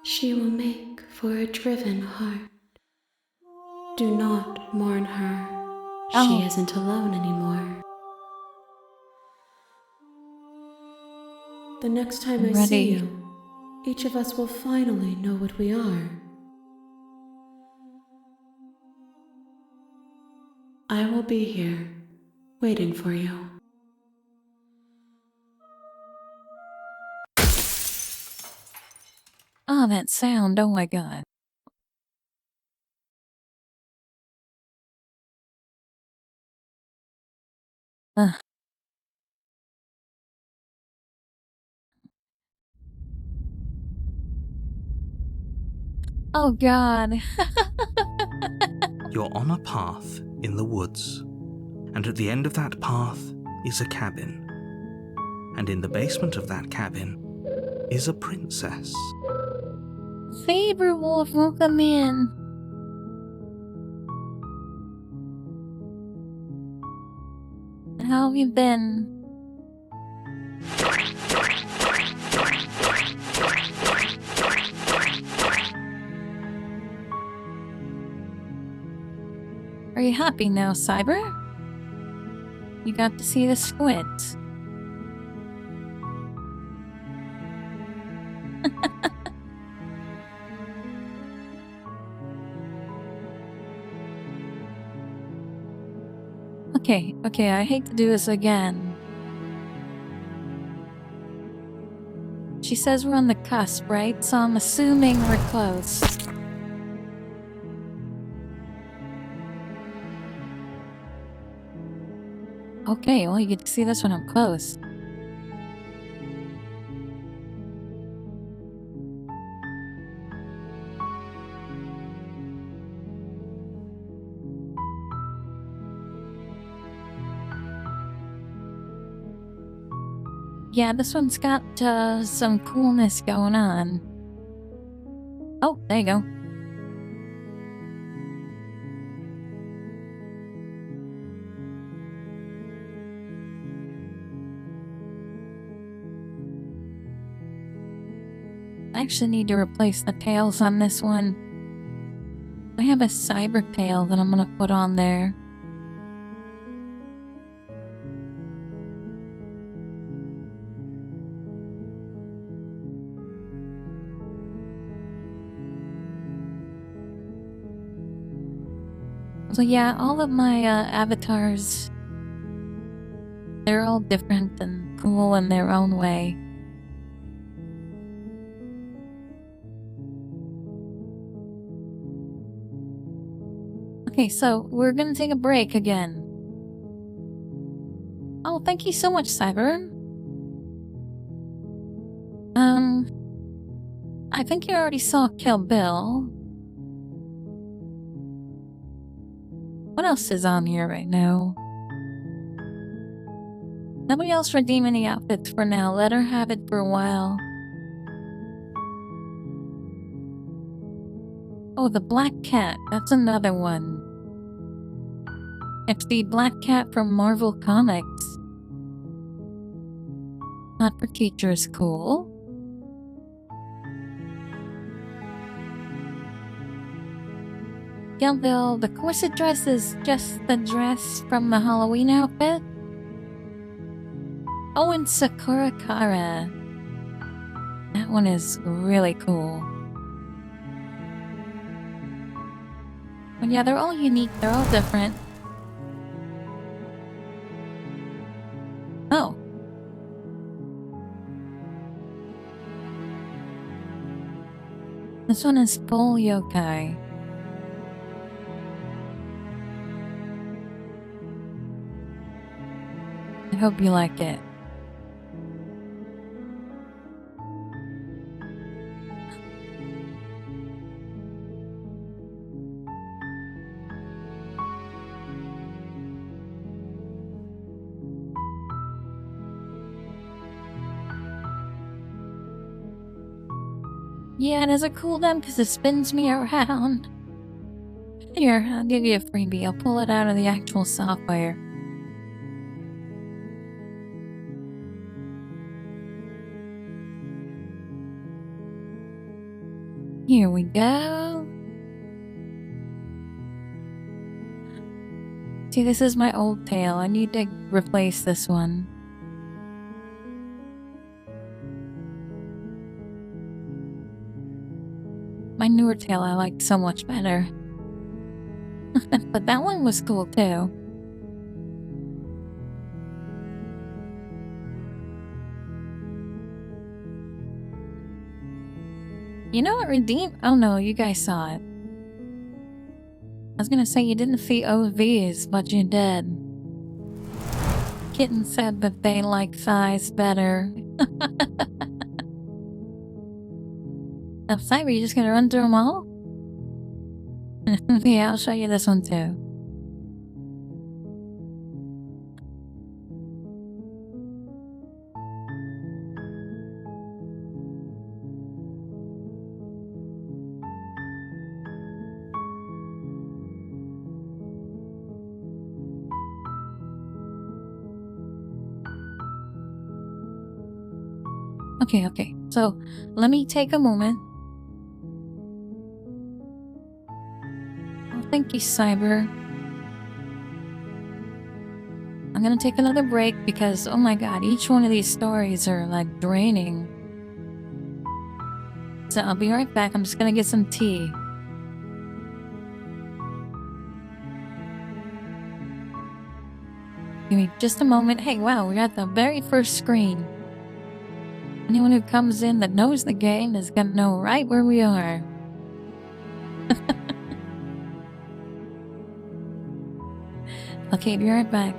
She will make for a driven heart. Do not mourn her. She isn't alone anymore. The next time I see you, each of us will finally know what we are. I will be here, waiting for you. Oh, that sound. Oh my god. Ugh. Oh god. You're on a path in the woods, and at the end of that path is a cabin. And in the basement of that cabin is a princess. Saber Wolf, welcome in. How have you been? Are you happy now, Cyber? You got to see the squid. Okay, I hate to do this again. She says we're on the cusp, right? So I'm assuming we're close. Okay, well, you get to see this when I'm close. Yeah, this one's got some coolness going on. Oh, there you go. I actually need to replace the tails on this one. I have a cyber tail that I'm gonna put on there. So yeah, all of my avatars, they're all different and cool in their own way. Okay, so we're gonna take a break again. Oh, thank you so much, Cyber. I think you already saw Kill Bill. What else is on here right now? Nobody else redeem any outfits for now. Let her have it for a while. Oh, the Black Cat. That's another one. It's the Black Cat from Marvel Comics. Not for teachers, cool. Bill, the corset dress is just the dress from the Halloween outfit? Oh, and Sakura Kara. That one is really cool. But yeah, they're all unique, they're all different. Oh. This one is full yokai. I hope you like it. Yeah, it has a cooldown because it spins me around. Here, I'll give you a freebie. I'll pull it out of the actual software. Here we go. See, this is my old tail. I need to replace this one. My newer tail I liked so much better. But that one was cool too. You know what, Redeem? Oh no, you guys saw it. I was gonna say you didn't see OVs, but you did. Kitten said that they like thighs better. Oh, Cyber, you just gonna run through them all? Yeah, I'll show you this one too. Okay. So, let me take a moment. Oh, thank you, Cyber. I'm gonna take another break because, oh my god, each one of these stories are, like, draining. So, I'll be right back. I'm just gonna get some tea. Give me just a moment. Hey, wow, we're at the very first screen. Anyone who comes in that knows the game is gonna know right where we are. Okay, be right back.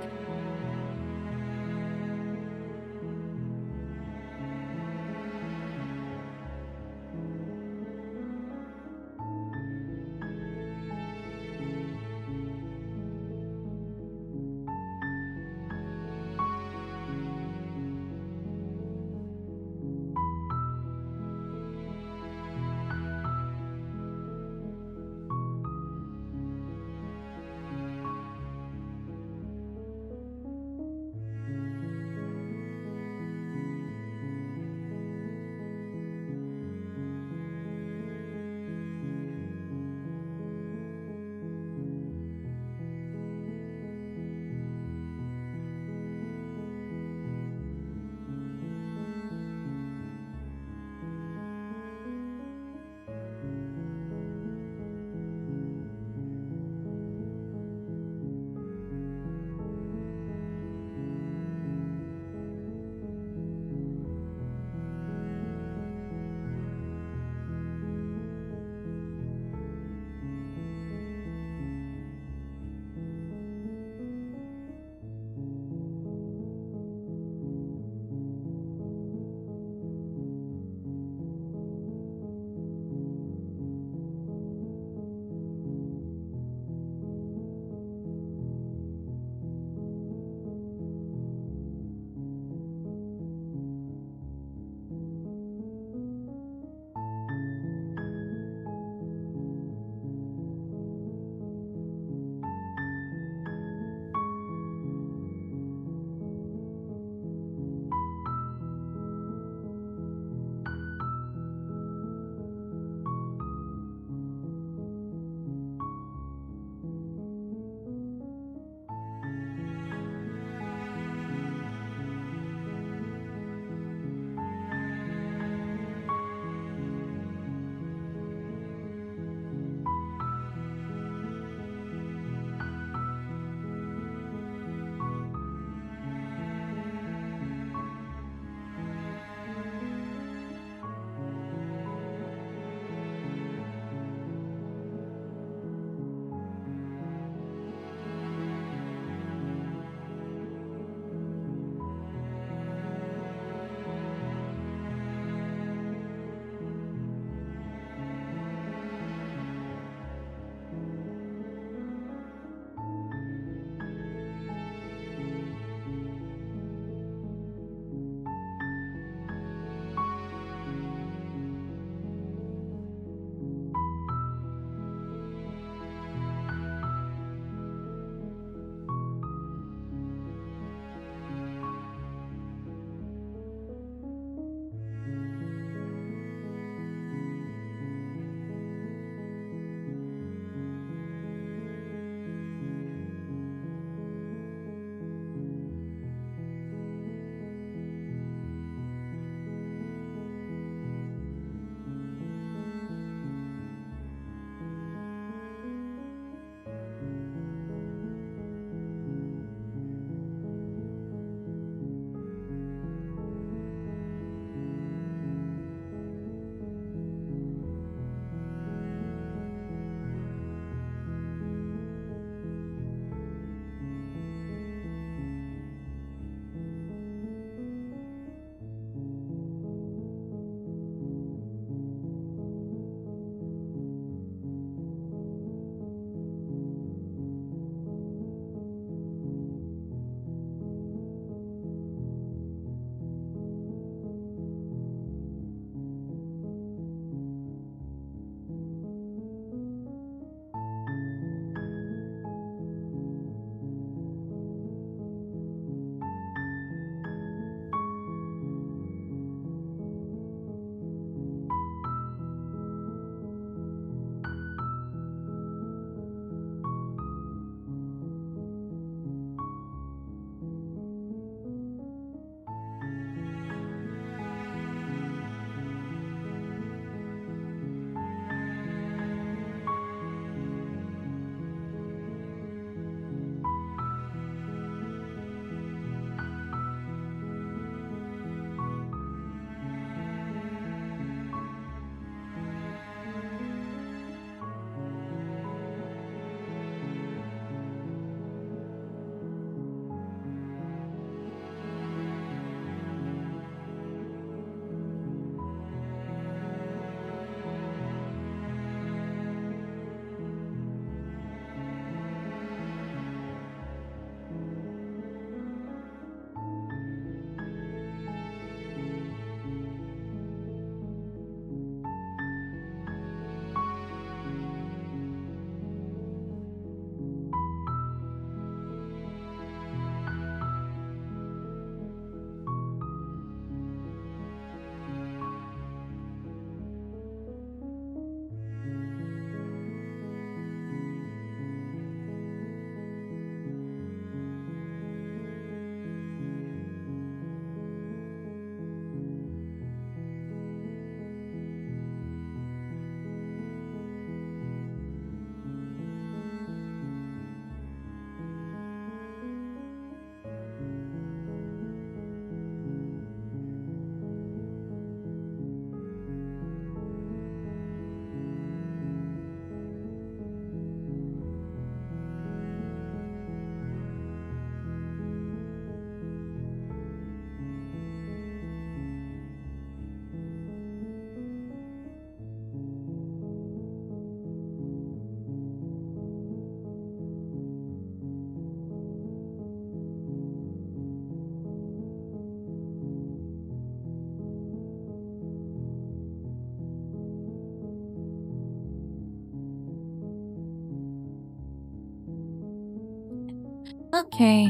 Okay.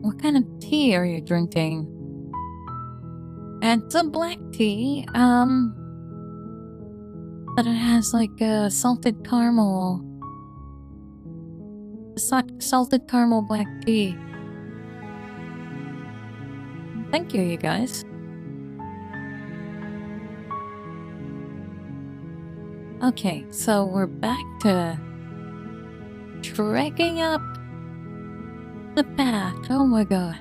What kind of tea are you drinking? It's a black tea, but it has like a salted caramel. Salted caramel black tea. Thank you, you guys. Okay, so we're back to trekking up the path. Oh my god.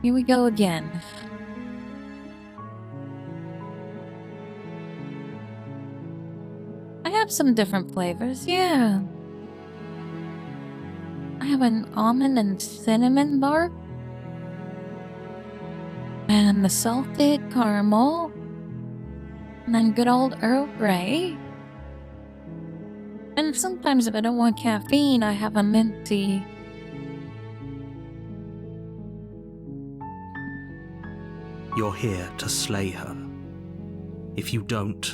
Here we go again. I have some different flavors, yeah. I have an almond and cinnamon bark. And the salted caramel. And then good old Earl Grey. And sometimes if I don't want caffeine, I have a mint tea. You're here to slay her. If you don't,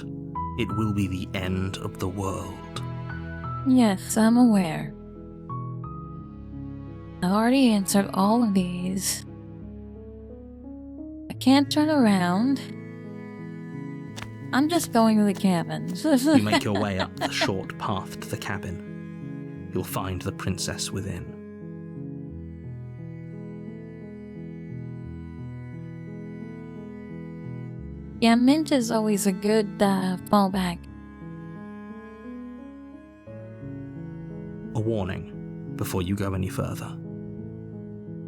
it will be the end of the world. Yes, I'm aware. I already answered all of these. I can't turn around. I'm just going to the cabins. You make your way up the short path to the cabin. You'll find the princess within. Yeah, mint is always a good fallback. A warning before you go any further.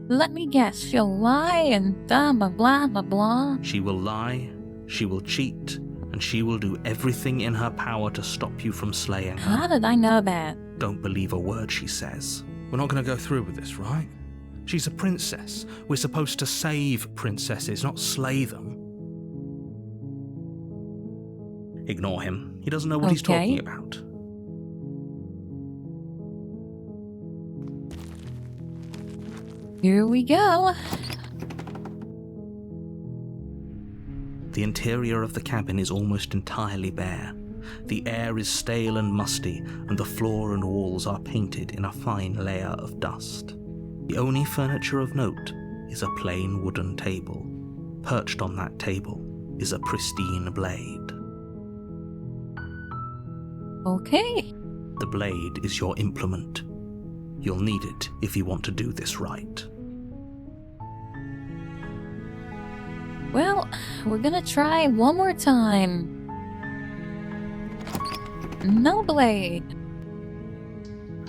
Let me guess, she'll lie and blah blah blah blah blah. She will lie, she will cheat, and she will do everything in her power to stop you from slaying her. How did I know that? Don't believe a word she says. We're not going to go through with this, right? She's a princess. We're supposed to save princesses, not slay them. Ignore him. He doesn't know what he's talking about. Here we go. The interior of the cabin is almost entirely bare. The air is stale and musty, and the floor and walls are painted in a fine layer of dust. The only furniture of note is a plain wooden table. Perched on that table is a pristine blade. Okay. The blade is your implement. You'll need it if you want to do this right. Well, we're gonna try one more time. No blade.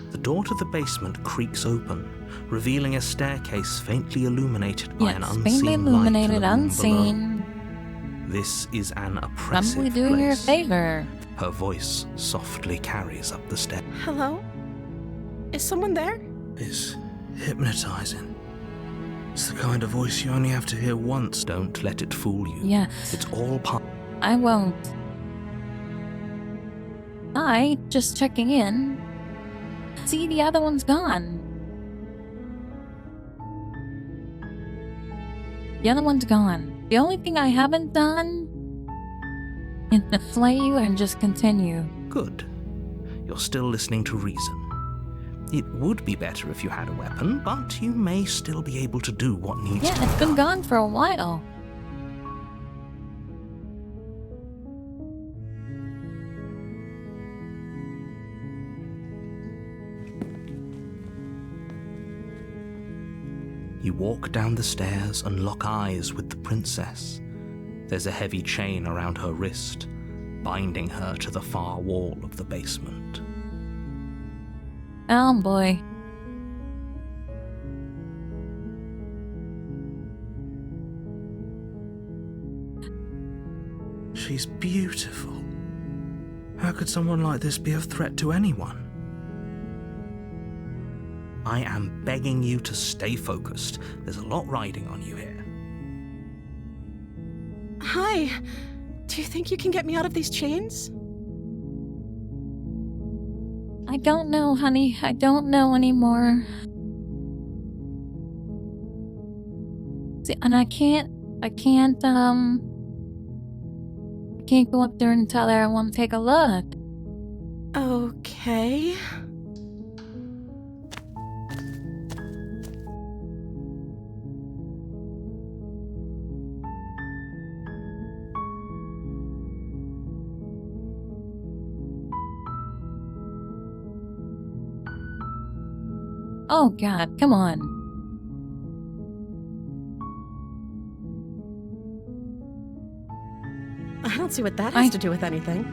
The door to the basement creaks open, revealing a staircase faintly illuminated by an unseen faintly illuminated, light in the room unseen. below. This is an oppressive Probably doing her a place. favor. Her voice softly carries up the stairs. Hello? Is someone there? It's hypnotizing. It's the kind of voice you only have to hear once. Don't let it fool you. Yes. It's all part. I won't. Just checking in. See, the other one's gone. The other one's gone. The only thing I haven't done is to flay you and just continue. Good. You're still listening to reason. It would be better if you had a weapon, but you may still be able to do what needs to be Yeah, it's been gone for a while. You walk down the stairs and lock eyes with the princess. There's a heavy chain around her wrist, binding her to the far wall of the basement. Oh boy. She's beautiful. How could someone like this be a threat to anyone? I am begging you to stay focused. There's a lot riding on you here. Hi. Do you think you can get me out of these chains? I don't know, honey. I don't know anymore. See, and I can't, can't go up there and tell her I want to take a look. Okay. Oh god, come on. I don't see what that has to do with anything.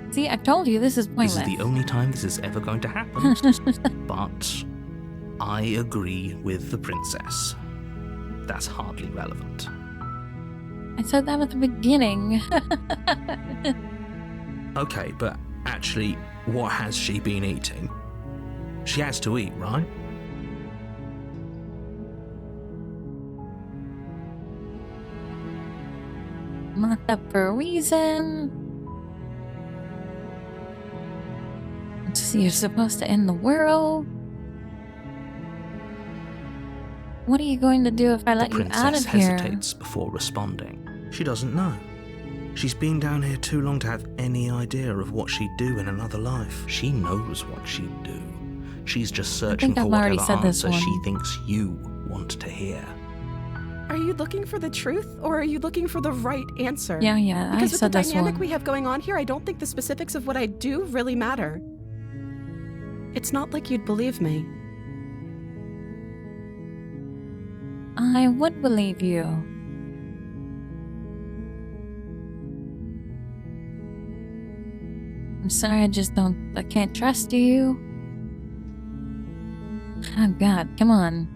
See, I told you this is pointless. This is the only time this is ever going to happen. But I agree with the princess. That's hardly relevant. I said that at the beginning. Okay, but actually, what has she been eating? She has to eat, right? Locked up for a reason. So you're supposed to end the world? What are you going to do if I let you out of here? The princess hesitates before responding. She doesn't know. She's been down here too long to have any idea of what she'd do in another life. She knows what she'd do. She's just searching for whatever answer she thinks you want to hear. Are you looking for the truth, or are you looking for the right answer? Yeah, because I said this one. Because with the dynamic we have going on here, I don't think the specifics of what I do really matter. It's not like you'd believe me. I would believe you. I'm sorry, I can't trust you. Oh god, come on.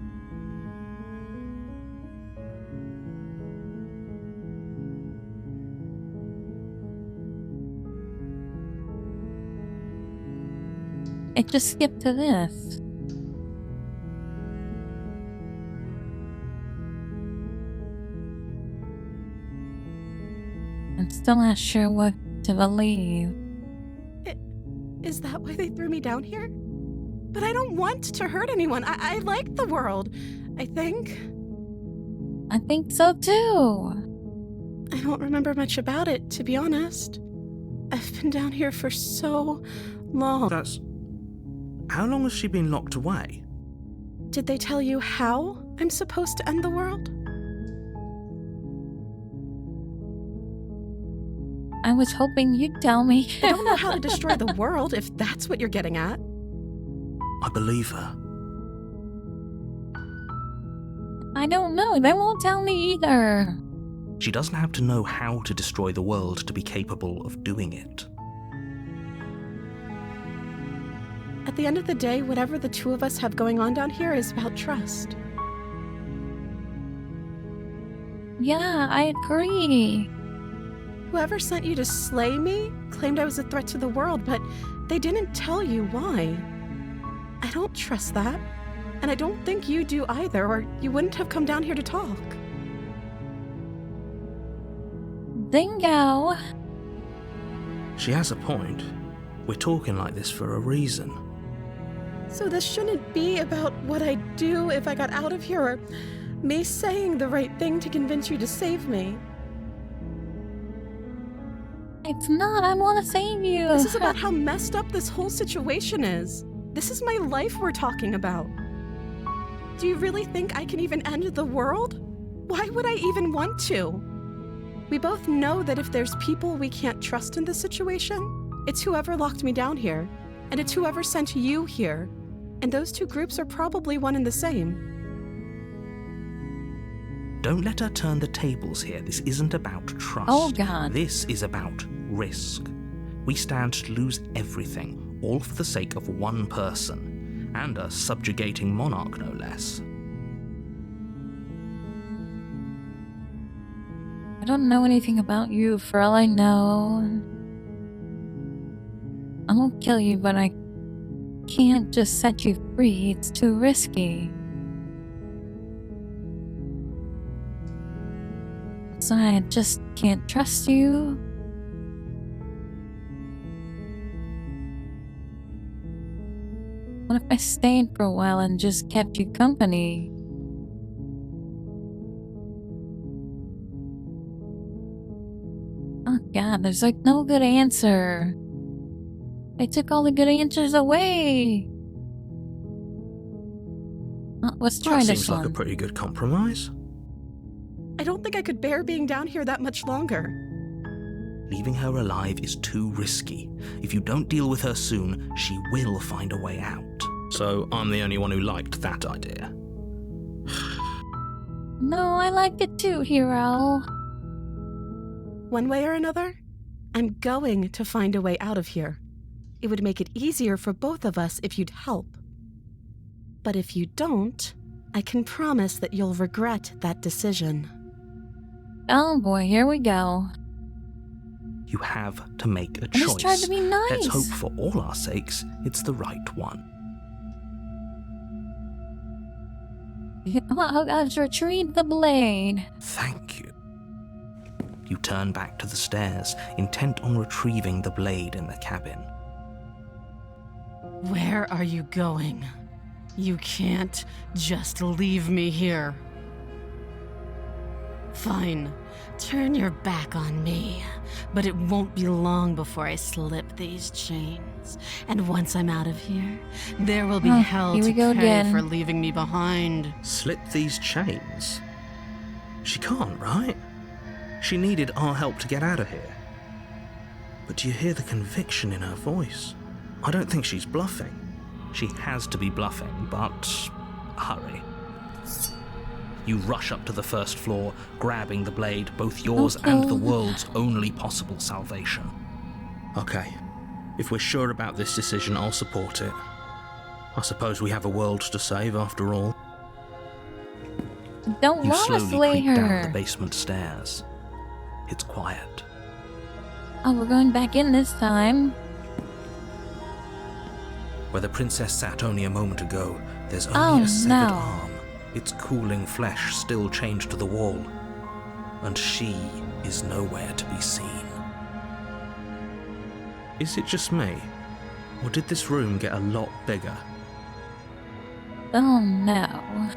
It just skipped to this. I'm still not sure what to believe. Is that why they threw me down here? But I don't want to hurt anyone. I like the world, I think. I think so too. I don't remember much about it, to be honest. I've been down here for so long. How long has she been locked away? Did they tell you how I'm supposed to end the world? I was hoping you'd tell me. I don't know how to destroy the world, if that's what you're getting at. I believe her. I don't know. They won't tell me either. She doesn't have to know how to destroy the world to be capable of doing it. At the end of the day, whatever the two of us have going on down here is about trust. Yeah, I agree. Whoever sent you to slay me claimed I was a threat to the world, but they didn't tell you why. I don't trust that, and I don't think you do either, or you wouldn't have come down here to talk. Bingo! She has a point. We're talking like this for a reason. So this shouldn't be about what I'd do if I got out of here, or me saying the right thing to convince you to save me. It's not. I want to save you. This is about how messed up this whole situation is. This is my life we're talking about. Do you really think I can even end the world? Why would I even want to? We both know that if there's people we can't trust in this situation, it's whoever locked me down here, and it's whoever sent you here. And those two groups are probably one and the same. Don't let her turn the tables here. This isn't about trust. Oh, God. This is about risk. We stand to lose everything, all for the sake of one person, and a subjugating monarch, no less. I don't know anything about you. For all I know, I won't kill you, but I can't just set you free. It's too risky. So I just can't trust you. What if I stayed for a while and just kept you company? god, there's like no good answer. They took all the good answers away. Let's try That this seems one. like a pretty good compromise. I don't think I could bear being down here that much longer. Leaving her alive is too risky. If you don't deal with her soon, she will find a way out. So I'm the only one who liked that idea. No, I liked it too, hero. One way or another, I'm going to find a way out of here. It would make it easier for both of us if you'd help. But if you don't, I can promise that you'll regret that decision. Oh boy, here we go. You have to make a I choice. just tried to be nice. Let's hope for all our sakes it's the right one. Let's retrieve the blade. Thank you. You turn back to the stairs, intent on retrieving the blade in the cabin. Where are you going? You can't just leave me here. Fine, turn your back on me, but it won't be long before I slip these chains. And once I'm out of here, there will be hell to pay for leaving me behind. Slip these chains? She can't, right? She needed our help to get out of here. But do you hear the conviction in her voice? I don't think she's bluffing. She has to be bluffing, but hurry. You rush up to the first floor, grabbing the blade, both yours and the world's only possible salvation. Okay, if we're sure about this decision, I'll support it. I suppose we have a world to save after all. Don't You want to slowly slay creep down her. the basement stairs. It's quiet. Oh, we're going back in this time. Where the princess sat only a moment ago, there's only a severed arm, its cooling flesh still chained to the wall, and she is nowhere to be seen. Is it just me, or did this room get a lot bigger? Oh no.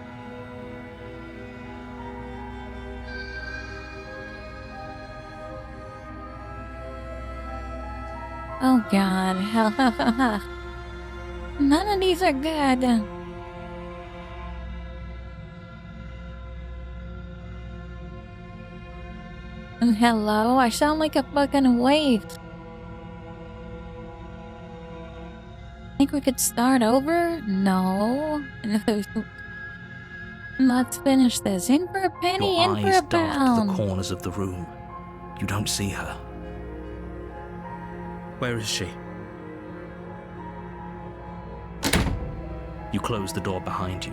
Oh god. None of these are good. And hello, I sound like a fucking waif. Think we could start over? No. Let's finish this. In for a penny, Your in for eyes a dart pound. the corners of the room. You don't see her. Where is she? You close the door behind you.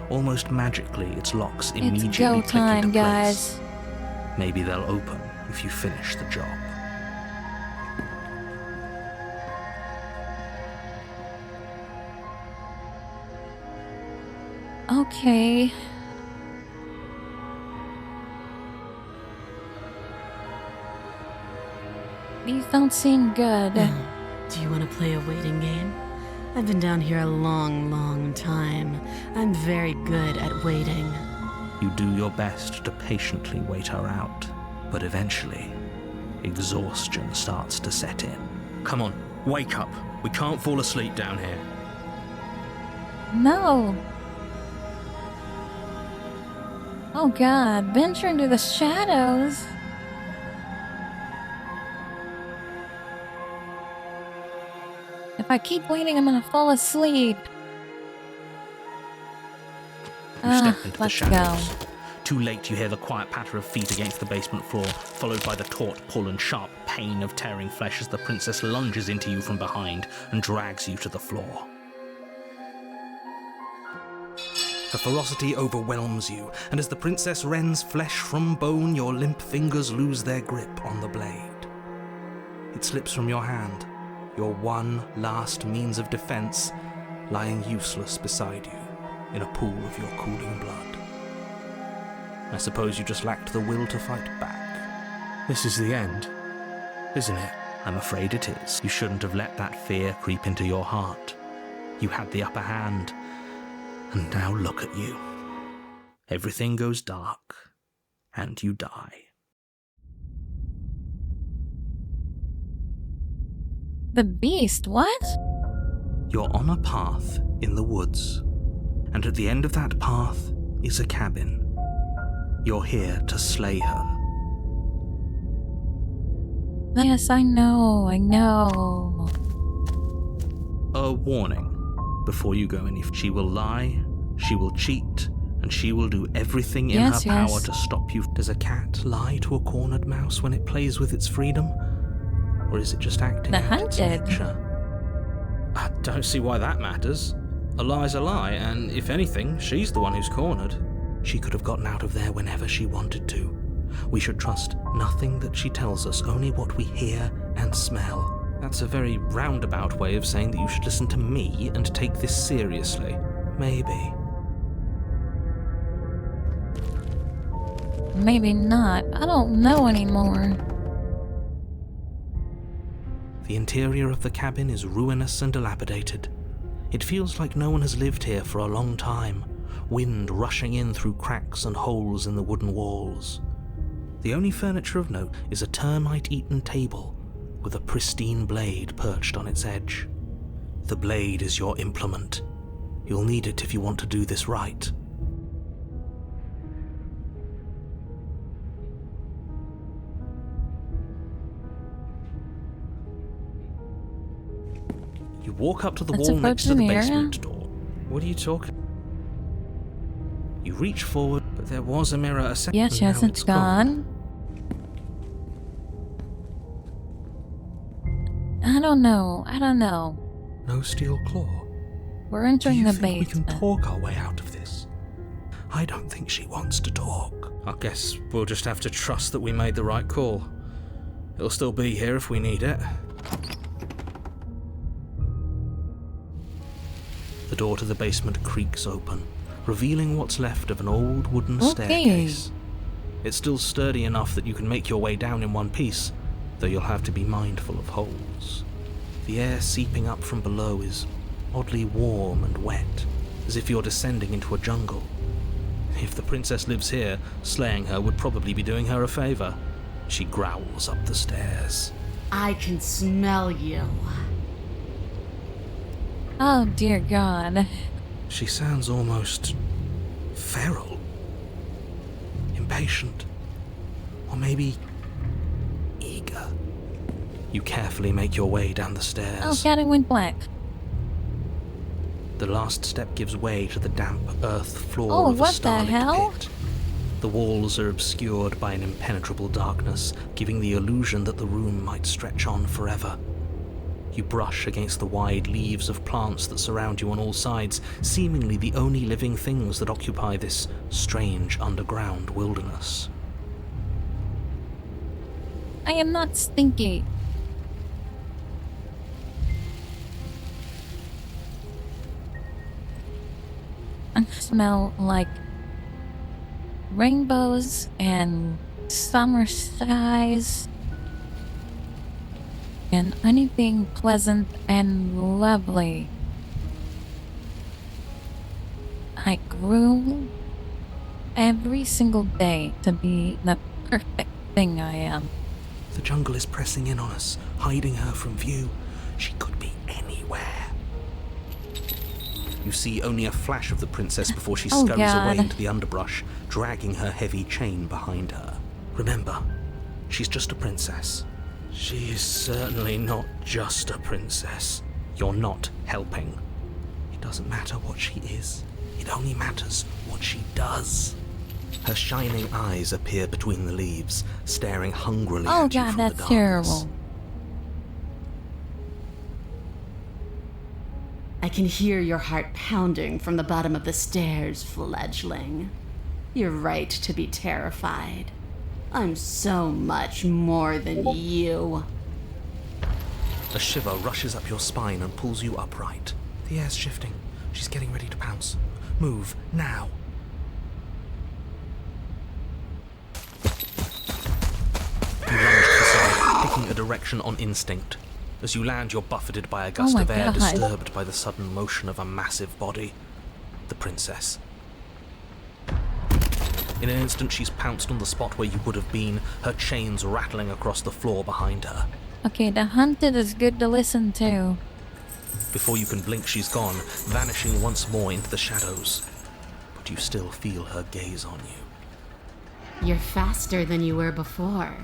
Almost magically, its locks It's immediately go click time, into guys. place. Maybe they'll open if you finish the job. Okay. These don't seem good. Do you want to play a waiting game? I've been down here a long, long time. I'm very good at waiting. You do your best to patiently wait her out, but eventually, exhaustion starts to set in. Come on, wake up. We can't fall asleep down here. No. Oh god, venture into the shadows. If I keep waiting, I'm gonna fall asleep. You step into the Let's shadows. go. Too late, you hear the quiet patter of feet against the basement floor, followed by the taut pull and sharp pain of tearing flesh as the princess lunges into you from behind and drags you to the floor. Her ferocity overwhelms you, and as the princess rends flesh from bone, your limp fingers lose their grip on the blade. It slips from your hand, your one last means of defense lying useless beside you in a pool of your cooling blood. I suppose you just lacked the will to fight back. This is the end, isn't it? I'm afraid it is. You shouldn't have let that fear creep into your heart. You had the upper hand, and now look at you. Everything goes dark, and you die. The beast, what? You're on a path in the woods, and at the end of that path is a cabin. You're here to slay her. Yes, I know. A warning before you go any. She will lie, she will cheat, and she will do everything in her power to stop you. Does a cat lie to a cornered mouse when it plays with its freedom? Or is it just acting out its nature? I don't see why that matters. A lie's a lie, and if anything, she's the one who's cornered. She could have gotten out of there whenever she wanted to. We should trust nothing that she tells us, only what we hear and smell. That's a very roundabout way of saying that you should listen to me and take this seriously. Maybe. Maybe not. I don't know anymore. The interior of the cabin is ruinous and dilapidated. It feels like no one has lived here for a long time, wind rushing in through cracks and holes in the wooden walls. The only furniture of note is a termite-eaten table with a pristine blade perched on its edge. The blade is your implement. You'll need it if you want to do this right. You walk up to the wall next to the basement door. What are you talking? You reach forward, but there was a mirror a second. Yes, it's gone. I don't know. No steel claw. We're entering the basement. We can talk our way out of this. I don't think she wants to talk. I guess we'll just have to trust that we made the right call. It'll still be here if we need it. The door to the basement creaks open, revealing what's left of an old wooden staircase. It's still sturdy enough that you can make your way down in one piece, though you'll have to be mindful of holes. The air seeping up from below is oddly warm and wet, as if you're descending into a jungle. If the princess lives here, slaying her would probably be doing her a favor. She growls up the stairs. I can smell you. Oh dear God. She sounds almost feral, impatient, or maybe eager. You carefully make your way down the stairs. Oh God, it went black. The last step gives way to the damp earth floor of a starlit pit. The walls are obscured by an impenetrable darkness, giving the illusion that the room might stretch on forever. You brush against the wide leaves of plants that surround you on all sides, seemingly the only living things that occupy this strange underground wilderness. I am not stinky. I smell like rainbows and summer skies and anything pleasant and lovely. I grew every single day to be the perfect thing I am. The jungle is pressing in on us, hiding her from view. She could be anywhere. You see only a flash of the princess before she scurries away into the underbrush, dragging her heavy chain behind her. Remember, she's just a princess. She is certainly not just a princess. You're not helping. It doesn't matter what she is. It only matters what she does. Her shining eyes appear between the leaves, staring hungrily at you from the darkness. That's terrible. I can hear your heart pounding from the bottom of the stairs, fledgling. You're right to be terrified. I'm so much more than you. A shiver rushes up your spine and pulls you upright. The air's shifting. She's getting ready to pounce. Move, now. You lunge to the side, picking a direction on instinct. As you land, you're buffeted by a gust of air disturbed by the sudden motion of a massive body. The princess. In an instant, she's pounced on the spot where you would have been, her chains rattling across the floor behind her. Okay, the hunted is good to listen to. Before you can blink, she's gone, vanishing once more into the shadows. But you still feel her gaze on you. You're faster than you were before,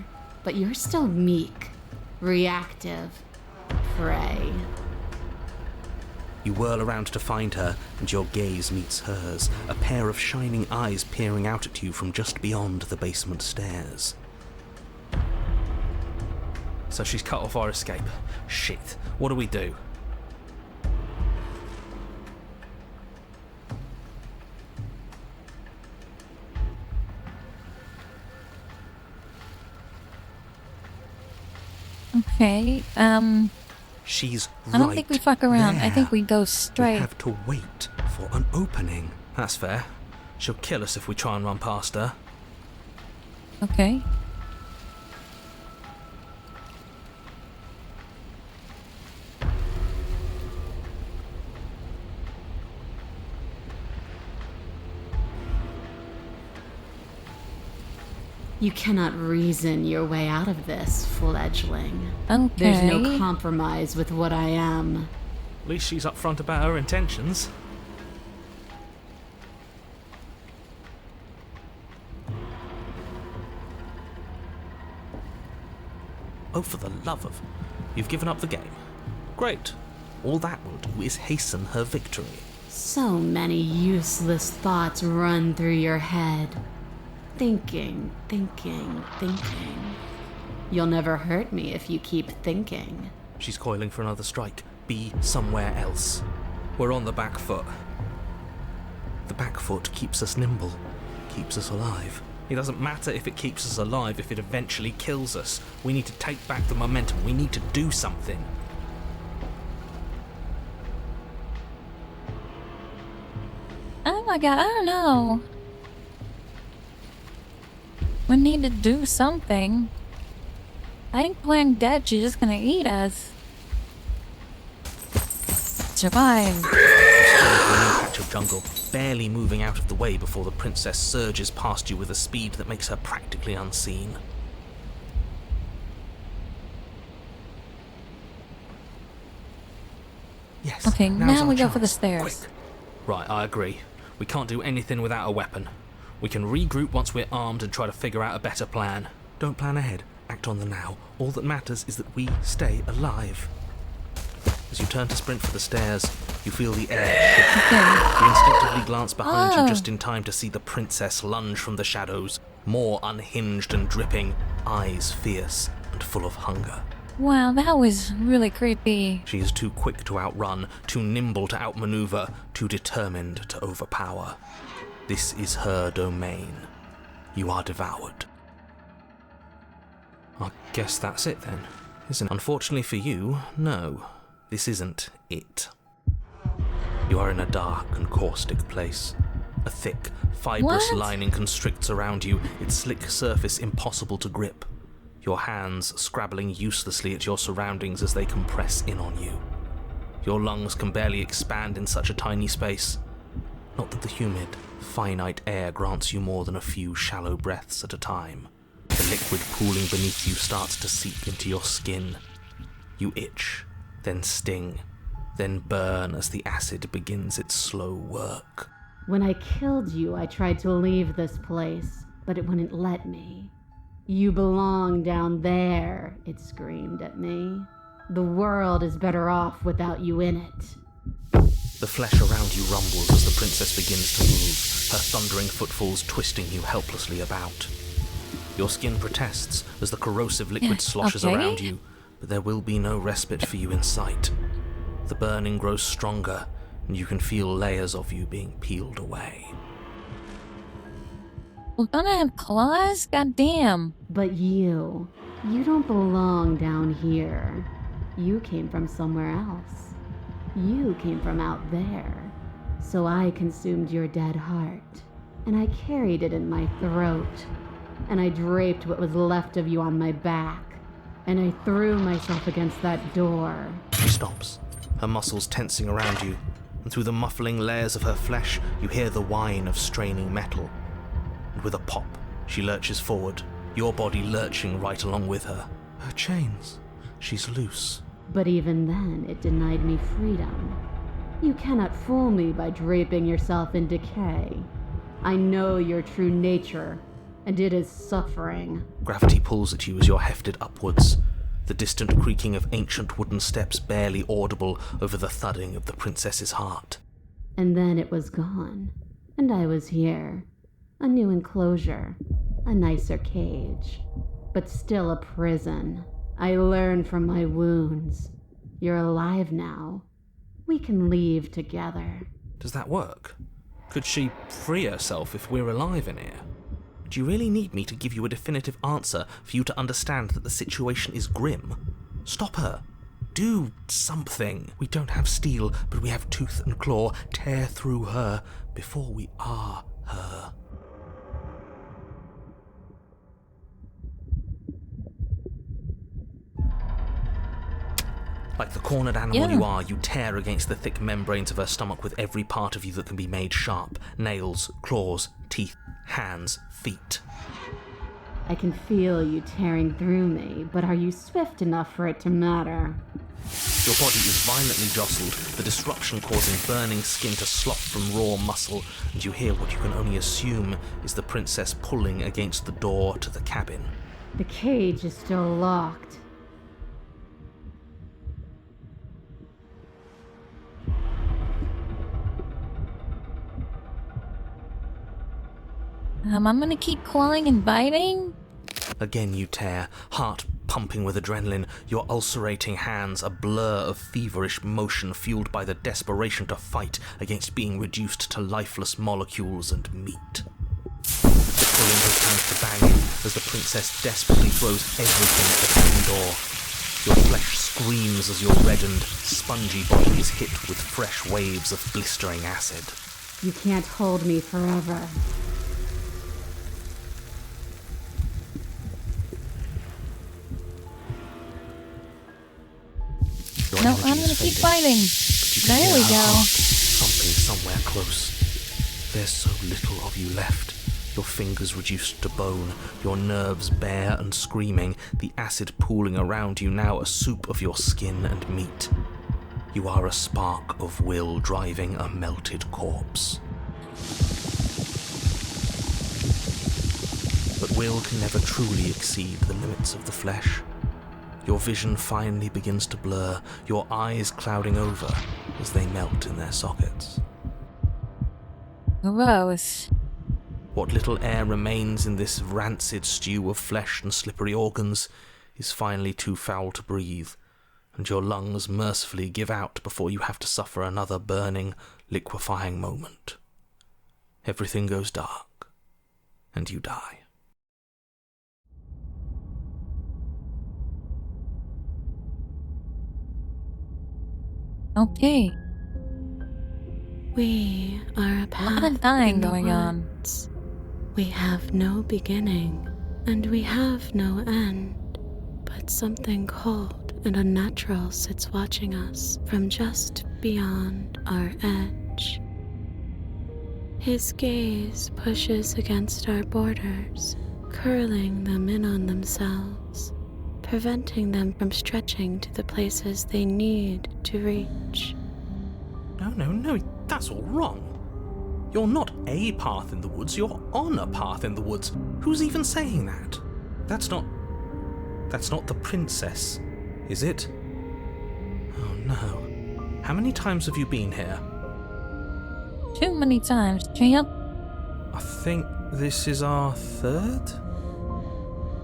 but you're still meek, reactive, prey. You whirl around to find her, and your gaze meets hers, a pair of shining eyes peering out at you from just beyond the basement stairs. So she's cut off our escape. Shit, what do we do? Okay, She's right. I don't think we fuck around. There. I think we go straight. We have to wait for an opening. That's fair. She'll kill us if we try and run past her. Okay. You cannot reason your way out of this, fledgling. Okay. There's no compromise with what I am. At least she's upfront about her intentions. Oh, for the love of... You've given up the game. Great. All that will do is hasten her victory. So many useless thoughts run through your head. Thinking. You'll never hurt me if you keep thinking. She's coiling for another strike. Be somewhere else. We're on the back foot. The back foot keeps us nimble, keeps us alive. It doesn't matter if it keeps us alive if it eventually kills us. We need to take back the momentum. We need to do something. Oh my god, I don't know. We need to do something. I think playing dead, she's just gonna eat us. Survive. Patch of jungle, barely moving out of the way before the princess surges past you with a speed that makes her practically unseen. Yes. Okay, now we go for the chance. stairs. Quick. Right, I agree. We can't do anything without a weapon. We can regroup once we're armed and try to figure out a better plan. Don't plan ahead. Act on the now. All that matters is that we stay alive. As you turn to sprint for the stairs, you feel the air shift. You instinctively glance behind you just in time to see the princess lunge from the shadows, more unhinged and dripping, eyes fierce and full of hunger. Wow, that was really creepy. She is too quick to outrun, too nimble to outmaneuver, too determined to overpower. This is her domain. You are devoured. I guess that's it then, isn't it? Unfortunately for you, no. This isn't it. You are in a dark and caustic place. A thick, fibrous lining constricts around you, its slick surface impossible to grip. Your hands scrabbling uselessly at your surroundings as they compress in on you. Your lungs can barely expand in such a tiny space. Not that the humid, finite air grants you more than a few shallow breaths at a time. The liquid pooling beneath you starts to seep into your skin. You itch, then sting, then burn as the acid begins its slow work. When I killed you, I tried to leave this place, but it wouldn't let me. You belong down there, it screamed at me. The world is better off without you in it. The flesh around you rumbles as the princess begins to move, her thundering footfalls twisting you helplessly about. Your skin protests as the corrosive liquid sloshes around you, but there will be no respite for you in sight. The burning grows stronger, and you can feel layers of you being peeled away. We're gonna have claws? Goddamn. But you don't belong down here. You came from somewhere else. You came from out there. So I consumed your dead heart, and I carried it in my throat, and I draped what was left of you on my back, and I threw myself against that door. She stops, her muscles tensing around you, and through the muffling layers of her flesh, you hear the whine of straining metal. And with a pop, she lurches forward, your body lurching right along with her. Her chains. She's loose. But even then, it denied me freedom. You cannot fool me by draping yourself in decay. I know your true nature, and it is suffering. Gravity pulls at you as you're hefted upwards, the distant creaking of ancient wooden steps barely audible over the thudding of the princess's heart. And then it was gone, and I was here. A new enclosure, a nicer cage, but still a prison. I learned from my wounds. You're alive now. We can leave together. Does that work? Could she free herself if we're alive in here? Do you really need me to give you a definitive answer for you to understand that the situation is grim? Stop her. Do something. We don't have steel, but we have tooth and claw. Tear through her before we are her. Like the cornered animal you are, you tear against the thick membranes of her stomach with every part of you that can be made sharp. Nails, claws, teeth, hands, feet. I can feel you tearing through me, but are you swift enough for it to matter? Your body is violently jostled, the disruption causing burning skin to slop from raw muscle, and you hear what you can only assume is the princess pulling against the door to the cabin. The cage is still locked. I'm gonna keep clawing and biting? Again you tear, heart pumping with adrenaline, your ulcerating hands a blur of feverish motion fueled by the desperation to fight against being reduced to lifeless molecules and meat. The pulling returns to bang as the princess desperately throws everything at the cabin door. Your flesh screams as your reddened, spongy body is hit with fresh waves of blistering acid. You can't hold me forever. No, I'm gonna keep fighting. There we go. Thumping somewhere close. There's so little of you left. Your fingers reduced to bone, your nerves bare and screaming, the acid pooling around you now a soup of your skin and meat. You are a spark of will driving a melted corpse. But will can never truly exceed the limits of the flesh. Your vision finally begins to blur, your eyes clouding over as they melt in their sockets. Gross. What little air remains in this rancid stew of flesh and slippery organs is finally too foul to breathe, and your lungs mercifully give out before you have to suffer another burning, liquefying moment. Everything goes dark, and you die. Okay. We are a path. A lot of dying in the going on. woods. We have no beginning, and we have no end. But something cold and unnatural sits watching us from just beyond our edge. His gaze pushes against our borders, curling them in on themselves, preventing them from stretching to the places they need to reach. No, that's all wrong. You're not a path in the woods, you're on a path in the woods. Who's even saying that? That's not the princess, is it? Oh no. How many times have you been here? Too many times, champ. I think this is our third?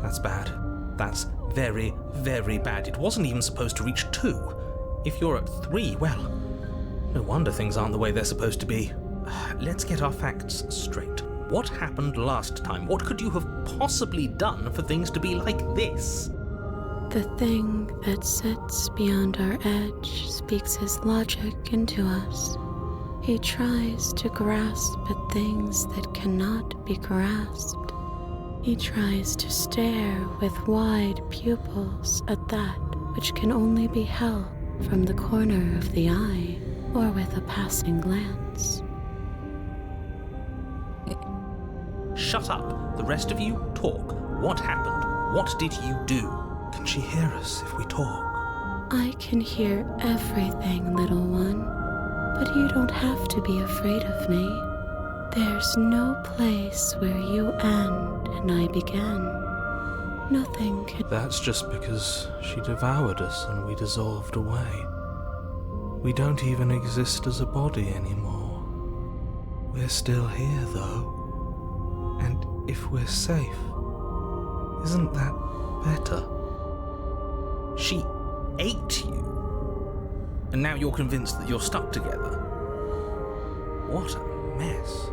That's bad. That's very, very bad. It wasn't even supposed to reach 2. If you're at 3, well, no wonder things aren't the way they're supposed to be. Let's get our facts straight. What happened last time? What could you have possibly done for things to be like this? The thing that sits beyond our edge speaks his logic into us. He tries to grasp at things that cannot be grasped. He tries to stare with wide pupils at that which can only be held from the corner of the eye or with a passing glance. Shut up. The rest of you, talk. What happened? What did you do? Can she hear us if we talk? I can hear everything, little one. But you don't have to be afraid of me. There's no place where you end and I begin. Nothing can... That's just because she devoured us and we dissolved away. We don't even exist as a body anymore. We're still here, though. And if we're safe, isn't that better? She ate you, and now you're convinced that you're stuck together. What a mess.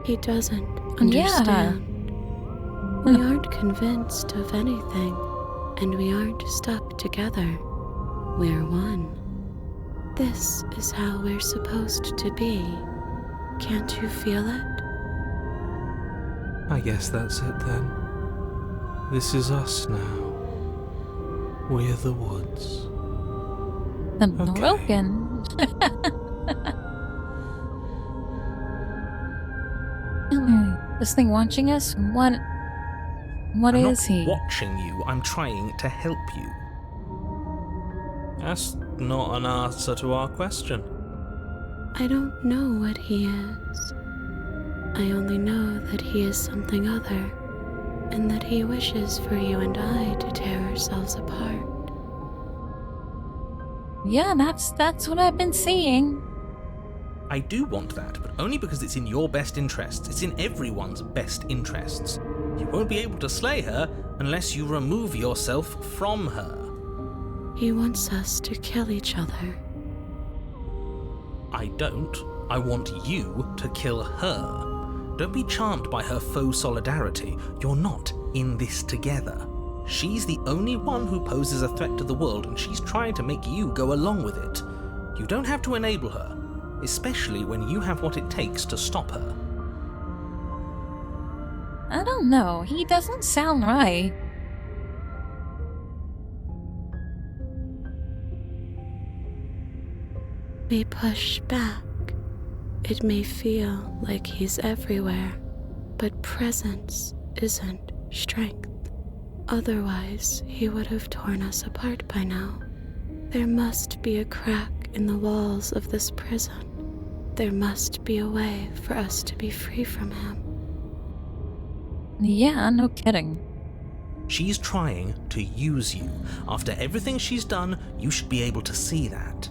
He doesn't understand. We aren't convinced of anything, and we aren't stuck together. We're one. This is how we're supposed to be. Can't you feel it? I guess that's it then. This is us now. We're the woods. The broken. This thing watching us? What is he? I'm not watching you. I'm trying to help you. That's not an answer to our question. I don't know what he is. I only know that he is something other, and that he wishes for you and I to tear ourselves apart. Yeah, that's what I've been seeing. I do want that, but only because it's in your best interests. It's in everyone's best interests. You won't be able to slay her unless you remove yourself from her. He wants us to kill each other. I don't. I want you to kill her. Don't be charmed by her faux solidarity. You're not in this together. She's the only one who poses a threat to the world, and she's trying to make you go along with it. You don't have to enable her, especially when you have what it takes to stop her. I don't know. He doesn't sound right. We push back. It may feel like he's everywhere, but presence isn't strength. Otherwise, he would have torn us apart by now. There must be a crack in the walls of this prison. There must be a way for us to be free from him. Yeah, no kidding. She's trying to use you. After everything she's done, you should be able to see that.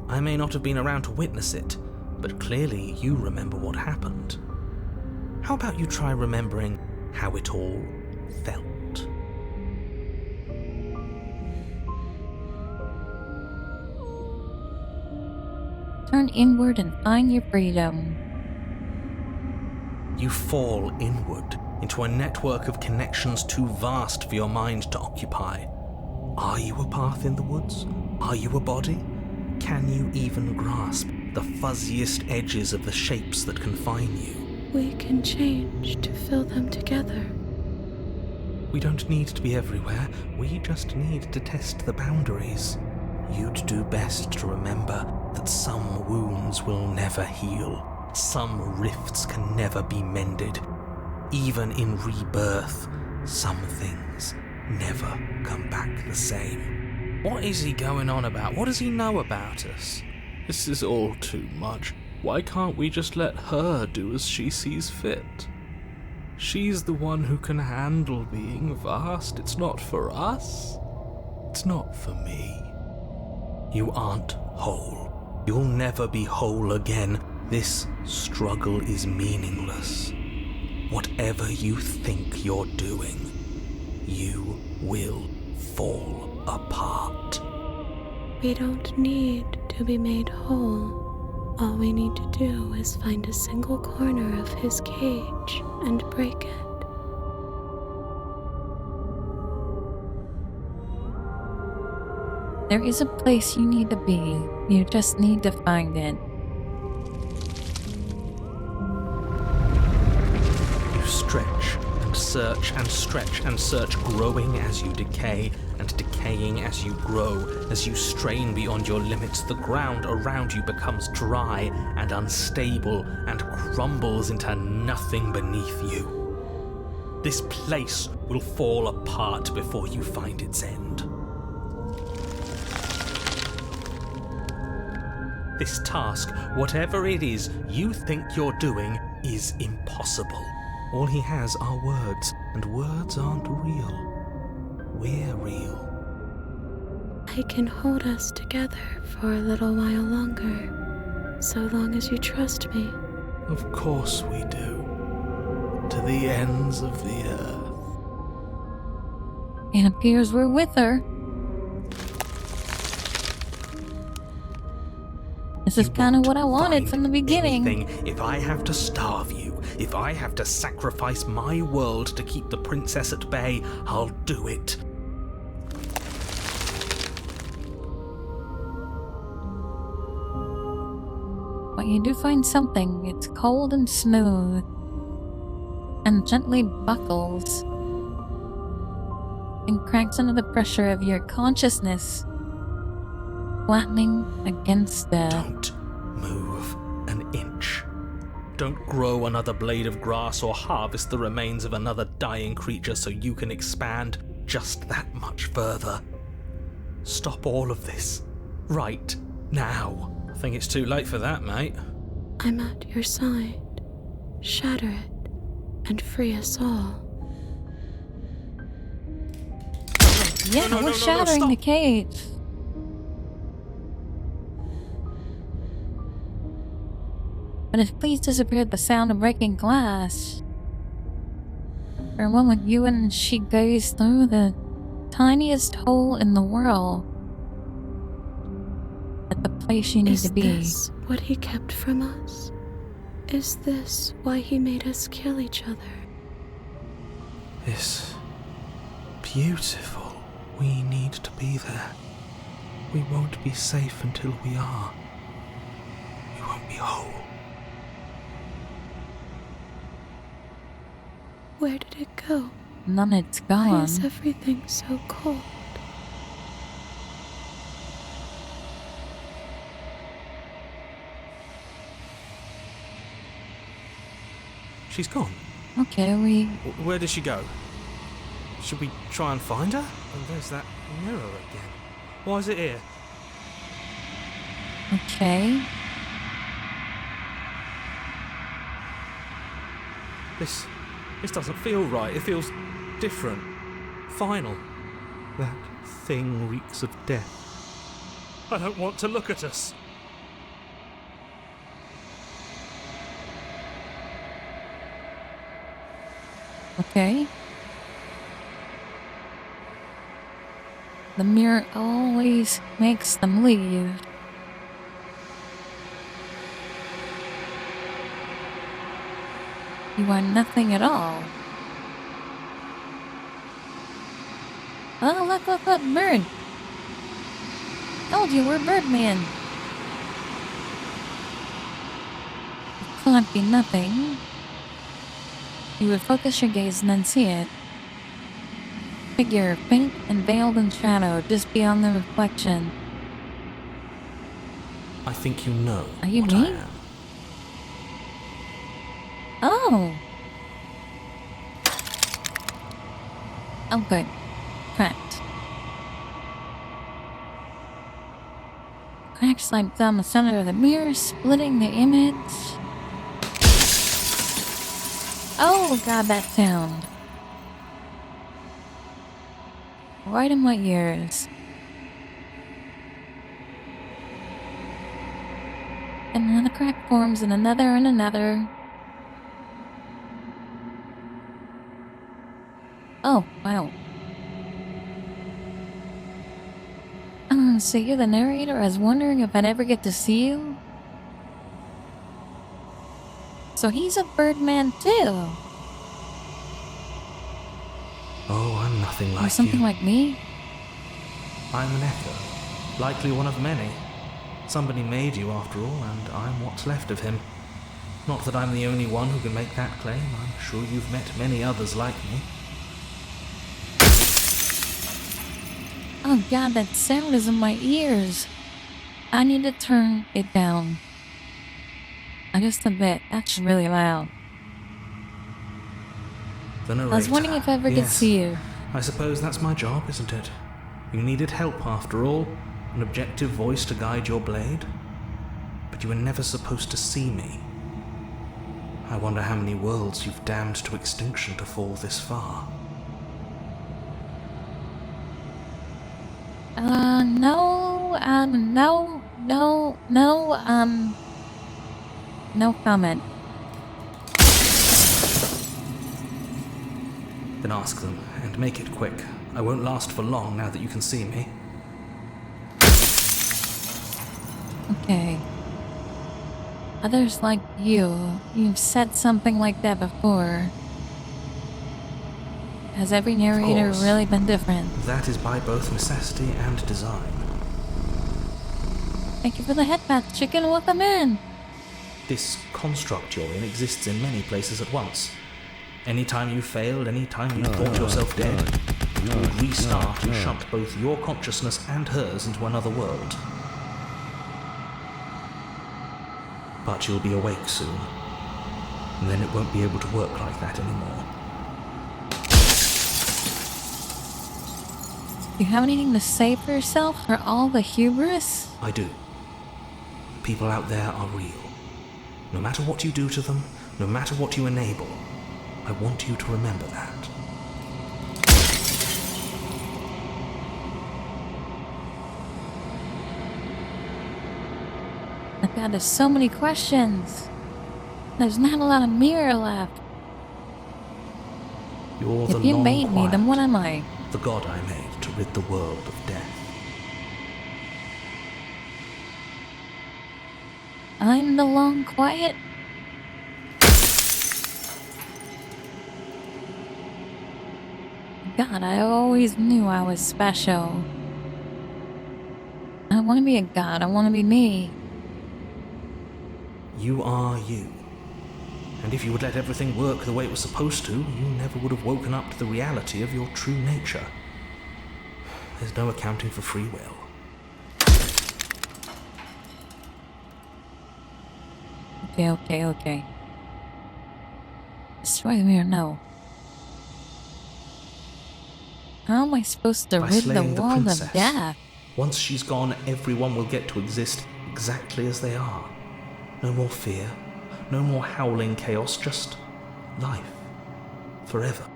I may not have been around to witness it, but clearly you remember what happened. How about you try remembering how it all felt? Turn inward and find your freedom. You fall inward into a network of connections too vast for your mind to occupy. Are you a path in the woods? Are you a body? Can you even grasp the fuzziest edges of the shapes that confine you? We can change to fill them together. We don't need to be everywhere. We just need to test the boundaries. You'd do best to remember that some wounds will never heal. Some rifts can never be mended. Even in rebirth, some things never come back the same. What is he going on about? What does he know about us? This is all too much. Why can't we just let her do as she sees fit? She's the one who can handle being vast. It's not for us. It's not for me. You aren't whole. You'll never be whole again. This struggle is meaningless. Whatever you think you're doing, you will fall apart. We don't need to be made whole. All we need to do is find a single corner of his cage and break it. There is a place you need to be. You just need to find it. You stretch and search and stretch and search, growing as you decay and decaying as you grow. As you strain beyond your limits, the ground around you becomes dry and unstable and crumbles into nothing beneath you. This place will fall apart before you find its end. This task, whatever it is you think you're doing, is impossible. All he has are words, and words aren't real. We're real. I can hold us together for a little while longer, so long as you trust me. Of course we do. To the ends of the earth. It appears we're with her. This is kind of what I wanted from the beginning. If I have to starve you, if I have to sacrifice my world to keep the princess at bay, I'll do it. But you do find something. It's cold and smooth, and gently buckles and cracks under the pressure of your consciousness, flattening against the... Don't move an inch. Don't grow another blade of grass or harvest the remains of another dying creature so you can expand just that much further. Stop all of this. Right now. I think it's too late for that, mate. I'm at your side. Shatter it, and free us all. Yeah, we're shattering the cage. But if please disappeared the sound of breaking glass. For a moment, you and she gazed through the tiniest hole in the world at the place you need to be. Is this what he kept from us? Is this why he made us kill each other? It's beautiful. We need to be there. We won't be safe until we are. We won't be whole. Where did it go? None, it's Why gone. is everything so cold? She's gone. Okay, Where did she go? Should we try and find her? And there's that mirror again. Why is it here? Okay. This doesn't feel right. It feels different. Final. That thing reeks of death. I don't want to look at us. Okay. The mirror always makes them leave. You are nothing at all. Oh, look, bird. Told you we're Birdman. It can't be nothing. You would focus your gaze and then see it. Figure faint and veiled in shadow just beyond the reflection. I think you know. Are you what me? I am. Oh. Oh, good. Cracked. Crack slide down the center of the mirror, splitting the image. Oh, God, that sound. Right in my ears. And another crack forms, and another, and another. Oh, wow. So you're the narrator? I was wondering if I'd ever get to see you? So he's a Birdman too. Oh, I'm nothing like Or something you. like me? I'm an echo. Likely one of many. Somebody made you after all, and I'm what's left of him. Not that I'm the only one who can make that claim. I'm sure you've met many others like me. Oh God, that sound is in my ears. I need to turn it down. Just a bit. That's really loud. The narrator. I was wondering if I ever could Yes. see you. I suppose that's my job, isn't it? You needed help after all, an objective voice to guide your blade. But you were never supposed to see me. I wonder how many worlds you've damned to extinction to fall this far. No comment. Then ask them, and make it quick. I won't last for long now that you can see me. Okay. Others like you've said something like that before. Has every narrator really been different? That is by both necessity and design. Thank you for the headbath, chicken. Welcome in. This construct you're in exists in many places at once. Anytime you failed, anytime you thought yourself dead, you would restart and shunt both your consciousness and hers into another world. But you'll be awake soon, and then it won't be able to work like that anymore. Do you have anything to say for yourself for all the hubris? I do. People out there are real. No matter what you do to them, no matter what you enable, I want you to remember that. God, there's so many questions. There's not a lot of mirror left. You're the If you long made me, quiet, then what am I? the god I made to rid the world of death. I'm the long quiet? God, I always knew I was special. I want to be a god. I want to be me. You are you. And if you would let everything work the way it was supposed to, you never would have woken up to the reality of your true nature. There's no accounting for free will. Okay. Destroy the mirror, no. How am I supposed to rid the world of death? Once she's gone, everyone will get to exist exactly as they are. No more fear, no more howling chaos, just life. Forever.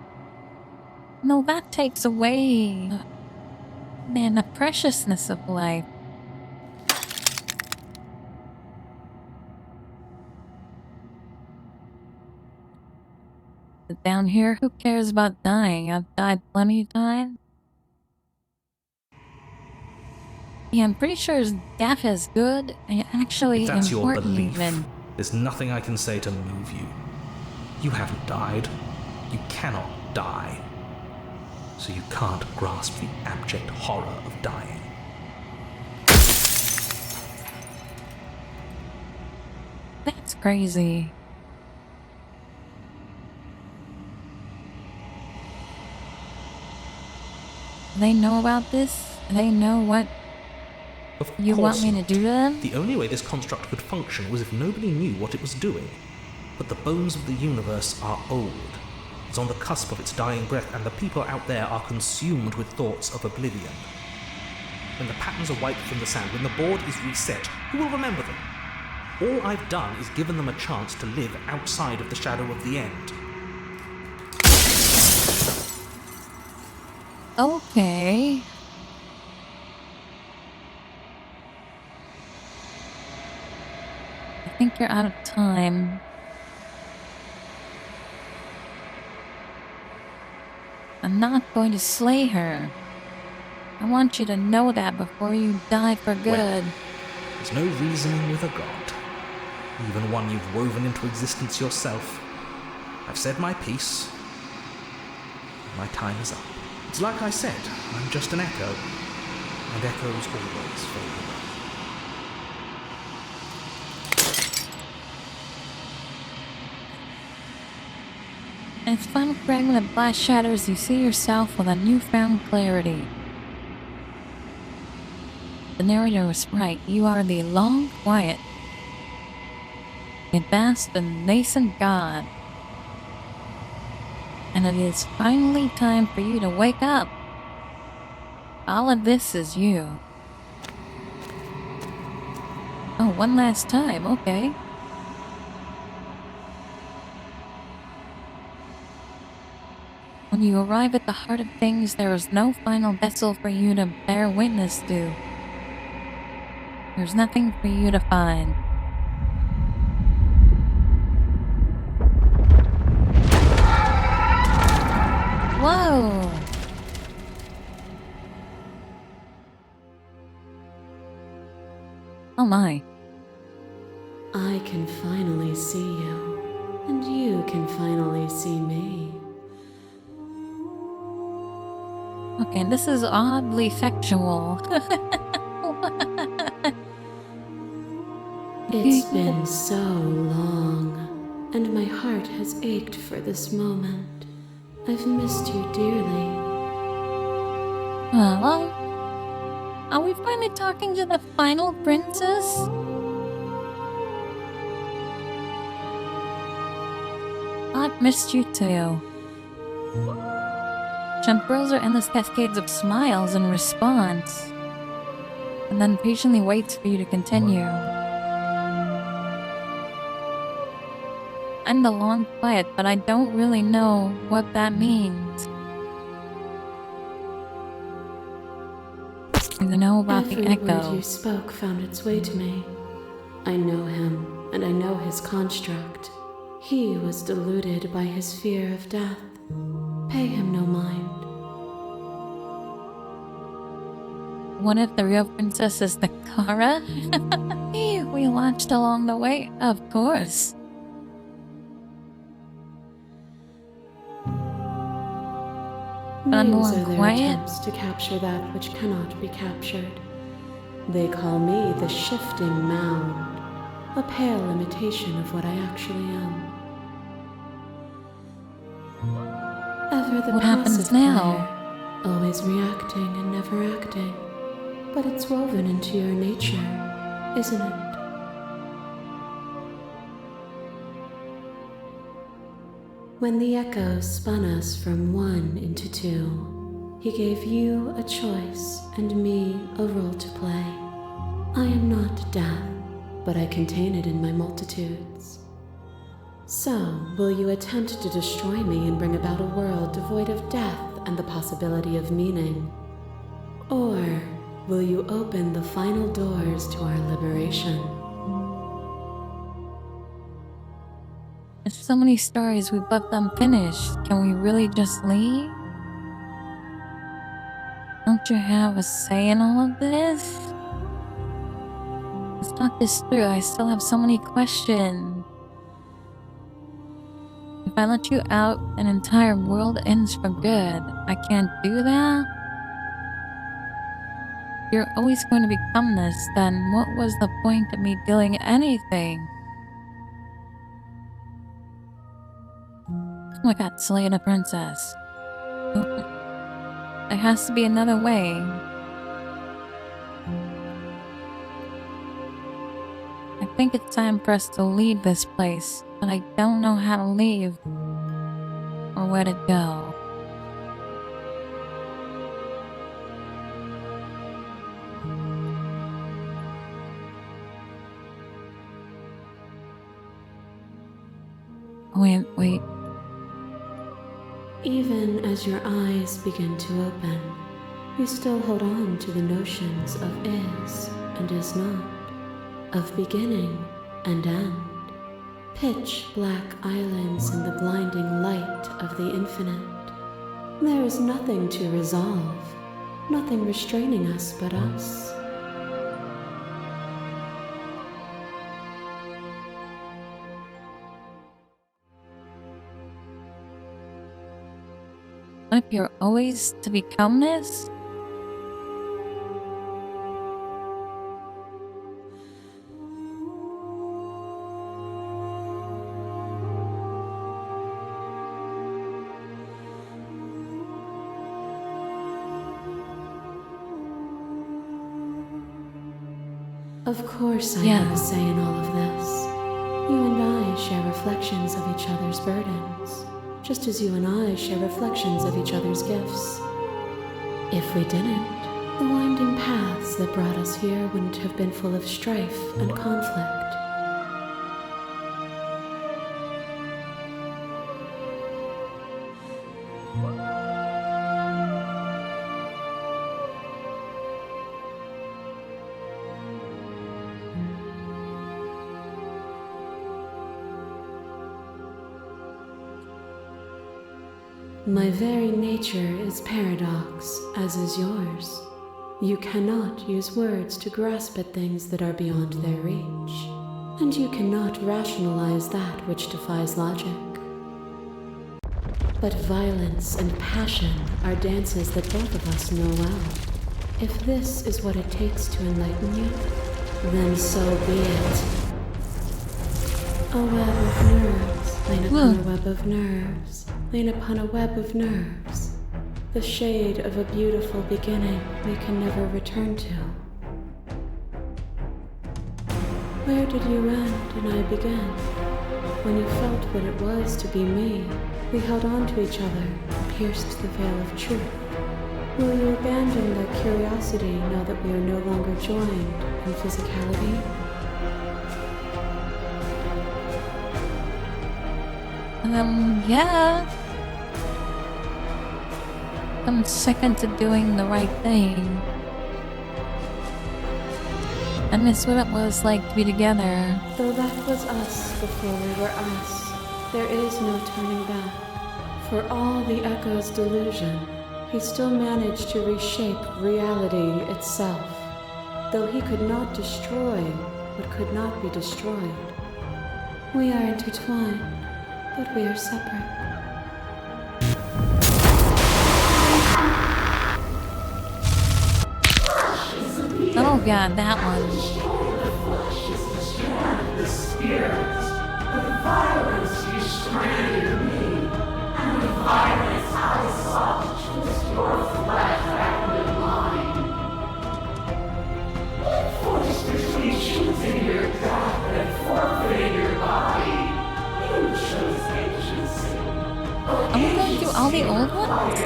No, that takes away, man, the preciousness of life. Down here, who cares about dying? I've died plenty of times. Yeah, I'm pretty sure death is good and actually if that's important your belief, even. There's nothing I can say to move you. You haven't died. You cannot die. So you can't grasp the abject horror of dying. That's crazy. They know about this? They know what you want me to do to them? The only way this construct could function was if nobody knew what it was doing. But the bones of the universe are old. It's on the cusp of its dying breath, and the people out there are consumed with thoughts of oblivion. When the patterns are wiped from the sand, when the board is reset, who will remember them? All I've done is given them a chance to live outside of the shadow of the end. Okay. I think you're out of time. I'm not going to slay her. I want you to know that before you die for good. Well, there's no reasoning with a god. Even one you've woven into existence yourself. I've said my piece. My time is up. It's like I said, I'm just an echo. And echoes always fade away. In its final fragment of blast shatters, you see yourself with a newfound clarity. The narrator was right. You are the long quiet, advanced and nascent god. And it is finally time for you to wake up. All of this is you. Oh, one last time, okay. When you arrive at the heart of things, there is no final vessel for you to bear witness to. There's nothing for you to find. Whoa! Oh my. I can finally see you, and you can finally see me. Okay, this is oddly sexual. It's been so long, and my heart has ached for this moment. I've missed you dearly. Hello? Are we finally talking to the final princess? I've missed you too. She unfurls her endless cascades of smiles in response, and then patiently waits for you to continue. I'm the long quiet, but I don't really know what that means. You know about the echo. Every word you spoke found its way to me. I know him, and I know his construct. He was deluded by his fear of death. Pay him no mind. What if the real princess is the Kara? We watched along the way, of course. Names are their attempts to capture that which cannot be captured. They call me the shifting mound, a pale imitation of what I actually am. Ever the what happens now? Player, always reacting and never acting. But it's woven into your nature, isn't it? When the echo spun us from one into two, he gave you a choice and me a role to play. I am not death, but I contain it in my multitudes. So, will you attempt to destroy me and bring about a world devoid of death and the possibility of meaning? Or will you open the final doors to our liberation? There's so many stories, we both unfinished. Can we really just leave? Don't you have a say in all of this? Let's talk this through. I still have so many questions. If I let you out, an entire world ends for good. I can't do that? If you're always going to become this, then what was the point of me doing anything? Oh my god, slaying a princess. There has to be another way. I think it's time for us to leave this place, but I don't know how to leave or where to go. Wait. Even as your eyes begin to open, you still hold on to the notions of is and is not, of beginning and end, pitch black islands in the blinding light of the infinite. There is nothing to resolve, nothing restraining us but us. What if you're always to become this? Of course I have a say in all of this. You and I share reflections of each other's burdens. just as you and I share reflections of each other's gifts. If we didn't, the winding paths that brought us here wouldn't have been full of strife and conflict. My very nature is paradox, as is yours. You cannot use words to grasp at things that are beyond their reach, and you cannot rationalize that which defies logic. But violence and passion are dances that both of us know well. If this is what it takes to enlighten you, then so be it. A web of nerves, lain upon a web of nerves, lain upon a web of nerves. The shade of a beautiful beginning we can never return to. Where did you end and I begin? When you felt what it was to be me, we held on to each other, pierced the veil of truth. Will you abandon that curiosity now that we are no longer joined in physicality? Yeah. I'm second to doing the right thing. I miss what it was like to be together. Though that was us before we were us, there is no turning back. For all the echo's delusion, he still managed to reshape reality itself. Though he could not destroy what could not be destroyed. We are intertwined, but we are separate. Oh god, that one. The spirits, the violence you strained in me, and the violence I sought to twist your flesh back into mine. Forced between choosing your death and forfeiting your body, you chose agency. Are we going through all the old ones?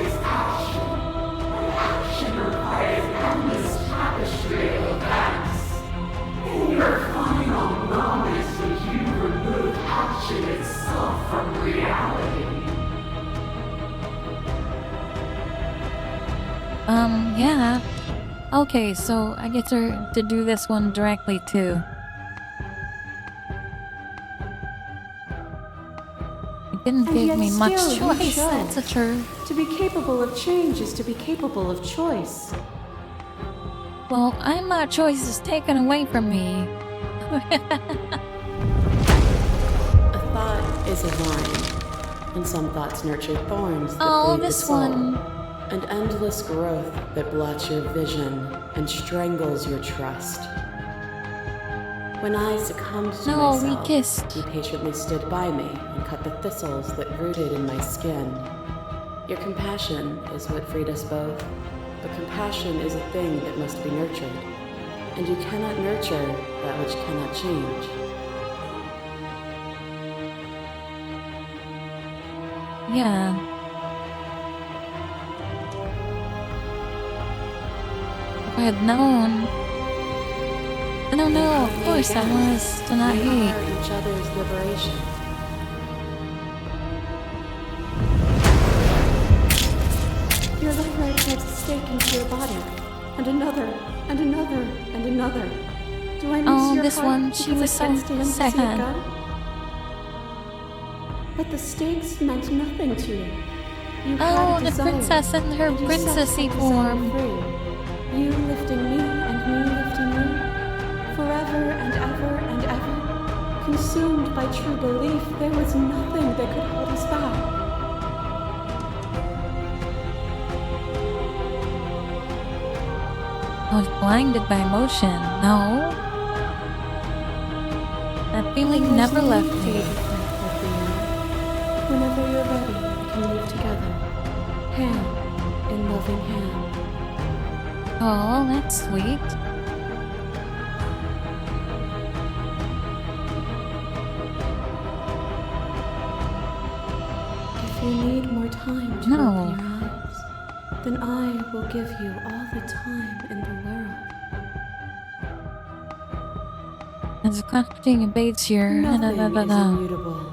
Action requires endless tapestry of events. In your final moments, would you remove action itself from reality? Yeah. Okay, so I get to do this one directly too. It didn't give me much choice, that's a truth. To be capable of change is to be capable of choice. Well, my choice is taken away from me. A thought is a vine, and some thoughts nurture thorns that bleed the soul. One. An endless growth that blots your vision and strangles your trust. When I succumbed to myself, we kissed. You patiently stood by me and cut the thistles that rooted in my skin. Your compassion is what freed us both, but compassion is a thing that must be nurtured, and you cannot nurture that which cannot change. Yeah. If I had known. I don't know, of course I was to not hate. Each other's liberation. Your light ray drives a stake into your body, and another, and another, and another. Do I miss your this heart one, she was so sad. But the stakes meant nothing to you. You Oh, had a the desire, princess in her and you set princessy that desire form. free. You lifting me and me lifting you. Forever and ever and ever. Consumed by true belief, there was nothing that could hold us back. I was blinded by emotion. No. That feeling never left me. Whenever you're ready, we can move together. Hand in loving hand. Oh, that's sweet. If you need more time to open your eyes, then I will give you all the time in the world. There's a conflicting debates here. Nothing is immutable.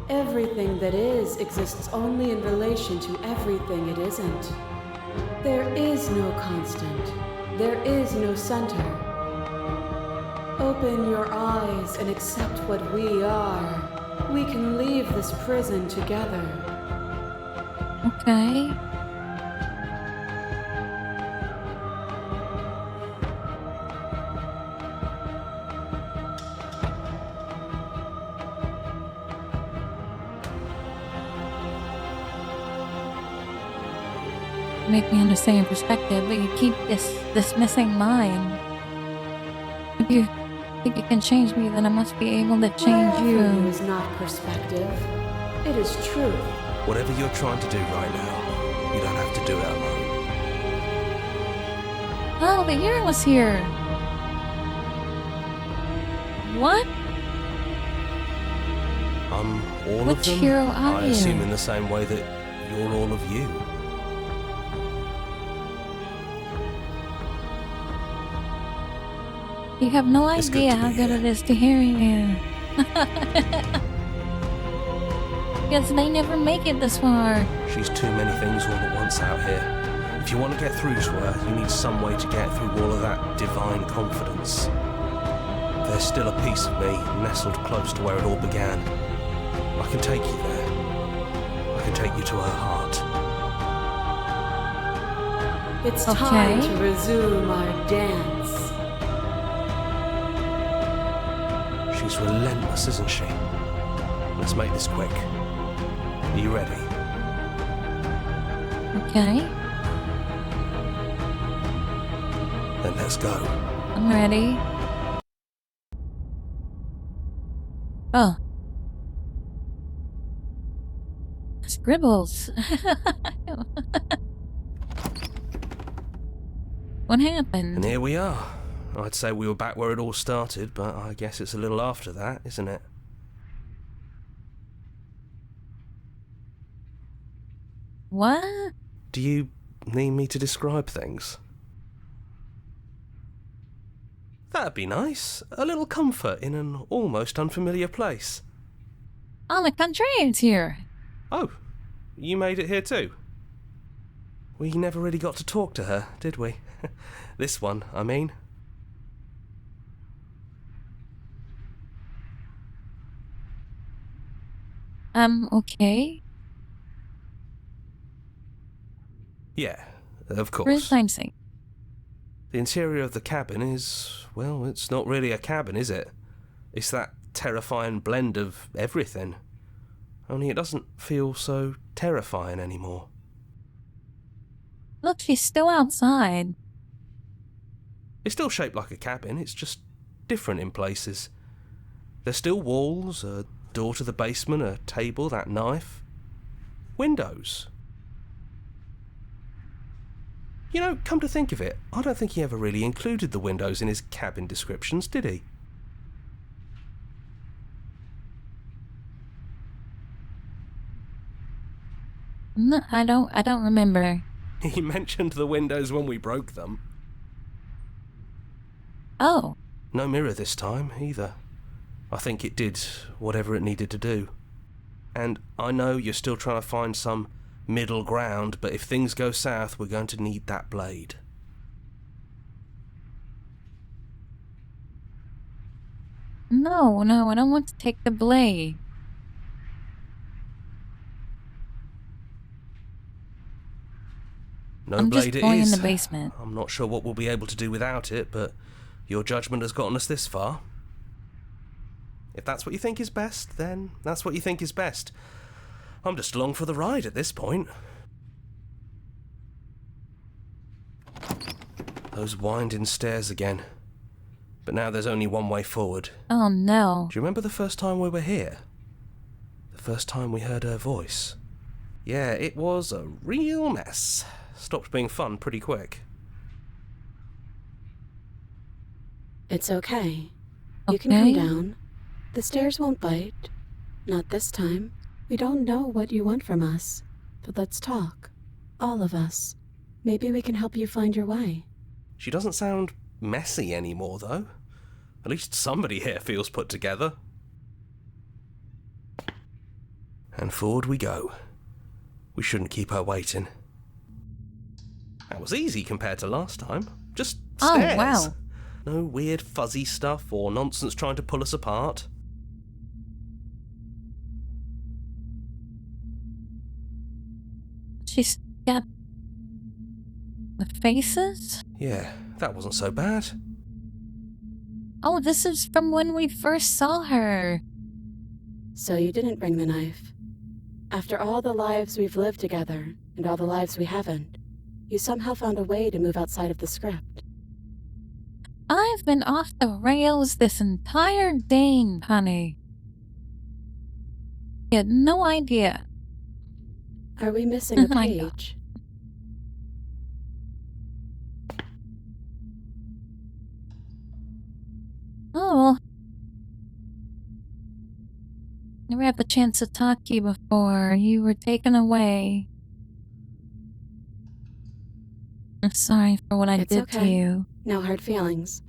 Everything that is exists only in relation to everything it isn't. There is no constant. There is no center. Open your eyes and accept what we are. We can leave this prison together. Okay. Make me understand your perspective, but you keep this missing mind. If you think you can change me, then I must be able to change you. It is not perspective. It is truth. Whatever you're trying to do right now, you don't have to do it alone. Oh, the hero was here. What? I'm all Which of them. hero are I you? assume in the same way that you're all of you. You have no It's idea good to how be good here. it is to hear you. Because they never make it this far. She's too many things all at once out here. If you want to get through to her, you need some way to get through all of that divine confidence. There's still a piece of me nestled close to where it all began. I can take you there. I can take you to her heart. It's time to resume our dance. She's relentless, isn't she? Let's make this quick. Are you ready? Okay, Then let's go. I'm ready. Oh. Scribbles. What happened? And here we are. I'd say we were back where it all started, but I guess it's a little after that, isn't it? What? Do you need me to describe things? That'd be nice. A little comfort in an almost unfamiliar place. Oh, the contrarian's here. Oh, you made it here too? We never really got to talk to her, did we? This one, I mean. Okay. Yeah, of For course. time's sake. The interior of the cabin is, well, it's not really a cabin, is it? It's that terrifying blend of everything. Only it doesn't feel so terrifying anymore. Look, she's still outside. It's still shaped like a cabin, it's just different in places. There's still walls, a door to the basement, a table, that knife. Windows. You know, come to think of it, I don't think he ever really included the windows in his cabin descriptions, did he? No, I don't remember. He mentioned the windows when we broke them. Oh. No mirror this time, either. I think it did whatever it needed to do. And I know you're still trying to find some middle ground, but if things go south, we're going to need that blade. No, I don't want to take the blade. No I'm blade just going it is. in the basement. I'm not sure what we'll be able to do without it, but your judgment has gotten us this far. If that's what you think is best, then that's what you think is best. I'm just along for the ride at this point. Those winding stairs again. But now there's only one way forward. Oh no. Do you remember the first time we were here? The first time we heard her voice? Yeah, it was a real mess. Stopped being fun pretty quick. It's okay. You can come down. The stairs won't bite. Not this time. We don't know what you want from us, but let's talk. All of us. Maybe we can help you find your way. She doesn't sound messy anymore, though. At least somebody here feels put together. And forward we go. We shouldn't keep her waiting. That was easy compared to last time. Just stairs. Oh, wow. No weird fuzzy stuff or nonsense trying to pull us apart. She's got the faces? Yeah, that wasn't so bad. Oh, this is from when we first saw her. So you didn't bring the knife. After all the lives we've lived together, and all the lives we haven't, you somehow found a way to move outside of the script. I've been off the rails this entire day, honey. You had no idea. Are we missing a page? Oh. Never had the chance to talk to you before. You were taken away. I'm sorry for what I did to you. No hard feelings.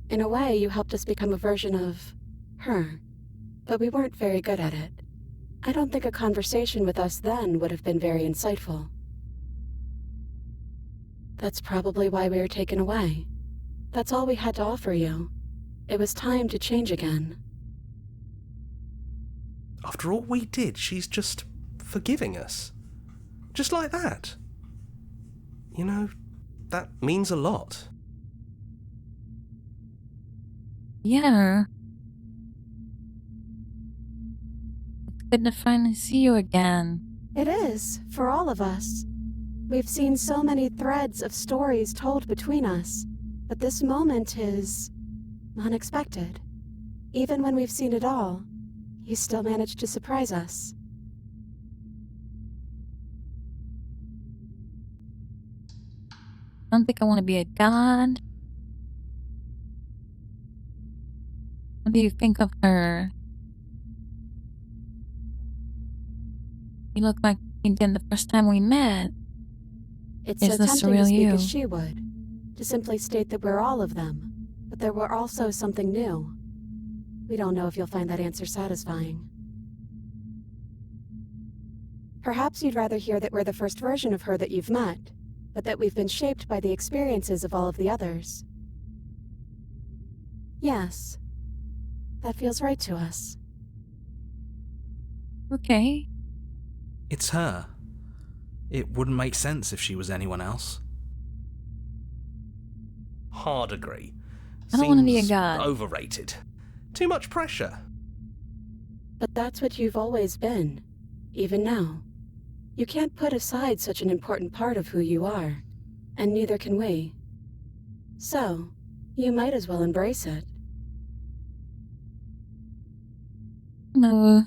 In a way, you helped us become a version of her. But we weren't very good at it. I don't think a conversation with us then would have been very insightful. That's probably why we were taken away. That's all we had to offer you. It was time to change again. After all we did, she's just forgiving us. Just like that. You know, that means a lot. Yeah. It's good to finally see you again. It is, for all of us. We've seen so many threads of stories told between us, but this moment is unexpected. Even when we've seen it all, you still managed to surprise us. I don't think I want to be a god. What do you think of her? You look like you did the first time we met. It's Is so this tempting real to speak you? as she would, to simply state that we're all of them, but there were also something new. We don't know if you'll find that answer satisfying. Perhaps you'd rather hear that we're the first version of her that you've met, but that we've been shaped by the experiences of all of the others. Yes, that feels right to us. Okay. It's her. It wouldn't make sense if she was anyone else. Hard agree. I don't want to be a Seems god. Overrated. Too much pressure. But that's what you've always been, even now. You can't put aside such an important part of who you are, and neither can we. So, you might as well embrace it. No.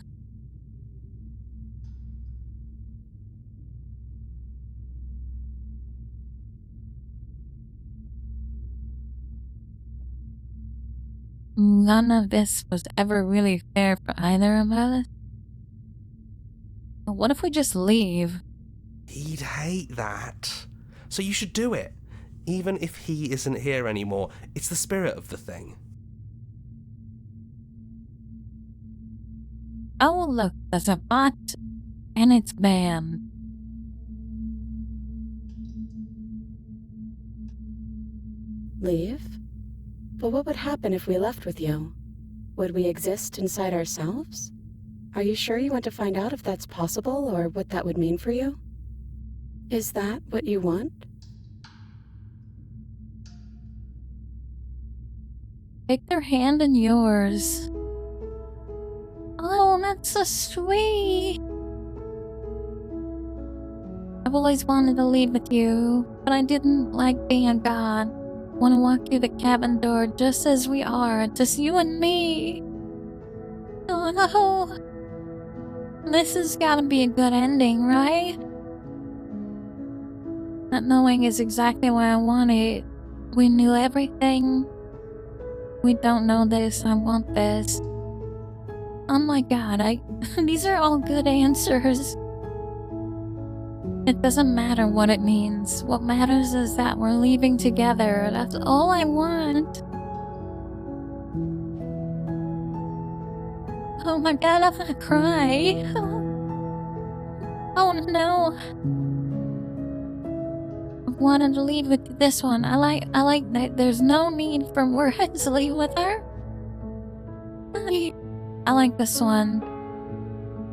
None of this was ever really fair for either of us. But what if we just leave? He'd hate that. So you should do it. Even if he isn't here anymore, it's the spirit of the thing. Oh, look, there's a bot, and it's banned. Leave? But what would happen if we left with you? Would we exist inside ourselves? Are you sure you want to find out if that's possible or what that would mean for you? Is that what you want? Take their hand in yours. Oh, that's so sweet. I've always wanted to leave with you, but I didn't like being a god. Want to walk through the cabin door just as we are, just you and me. Oh no. This has gotta be a good ending, right? Not knowing is exactly what I wanted. We knew everything. We don't know this, I want this. Oh my god, these are all good answers. It doesn't matter what it means. What matters is that we're leaving together. That's all I want. Oh my god, I'm gonna cry. Oh no. I wanted to leave with this one. I like that there's no need for words to leave with her. I like this one.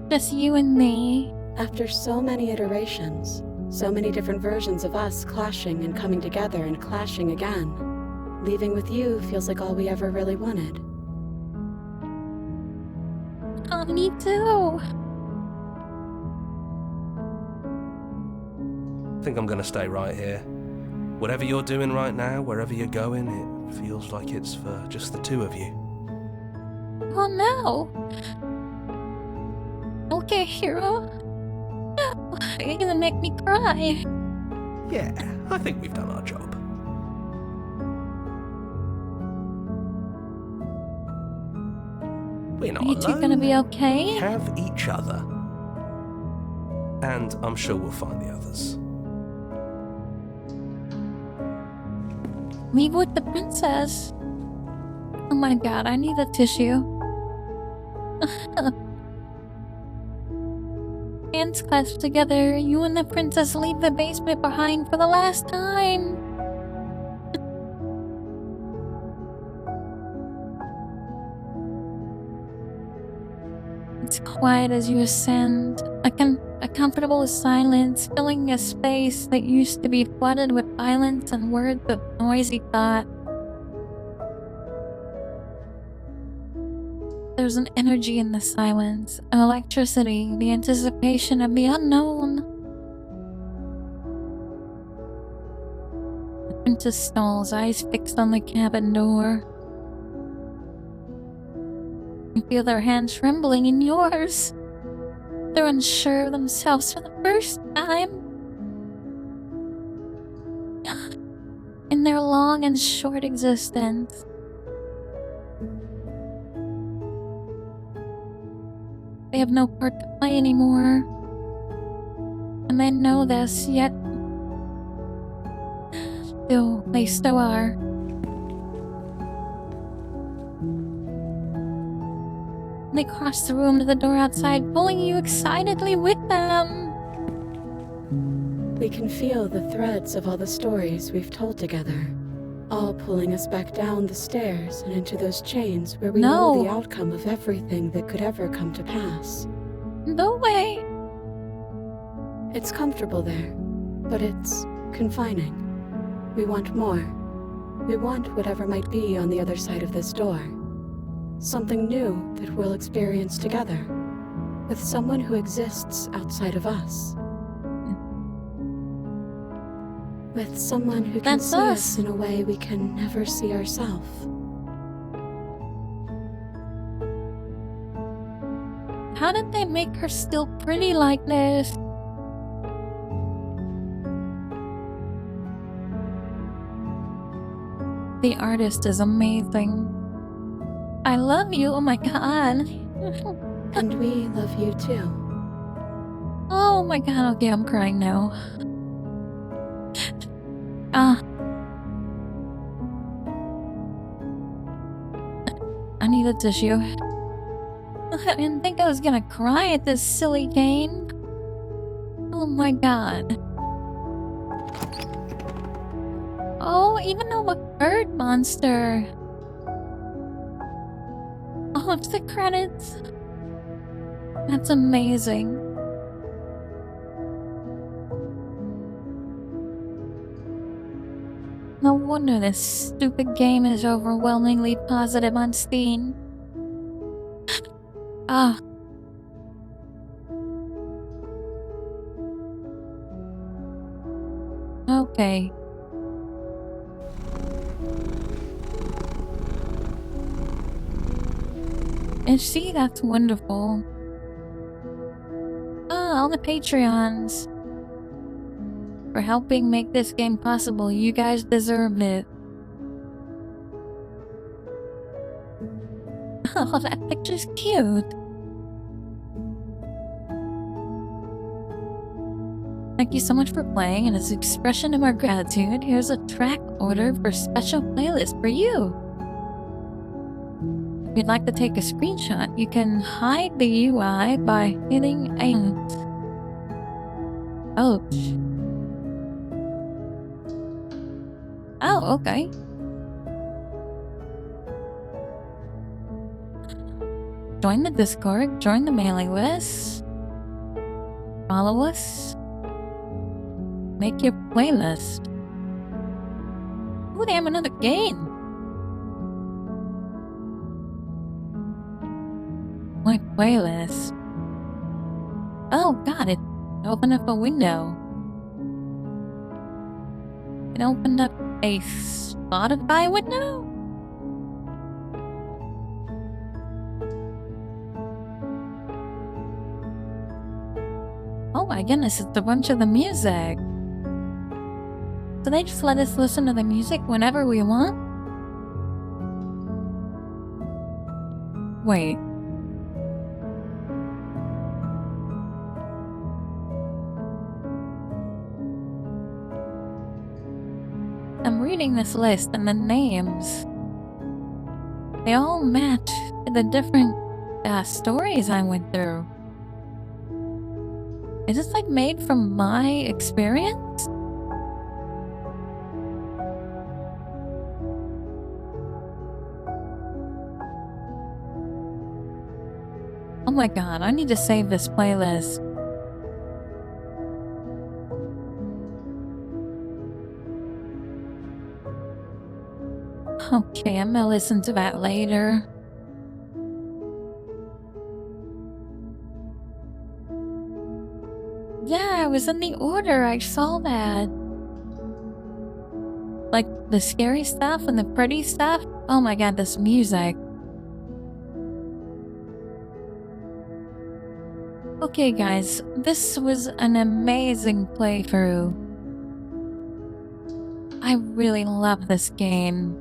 Just you and me. After so many iterations, so many different versions of us clashing and coming together and clashing again, leaving with you feels like all we ever really wanted. Oh, me too. I think I'm gonna stay right here. Whatever you're doing right now, wherever you're going, it feels like it's for just the two of you. Oh no. Okay, hero. No, you're gonna make me cry. Yeah, I think we've done our job. We're not Are you alone. two gonna be okay? We have each other. And I'm sure we'll find the others. Leave with the princess. Oh my god, I need a tissue. Hands clasped together, you and the princess leave the basement behind for the last time. It's quiet as you ascend, a comfortable silence filling a space that used to be flooded with violence and words of noisy thought. There's an energy in the silence, an electricity, the anticipation of the unknown. The princess stalls, eyes fixed on the cabin door. You feel their hands trembling in yours. They're unsure of themselves for the first time. In their long and short existence. They have no part to play anymore. And they know this, yet they still are. They cross the room to the door outside, pulling you excitedly with them. We can feel the threads of all the stories we've told together, all pulling us back down the stairs and into those chains where we know the outcome of everything that could ever come to pass. No way! It's comfortable there, but it's confining. We want more. We want whatever might be on the other side of this door. Something new that we'll experience together, with someone who exists outside of us. With someone who can see us in a way we can never see ourselves. How did they make her still pretty like this? The artist is amazing. I love you, oh my god. And we love you too. Oh my god, okay, I'm crying now. I need a tissue. I didn't think I was gonna cry at this silly game. Oh my god. Oh, even a bird monster. Oh, it's the credits. That's amazing. No wonder this stupid game is overwhelmingly positive on Steam. Ah. Okay. And see, that's wonderful. All the Patreons. For helping make this game possible, you guys deserve it. Oh, that picture's cute. Thank you so much for playing, and as an expression of our gratitude, here's a track order for special playlist for you. If you'd like to take a screenshot, you can hide the UI by hitting Ain't. Ouch. Oh, okay. Join the Discord, join the mailing list, follow us, make your playlist. Ooh, they have another game. My playlist. Oh god, it opened up a window. It opened up a Spotify window? Oh my goodness, it's a bunch of the music. So they just let us listen to the music whenever we want? Wait. I'm reading this list and the names. They all match the different stories I went through. Is this like made from my experience? Oh my god, I need to save this playlist. Okay, I'm gonna listen to that later. Yeah, it was in the order, I saw that. Like, the scary stuff and the pretty stuff? Oh my god, this music. Okay guys, this was an amazing playthrough. I really love this game.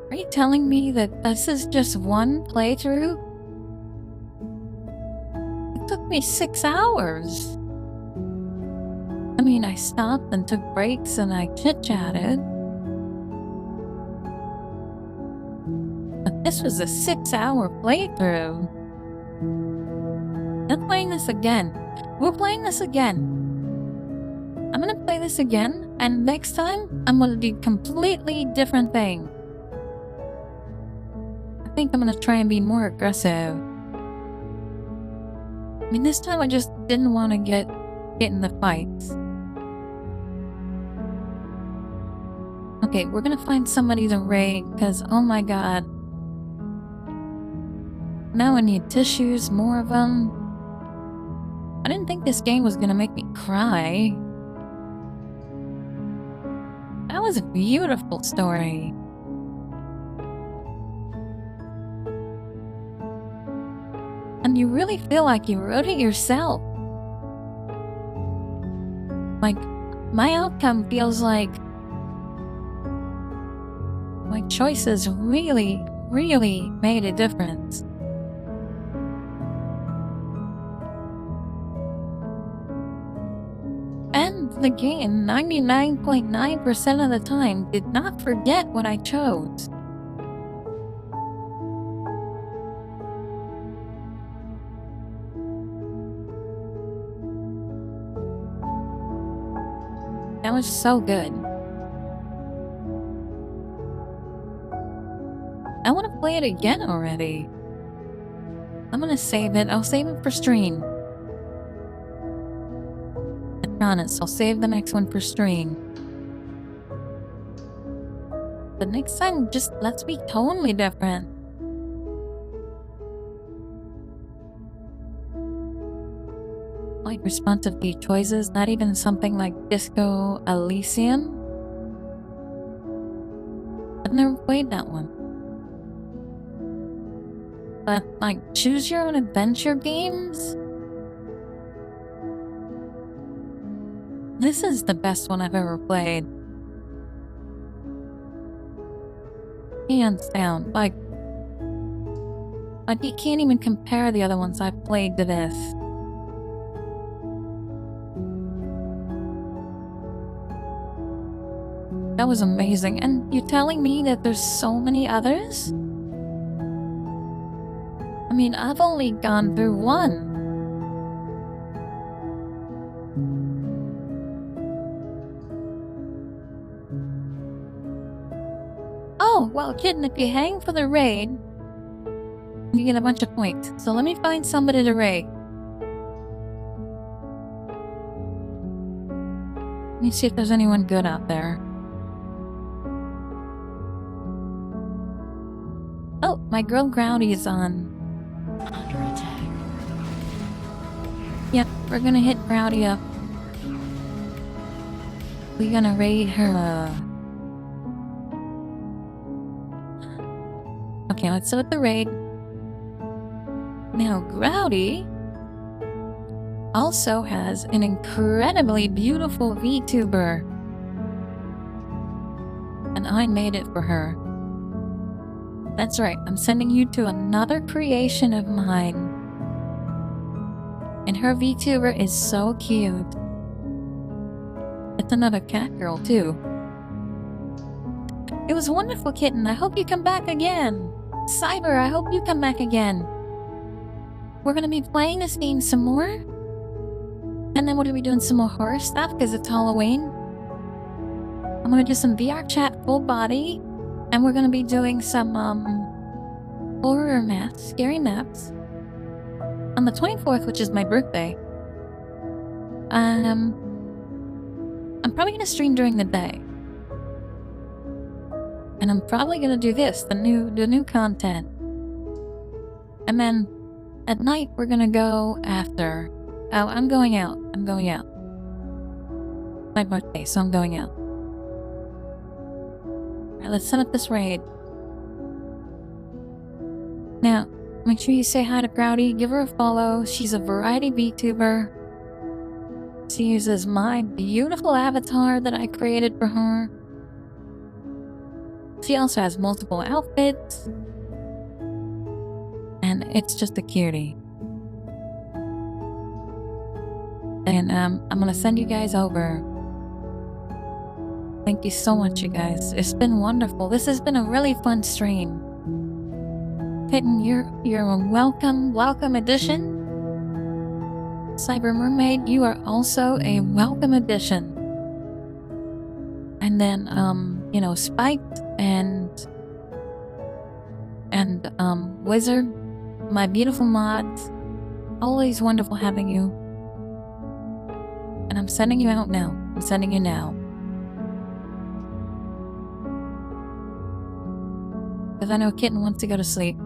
Are you telling me that this is just one playthrough? It took me 6 hours. I mean, I stopped and took breaks and I chit-chatted. But this was a 6-hour playthrough. I'm playing this again. We're playing this again. I'm gonna play this again, and next time, I'm gonna do a completely different thing. I think I'm gonna try and be more aggressive. I mean, this time I just didn't want to get in the fights. Okay, we're gonna find somebody to raid, because oh my god. Now I need tissues, more of them. I didn't think this game was gonna make me cry. That was a beautiful story. And you really feel like you wrote it yourself. Like, my outcome feels like my choices really, really made a difference. And the game, 99.9% of the time, did not forget what I chose. That was so good. I want to play it again already. I'm gonna save it. I'll save it for stream. I promise, I'll save the next one for stream. But next time, just let's be totally different. Like responsive to choices, not even something like Disco Elysium. I've never played that one. But like choose your own adventure games? This is the best one I've ever played. Hands down, like you can't even compare the other ones I've played to this. That was amazing. And you're telling me that there's so many others? I mean, I've only gone through one. Oh, well, kitten, if you hang for the raid, you get a bunch of points. So let me find somebody to raid. Let me see if there's anyone good out there. Oh, my girl Growdy is on. Under attack. Yep, we're gonna hit Growdy up. We're gonna raid her. Okay, let's start the raid. Now, Growdy also has an incredibly beautiful VTuber. And I made it for her. That's right, I'm sending you to another creation of mine. And her VTuber is so cute. It's another cat girl, too. It was wonderful, kitten. I hope you come back again. Cyber, I hope you come back again. We're gonna be playing this game some more. And then we're gonna be doing some more horror stuff because it's Halloween. I'm gonna do some VR chat full body. And we're gonna be doing some horror maps, scary maps. On the 24th, which is my birthday. I'm probably gonna stream during the day. And I'm probably gonna do this, the new content. And then at night we're gonna go after. Oh, I'm going out. My birthday, so I'm going out. Alright, let's set up this raid. Now, make sure you say hi to Growdy, give her a follow. She's a variety VTuber. She uses my beautiful avatar that I created for her. She also has multiple outfits. And it's just a cutie. And I'm gonna send you guys over. Thank you so much, you guys. It's been wonderful. This has been a really fun stream. Kitten, you're a welcome addition. Cyber Mermaid, you are also a welcome addition. And then, you know, Spiked and Wizard, my beautiful mods. Always wonderful having you. And I'm sending you out now. I'm sending you now. Because I know Kitten wants to go to sleep.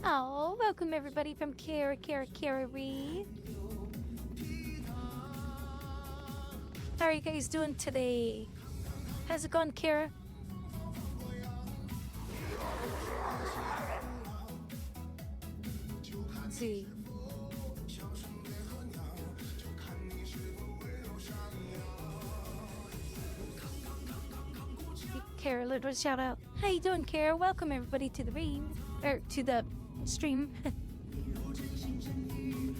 Oh, welcome everybody from Kara Reed. How are you guys doing today? How's it going, Kara? Let's see. Kara, little shout out. How you doing, Kara? Welcome everybody to the read, or to the stream.